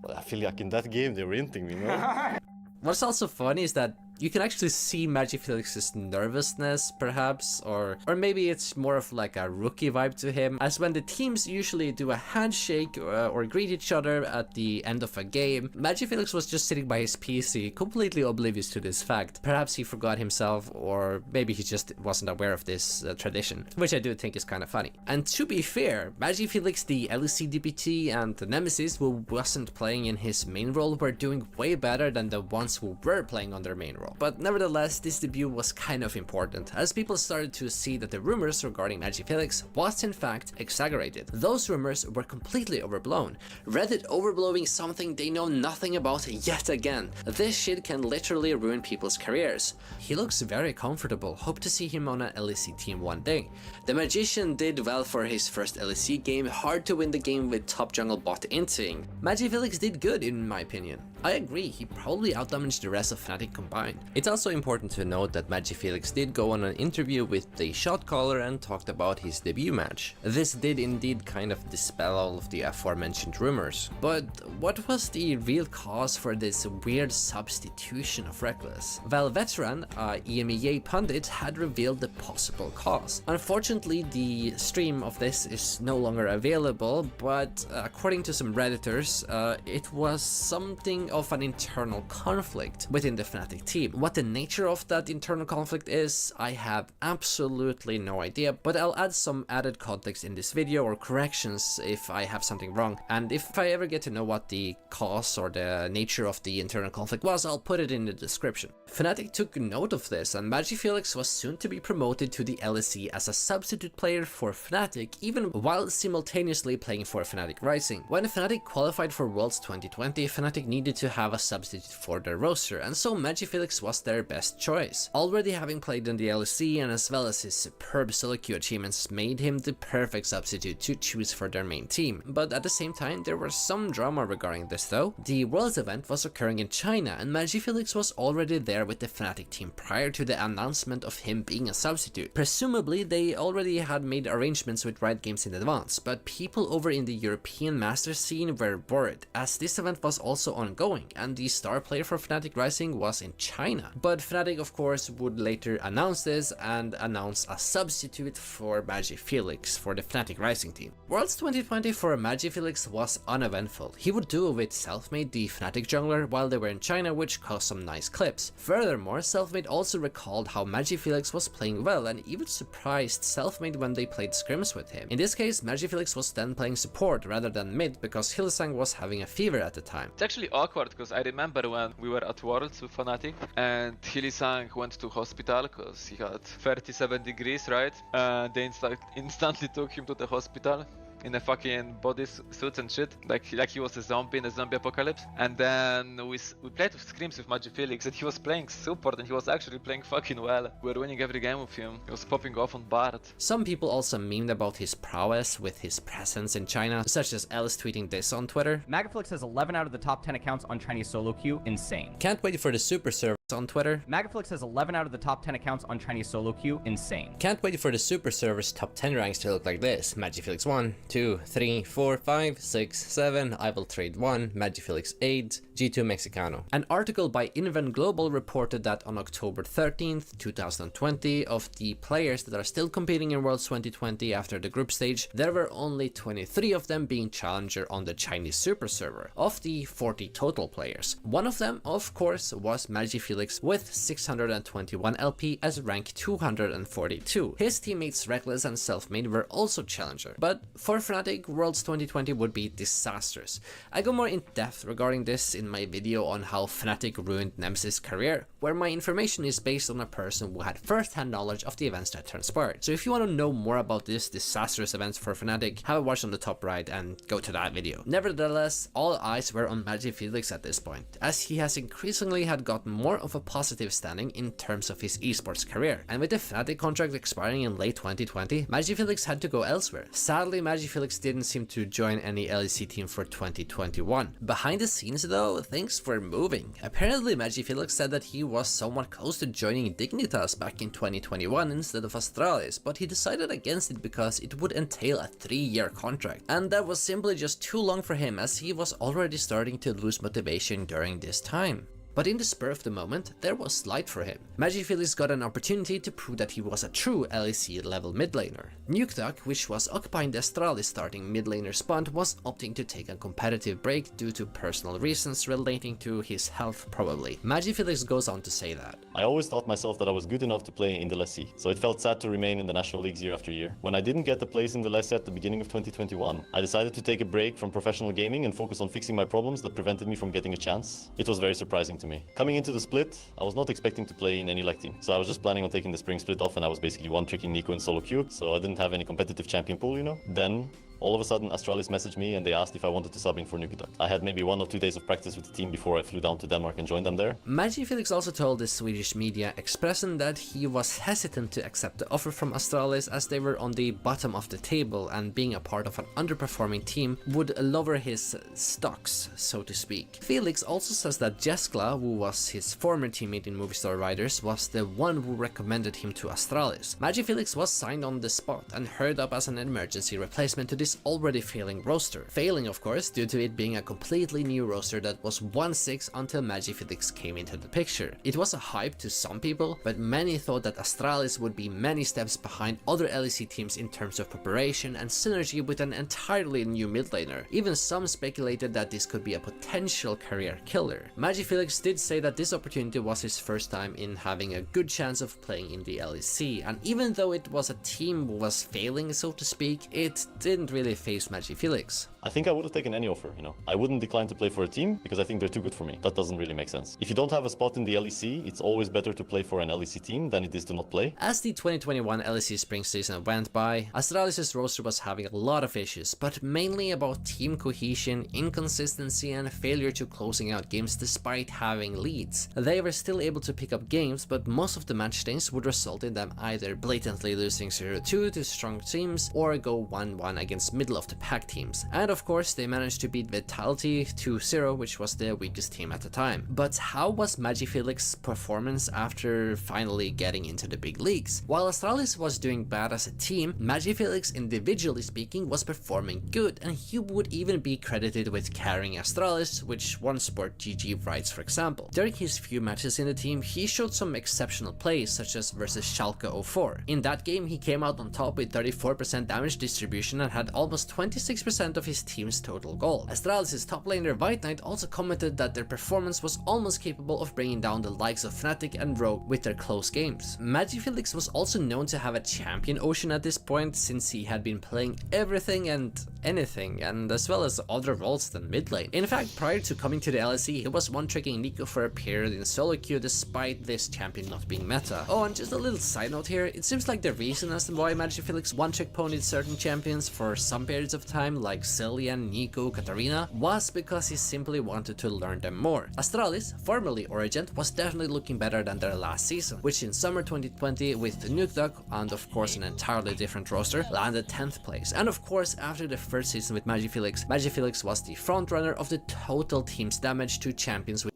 Well, I feel like in that game they were hinting me, no? What's also funny is that you can actually see Magifelix's nervousness, perhaps, or maybe it's more of like a rookie vibe to him, as when the teams usually do a handshake or greet each other at the end of a game, Magifelix was just sitting by his PC, completely oblivious to this fact. Perhaps he forgot himself, or maybe he just wasn't aware of this tradition, which I do think is kind of funny. And to be fair, Magifelix, the LEC DPT, and the Nemesis, who wasn't playing in his main role, were doing way better than the ones who were playing on their main role. overall. But nevertheless, this debut was kind of important, as people started to see that the rumors regarding MagiFelix was in fact exaggerated. Those rumors were completely overblown. Reddit overblowing something they know nothing about yet again. This shit can literally ruin people's careers. He looks very comfortable, hope to see him on an LEC team one day. The Magician did well for his first LEC game, hard to win the game with top jungle bot inting. MagiFelix did good in my opinion. I agree, he probably outdamaged the rest of Fnatic combined. It's also important to note that MagiFelix did go on an interview with the shot caller and talked about his debut match. This did indeed kind of dispel all of the aforementioned rumors. But what was the real cause for this weird substitution of Reckless? Well, Veteran, EMEA pundit, had revealed the possible cause. Unfortunately, the stream of this is no longer available, but according to some Redditors, it was something of an internal conflict within the Fnatic team. What the nature of that internal conflict is, I have absolutely no idea, but I'll add some added context in this video or corrections if I have something wrong, and if I ever get to know what the cause or the nature of the internal conflict was, I'll put it in the description. Fnatic took note of this, and MagiFelix was soon to be promoted to the LEC as a substitute player for Fnatic, even while simultaneously playing for Fnatic Rising. When Fnatic qualified for Worlds 2020, Fnatic needed to have a substitute for their roster, and so MagiFelix was their best choice. Already having played in the LEC and as well as his superb solo queue achievements made him the perfect substitute to choose for their main team. But at the same time, there was some drama regarding this though. The Worlds event was occurring in China, and MagiFelix was already there with the Fnatic team prior to the announcement of him being a substitute. Presumably, they already had made arrangements with Riot Games in advance, but people over in the European Master scene were worried, as this event was also ongoing, and the star player for Fnatic Rising was in China. But Fnatic of course would later announce this and announce a substitute for MagiFelix for the Fnatic Rising team. Worlds 2020 for MagiFelix was uneventful. He would duo with Selfmade, the Fnatic jungler, while they were in China, which caused some nice clips. Furthermore, Selfmade also recalled how MagiFelix was playing well and even surprised Selfmade when they played scrims with him. In this case, MagiFelix was then playing support rather than mid because Hylissang was having a fever at the time. It's actually awkward because I remember when we were at Worlds with Fnatic and Hylissang went to hospital because he had 37 degrees, right? They instantly took him to the hospital in a fucking bodysuit and shit, like he was a zombie in a zombie apocalypse. And then we played with scrims with MagiFelix, and he was playing support, and he was actually playing fucking well. We were winning every game with him. He was popping off on Bard. Some people also memed about his prowess with his presence in China, such as Alice tweeting this on Twitter. MagiFelix has 11 out of the top 10 accounts on Chinese solo queue. Insane. Can't wait for the super servers on Twitter. MagiFelix has 11 out of the top 10 accounts on Chinese solo queue. Insane. Can't wait for the super servers top 10 ranks to look like this. MagiFelix 1, 2, 3, 4, 5, 6, 7, I will trade 1, MagiFelix 8, G2 Mexicano. An article by Inven Global reported that on October 13th, 2020, of the players that are still competing in Worlds 2020 after the group stage, there were only 23 of them being challenger on the Chinese super server, of the 40 total players. One of them, of course, was MagiFelix with 621 LP as rank 242. His teammates Reckless and Selfmade were also challenger, but for Fnatic, Worlds 2020 would be disastrous. I go more in depth regarding this in my video on how Fnatic ruined Nemesis' career, where my information is based on a person who had first-hand knowledge of the events that transpired. So if you want to know more about this disastrous events for Fnatic, have a watch on the top right and go to that video. Nevertheless, all eyes were on MagiFelix at this point, as he has increasingly had gotten more of a positive standing in terms of his esports career, and with the Fnatic contract expiring in late 2020, MagiFelix had to go elsewhere. Sadly, MagiFelix didn't seem to join any LEC team for 2021. Behind the scenes though, things were moving. Apparently MagiFelix said that he was somewhat close to joining Dignitas back in 2021 instead of Astralis, but he decided against it because it would entail a 3-year contract, and that was simply just too long for him, as he was already starting to lose motivation during this time. But in the spur of the moment, there was light for him. MagiFelix got an opportunity to prove that he was a true LEC level mid laner. Nukeduck, which was occupying the Astralis starting mid laner spot, was opting to take a competitive break due to personal reasons relating to his health probably. MagiFelix goes on to say that. I always thought myself that I was good enough to play in the LEC, so it felt sad to remain in the national leagues year after year. When I didn't get the place in the LEC at the beginning of 2021, I decided to take a break from professional gaming and focus on fixing my problems that prevented me from getting a chance. It was very surprising to to me. Coming into the split, I was not expecting to play in any leg team. So I was just planning on taking the spring split off, and I was basically one-tricking Nico in solo queue. So I didn't have any competitive champion pool, you know. Then all of a sudden, Astralis messaged me and they asked if I wanted to sub in for Nukeduck. I had maybe 1 or 2 days of practice with the team before I flew down to Denmark and joined them there. MagiFelix also told the Swedish media, expressing that he was hesitant to accept the offer from Astralis as they were on the bottom of the table and being a part of an underperforming team would lower his stocks, so to speak. Felix also says that Jeskla, who was his former teammate in Movistar Riders, was the one who recommended him to Astralis. MagiFelix was signed on the spot and heard up as an emergency replacement to this already failing roster. Failing, of course, due to it being a completely new roster that was 1-6 until MagiFelix came into the picture. It was a hype to some people, but many thought that Astralis would be many steps behind other LEC teams in terms of preparation and synergy with an entirely new mid laner. Even some speculated that this could be a potential career killer. MagiFelix did say that this opportunity was his first time in having a good chance of playing in the LEC, and even though it was a team who was failing, so to speak, it didn't really face MagiFelix. I think I would have taken any offer, you know. I wouldn't decline to play for a team because I think they're too good for me. That doesn't really make sense. If you don't have a spot in the LEC, it's always better to play for an LEC team than it is to not play. As the 2021 LEC spring season went by, Astralis' roster was having a lot of issues, but mainly about team cohesion, inconsistency, and failure to closing out games despite having leads. They were still able to pick up games, but most of the match stains would result in them either blatantly losing 0-2 to strong teams or go 1-1 against middle of the pack teams. And of course, they managed to beat Vitality 2-0, which was the weakest team at the time. But how was MagiFelix's performance after finally getting into the big leagues? While Astralis was doing bad as a team, MagiFelix, individually speaking, was performing good, and he would even be credited with carrying Astralis, which one sport GG writes, for example. During his few matches in the team, he showed some exceptional plays, such as versus Schalke 04. In that game, he came out on top with 34% damage distribution and had almost 26% of his team's total goal. Astralis' top laner White Knight also commented that their performance was almost capable of bringing down the likes of Fnatic and Rogue with their close games. MagiFelix was also known to have a champion ocean at this point, since he had been playing everything and anything, and as well as other roles than mid lane. In fact, prior to coming to the LEC, he was one-tricking Nico for a period in solo queue despite this champion not being meta. Oh, and just a little side note here, it seems like the reason as to why MagiFelix one-trick ponied certain champions for some periods of time, like Cillian, Nico, Katarina, was because he simply wanted to learn them more. Astralis, formerly Origent, was definitely looking better than their last season, which in summer 2020 with Nukeduck and of course an entirely different roster landed 10th place. And of course, after the first season with MagiFelix, MagiFelix was the frontrunner of the total team's damage to champions with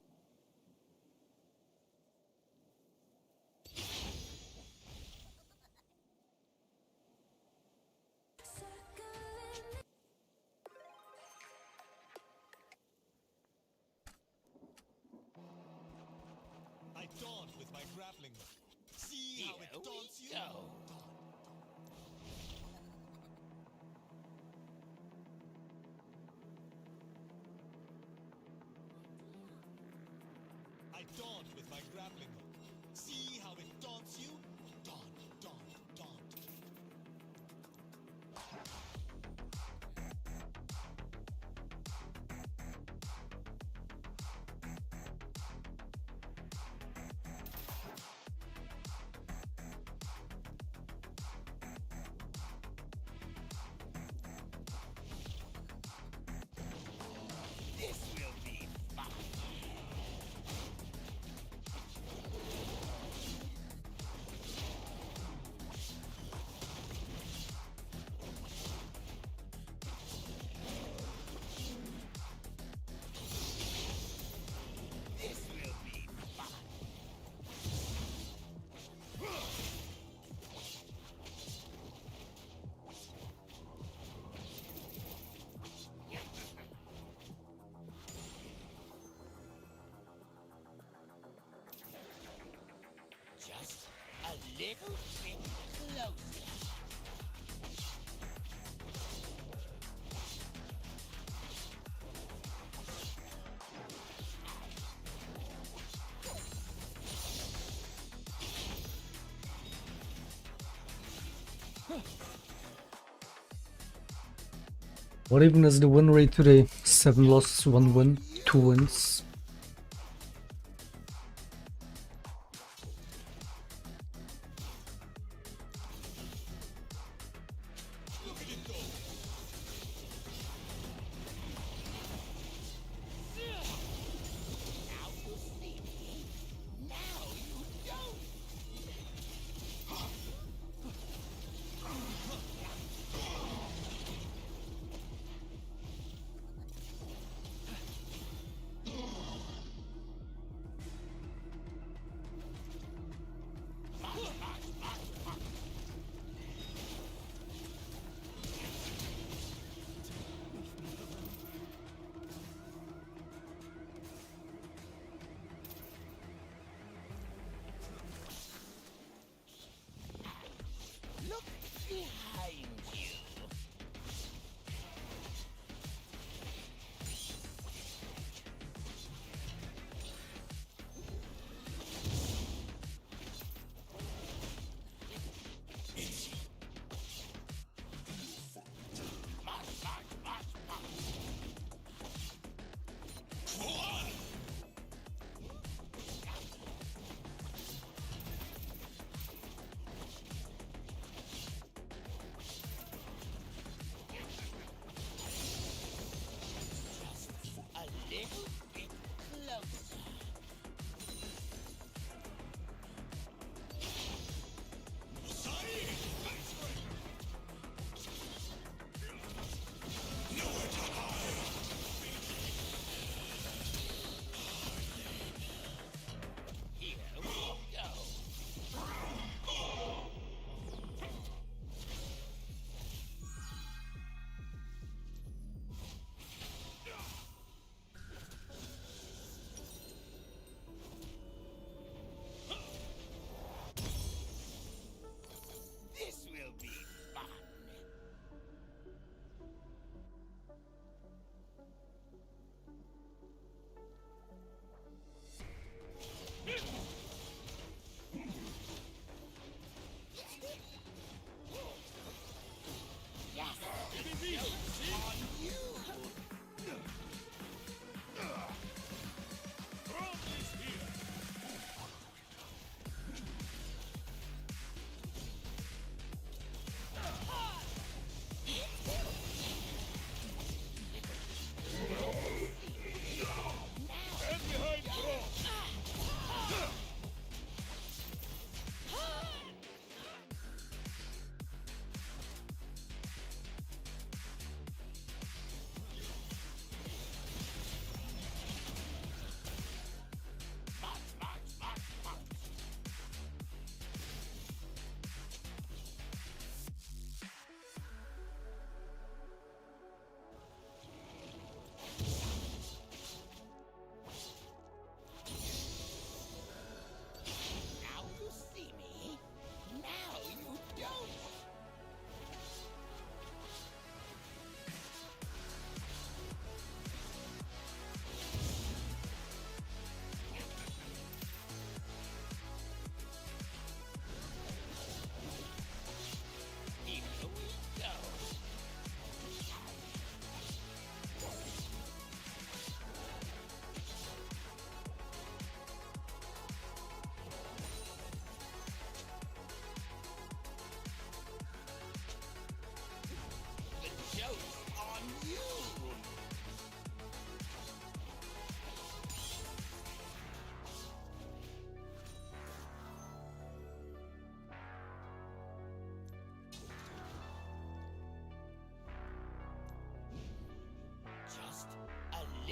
just a little bit closer. What even is the win rate today? 7 losses, 1 win, 2 wins.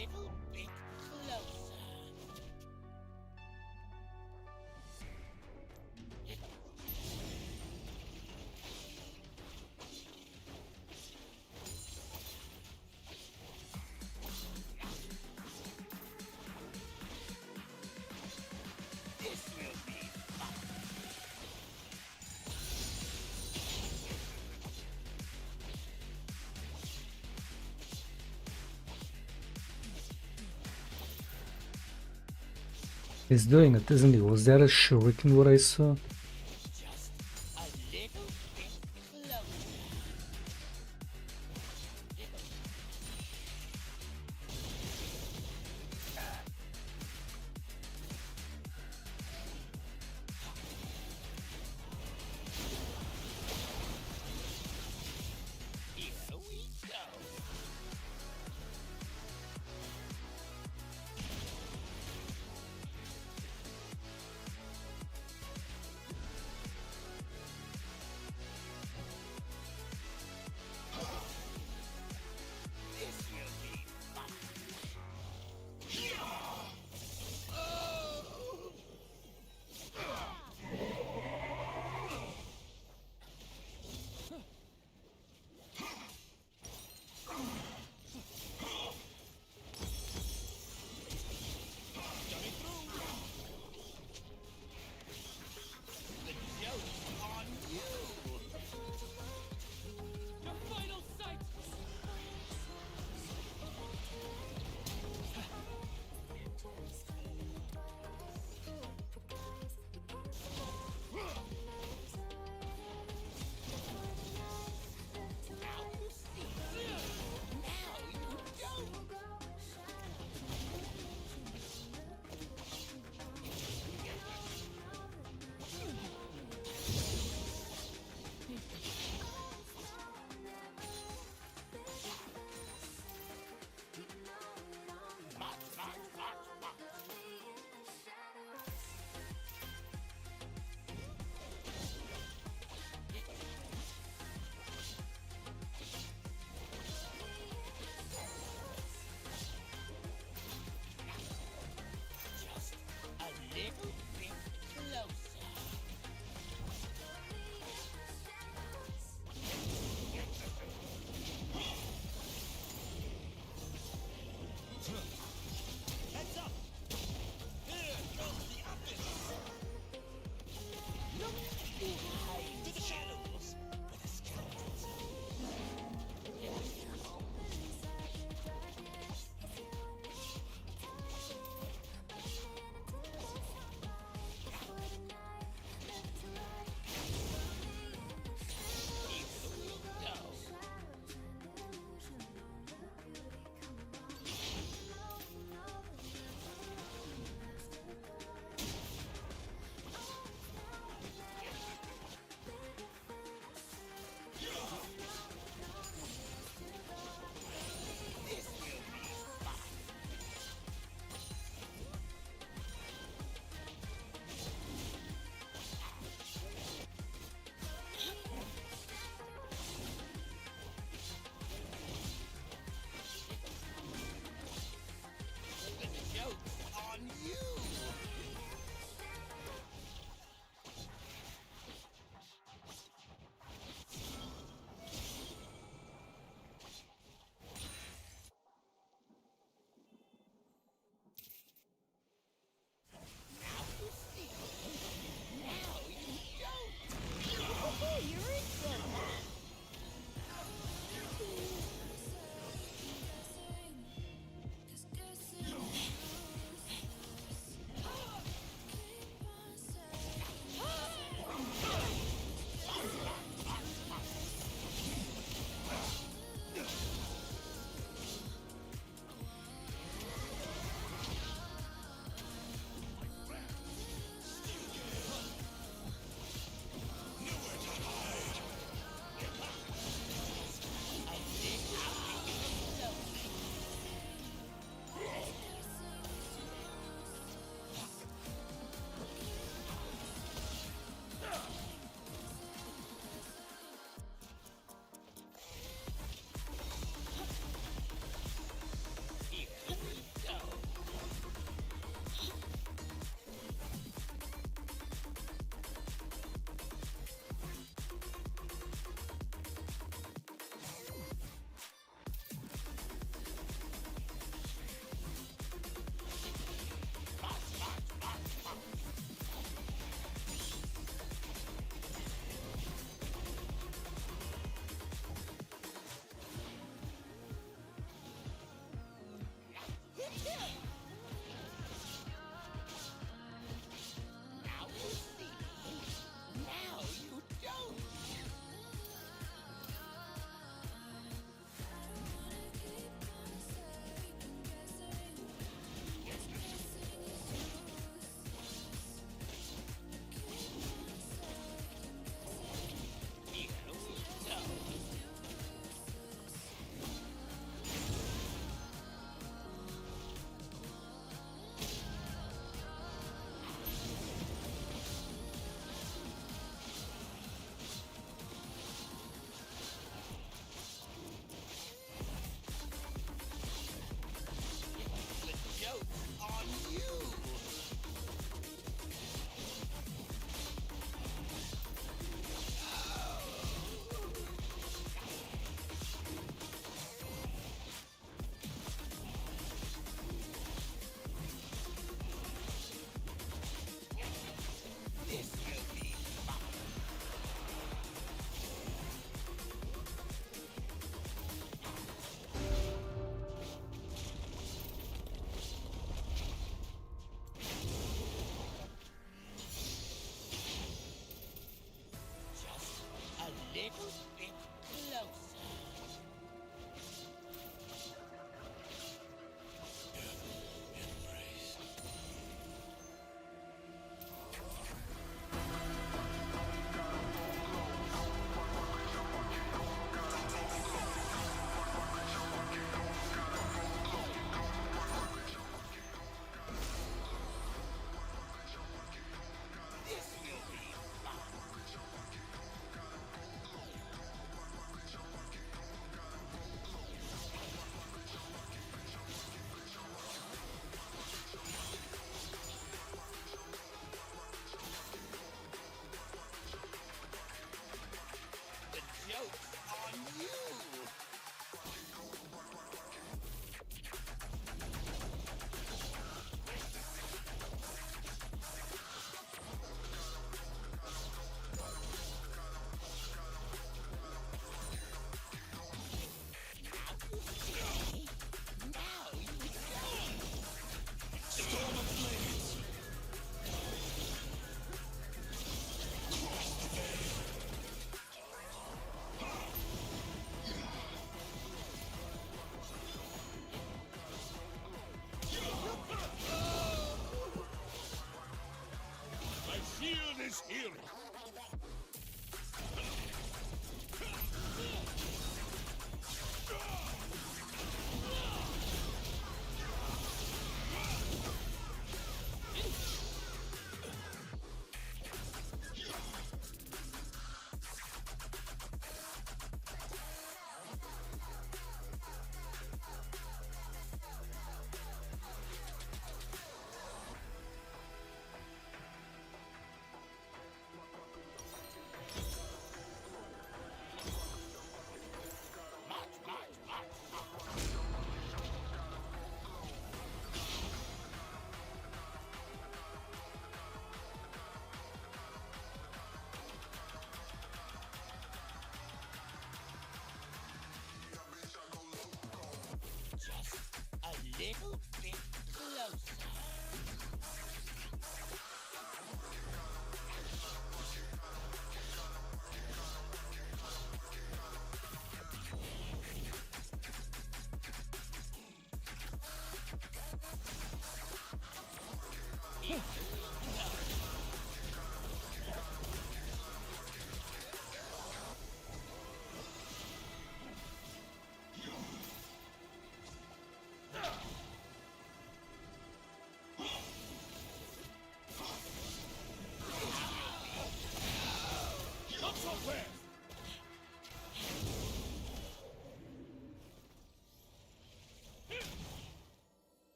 little bit closer. This will be fun. He's doing it, isn't he? Was that a shuriken what I saw? Just a little bit closer. Here we go.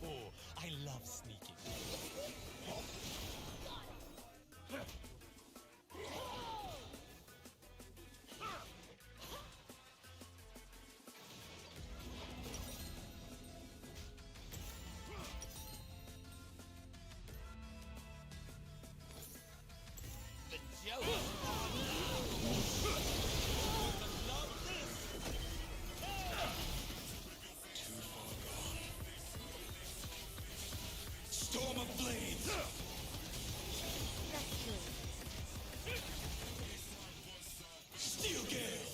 Oh, I love sneaking. The joke. Love this. Too far gone. Storm of blades. Steel gale.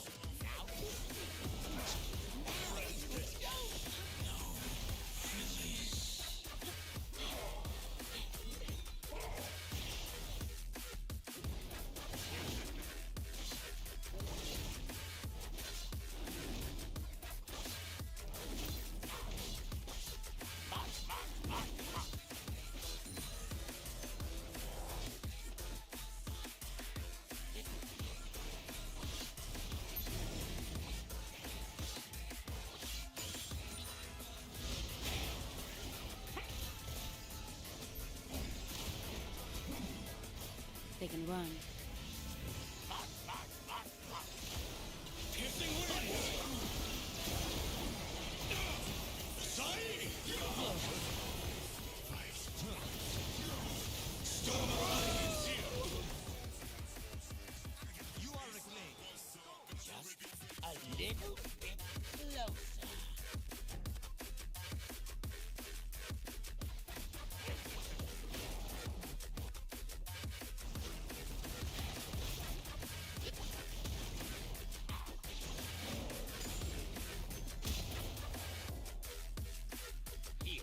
They can run. Piercing winds. Storm of blades. You are reclaimed. Just a little bit closer. Here.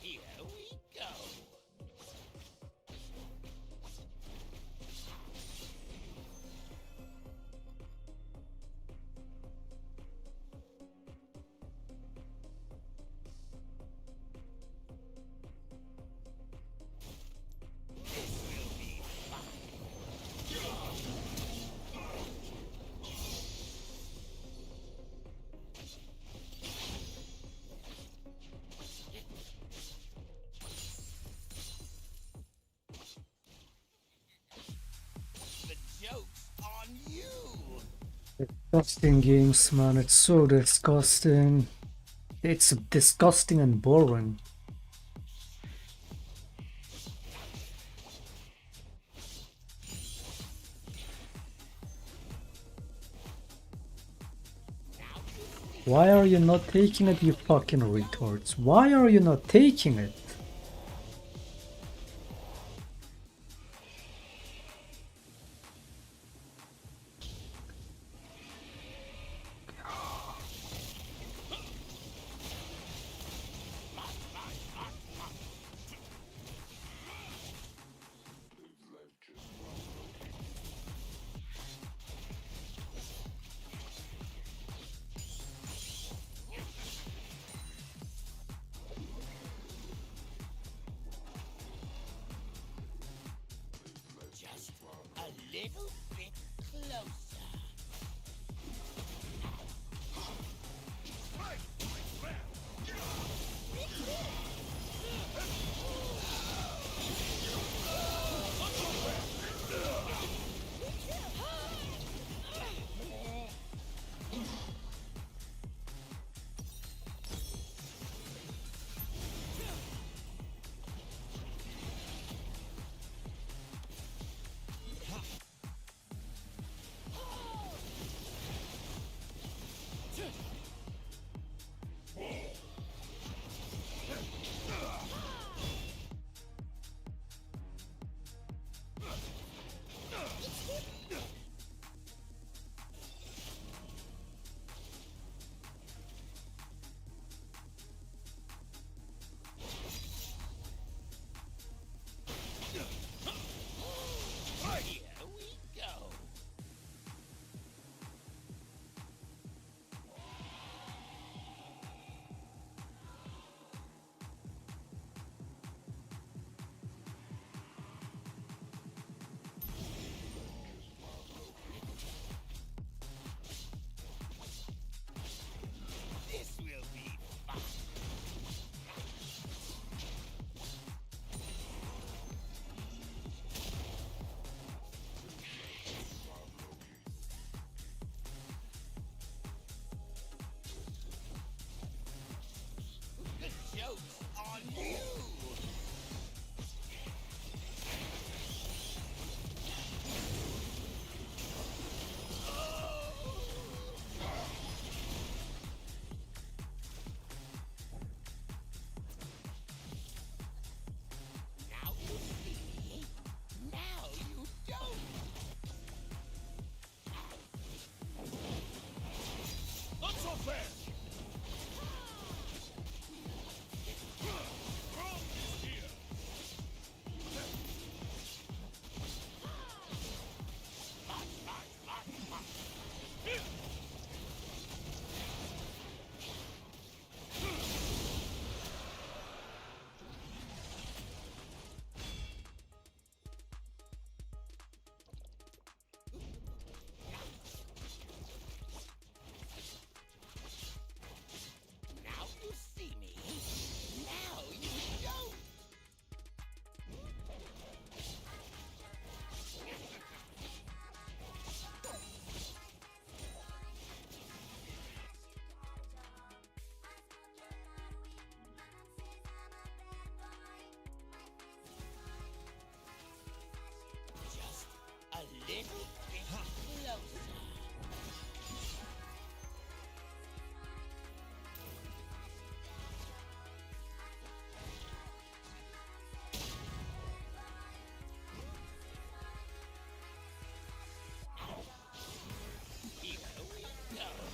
Here we go. The joke's on you. Disgusting games, man. It's so disgusting. It's disgusting and boring. Why are you not taking it, you fucking retards? Why are you not taking it? Just a little bit closer. Here we go. This will be fun. The joke's on you. Now you see me. Now you don't. Not so fast. Now you see me. Now you don't. Just a little bit closer. Here we go.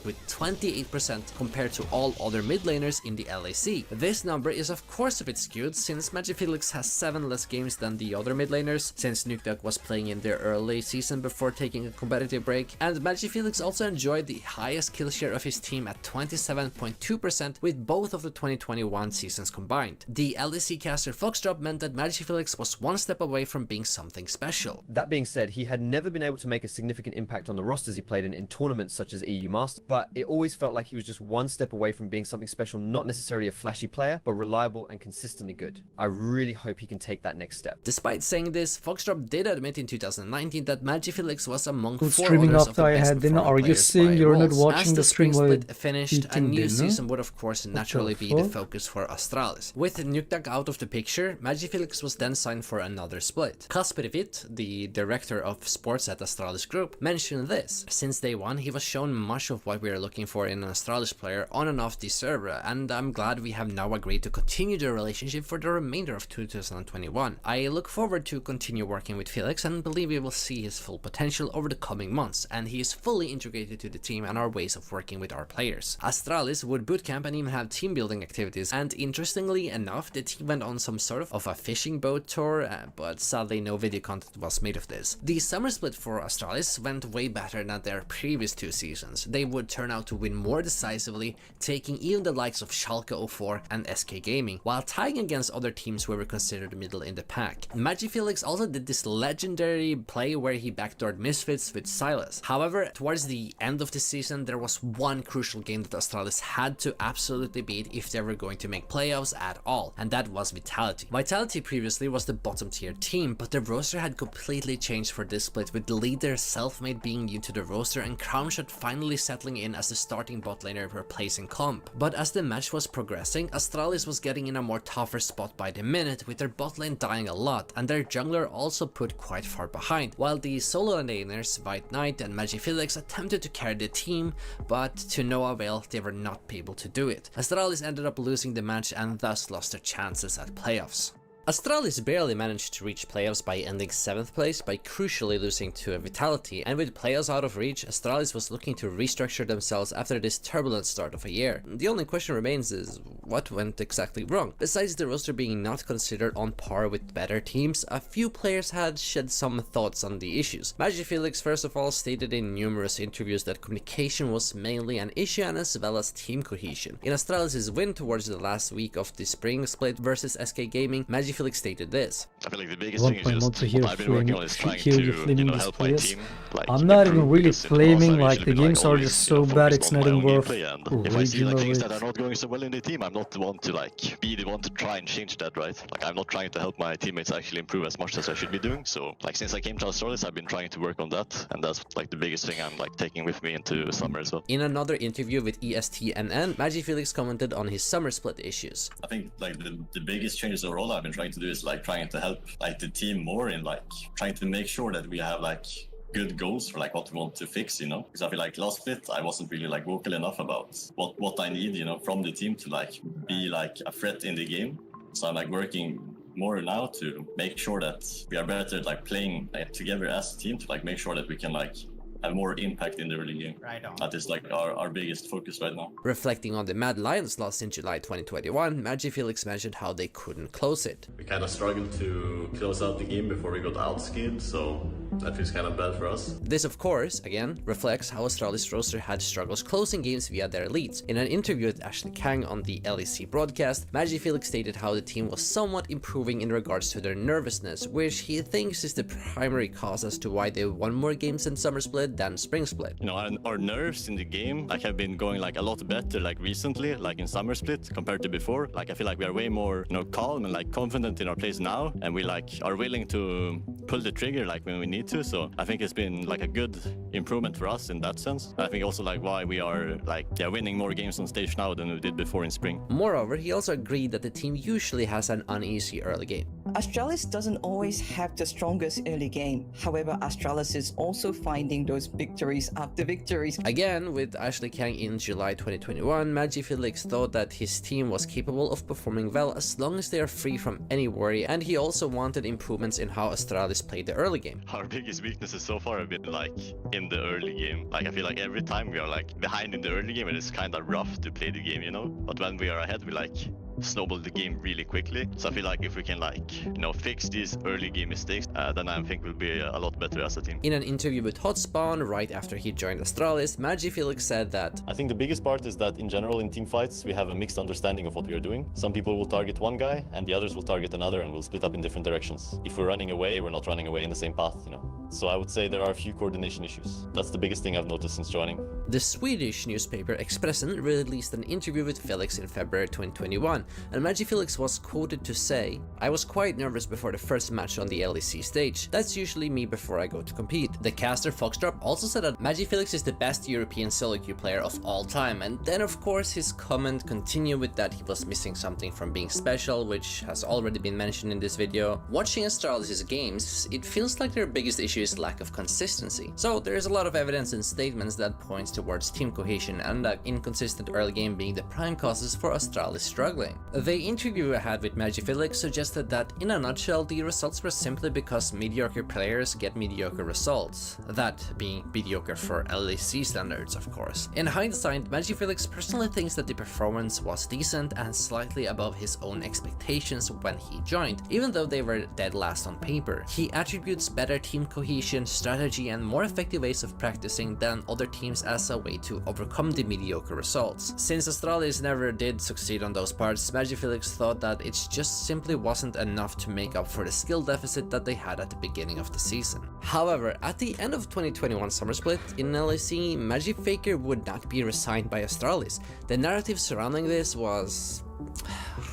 with 28% compared to all other mid laners in the LEC. This number is of course a bit skewed since Magifelix has 7 less games than the other mid laners, since Nukeduck was playing in their early season before taking a competitive break, and Magifelix also enjoyed the highest kill share of his team at 27.2% with both of the 2021 seasons combined. The LEC caster Foxdrop meant that Magifelix was one step away from being something special. That being said, he had never been able to make a significant impact on the rosters he played in tournaments such as EU Masters, but it always felt like he was just one step away from being something special, not necessarily a flashy player, but reliable and consistently good. I really hope he can take that next step. Despite saying this, Foxdrop did admit in 2019 that Magifelix was among Who's 4 streaming others of after the I best had dinner? performing Are you players saying by you're not roles. watching As the stream spring while split finished, a eating new dinner? season would of course naturally be the fuck? focus for Astralis. With Nukeduck out of the picture, Magifelix was then signed for another split. Kasper Witt, the director of sports at Astralis Group, mentioned this. Since day one, he was shown much of what we are looking for in an Astralis player on and off the server, and I'm glad we have now agreed to continue the relationship for the remainder of 2021. I look forward to continue working with Felix and believe we will see his full potential over the coming months, and he is fully integrated to the team and our ways of working with our players. Astralis would bootcamp and even have team building activities, and interestingly enough, the team went on some sort of a fishing boat tour, but sadly no video content was made of this. The summer split for Astralis went way better than their previous 2 seasons. They would turn out to win more decisively, taking even the likes of Schalke 04 and SK Gaming, while tying against other teams who were considered middle in the pack. Magifelix also did this legendary play where he backdoored Misfits with Silas. However, towards the end of the season, there was one crucial game that Astralis had to absolutely beat if they were going to make playoffs at all, and that was Vitality. Vitality previously was the bottom tier team, but the roster had completely changed for this split, with the leader Selfmade being new to the roster and Crownshot finally settling in as the starting bot laner replacing Comp. But as the match was progressing, Astralis was getting in a more tougher spot by the minute, with their bot lane dying a lot and their jungler also put quite far behind, while the solo laners White Knight and Magifelix attempted to carry the team, but to no avail, they were not able to do it. Astralis ended up losing the match and thus lost their chances at playoffs. Astralis barely managed to reach playoffs by ending 7th place by crucially losing to a Vitality, and with playoffs out of reach, Astralis was looking to restructure themselves after this turbulent start of a year. The only question remains is, what went exactly wrong? Besides the roster being not considered on par with better teams, a few players had shed some thoughts on the issues. Magifelix first of all stated in numerous interviews that communication was mainly an issue, and as well as team cohesion. In Astralis' win towards the last week of the spring split versus SK Gaming, Felix stated this. I feel like the biggest thing is just what I've been working on is trying to, help my team. Like, I'm not even really flaming, like the games are always, just so bad it's not even worth if I see like things that it. are not going so well in the team, I'm not the one to like be the one to try and change that, right? Like I'm not trying to help my teammates actually improve as much as I should be doing. So like since I came to Astralis, I've been trying to work on that, and that's like the biggest thing I'm like taking with me into summer as well. In another interview with ESTNN, Magifelix commented on his summer split issues. I think like the biggest changes overall I've been trying to do is like trying to help like the team more in like trying to make sure that we have like good goals for like what we want to fix, you know, because I feel like last split I wasn't really like vocal enough about what I need, you know, from the team to like be like a threat in the game. So I'm like working more now to make sure that we are better at like playing like, together as a team to like make sure that we can like have more impact in the early game. Right on. That is like our biggest focus right now. Reflecting on the Mad Lions loss in July 2021, Magifelix mentioned how they couldn't close it. We kind of struggled to close out the game before we got outskilled, so that feels kind of bad for us. This, of course, again, reflects how Astralis roster had struggles closing games via their leads. In an interview with Ashley Kang on the LEC broadcast, Magifelix stated how the team was somewhat improving in regards to their nervousness, which he thinks is the primary cause as to why they won more games in summer split than spring split. You know, our nerves in the game like have been going like a lot better like recently, like in summer split compared to before. Like I feel like we are way more, you know, calm and like confident in our plays now, and we like are willing to pull the trigger like when we need to. So I think it's been like a good improvement for us in that sense. I think also like why we are like winning more games on stage now than we did before in spring. Moreover, he also agreed that the team usually has an uneasy early game. Astralis doesn't always have the strongest early game. However, Astralis is also finding those victories after victories. Again, with Ashley Kang in July 2021, Magifelix thought that his team was capable of performing well as long as they are free from any worry, and he also wanted improvements in how Astralis played the early game. Our biggest weaknesses so far have been like in the early game. Like I feel like every time we are like behind in the early game and it's kind of rough to play the game, you know? But when we are ahead, we like snowball the game really quickly. So I feel like if we can like, you know, fix these early game mistakes, then I think we'll be a lot better as a team. In an interview with Hotspawn right after he joined Astralis, MagiFelix said that I think the biggest part is that in general in team fights, we have a mixed understanding of what we are doing. Some people will target one guy and the others will target another and we'll split up in different directions. If we're running away, we're not running away in the same path, you know. So I would say there are a few coordination issues. That's the biggest thing I've noticed since joining. The Swedish newspaper Expressen released an interview with Felix in February 2021, and MagiFelix was quoted to say, "I was quite nervous before the first match on the LEC stage. That's usually me before I go to compete." The caster Foxdrop also said that MagiFelix is the best European solo queue player of all time, and then of course his comment continued with that he was missing something from being special, which has already been mentioned in this video. Watching Astralis' games, it feels like their biggest issue is lack of consistency. So there is a lot of evidence and statements that points towards team cohesion and that inconsistent early game being the prime causes for Astralis struggling. The interview I had with MagiFelix suggested that in a nutshell the results were simply because mediocre players get mediocre results, that being mediocre for LEC standards of course. In hindsight, MagiFelix personally thinks that the performance was decent and slightly above his own expectations when he joined, even though they were dead last on paper. He attributes better team cohesion, strategy and more effective ways of practicing than other teams as a way to overcome the mediocre results. Since Astralis never did succeed on those parts, MagiFelix thought that it just simply wasn't enough to make up for the skill deficit that they had at the beginning of the season. However, at the end of 2021 Summer Split, in LEC, MagiFaker would not be resigned by Astralis. The narrative surrounding this was,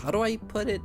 how do I put it?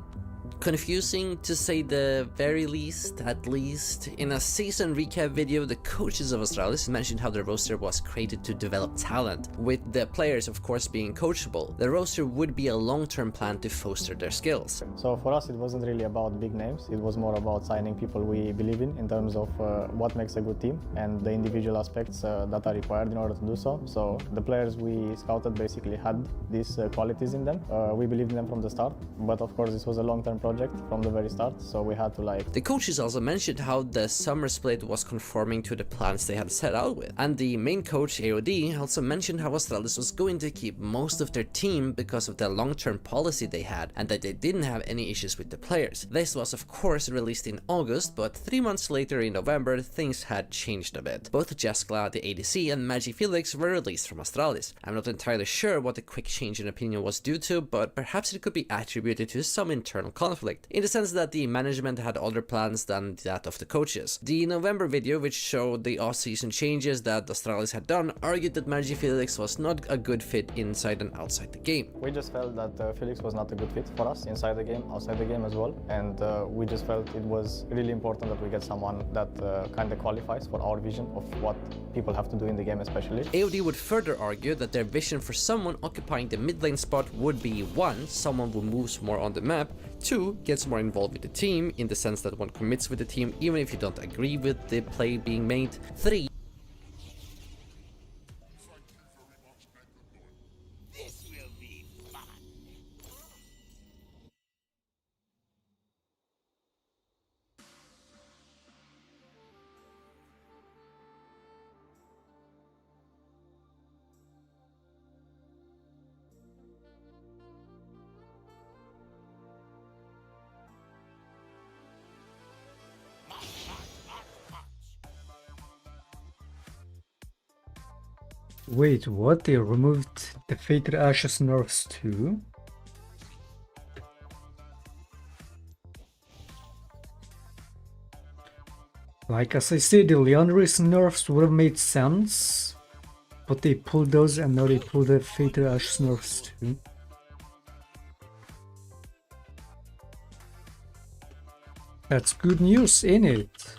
Confusing to say the very least. At least in a season recap video, the coaches of Astralis mentioned how the roster was created to develop talent, with the players of course being coachable. The roster would be a long-term plan to foster their skills. So for us it wasn't really about big names, it was more about signing people we believe in terms of what makes a good team and the individual aspects that are required in order to do so. So the players we scouted basically had these qualities in them. We believed in them from the start, but of course this was a long-term project from the very start, so we had to like... The coaches also mentioned how the summer split was conforming to the plans they had set out with, and the main coach AOD also mentioned how Astralis was going to keep most of their team because of the long-term policy they had and that they didn't have any issues with the players. This was of course released in August, but 3 months later in November things had changed a bit. Both Jaskla, the ADC, and MagiFelix were released from Astralis. I'm not entirely sure what the quick change in opinion was due to, but perhaps it could be attributed to some internal conflict, in the sense that the management had other plans than that of the coaches. The November video, which showed the off-season changes that Astralis had done, argued that MagiFelix was not a good fit inside and outside the game. We just felt that Felix was not a good fit for us inside the game, outside the game as well, and we just felt it was really important that we get someone that kind of qualifies for our vision of what people have to do in the game especially. AOD would further argue that their vision for someone occupying the mid lane spot would be 1. Someone who moves more on the map, 2. Gets more involved with the team, in the sense that one commits with the team even if you don't agree with the play being made, 3. This will be fun. Wait, what? They removed the Fated Ashes nerfs too? Like as I said, the Leandris nerfs would have made sense, but they pulled those and now they pull the Fated Ashes nerfs too. That's good news, ain't it?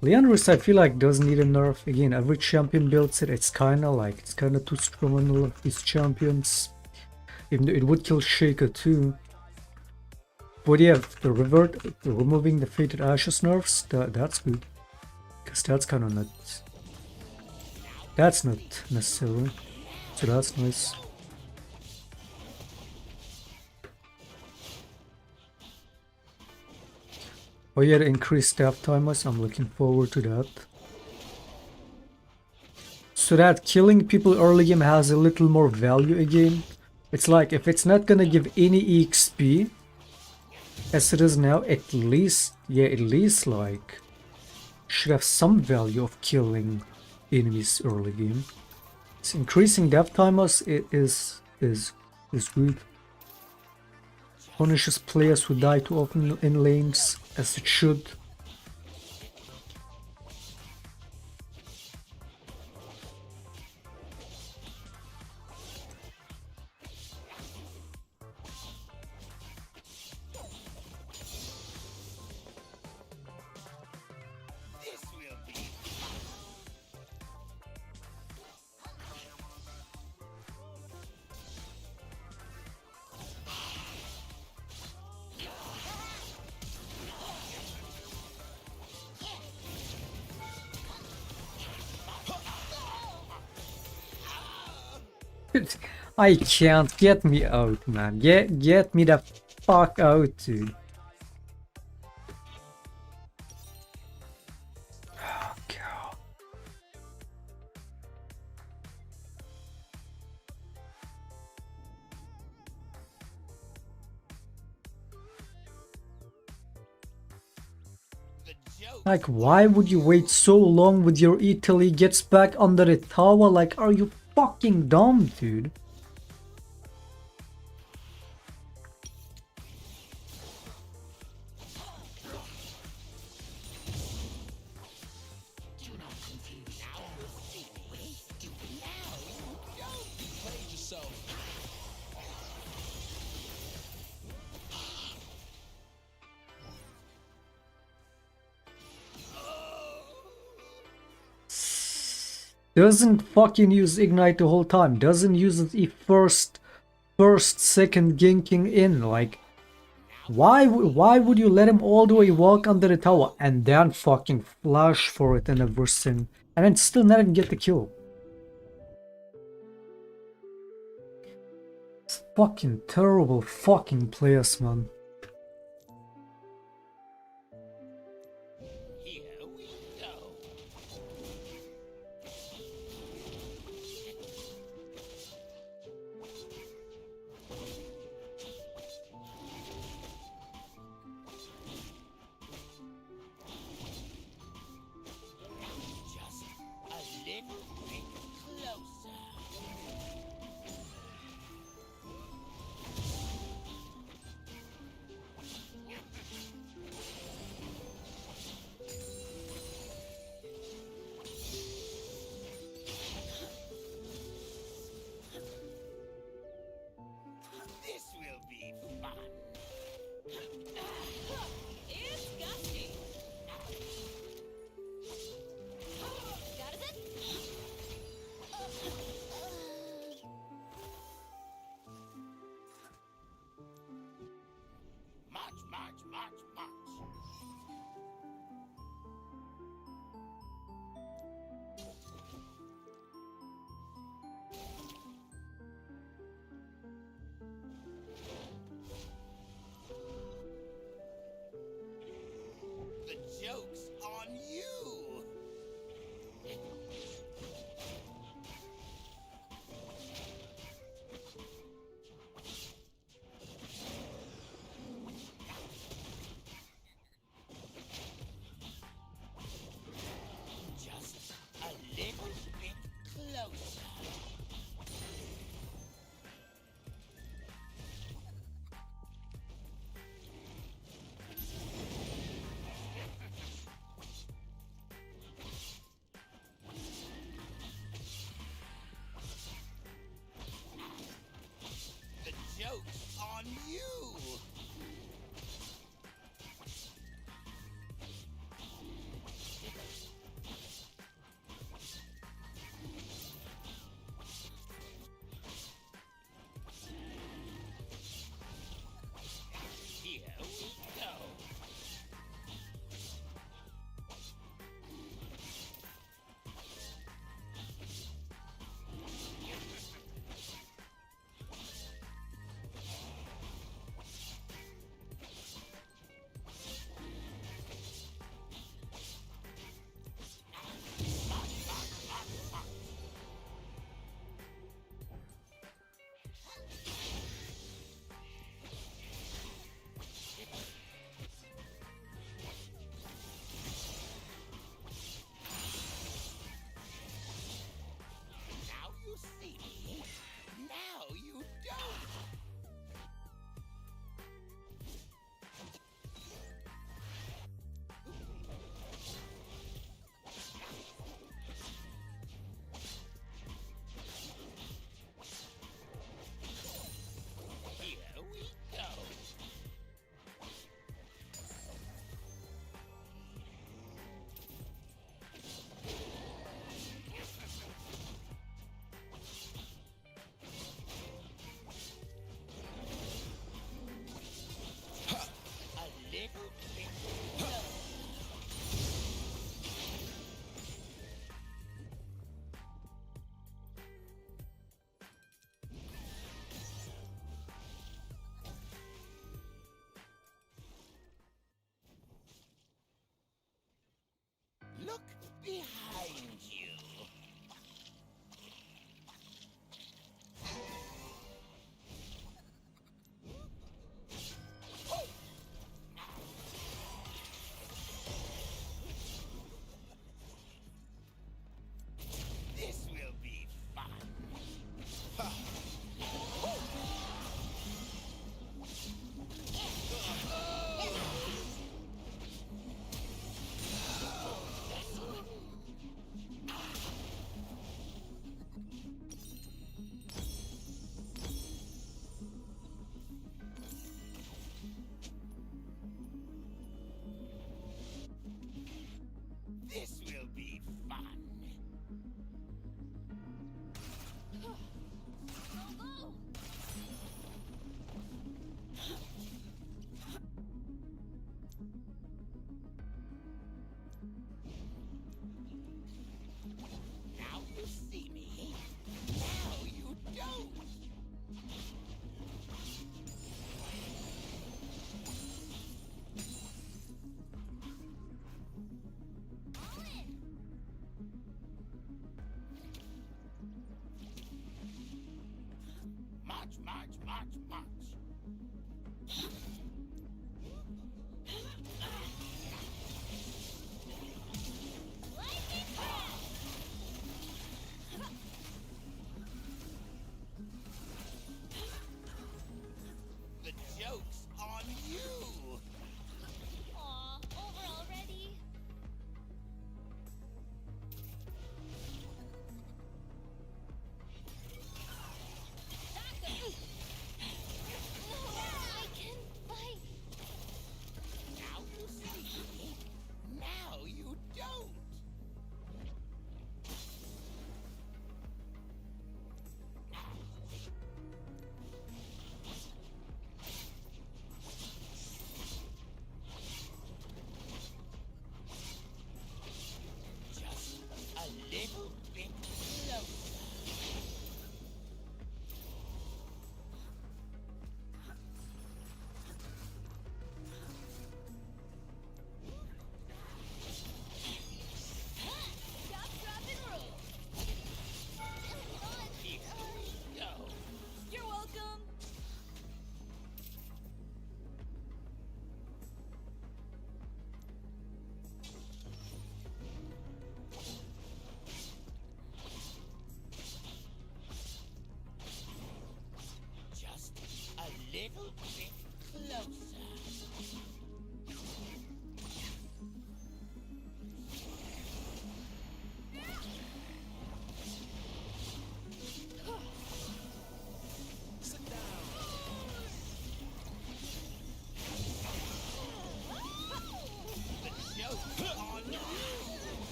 Leandris, I feel like doesn't need a nerf. Again, every champion builds it. It's kinda too strong on all of these champions. Even though it would kill shaco too. But yeah, removing the Fated Ashes nerfs, that's good. Because that's kinda not... That's not necessary. So that's nice. Oh yeah, increased staff timers. I'm looking forward to that. So that killing people early game has a little more value again. It's like if it's not gonna give any EXP as it is now, at least like should have some value of killing enemies early game. It's increasing death timers is good. Punishes players who die too often in lanes, as it should. I can't. Get me out, man. Get me the fuck out, dude. Oh, God. Like, why would you wait so long with your E till he gets back under the tower? Like, are you fucking dumb, dude? Doesn't fucking use Ignite the whole time. Doesn't use it first, second ganking in. Like, why would you let him all the way walk under the tower and then fucking flash for it and everything, and then still not even get the kill? It's fucking terrible fucking players, man.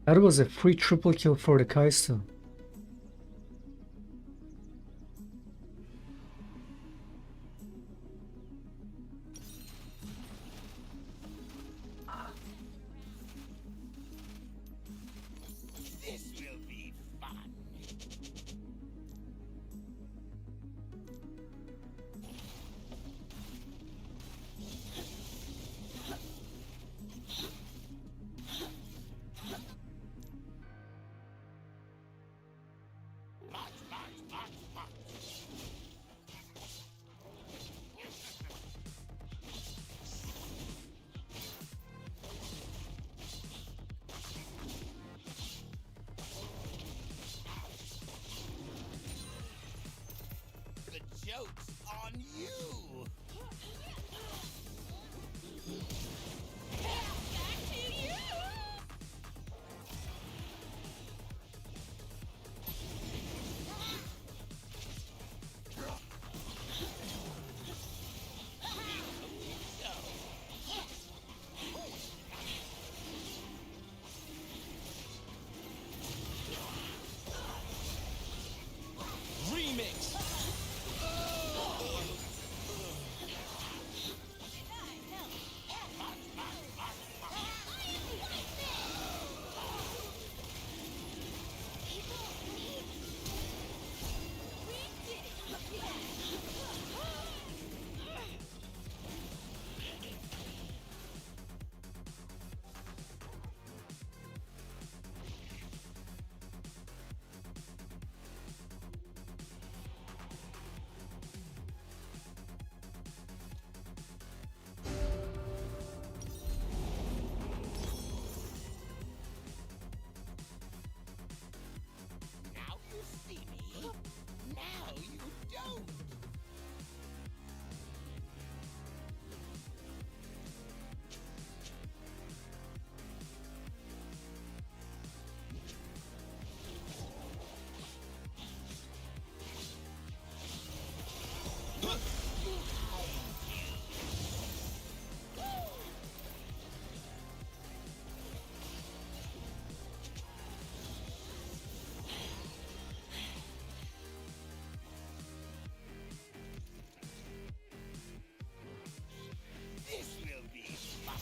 That was a free triple kill for the Kai'Sa. This will be fun. The joke's on you. Back to you. Remix. Now you see me. Now you don't. This will be fun.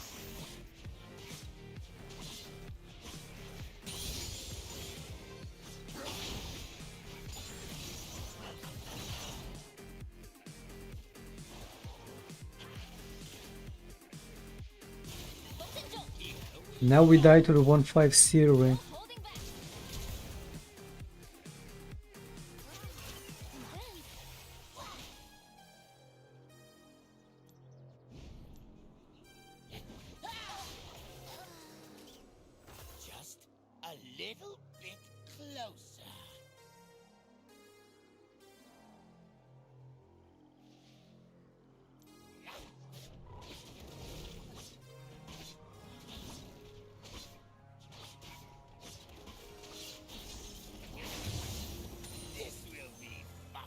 Now we die to the 1-5-0. Just a little bit closer. This will be fun.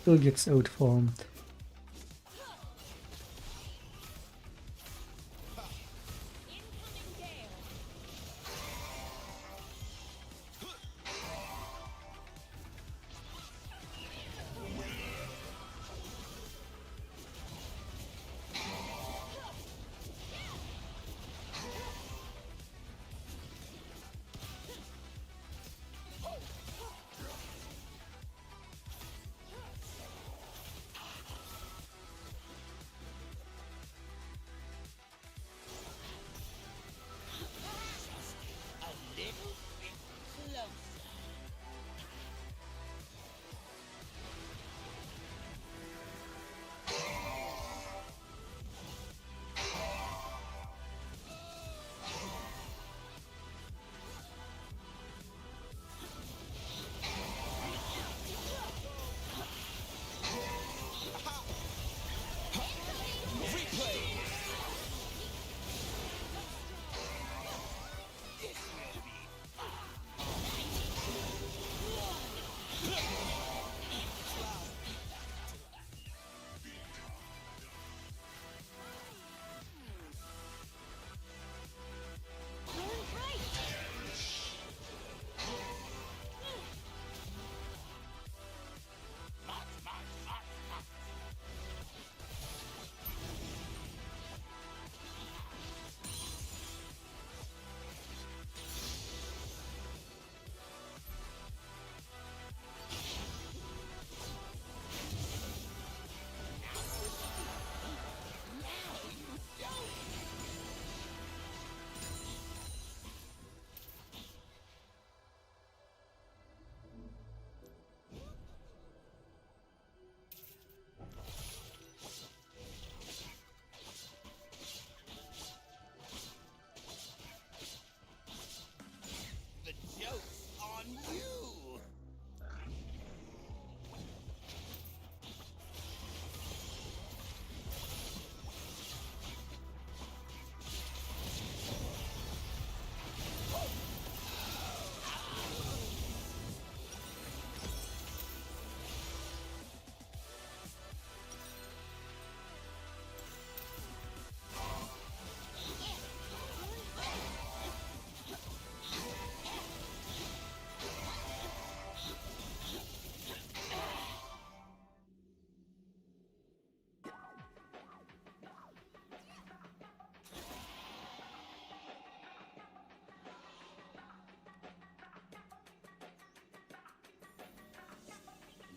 Still gets outfarmed.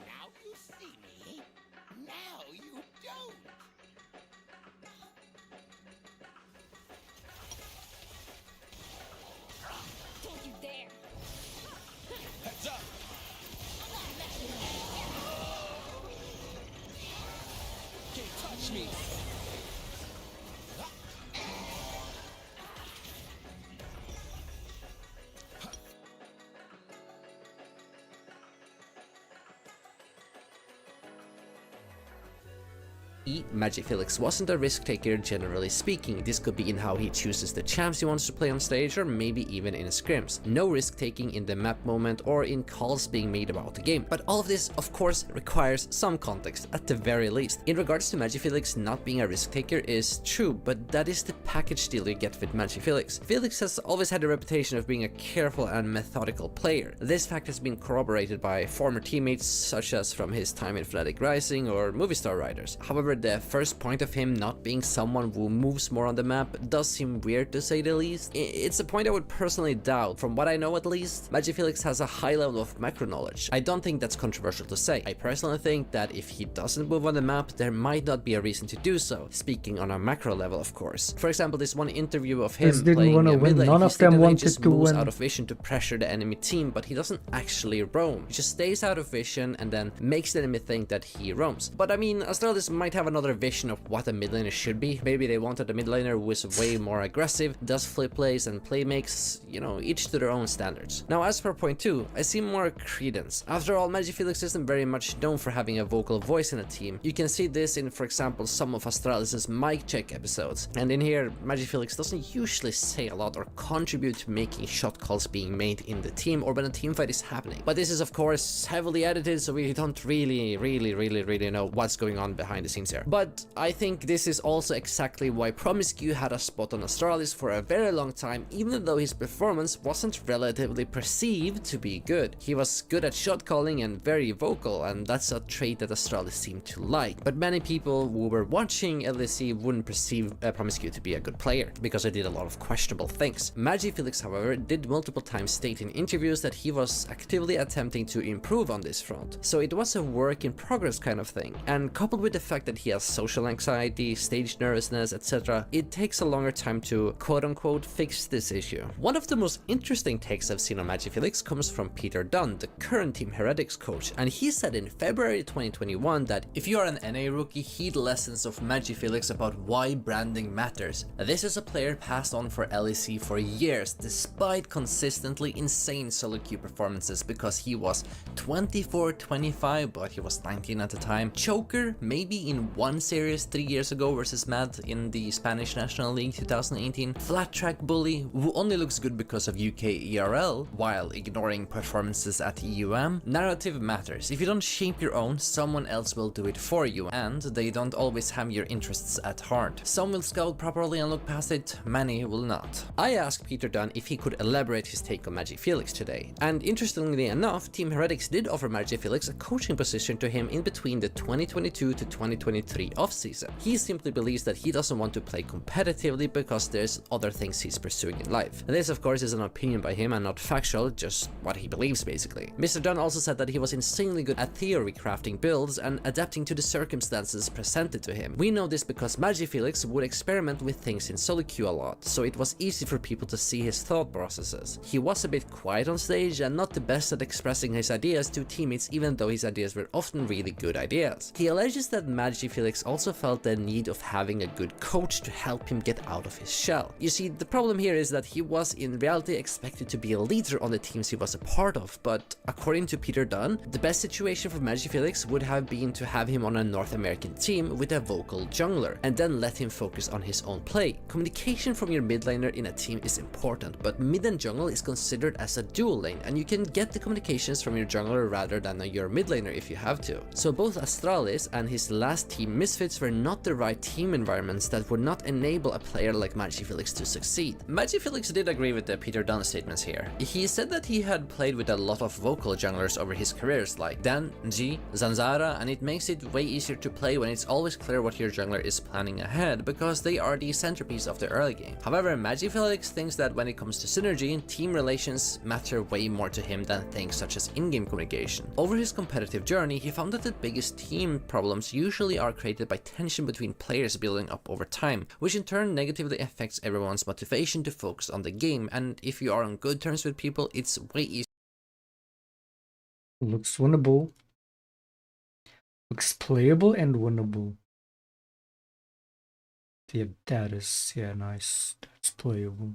Now you see me. Now you don't. Don't you dare! Heads up. Can't touch me. Magic Felix wasn't a risk taker generally speaking. This could be in how he chooses the champs he wants to play on stage, or maybe even in scrims. No risk taking in the map moment or in calls being made about the game. But all of this, of course, requires some context, at the very least. In regards to Magic Felix not being a risk taker is true, but that is the package deal you get with Magic Felix. Felix has always had a reputation of being a careful and methodical player. This fact has been corroborated by former teammates, such as from his time in Fnatic Rising or Movie Star Riders. However, the first point of him not being someone who moves more on the map does seem weird, to say the least. It's a point I would personally doubt. From what I know at least, Magic Felix has a high level of macro knowledge. I don't think that's controversial to say. I personally think that if he doesn't move on the map, there might not be a reason to do so, speaking on a macro level of course. For example, this one interview of him playing a mid lane, None he of them stated that he wanted just to moves win. out of vision to pressure the enemy team, but he doesn't actually roam. He just stays out of vision and then makes the enemy think that he roams. But I mean, Astralis might have have another vision of what a mid laner should be. Maybe they wanted a mid laner who is way more aggressive, does flip plays and play makes, you know, each to their own standards. Now as for point 2, I see more credence. After all, MagiFelix isn't very much known for having a vocal voice in a team. You can see this in, for example, some of Astralis' mic check episodes. And in here, MagiFelix doesn't usually say a lot or contribute to making shot calls being made in the team or when a team fight is happening. But this is of course heavily edited, so we don't really know what's going on behind the scenes here. But I think this is also exactly why Promiscu had a spot on Astralis for a very long time, even though his performance wasn't relatively perceived to be good. He was good at shot calling and very vocal, and that's a trait that Astralis seemed to like. But many people who were watching LEC wouldn't perceive Promiscu to be a good player, because he did a lot of questionable things. MagiFelix, however, did multiple times state in interviews that he was actively attempting to improve on this front. So it was a work in progress kind of thing, and coupled with the fact that he has social anxiety, stage nervousness, etc., it takes a longer time to quote-unquote fix this issue. One of the most interesting takes I've seen on MagiFelix comes from Peter Dunn, the current Team Heretics coach, and he said in February 2021 that if you are an NA rookie, heed lessons of MagiFelix about why branding matters. This is a player passed on for LEC for years despite consistently insane solo queue performances, because he was 24-25 but he was 19 at the time, choker maybe in one series 3 years ago versus Mad in the Spanish National League 2018, flat track bully who only looks good because of UK ERL while ignoring performances at EUM. Narrative matters. If you don't shape your own, someone else will do it for you, and they don't always have your interests at heart. Some will scout properly and look past it, many will not. I asked Peter Dunn if he could elaborate his take on MagiFelix today, and interestingly enough, Team Heretics did offer MagiFelix a coaching position to him in between the 2022 to 2023 offseason. He simply believes that he doesn't want to play competitively because there's other things he's pursuing in life. This of course is an opinion by him and not factual, just what he believes basically. Mr. Dunn also said that he was insanely good at theory crafting builds and adapting to the circumstances presented to him. We know this because MagiFelix would experiment with things in solo queue a lot, so it was easy for people to see his thought processes. He was a bit quiet on stage and not the best at expressing his ideas to teammates, even though his ideas were often really good ideas. He alleges that MagiFelix also felt the need of having a good coach to help him get out of his shell. You see, the problem here is that he was in reality expected to be a leader on the teams he was a part of, but according to Peter Dunn, the best situation for MagiFelix would have been to have him on a North American team with a vocal jungler, and then let him focus on his own play. Communication from your mid laner in a team is important, but mid and jungle is considered as a dual lane, and you can get the communications from your jungler rather than your mid laner if you have to. So both Astralis and his last team Misfits were not the right team environments that would not enable a player like MagiFelix to succeed. MagiFelix did agree with the Peter Dunn statements here. He said that he had played with a lot of vocal junglers over his careers like Dan, G, Zanzara, and it makes it way easier to play when it's always clear what your jungler is planning ahead, because they are the centerpiece of the early game. However, MagiFelix thinks that when it comes to synergy, team relations matter way more to him than things such as in-game communication. Over his competitive journey, he found that the biggest team problems usually are created by tension between players building up over time, which in turn negatively affects everyone's motivation to focus on the game, and if you are on good terms with people, it's way easier. Looks winnable. Looks playable and winnable. Yeah, that is, yeah, nice. That's playable.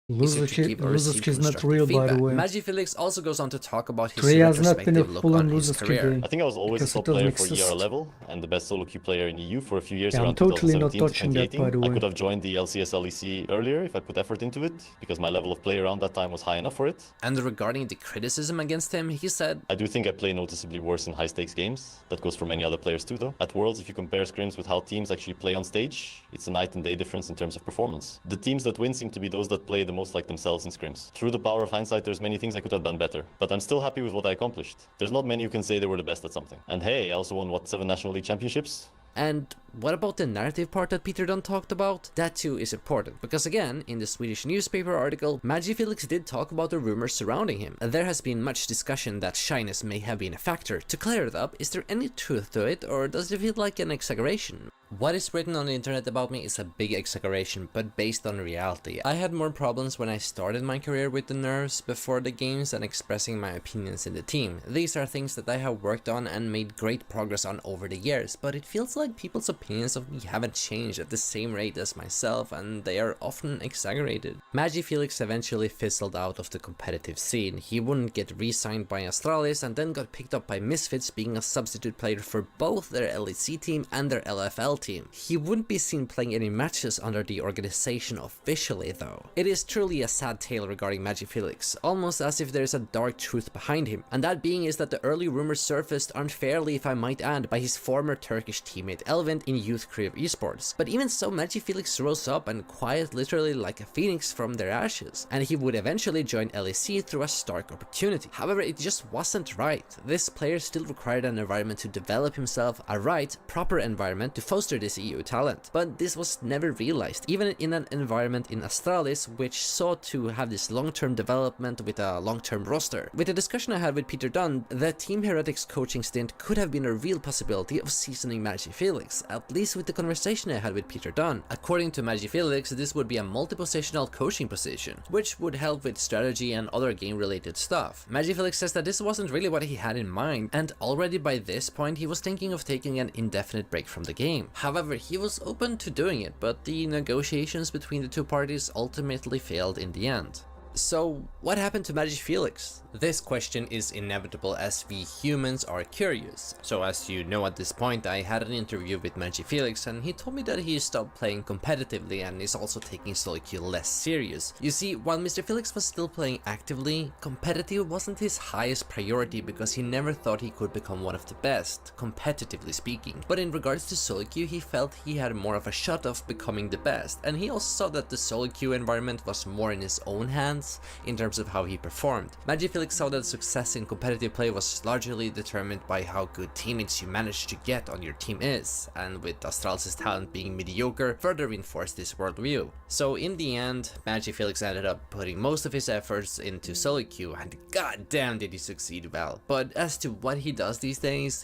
Losers is not real, by the way. MagiFelix also goes on to talk about his Trey has not been a retrospective look full-on on his losers career. I think I was always a top player for ER level and the best solo queue player in EU for a few years Yeah, I'm around totally not 2017 to touching that, 2018. by the way. I could have joined the LCS LEC earlier if I put effort into it, because my level of play around that time was high enough for it. And regarding the criticism against him, he said, I do think I play noticeably worse in high stakes games. That goes for many other players too though. At Worlds, if you compare scrims with how teams actually play on stage, it's a night and day difference in terms of performance. The teams that win seem to be those that play the most like themselves in scrims. Through the power of hindsight, there's many things I could have done better, but I'm still happy with what I accomplished. There's not many who can say they were the best at something. And hey, I also won, what, 7 National League championships? And what about the narrative part that Peter Dunn talked about? That too is important, because again, in the Swedish newspaper article, Magifelix did talk about the rumors surrounding him, and there has been much discussion that shyness may have been a factor. To clear it up, is there any truth to it, or does it feel like an exaggeration? What is written on the internet about me is a big exaggeration, but based on reality. I had more problems when I started my career with the nerves before the games and expressing my opinions in the team. These are things that I have worked on and made great progress on over the years, but it feels like people's opinions of me haven't changed at the same rate as myself, and they are often exaggerated. Magifelix eventually fizzled out of the competitive scene. He wouldn't get re-signed by Astralis and then got picked up by Misfits, being a substitute player for both their LEC team and their LFL team. He wouldn't be seen playing any matches under the organization officially though. It is truly a sad tale regarding Magifelix, almost as if there's a dark truth behind him, and that being is that the early rumors surfaced unfairly, if I might add, by his former Turkish teammate Elvent in Youth Career Esports. But even so, Magifelix rose up and quiet literally like a phoenix from their ashes, and he would eventually join LEC through a stark opportunity. However, it just wasn't right. This player still required an environment to develop himself, a right, proper environment to foster this EU talent. But this was never realized, even in an environment in Astralis which sought to have this long-term development with a long-term roster. With the discussion I had with Peter Dunn, the Team Heretics coaching stint could have been a real possibility of seasoning Magifelix, at least with the conversation I had with Peter Dunn. According to Magifelix, this would be a multi-positional coaching position, which would help with strategy and other game-related stuff. Magifelix says that this wasn't really what he had in mind, and already by this point he was thinking of taking an indefinite break from the game. However, he was open to doing it, but the negotiations between the two parties ultimately failed in the end. So, what happened to Magifelix? This question is inevitable as we humans are curious. So as you know at this point, I had an interview with Magifelix and he told me that he stopped playing competitively and is also taking solo queue less serious. You see, while Mr. Felix was still playing actively, competitive wasn't his highest priority because he never thought he could become one of the best, competitively speaking. But in regards to solo queue, he felt he had more of a shot of becoming the best, and he also saw that the solo queue environment was more in his own hands in terms of how he performed. Magifelix saw that success in competitive play was largely determined by how good teammates you managed to get on your team is, and with Astralis' talent being mediocre, further reinforced this worldview. So in the end, Magifelix ended up putting most of his efforts into solo queue, and goddamn did he succeed well. But as to what he does these days,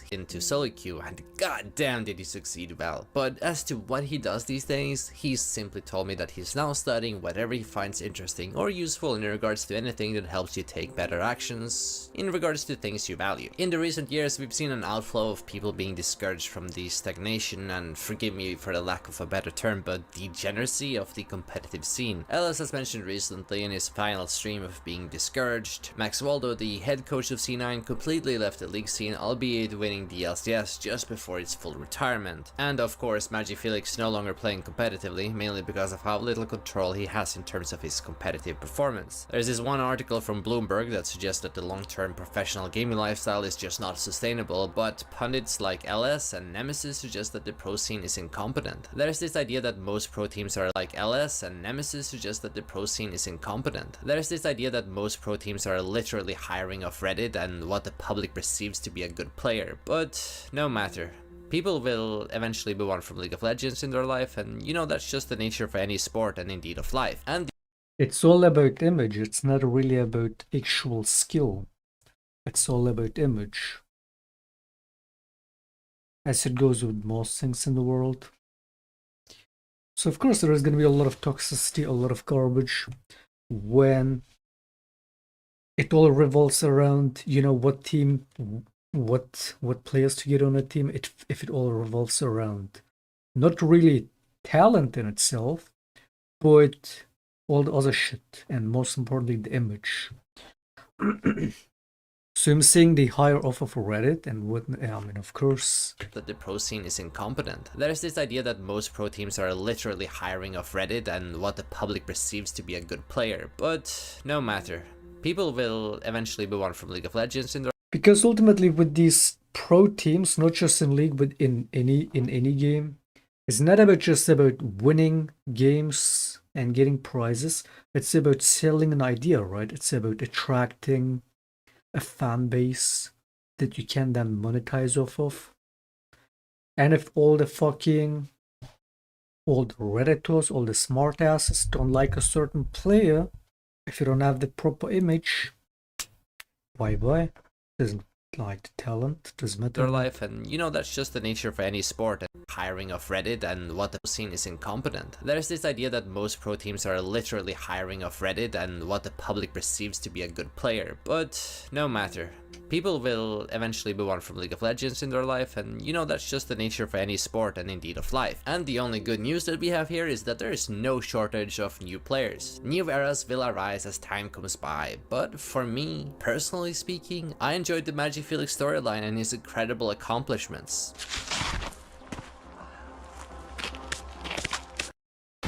he simply told me that he's now studying whatever he finds interesting or useful in regards to anything that helps you take better actions in regards to things you value. In the recent years, we've seen an outflow of people being discouraged from the stagnation and, forgive me for the lack of a better term, but degeneracy of the competitive scene. Ellis has mentioned recently in his final stream of being discouraged. Max Waldo, the head coach of C9, completely left the league scene, albeit winning the LCS just before its full retirement. And of course, Magifelix no longer playing competitively, mainly because of how little control he has in terms of his competitive performance. There's this one article from Bloomberg that suggests that the long-term professional gaming lifestyle is just not sustainable, but pundits like LS and Nemesis suggest that the pro scene is incompetent. There's this idea that most pro teams are literally hiring off Reddit and what the public perceives to be a good player, but no matter. People will eventually move on from League of Legends in their life, and you know that's just the nature of any sport and indeed of life. And it's all about image, it's not really about actual skill. It's all about image. As it goes with most things in the world. So of course there is going to be a lot of toxicity, a lot of garbage when it all revolves around, you know, what team, what players to get on a team, if it all revolves around not really talent in itself, but all the other shit, and most importantly the image. So I'm saying they hire off of Reddit, and what, I mean, of course, that the pro scene is incompetent. There's this idea that most pro teams are literally hiring off Reddit and what the public perceives to be a good player, but no matter. People will eventually move on from League of Legends in their... Because ultimately with these pro teams, not just in League, but in any game, it's not about just about winning games and getting prizes. It's about selling an idea, right? It's about attracting a fan base that you can then monetize off of. And if all the Redditos, all the smartasses don't like a certain player, if you don't have the proper image, bye. Doesn't like the talent, doesn't matter. Their life, and you know that's just the nature of any sport. Hiring of Reddit and what the scene is incompetent. There's this idea that most pro teams are literally hiring of Reddit and what the public perceives to be a good player, but no matter. People will eventually move on from League of Legends in their life, and you know that's just the nature of any sport and indeed of life. And the only good news that we have here is that there is no shortage of new players. New eras will arise as time comes by, but for me, personally speaking, I enjoyed the Magic Felix storyline and his incredible accomplishments.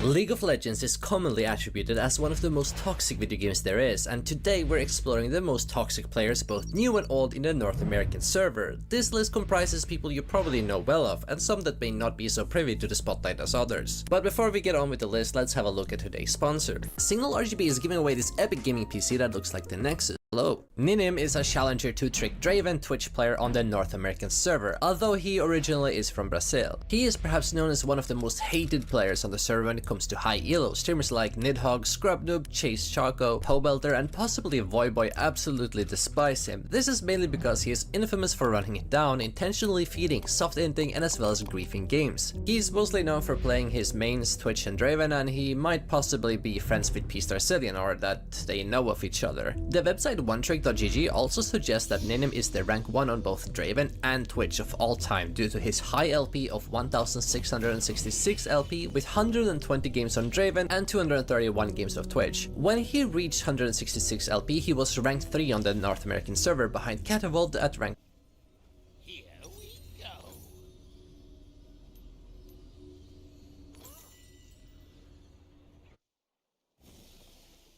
League of Legends is commonly attributed as one of the most toxic video games there is, and today we're exploring the most toxic players, both new and old, in the North American server. This list comprises people you probably know well of, and some that may not be so privy to the spotlight as others. But before we get on with the list, let's have a look at today's sponsor. Signal RGB is giving away this epic gaming PC that looks like the Nexus. Hello. Ninim is a challenger to Trick Draven Twitch player on the North American server, although he originally is from Brazil. He is perhaps known as one of the most hated players on the server when it comes to high elo. Streamers like Nidhogg, Scrubnoob, Chase Shaco, Pobelter, and possibly Voyboy absolutely despise him. This is mainly because he is infamous for running it down, intentionally feeding, soft-inting, and as well as griefing games. He's mostly known for playing his mains Twitch and Draven, and he might possibly be friends with P-Starcillion, or that they know of each other. The website OneTrick.gg also suggests that Ninim is the rank 1 on both Draven and Twitch of all time due to his high LP of 1666 LP with 120 games on Draven and 231 games of Twitch. When he reached 166 LP, he was ranked 3 on the North American server behind Catavold at rank.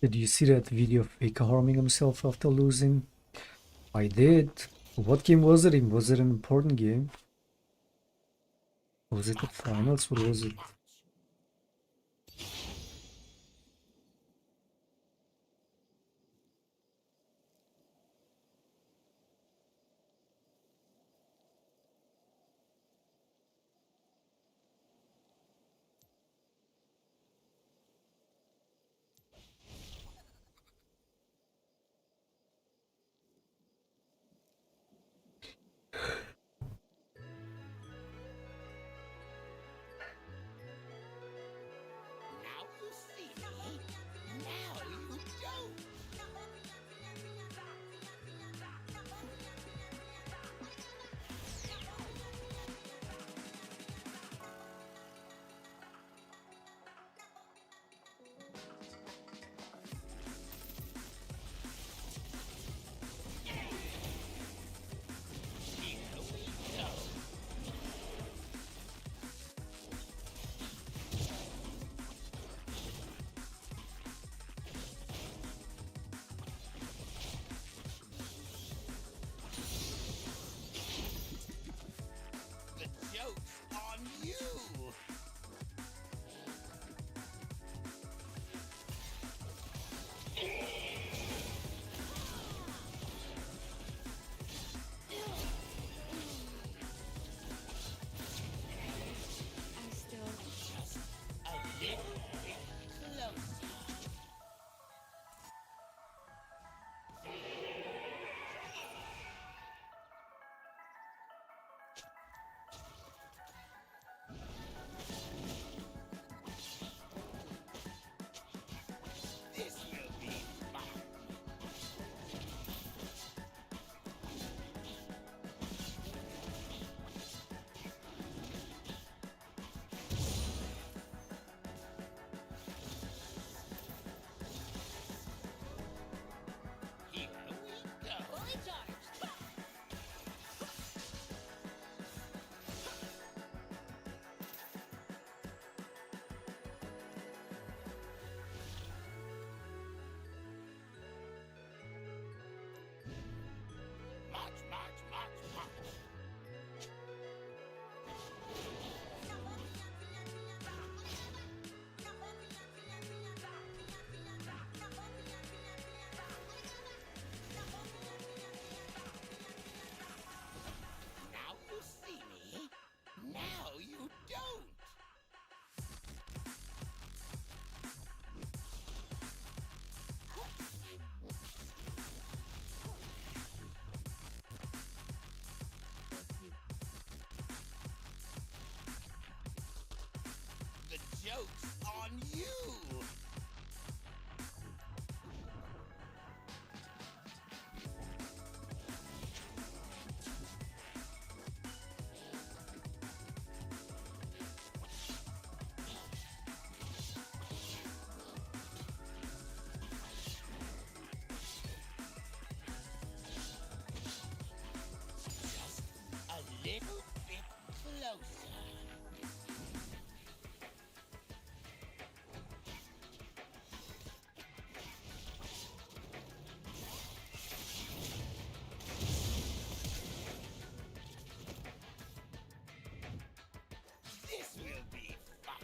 Did you see that video of Faker harming himself after losing? I did. What game was it in? Was it an important game? Was it the finals? What was it? joke's on you! Just a little bit closer. This will be fun.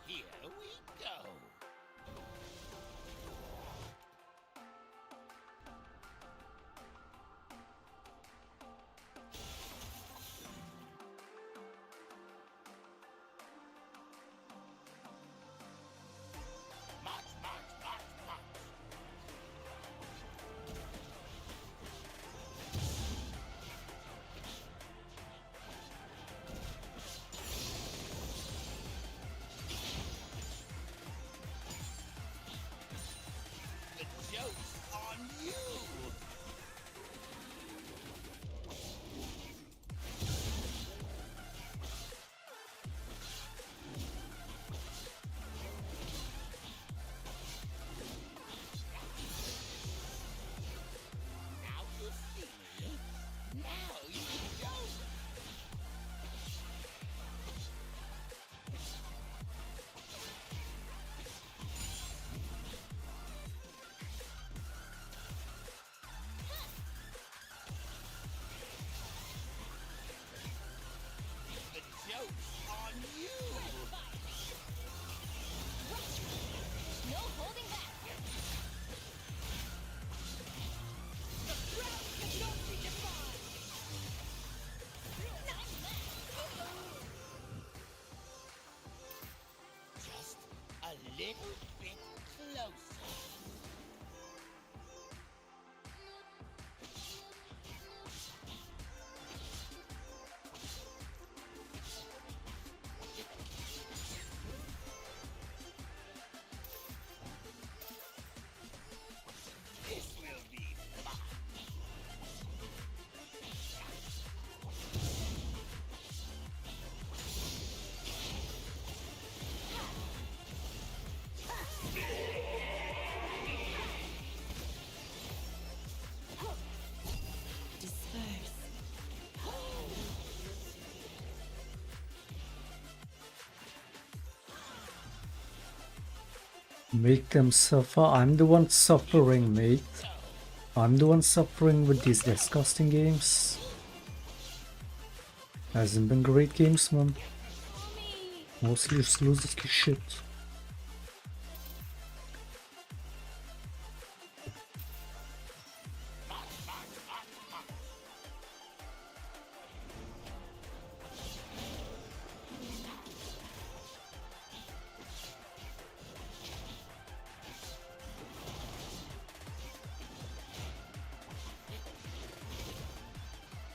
Here we go. March, march, march, march. The joke's on you! Now you see me. Now you don't. The joke's on you! No holding back. The crowd cannot be defined. Just a little bit closer. This will be fun. Disperse. Make them suffer. I'm the one suffering, mate. I'm the one suffering with these disgusting games. Hasn't been great games, man. Mostly just lose this shit.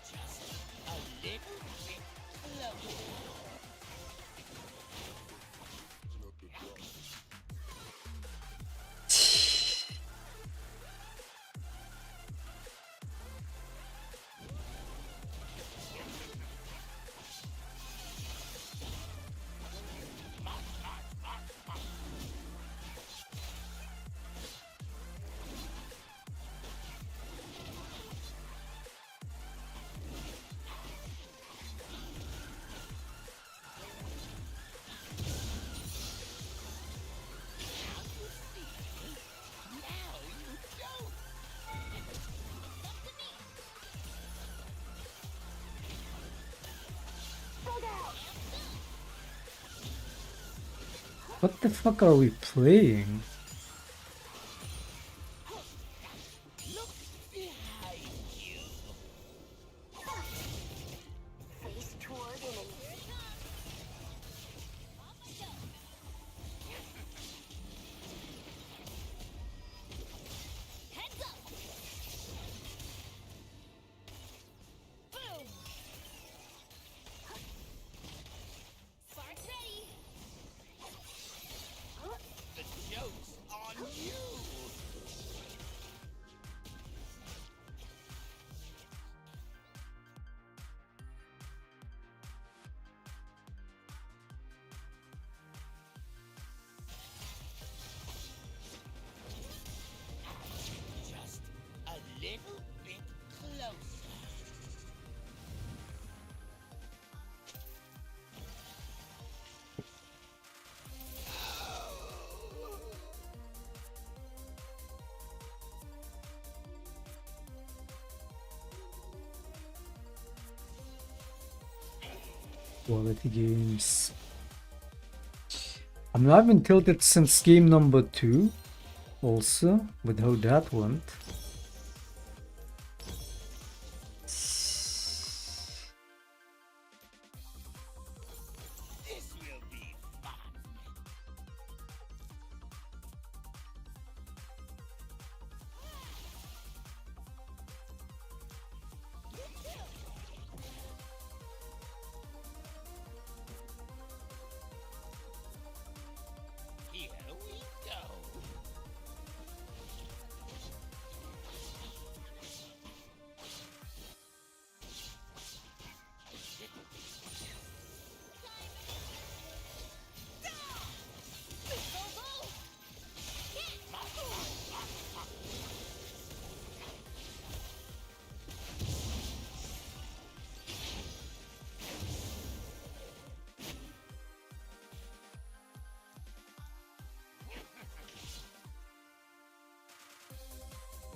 Just a little bit closer. What the fuck are we playing? Look behind you. Face towards Quality games. I mean, I've been tilted since game number 2. Also, with how that went. Here we go.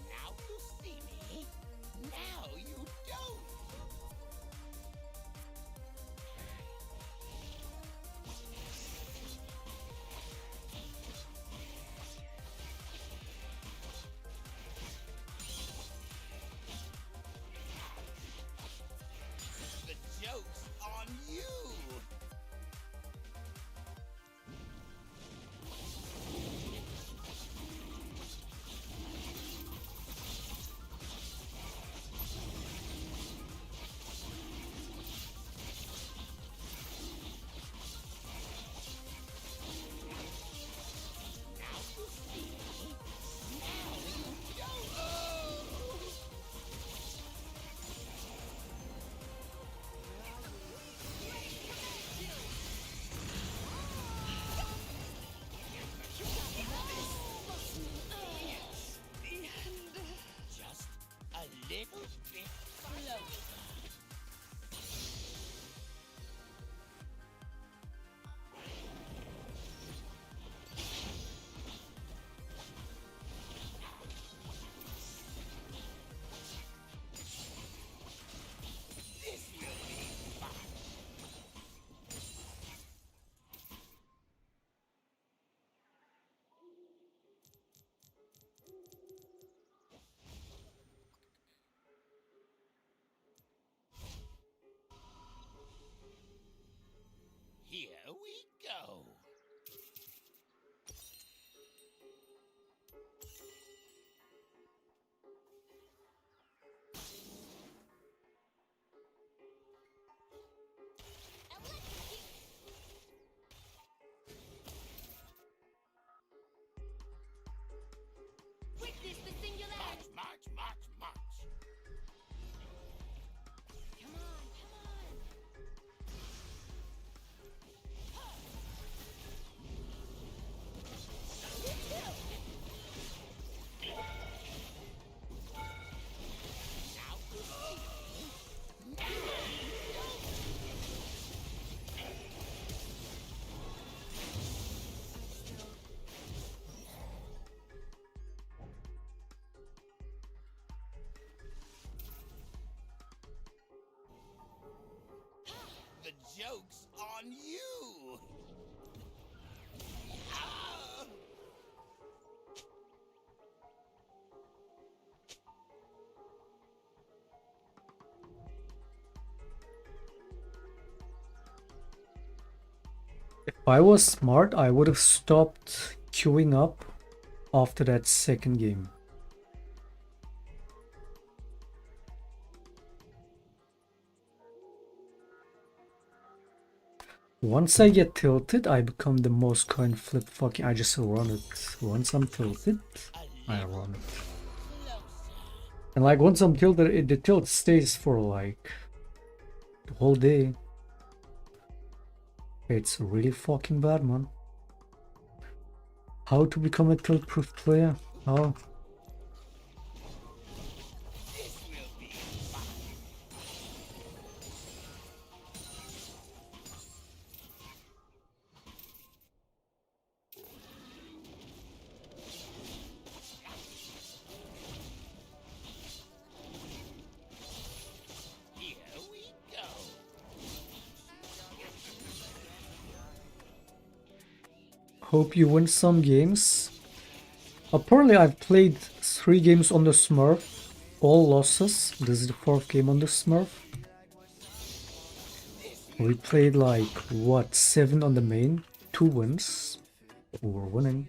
Now you see me. Now you don't. The joke's on you. Now you see me. Now you don't. Just a little bit closer. This will be fun. Here we go. Witness the singularity. March, march, march. Come on, come on. Now you see me. Now you don't. The joke's on you. Ah! If I was smart, I would have stopped queuing up after that second game. Once I get tilted, I become the most coin flip fucking. I just run it. Once I'm tilted, I run it. And like once I'm tilted, the tilt stays for like the whole day. It's really fucking bad, man. How to become a tilt-proof player? How? Here we go. Hope you win some games. Apparently I've played 3 games on the Smurf, all losses. This is the 4th game on the Smurf. We played like, what, 7 on the main, 2 wins. We're winning.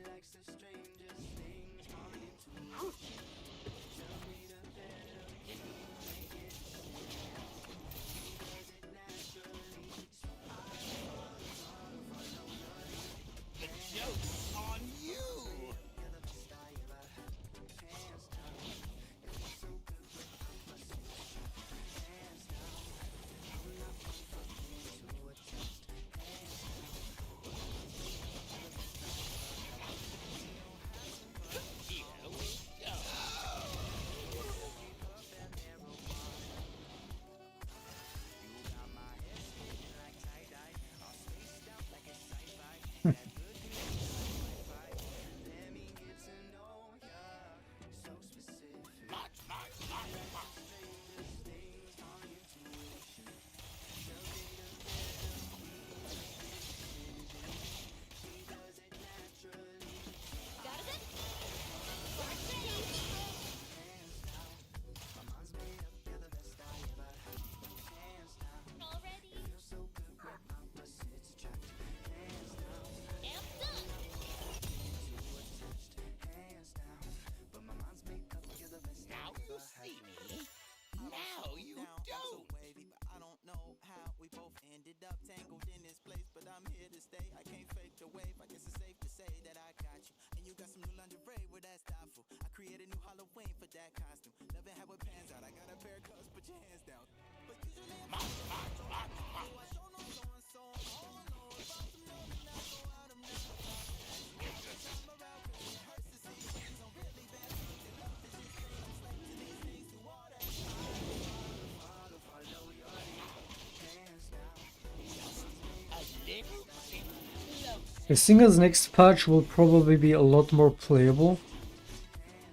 I think his next patch will probably be a lot more playable.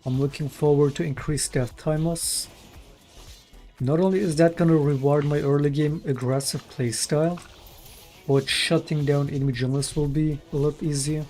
I'm looking forward to increased death timers. Not only is that gonna reward my early game aggressive playstyle, but shutting down enemy junglers will be a lot easier.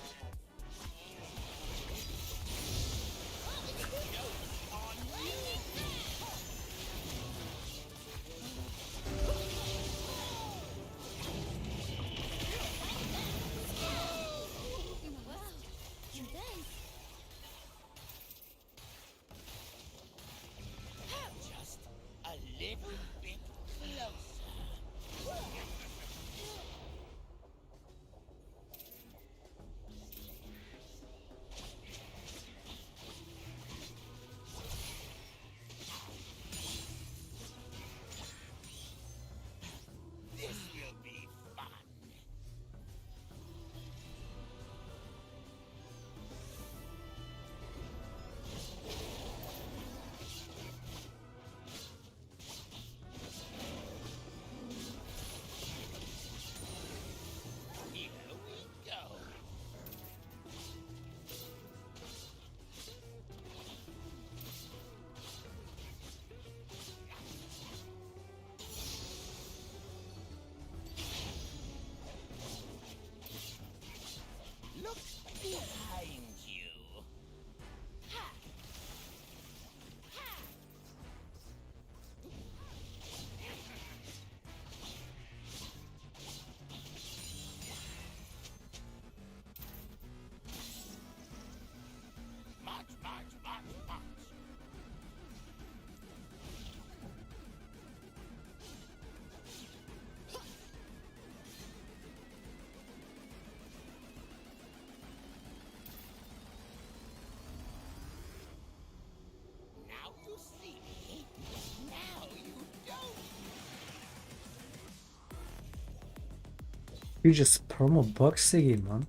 You just perma bucks again, man.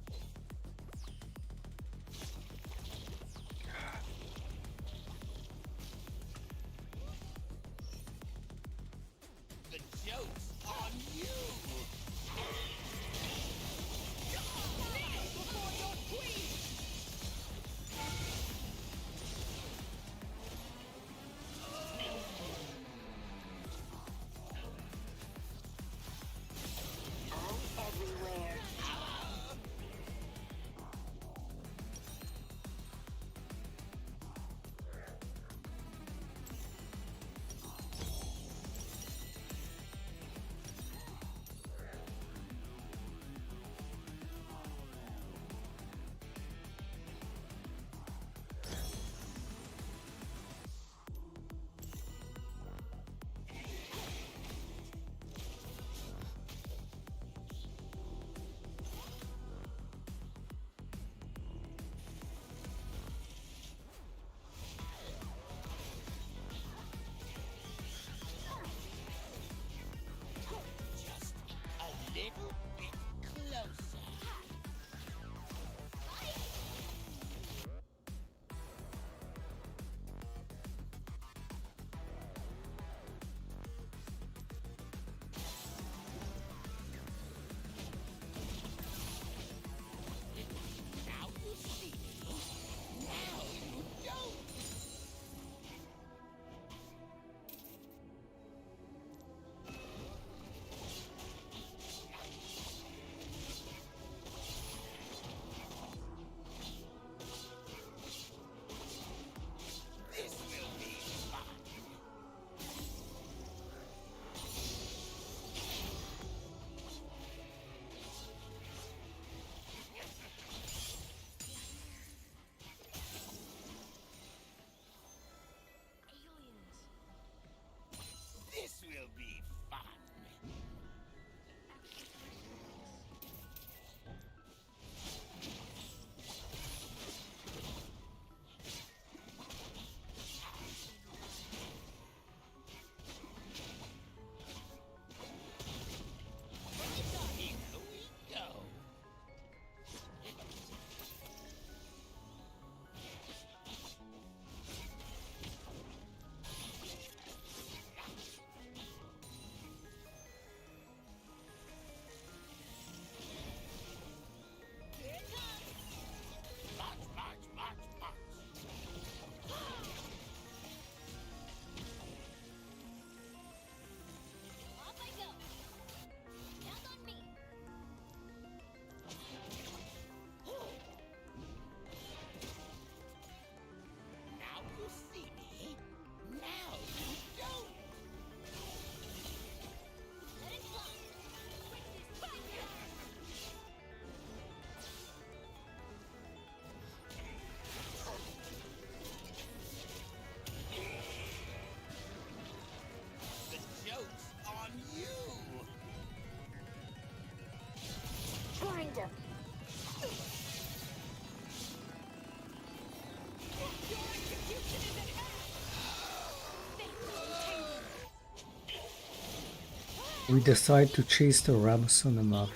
We decide to chase the rabbits on the map.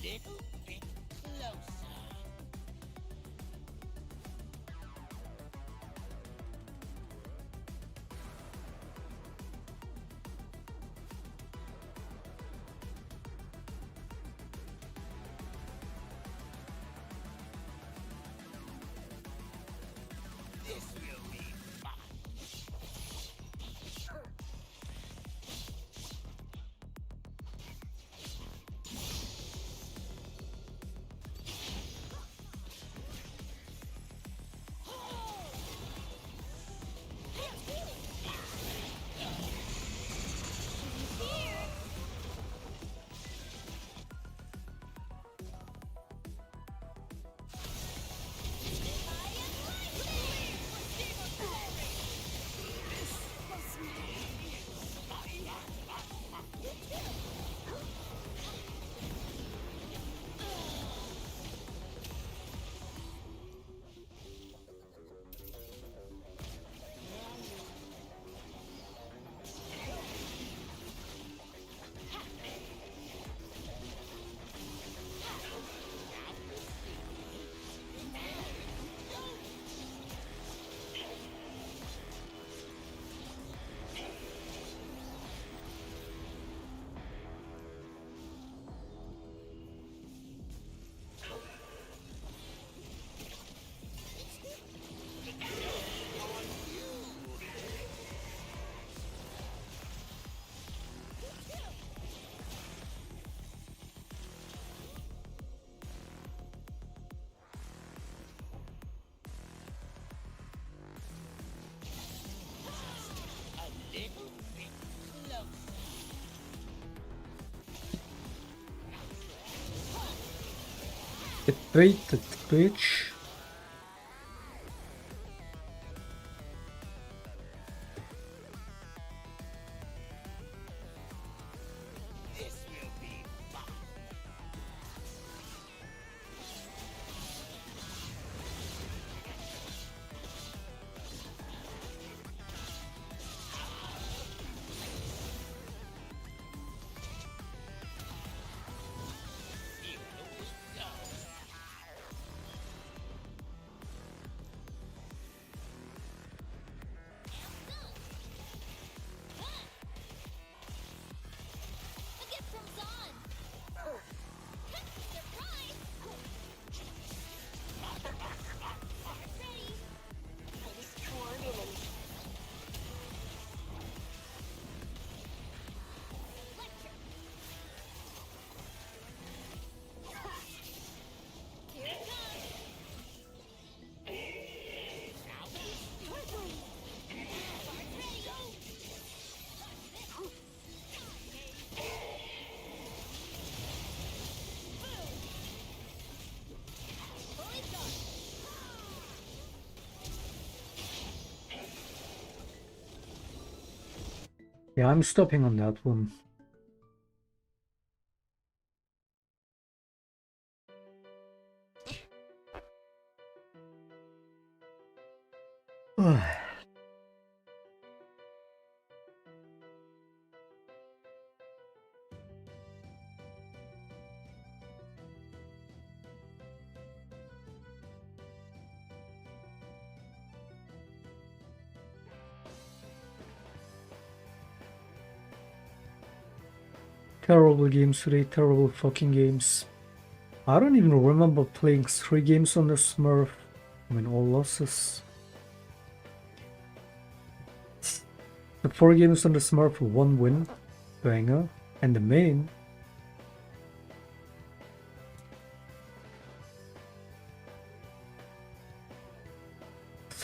Little bit closer. This will be fun. It baited bitch. Yeah, I'm stopping on that one. Terrible games today, terrible fucking games. I don't even remember playing 3 games on the Smurf. I mean, all losses. The 4 games on the Smurf, 1 win, banger, and the main.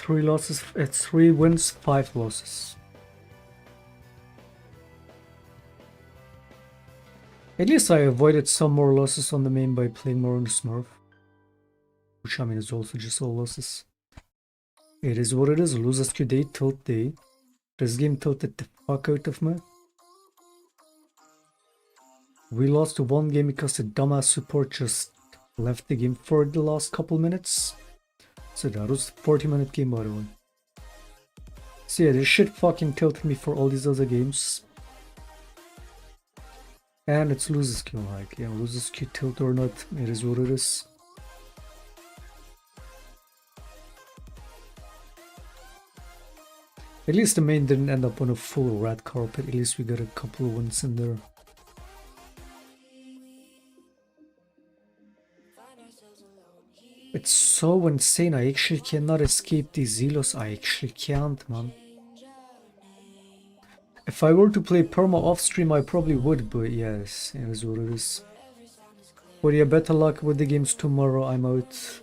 3 losses, 3 wins, 5 losses. At least I avoided some more losses on the main by playing more on the Smurf. Which I mean is also just all losses. It is what it is, losers Q day, tilt day. This game tilted the fuck out of me. We lost one game because the dumbass support just left the game for the last couple minutes. So that was a 40-minute game by the way. So yeah, this shit fucking tilted me for all these other games. And it's losers Q, like, yeah, losers Q tilt or not, it is what it is. At least the main didn't end up on a full red carpet, at least we got a couple of wins in there. It's so insane, I actually cannot escape these Zelos, I actually can't, man. If I were to play Perma off stream, I probably would, but yes, it is what it is. But yeah, better luck with the games tomorrow, I'm out.